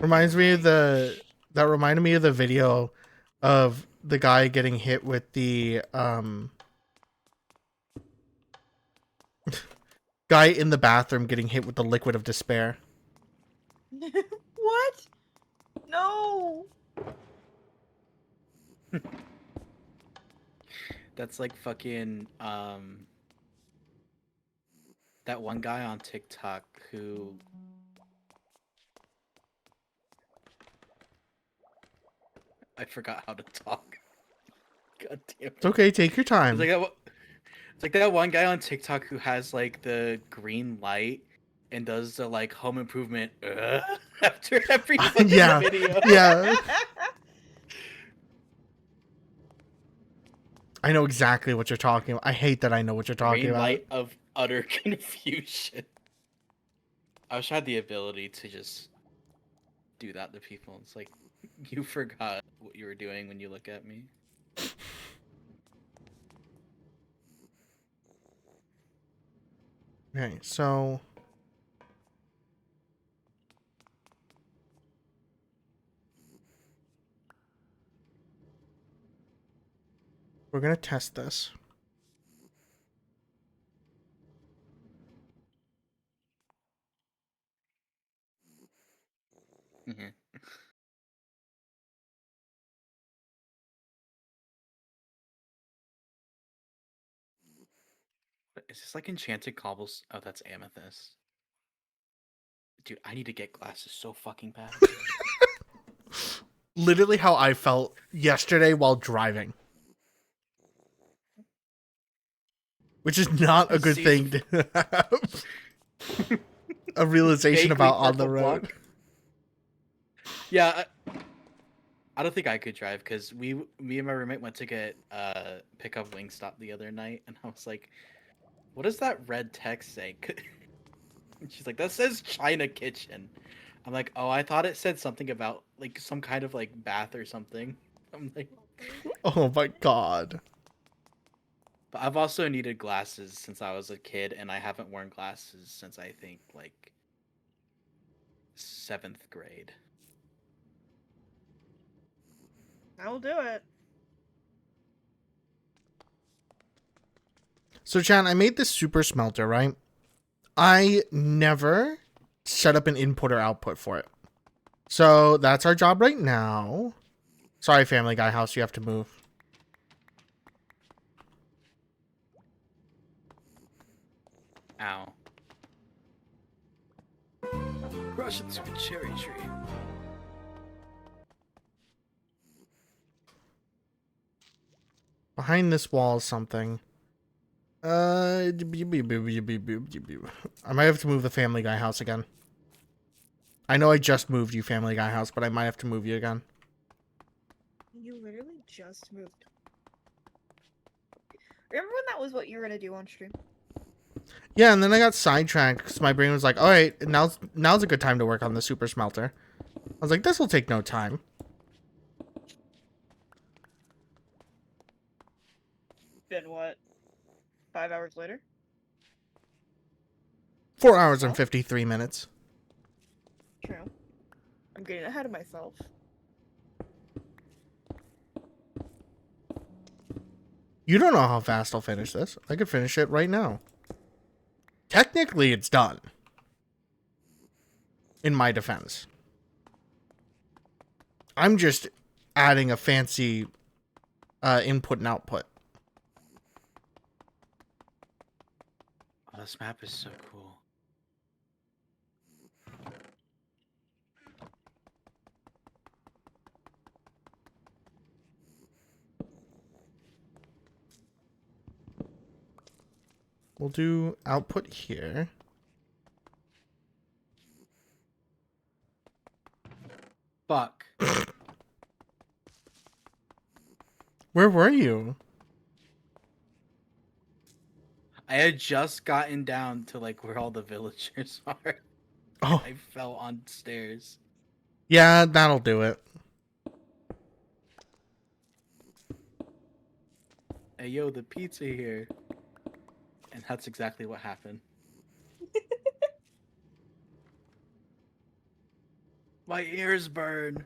Reminds me of that reminded me of the video of the guy getting hit with the guy in the bathroom getting hit with the liquid of despair. What? No. That's like fucking that one guy on TikTok who I forgot how to talk. God damn it. It's okay, take your time. It's like that one guy on TikTok who has like the green light and does the like home improvement after every fucking Yeah. video. Yeah. I know exactly what you're talking about. I hate that I know what you're talking Green about. light of utter confusion. I wish I had the ability to just do that to people. It's like, you forgot what you were doing when you look at me. Okay, so we're gonna test this. Mm-hmm. Is this like enchanted cobbles? Oh, that's amethyst. Dude, I need to get glasses so fucking bad. Literally how I felt yesterday while driving. Which is not a good See- thing to have. A realization Vaguely about on the purple road. block. Yeah, I don't think I could drive because me and my roommate went to get pick up Wingstop the other night, and I was like, "What does that red text say?" And she's like, "That says China Kitchen." I'm like, "Oh, I thought it said something about like some kind of like bath or something." I'm like, Oh my god. but I've also needed glasses since I was a kid, and I haven't worn glasses since I think like 7th grade. I'll do it. So, Chan, I made this super smelter, right? I never set up an input or output for it. So, that's our job right now. Sorry, Family Guy house, you have to move. Ow. Russian through a cherry tree. Behind this wall is something. I might have to move the Family Guy house again. I know I just moved you, Family Guy house, but I might have to move you again. You literally just moved. Remember when that was what you were gonna do on stream? Yeah, and then I got sidetracked because my brain was like, all right, now's a good time to work on the super smelter. I was like, this will take no time. Then what? 5 hours later? 4 hours and 53 minutes. True. I'm getting ahead of myself. You don't know how fast I'll finish this. I could finish it right now. Technically, it's done. In my defense. I'm just adding a fancy input and output. Oh, this map is so cool. We'll do output here. Fuck. Where were you? I had just gotten down to like where all the villagers are. Oh. I fell on stairs. Yeah, that'll do it. Hey yo, the pizza here. And that's exactly what happened. My ears burn.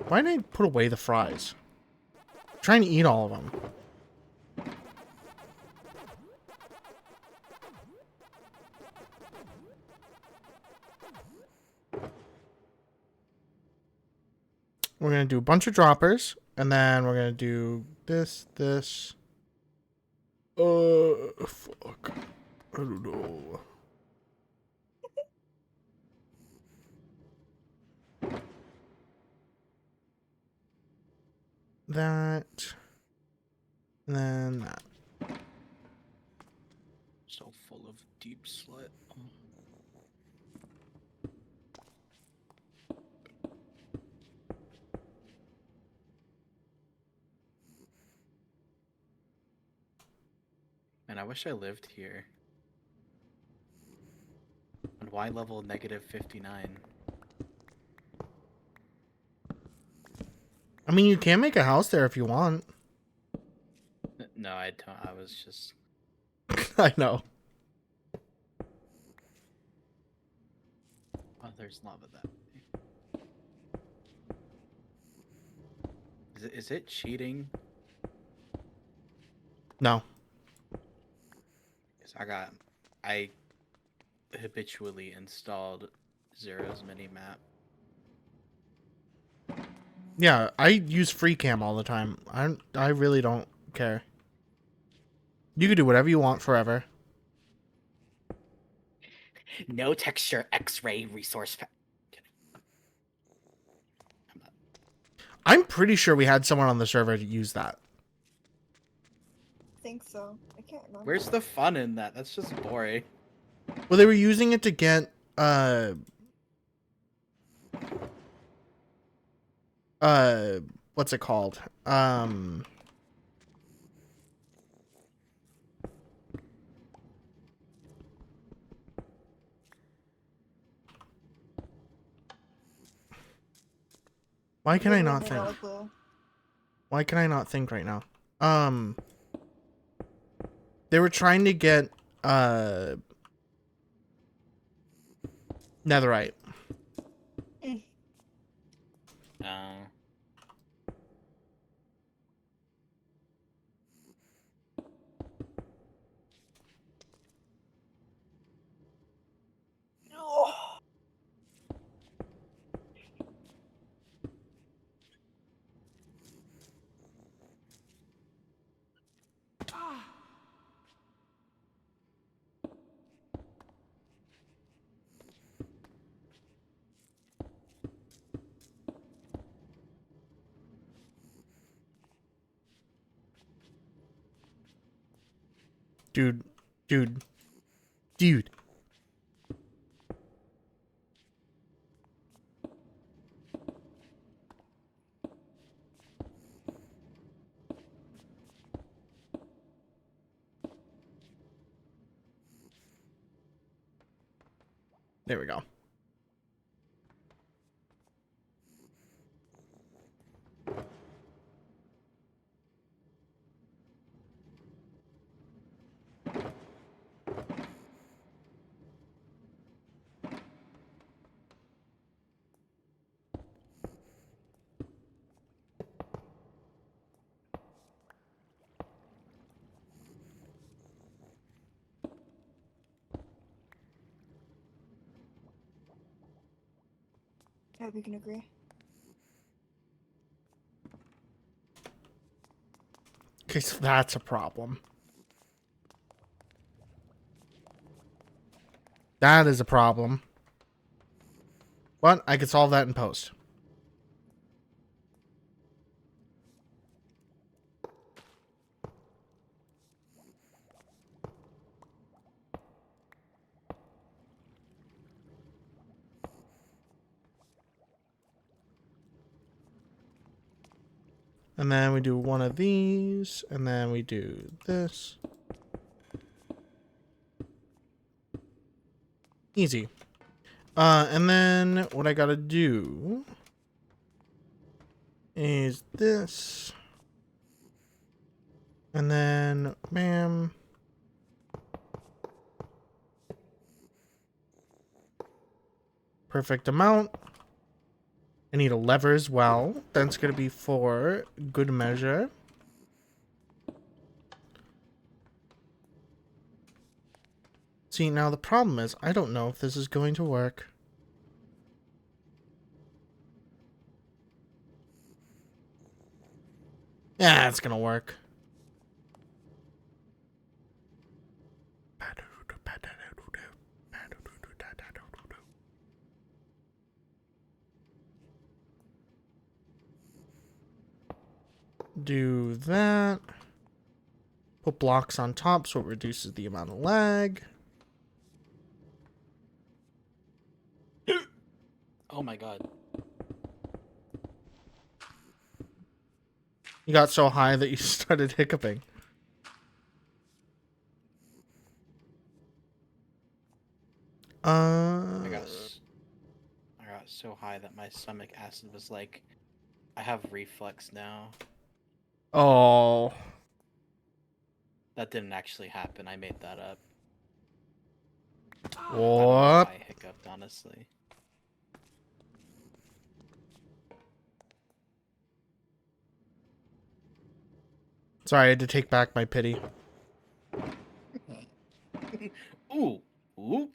Why didn't I put away the fries? I'm trying to eat all of them. We're going to do a bunch of droppers, and then we're going to do this. Fuck. I don't know. That. And then that. So full of deep slit. Man, I wish I lived here. And why level -59? I mean, you can make a house there if you want. No, I don't. I was just. I know. Oh, there's lava that way. Is it cheating? No. Because I habitually installed Zero's Minimap. Yeah, I use FreeCam all the time. I really don't care. You could do whatever you want forever. No texture X-ray resource. I'm pretty sure we had someone on the server to use that. I think so. I can't remember. Where's the fun in that? That's just boring. Well, they were using it to get what's it called? Why can I not think? Why can I not think right now? They were trying to get netherite. Dude. There we go. Yeah, we can agree. Okay, so that's a problem. That is a problem. But I could solve that in post. And then we do one of these, and then we do this. Easy. And then what I gotta do is this. And then, bam. Perfect amount. I need a lever as well. That's going to be for good measure. See, now the problem is, I don't know if this is going to work. Yeah, it's going to work. Do that. Put blocks on top so it reduces the amount of lag. Oh my god. You got so high that you started hiccuping. I got so high that my stomach acid was like, I have reflux now. Oh. That didn't actually happen. I made that up. What? I hiccuped, honestly. Sorry, I had to take back my pity. Ooh. Ooh.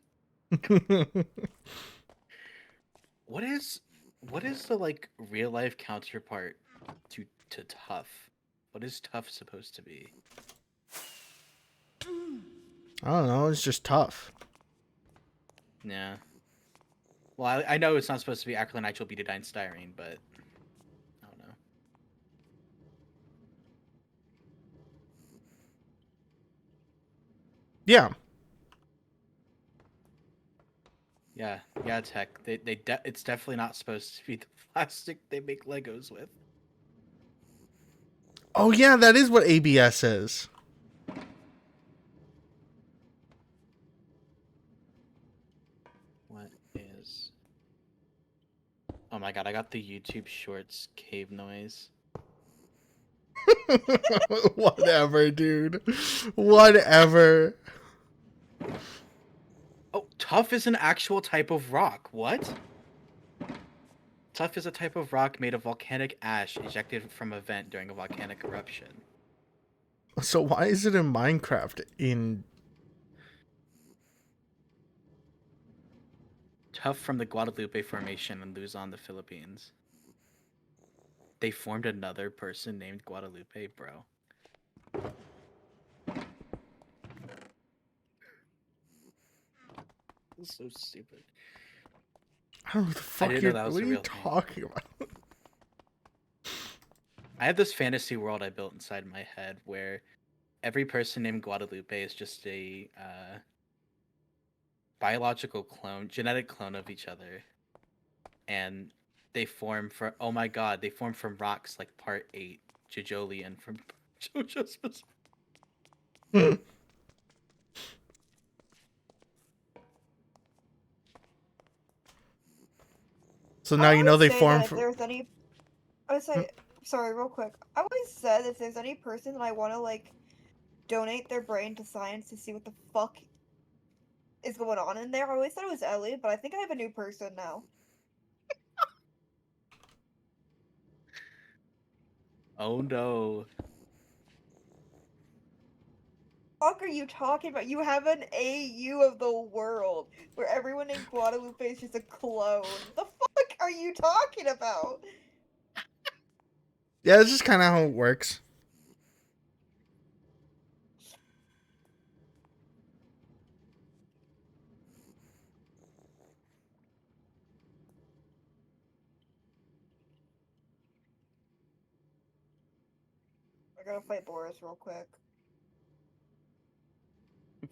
What is the like real life counterpart to tough? What is tough supposed to be? I don't know. It's just tough. Yeah. Well, I know it's not supposed to be acrylonitrile butadiene styrene, but I don't know. Yeah. Yeah, Tech. It's definitely not supposed to be the plastic they make Legos with. Oh yeah, that is what ABS is. What is? Oh my god, I got the YouTube Shorts cave noise. Whatever, dude. Whatever. Oh, tuff is an actual type of rock. What? Tuff is a type of rock made of volcanic ash ejected from a vent during a volcanic eruption. So why is it in Minecraft? Tuff from the Guadalupe Formation in Luzon, the Philippines. They formed another person named Guadalupe, bro. This is so stupid. I don't know what the fuck didn't know that was what a are you real thing. talking about? I have this fantasy world I built inside my head where every person named Guadalupe is just a biological clone, genetic clone of each other. And they form from, oh my god, they form from rocks like Part 8, Jojolian from JoJo's Bizarre. So now you know they form If from. there's any, I would say, sorry, real quick. I always said if there's any person that I want to like donate their brain to science to see what the fuck is going on in there. I always thought it was Ellie, but I think I have a new person now. Oh no. Fuck are you talking about? You have an AU of the world where everyone in Guadalupe is just a clone. The fuck are you talking about? Yeah, that's just kind of how it works. I gotta fight Boris real quick.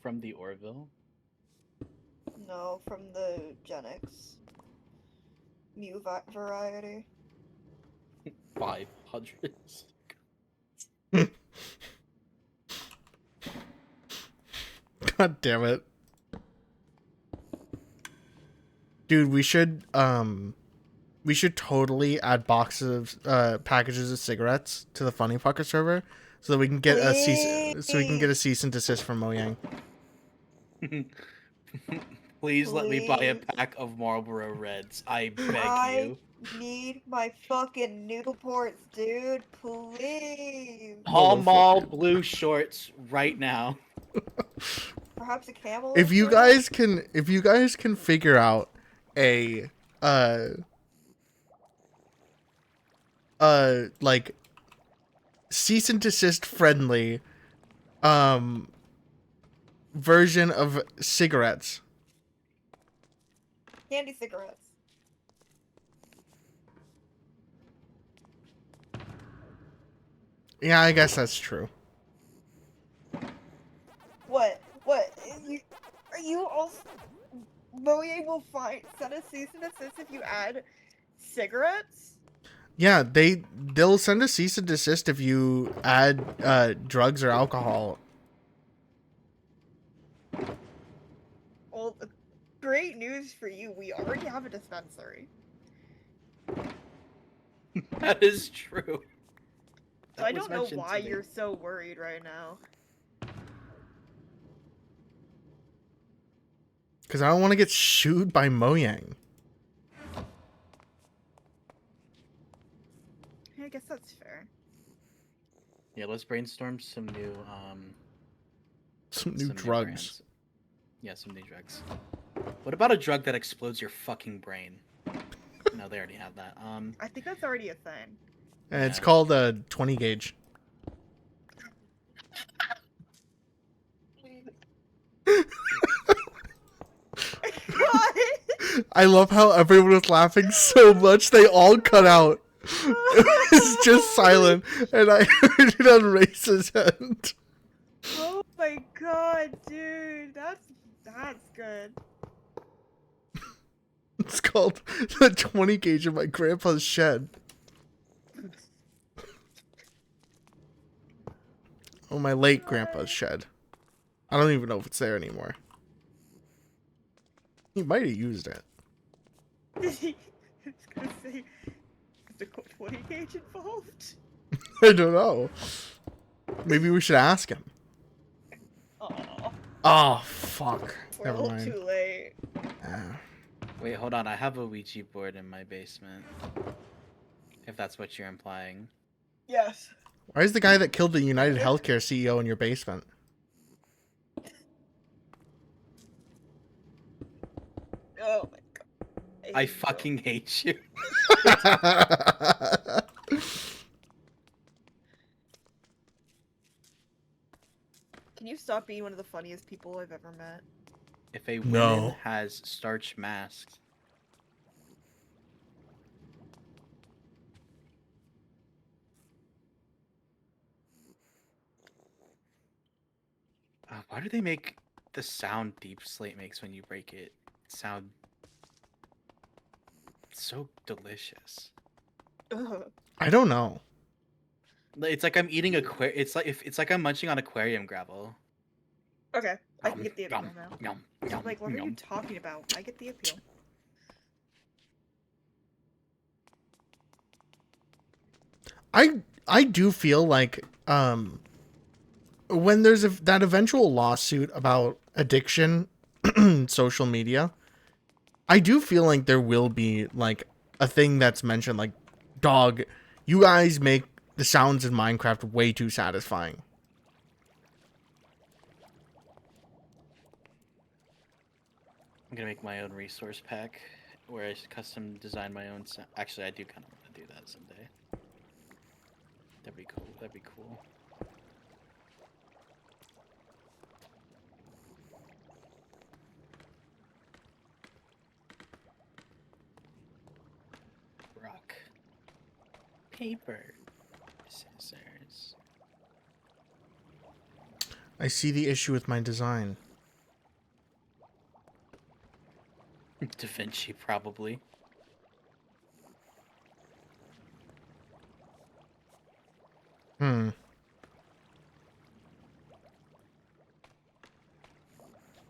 From the Orville? No, from the Genix. Mew variety. 500. God damn it. Dude, we should totally add boxes of packages of cigarettes to the Funny Fucker server so that we can get a cease and desist from Mojang. Please let me buy a pack of Marlboro Reds. I beg you. I need my fucking Newports, dude. Please. Pall Mall blue shorts right now. Perhaps a camel. If you guys can figure out a like cease and desist friendly version of cigarettes. Candy cigarettes. Yeah, I guess that's true. What? Are you also... Mojang will send a cease and desist if you add cigarettes? Yeah, they'll send a cease and desist if you add drugs or alcohol. Well, great news for you. We already have a dispensary. That is true. So I don't know why you're so worried right now. Because I don't want to get sued by Mojang. I guess that's fair. Yeah, let's brainstorm some new Some new drugs. brands. Yeah, some new drugs. What about a drug that explodes your fucking brain? No, they already have that. I think that's already a thing. And it's called a 20 gauge. I love how everyone was laughing so much they all cut out. It was just silent, and I heard it on Race's end. Oh my god, dude, that's good. It's called the 20 gauge in my grandpa's shed. Oh, my late grandpa's shed. I don't even know if it's there anymore. He might have used it. I was gonna say, is the 20 gauge involved? I don't know. Maybe we should ask him. Aw, Oh, fuck. we're a Never little mind. too late. Ah. Wait, hold on. I have a Ouija board in my basement. If that's what you're implying. Yes. Why is the guy that killed the United Healthcare CEO in your basement? Oh my god. I hate you. fucking hate you. Can you stop being one of the funniest people I've ever met? If a woman No. has starch masks, why do they make the sound Deep Slate makes when you break it sound so delicious? Ugh. I don't know. It's like I'm eating it's like I'm munching on aquarium gravel. Okay, I can Yum, get the appeal yum, now. yum, yum, Like, what are you yum. talking about? I get the appeal. I do feel like when there's that eventual lawsuit about addiction, social media, I do feel like there will be like a thing that's mentioned like, dog, you guys make the sounds in Minecraft way too satisfying. I'm gonna make my own resource pack where I custom design my own actually I do kind of want to do that someday. That'd be cool. That'd be cool. Rock. Paper. Scissors. I see the issue with my design. Da Vinci, probably. Hmm.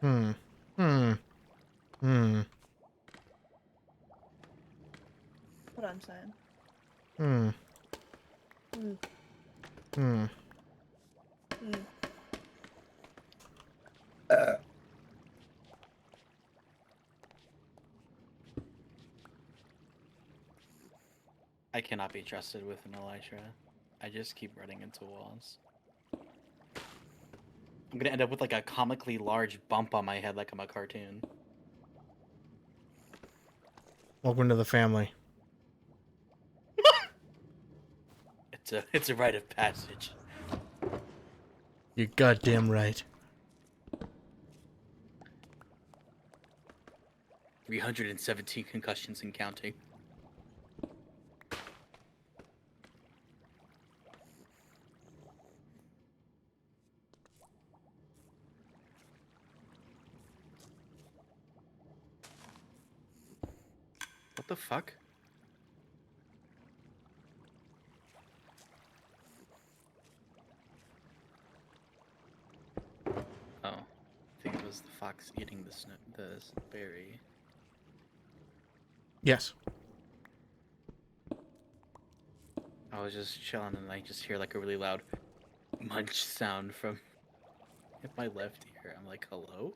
Hmm. Hmm. Hmm. What I'm saying. Hmm. Mm. Hmm. Mm. I cannot be trusted with an elytra. I just keep running into walls. I'm gonna end up with like a comically large bump on my head like I'm a cartoon. Welcome to the family. It's a rite of passage. You're goddamn right. 317 concussions and counting. What the fuck? Oh, I think it was the fox eating the berry. Yes. I was just chilling and I just hear like a really loud munch sound from my left ear. I'm like, hello?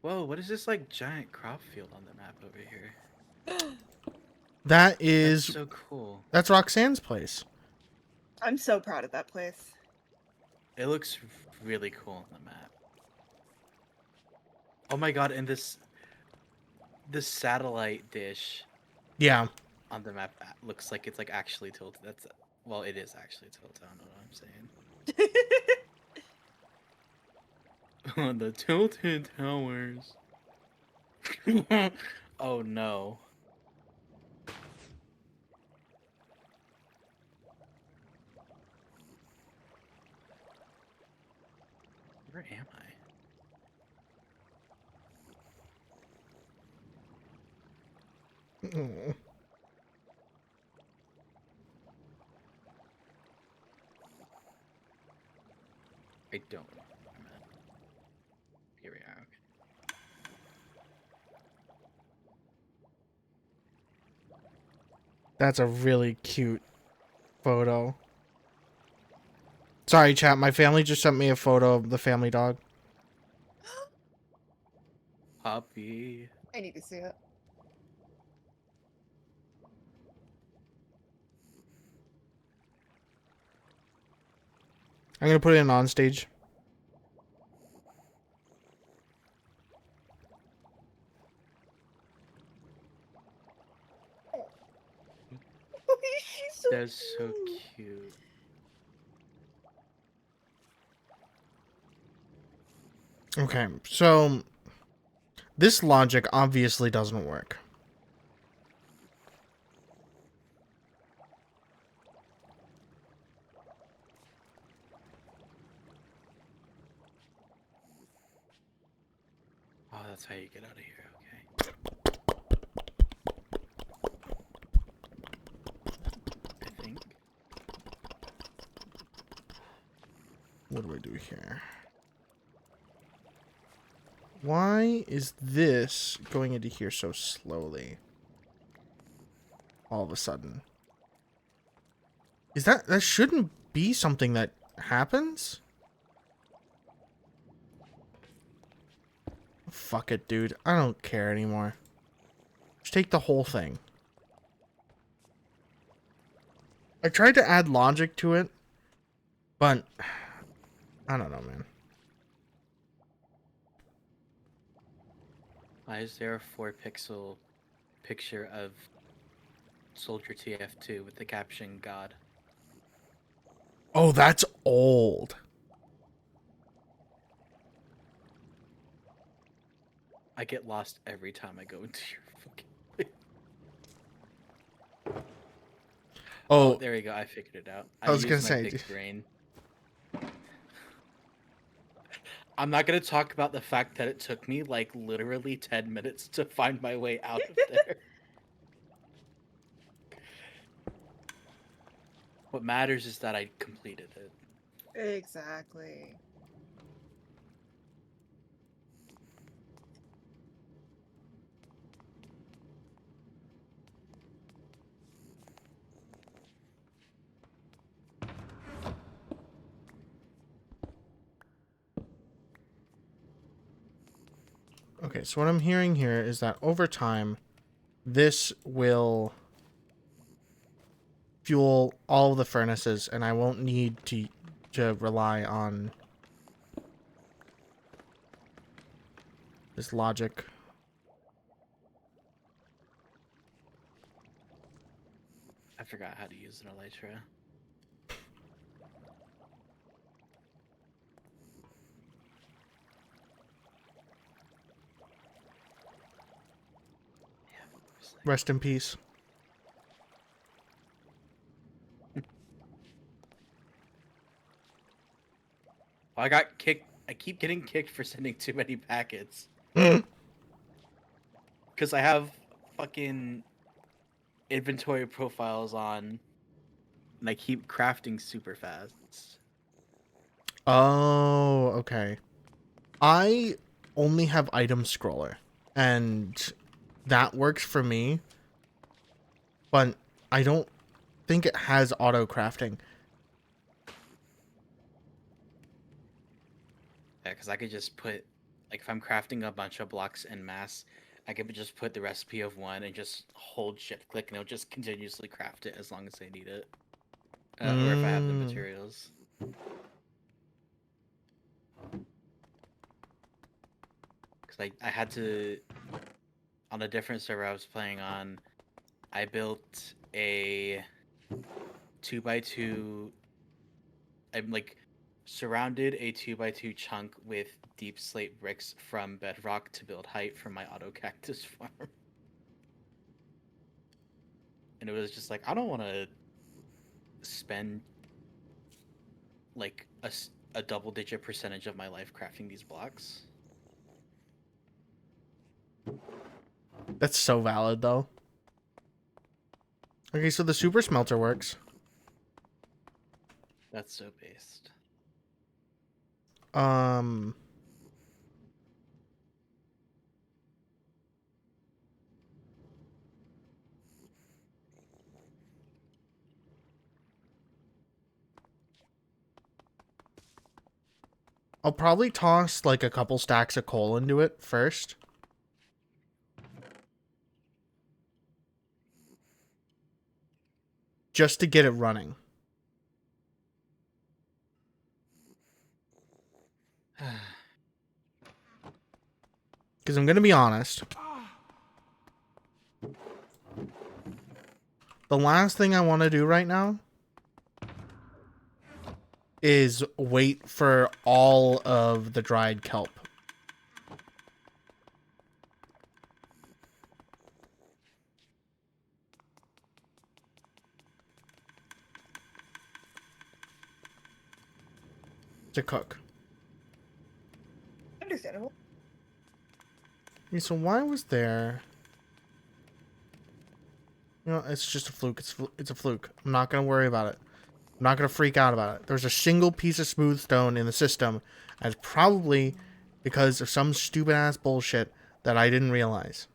Whoa, what is this like giant crop field on the map over here? That is That's so cool. That's Roxanne's place. I'm so proud of that place. It looks really cool on the map. Oh my god, and this satellite dish Yeah. on the map looks like it's like actually tilted. Well, it is actually tilted. I don't know what I'm saying. On the Tilted Towers. Oh no. Where am I? Mm. I don't know where I'm at. Here we are. Okay. That's a really cute photo. Sorry, chat. My family just sent me a photo of the family dog. Puppy. I need to see it. I'm gonna put it in on stage. She's so That's so cute. cute. Okay, so this logic obviously doesn't work. Oh, that's how you get out of here. Okay. I think. What do I do here? Why is this going into here so slowly? All of a sudden. That shouldn't be something that happens? Fuck it, dude. I don't care anymore. Just take the whole thing. I tried to add logic to it, but I don't know, man. Why is there a 4-pixel picture of Soldier TF2 with the caption God? Oh, that's old. I get lost every time I go into your fucking. Oh, there we go. I figured it out. I was use gonna my say, big brain. I'm not gonna talk about the fact that it took me like literally 10 minutes to find my way out of there. What matters is that I completed it. Exactly. okay, so what I'm hearing here is that over time, this will fuel all of the furnaces, and I won't need to rely on this logic. I forgot how to use an elytra. Rest in peace. I got kicked. I keep getting kicked for sending too many packets. Mm. Because I have fucking inventory profiles on, and I keep crafting super fast. Oh, okay. I only have item scroller, and that works for me, but I don't think it has auto crafting. Yeah, because I could just put, like, if I'm crafting a bunch of blocks en masse, I could just put the recipe of one and just hold shift click, and it'll just continuously craft it as long as I need it. Or if I have the materials. Because I had to, on a different server I was playing on, I built a 2x2, I'm like surrounded a 2x2 chunk with deep slate bricks from bedrock to build height for my auto cactus farm. And it was just like, I don't want to spend like a double-digit percentage of my life crafting these blocks. That's so valid, though. Okay, so the super smelter works. That's so based. I'll probably toss like a couple stacks of coal into it first. Just to get it running. Because I'm going to be honest. The last thing I want to do right now is wait for all of the dried kelp. To cook. Understandable. Okay, so why was there... You know, it's just a fluke. It's a fluke. I'm not going to worry about it. I'm not going to freak out about it. There's a single piece of smooth stone in the system. And it's probably because of some stupid-ass bullshit that I didn't realize.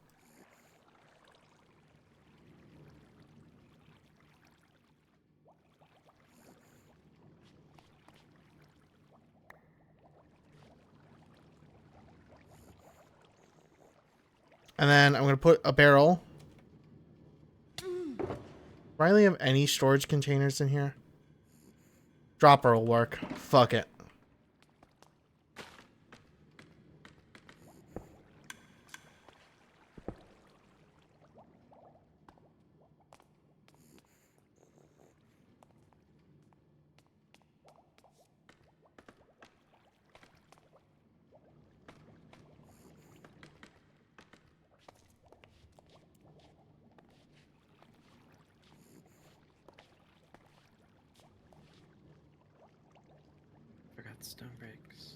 And then I'm going to put a barrel. Riley, have any storage containers in here? Dropper will work. Fuck it. Stone bricks.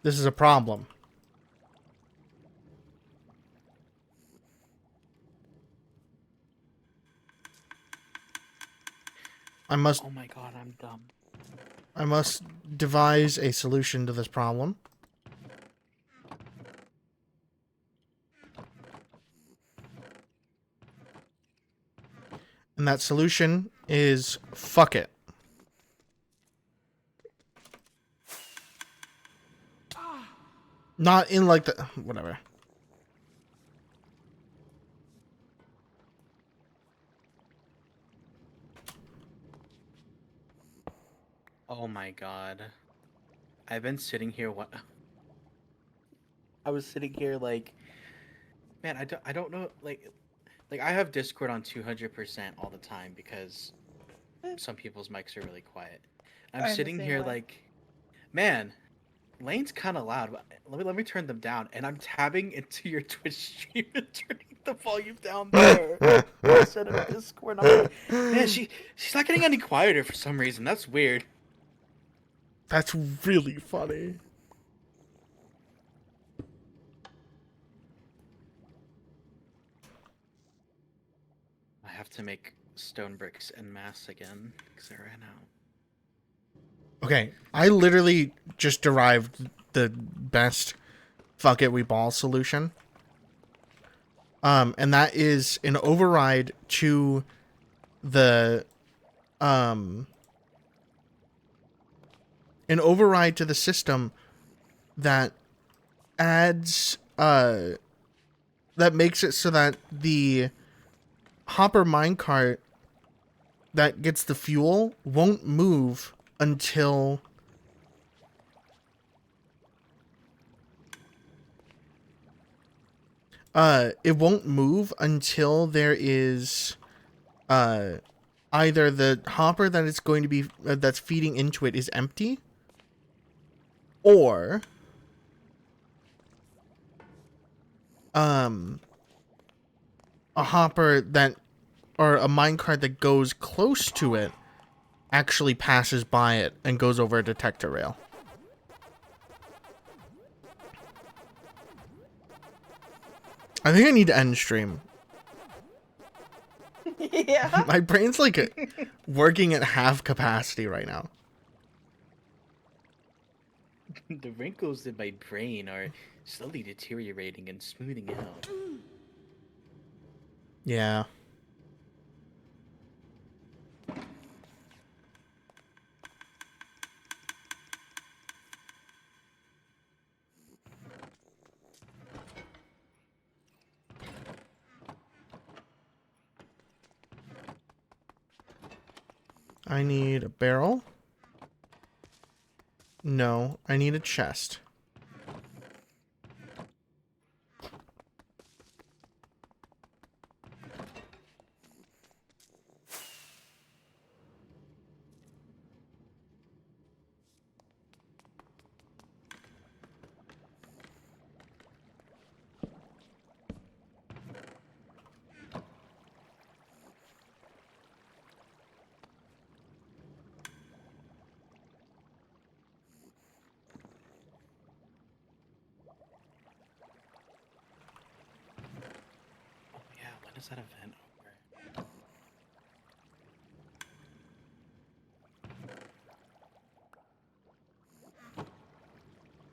This is a problem. I must... Oh my god, I'm dumb. I must devise a solution to this problem. And that solution is fuck it. Not in like the... Whatever. Oh my god. I've been sitting here I was sitting here like... Man, I don't know, like I have Discord on 200% all the time because some people's mics are really quiet. I'm sitting here like, man, Lane's kind of loud. Let me turn them down, and I'm tabbing into your Twitch stream and turning the volume down there instead of Discord. I'm like, man, she's not getting any quieter for some reason. That's weird. That's really funny. I have to make stone bricks en masse again because I ran out. Okay, I literally just derived the best fuck it we ball solution. And that is an override to the an override to the system that adds that makes it so that the hopper minecart that gets the fuel won't move until It won't move until there is either the hopper that it's going to be that's feeding into it is empty, or a hopper that or a minecart that goes close to it actually passes by it and goes over a detector rail. I think I need to end stream. Yeah. My brain's like working at half capacity right now. The wrinkles in my brain are slowly deteriorating and smoothing out. Yeah. I need a barrel. No, I need a chest. Yeah, when is that event over?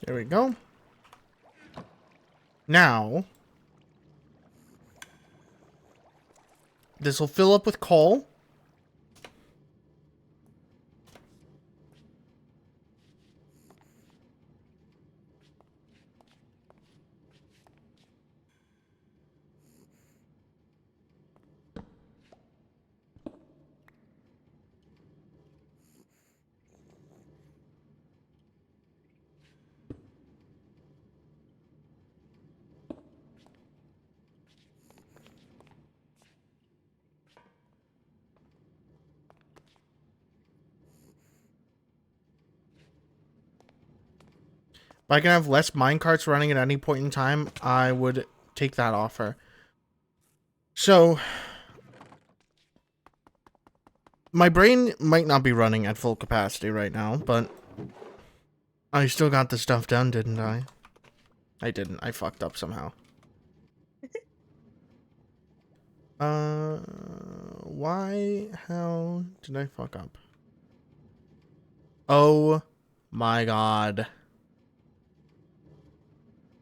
There we go. Now, this will fill up with coal. If I can have less minecarts running at any point in time, I would take that offer. So, my brain might not be running at full capacity right now, but I still got the stuff done, didn't I? I didn't. I fucked up somehow. Why? How did I fuck up? Oh my god.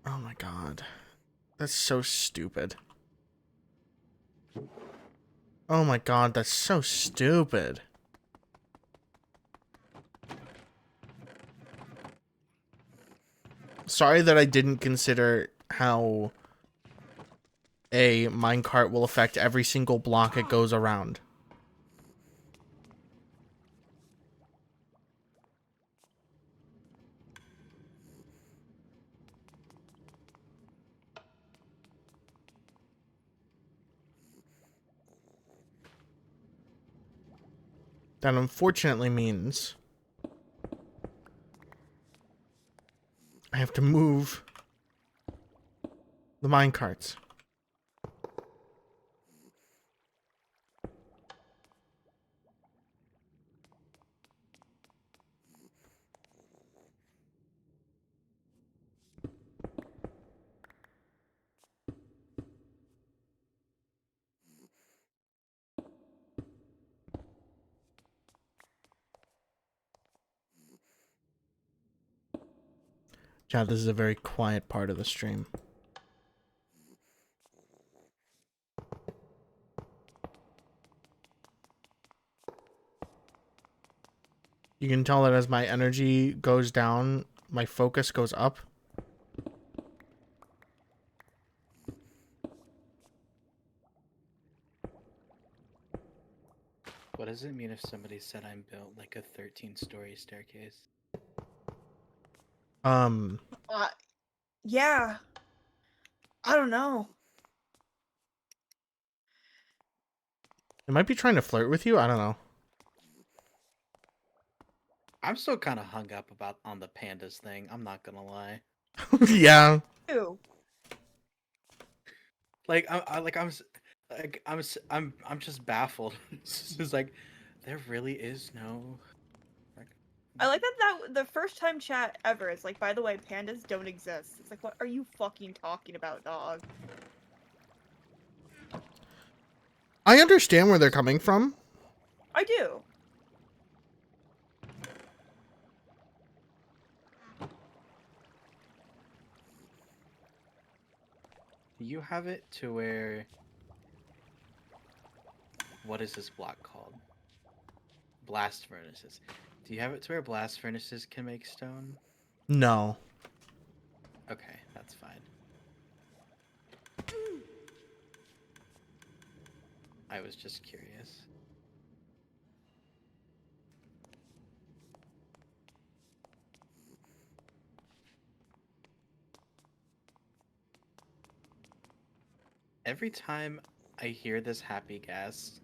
Oh my god. That's so stupid. Oh my god, that's so stupid. Sorry that I didn't consider how a minecart will affect every single block it goes around. That unfortunately means I have to move the minecarts. Chad, this is a very quiet part of the stream. You can tell that as my energy goes down, my focus goes up. What does it mean if somebody said I'm built like a 13-story staircase? Yeah. I don't know. It might be trying to flirt with you. I don't know. I'm still kind of hung up about on the pandas thing. I'm not gonna lie. Yeah. Ew. Like I'm just baffled. It's just like there really is no. I like that the first time chat ever is like, by the way, pandas don't exist. It's like, what are you fucking talking about, dog? I understand where they're coming from. I do. You have it to where. What is this block called? Blast furnaces. Do you have it to where blast furnaces can make stone? No. Okay, that's fine. I was just curious. Every time I hear this happy gas,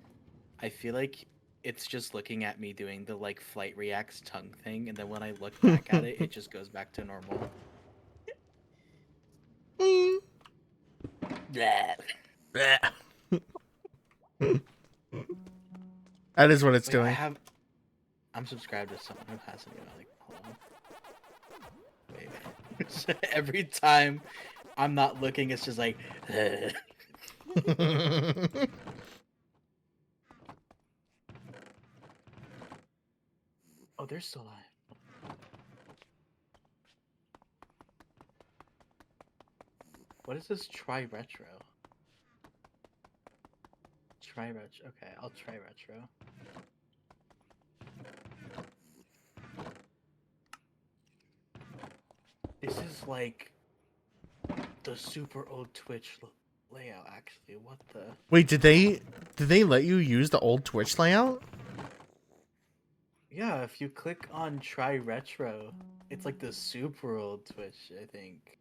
I feel like it's just looking at me doing the like flight reacts tongue thing, and then when I look back at it, it just goes back to normal. That is what it's Wait, doing. I'm subscribed to someone who hasn't even like. Hold on. Wait. Every time I'm not looking, it's just like. Oh, they're still alive. What is this tri-retro? Tri-retro. Okay, I'll try retro. This is like the super old Twitch layout, actually. What the? Wait, did they let you use the old Twitch layout? Yeah, if you click on try retro, it's like the super old Twitch, I think.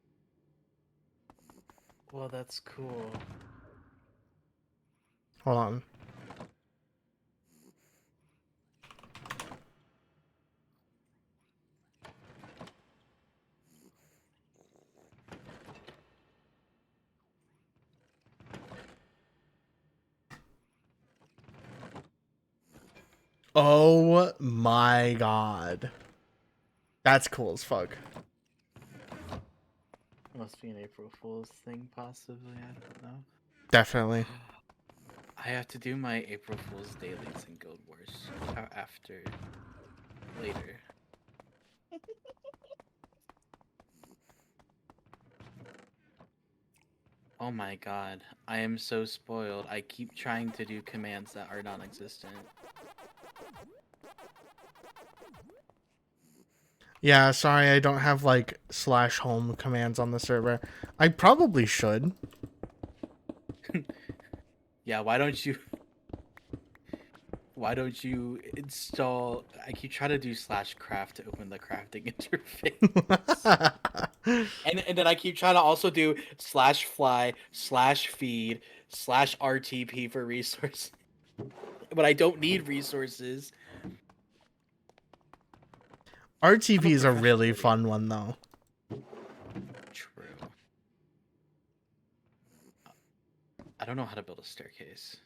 Well, that's cool. Hold on. Oh my god. That's cool as fuck. Must be an April Fool's thing, possibly. I don't know. Definitely. I have to do my April Fool's dailies in Guild Wars after later. Oh my god, I am so spoiled. I keep trying to do commands that are non-existent. Yeah, sorry, I don't have like /home commands on the server. I probably should. Yeah, why don't you install? I keep trying to do /craft to open the crafting interface. and then I keep trying to also do /fly /feed /RTP for resources. But I don't need resources. RTP is a really fun one though. True. I don't know how to build a staircase.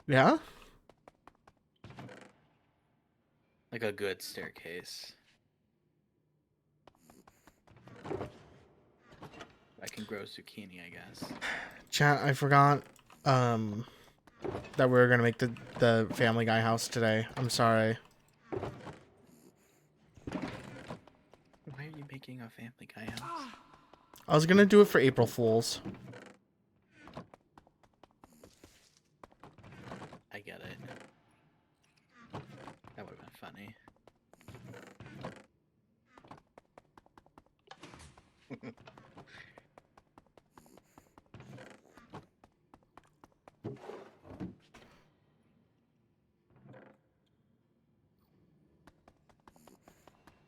Yeah? Like a good staircase. I can grow zucchini, I guess. Chat, I forgot that we were gonna make the Family Guy house today. I'm sorry. Why are you making a Family Guy house? I was gonna do it for April Fools. I get it. That would have been funny.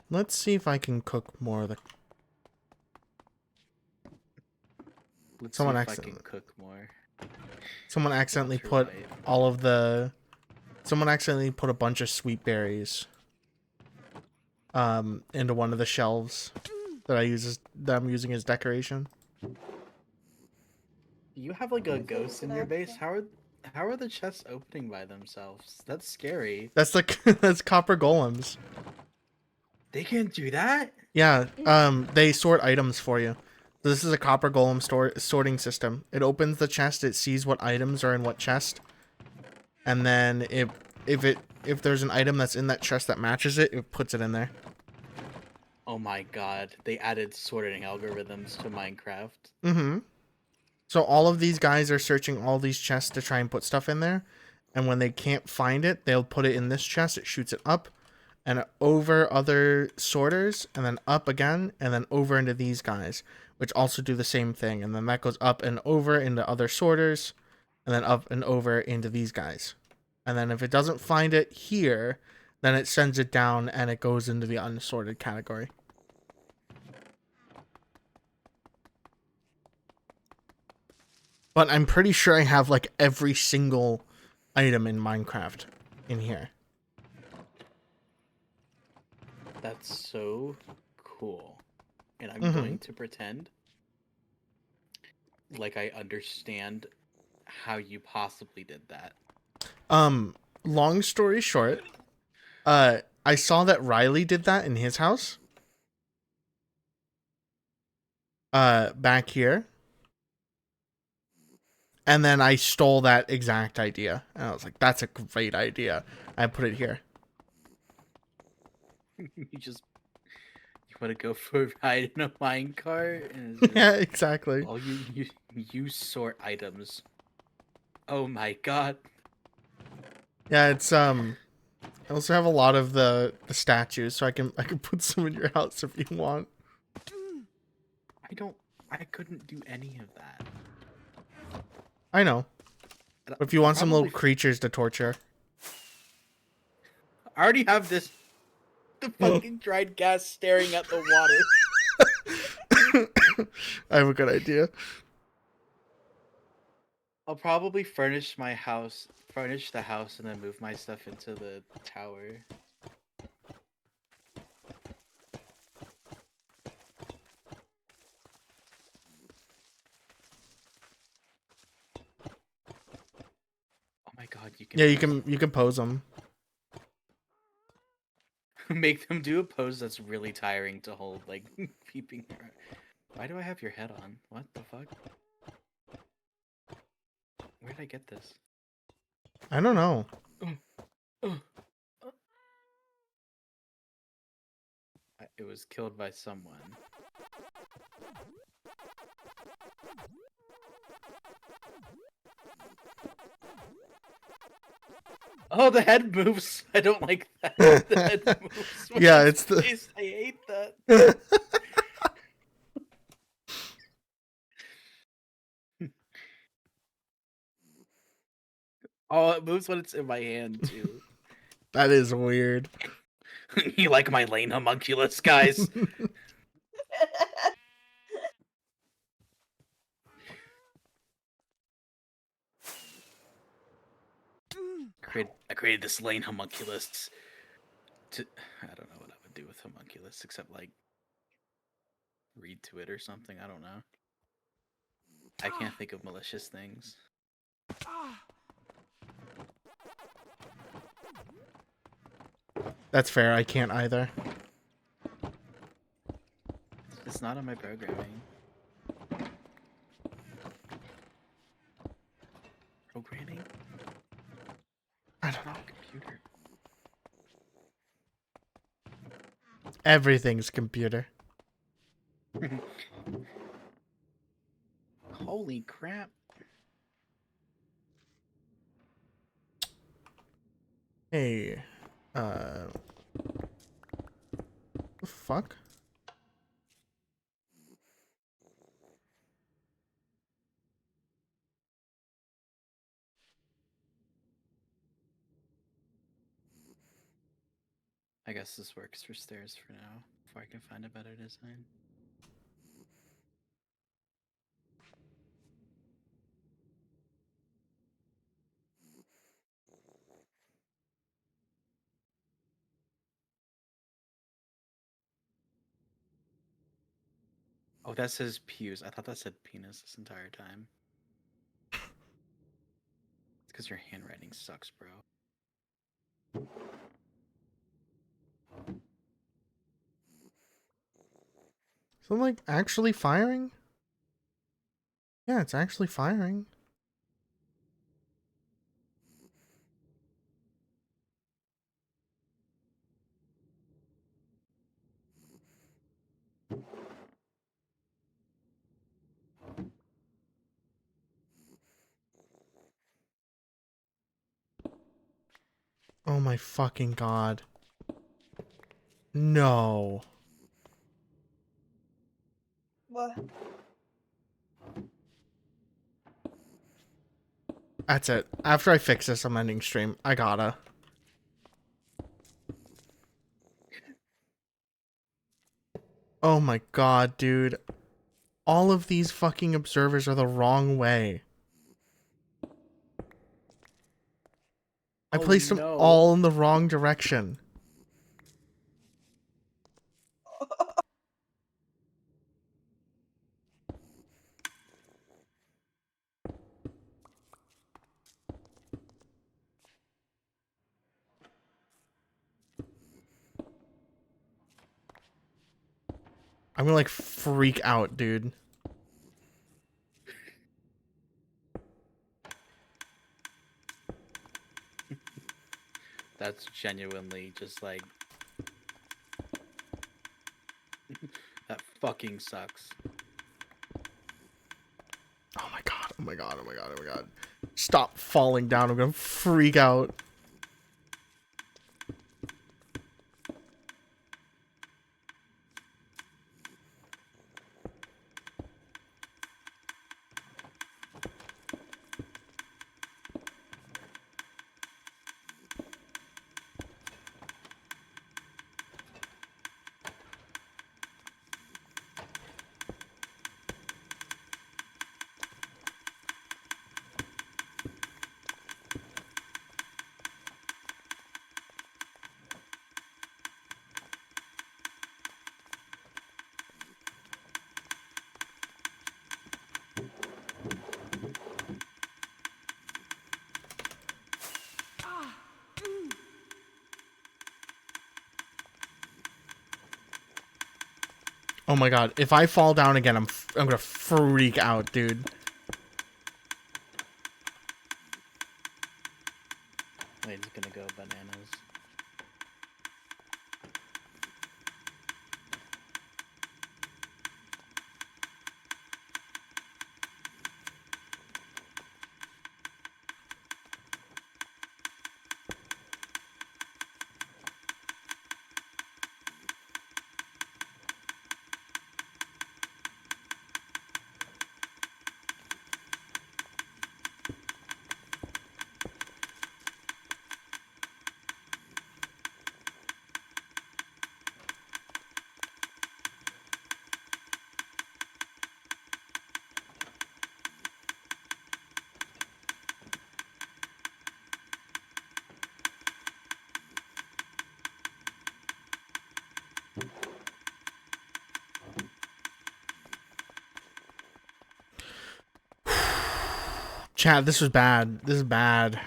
Let's see if I can cook more of the... Let's Someone see if I accidentally- can cook more. Someone accidentally Walter put White. all of the. Someone accidentally put a bunch of sweet berries. Into one of the shelves that I'm using as decoration. You have like a ghost in your base. How are the chests opening by themselves? That's scary. That's like that's copper golems. They can't do that. Yeah. They sort items for you. So this is a copper golem sorting system. It opens the chest. It sees what items are in what chest, and then if there's an item that's in that chest that matches it, it puts it in there. Oh my god, they added sorting algorithms to Minecraft. Mm-hmm. So all of these guys are searching all these chests to try and put stuff in there, and when they can't find it, they'll put it in this chest. It shoots it up, and over other sorters, and then up again, and then over into these guys, which also do the same thing, and then that goes up and over into other sorters, and then up and over into these guys. And then if it doesn't find it here, then it sends it down and it goes into the unsorted category. But I'm pretty sure I have like every single item in Minecraft in here. That's so cool. And I'm Mhm. going to pretend like I understand how you possibly did that. Long story short, I saw that Riley did that in his house. Back here. And then I stole that exact idea. And I was like, that's a great idea. I put it here. You want to go for a ride in a minecart? And it's Yeah, just, exactly. oh, you sort items. Oh my god. Yeah, it's I also have a lot of the statues, so I can put some in your house if you want. I couldn't do any of that. I know. But if you want some little Probably- creatures to torture. I already have the fucking dried gas staring at the water. I have a good idea. I'll probably furnish the house, and then move my stuff into the tower. Oh my god, you can. Yeah, you can pose them. Make them do a pose that's really tiring to hold, like peeping. Why do I have your head on? What the fuck? Where did I get this? I don't know. It was killed by someone. Oh, the head moves. I don't like that. The head moves. when Yeah, it's it's the- placed. I hate that. Oh, it moves when it's in my hand too. That is weird. You like my lane homunculus, guys? I created this lane homunculus to. I don't know what I would do with homunculus except like read to it or something. I don't know. I can't think of malicious things. That's fair. I can't either. It's not on my programming. Programming? I don't know. Computer. Everything's computer. Holy crap. Hey. The fuck? I guess this works for stairs for now, before I can find a better design. Oh, that says pews. I thought that said penis this entire time. It's because your handwriting sucks, bro. So like actually firing? Yeah, it's actually firing. Oh my fucking god. No. What? That's it. After I fix this, I'm ending stream. I gotta. Oh my god, dude. All of these fucking observers are the wrong way. I placed them all in the wrong direction. I'm gonna like freak out, dude. That's genuinely just like that fucking sucks. Oh my god, oh my god, oh my god, oh my god. Stop falling down, I'm gonna freak out. Oh my god, if I fall down again, I'm gonna freak out, dude. Lane's gonna go bananas. Chad, this is bad. This is bad.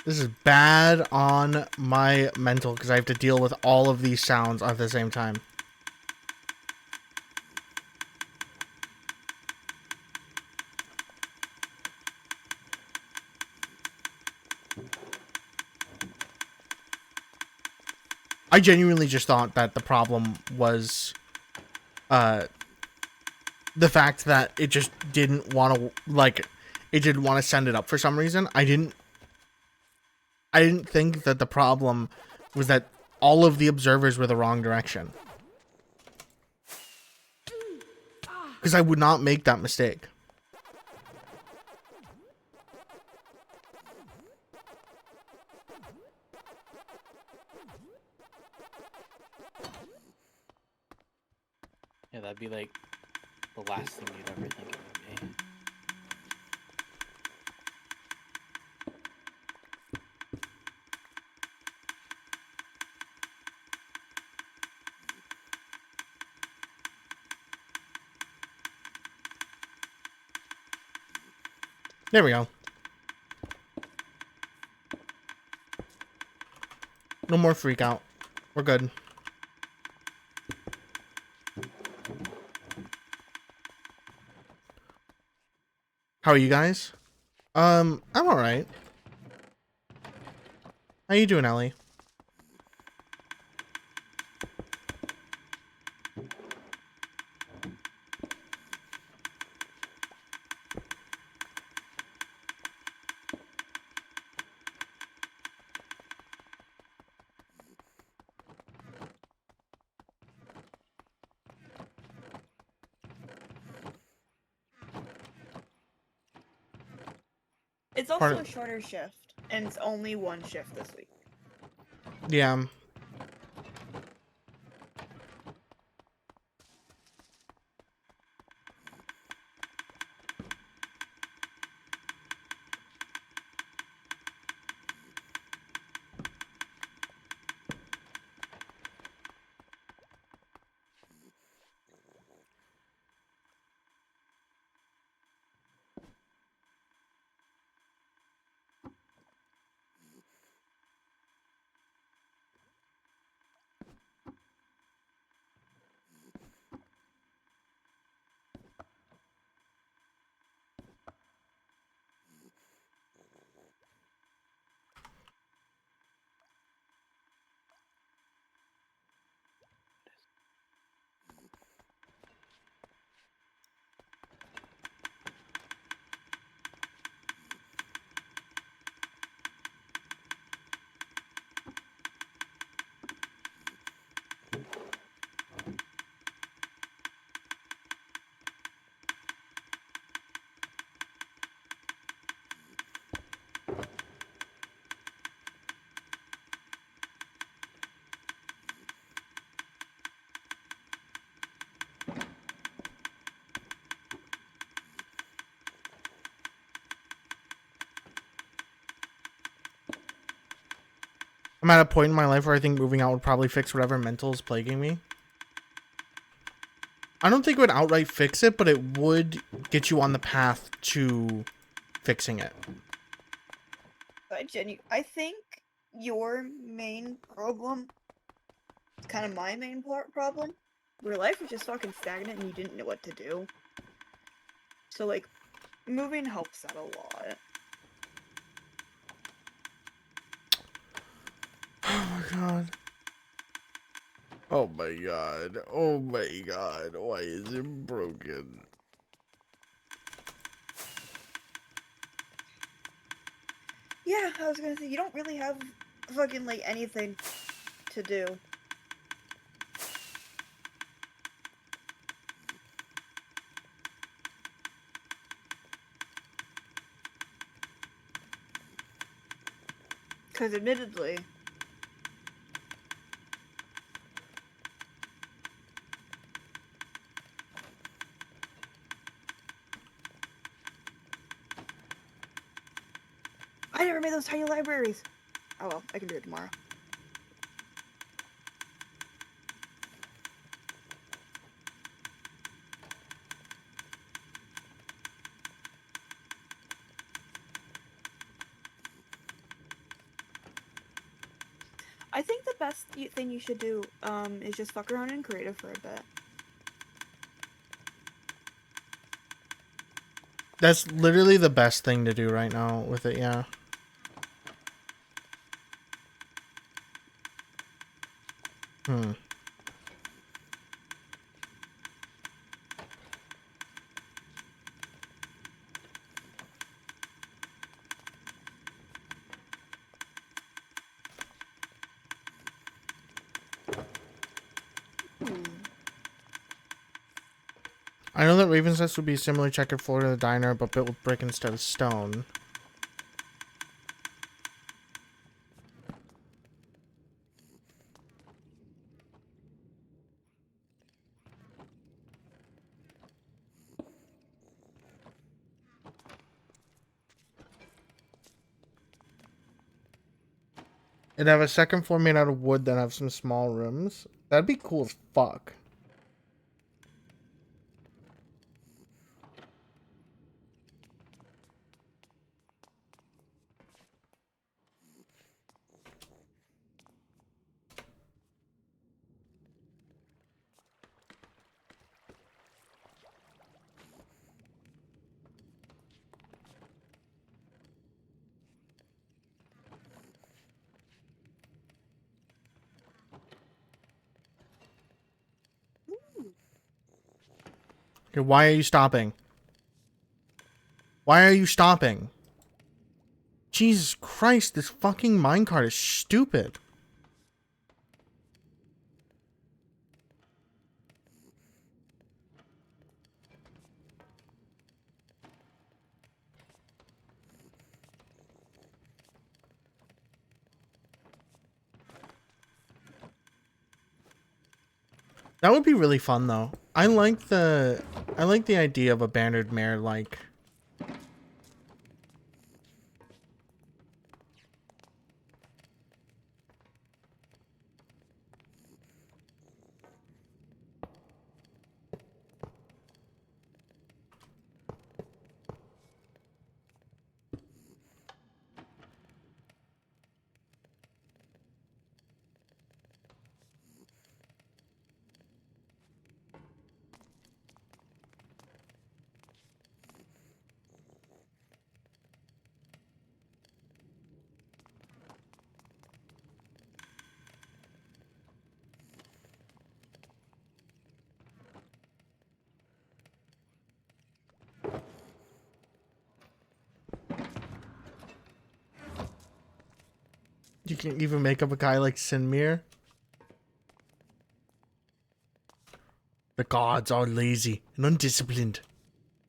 This is bad on my mental because I have to deal with all of these sounds at the same time. I genuinely just thought that the problem was the fact that it just didn't want to, like, it didn't want to send it up for some reason. I didn't think that the problem was that all of the observers were the wrong direction. Because I would not make that mistake. Yeah, that'd be like the last thing you'd ever think it would be. There we go. No more freak out. We're good. How are you guys? I'm alright. How you doing, Ellie? It's also Pardon? a shorter shift, and it's only one shift this week. Yeah. I'm at a point in my life where I think moving out would probably fix whatever mental is plaguing me. I don't think it would outright fix it, but it would get you on the path to fixing it. I think your main problem is kind of my main problem. Where life was just fucking stagnant and you didn't know what to do. So, like, moving helps that a lot. Oh my god. Oh my god. Oh my god. Why is it broken? Yeah, I was gonna say, you don't really have fucking, like, anything to do. Because admittedly, I never made those tiny libraries. Oh well, I can do it tomorrow. I think the best thing you should do, is just fuck around in creative for a bit. That's literally the best thing to do right now with it, yeah. Hmm. I know that Raven's Nest would be a similar checkered floor to the diner, but built with brick instead of stone. It'd have a second floor made out of wood that have some small rooms. That'd be cool as fuck. Okay, why are you stopping? Why are you stopping? Jesus Christ, this fucking minecart is stupid. That would be really fun though. I like the idea of a bannered mare like you can even make up a guy like Sinmir. The gods are lazy and undisciplined.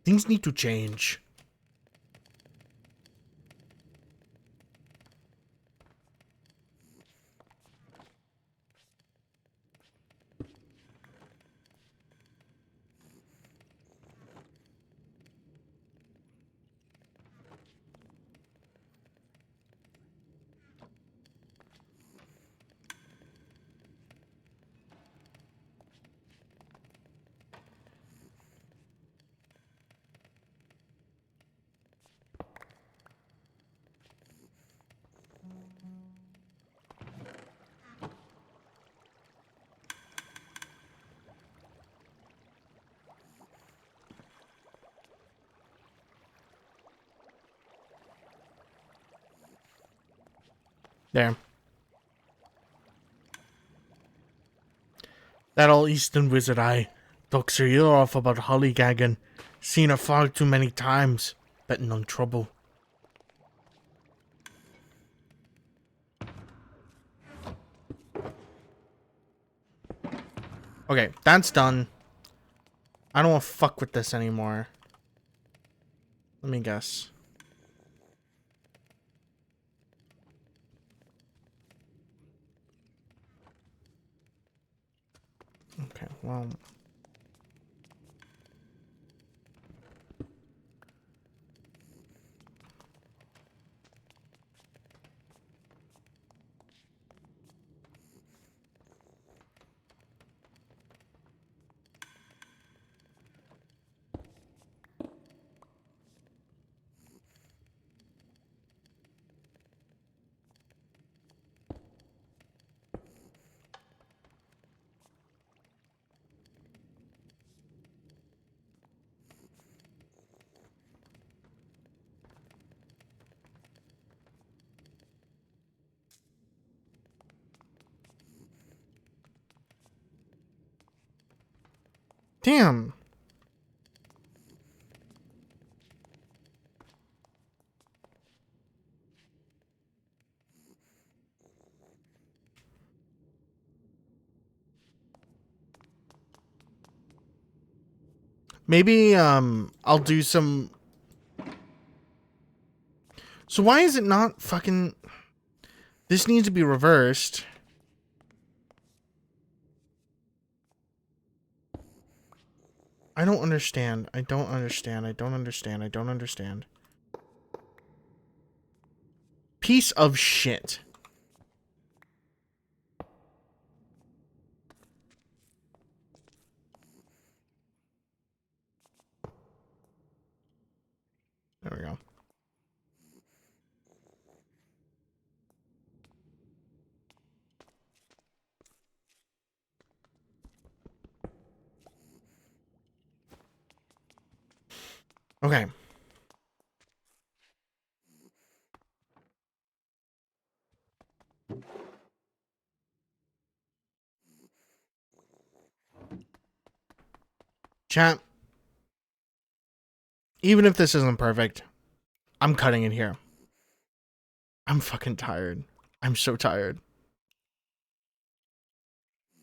Things need to change. There. That old Eastern wizard eye talks her ear off about Hollygaggin. Seen her far too many times. Betting on trouble. Okay, that's done. I don't want to fuck with this anymore. Let me guess. Okay, well... Damn. Maybe, I'll do some... So why is it not fucking... This needs to be reversed. I don't understand. I don't understand. I don't understand. I don't understand. Piece of shit. There we go. Okay. Chat, even if this isn't perfect, I'm cutting it here. I'm fucking tired. I'm so tired.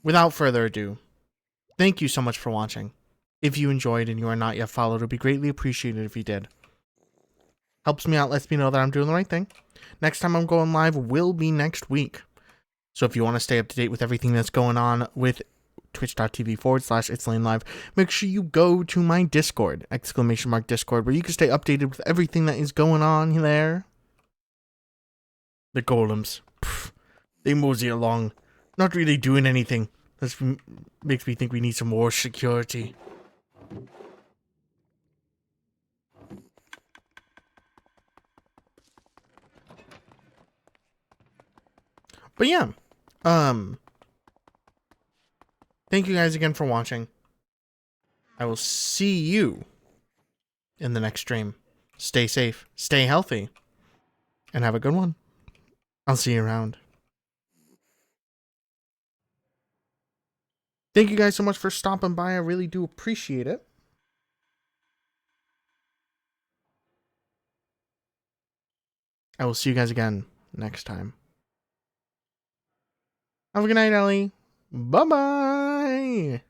Without further ado, thank you so much for watching. If you enjoyed and you are not yet followed, it would be greatly appreciated if you did. Helps me out, lets me know that I'm doing the right thing. Next time I'm going live will be next week. So if you want to stay up to date with everything that's going on with twitch.tv/itslainlive, make sure you go to my Discord, !Discord, where you can stay updated with everything that is going on there. The golems. Pff, they mosey along. Not really doing anything. That makes me think we need some more security. But yeah. Thank you guys again for watching. I will see you in the next stream. Stay safe, stay healthy, and have a good one. I'll see you around. Thank you guys so much for stopping by. I really do appreciate it. I will see you guys again next time. Have a good night, Ellie. Bye-bye.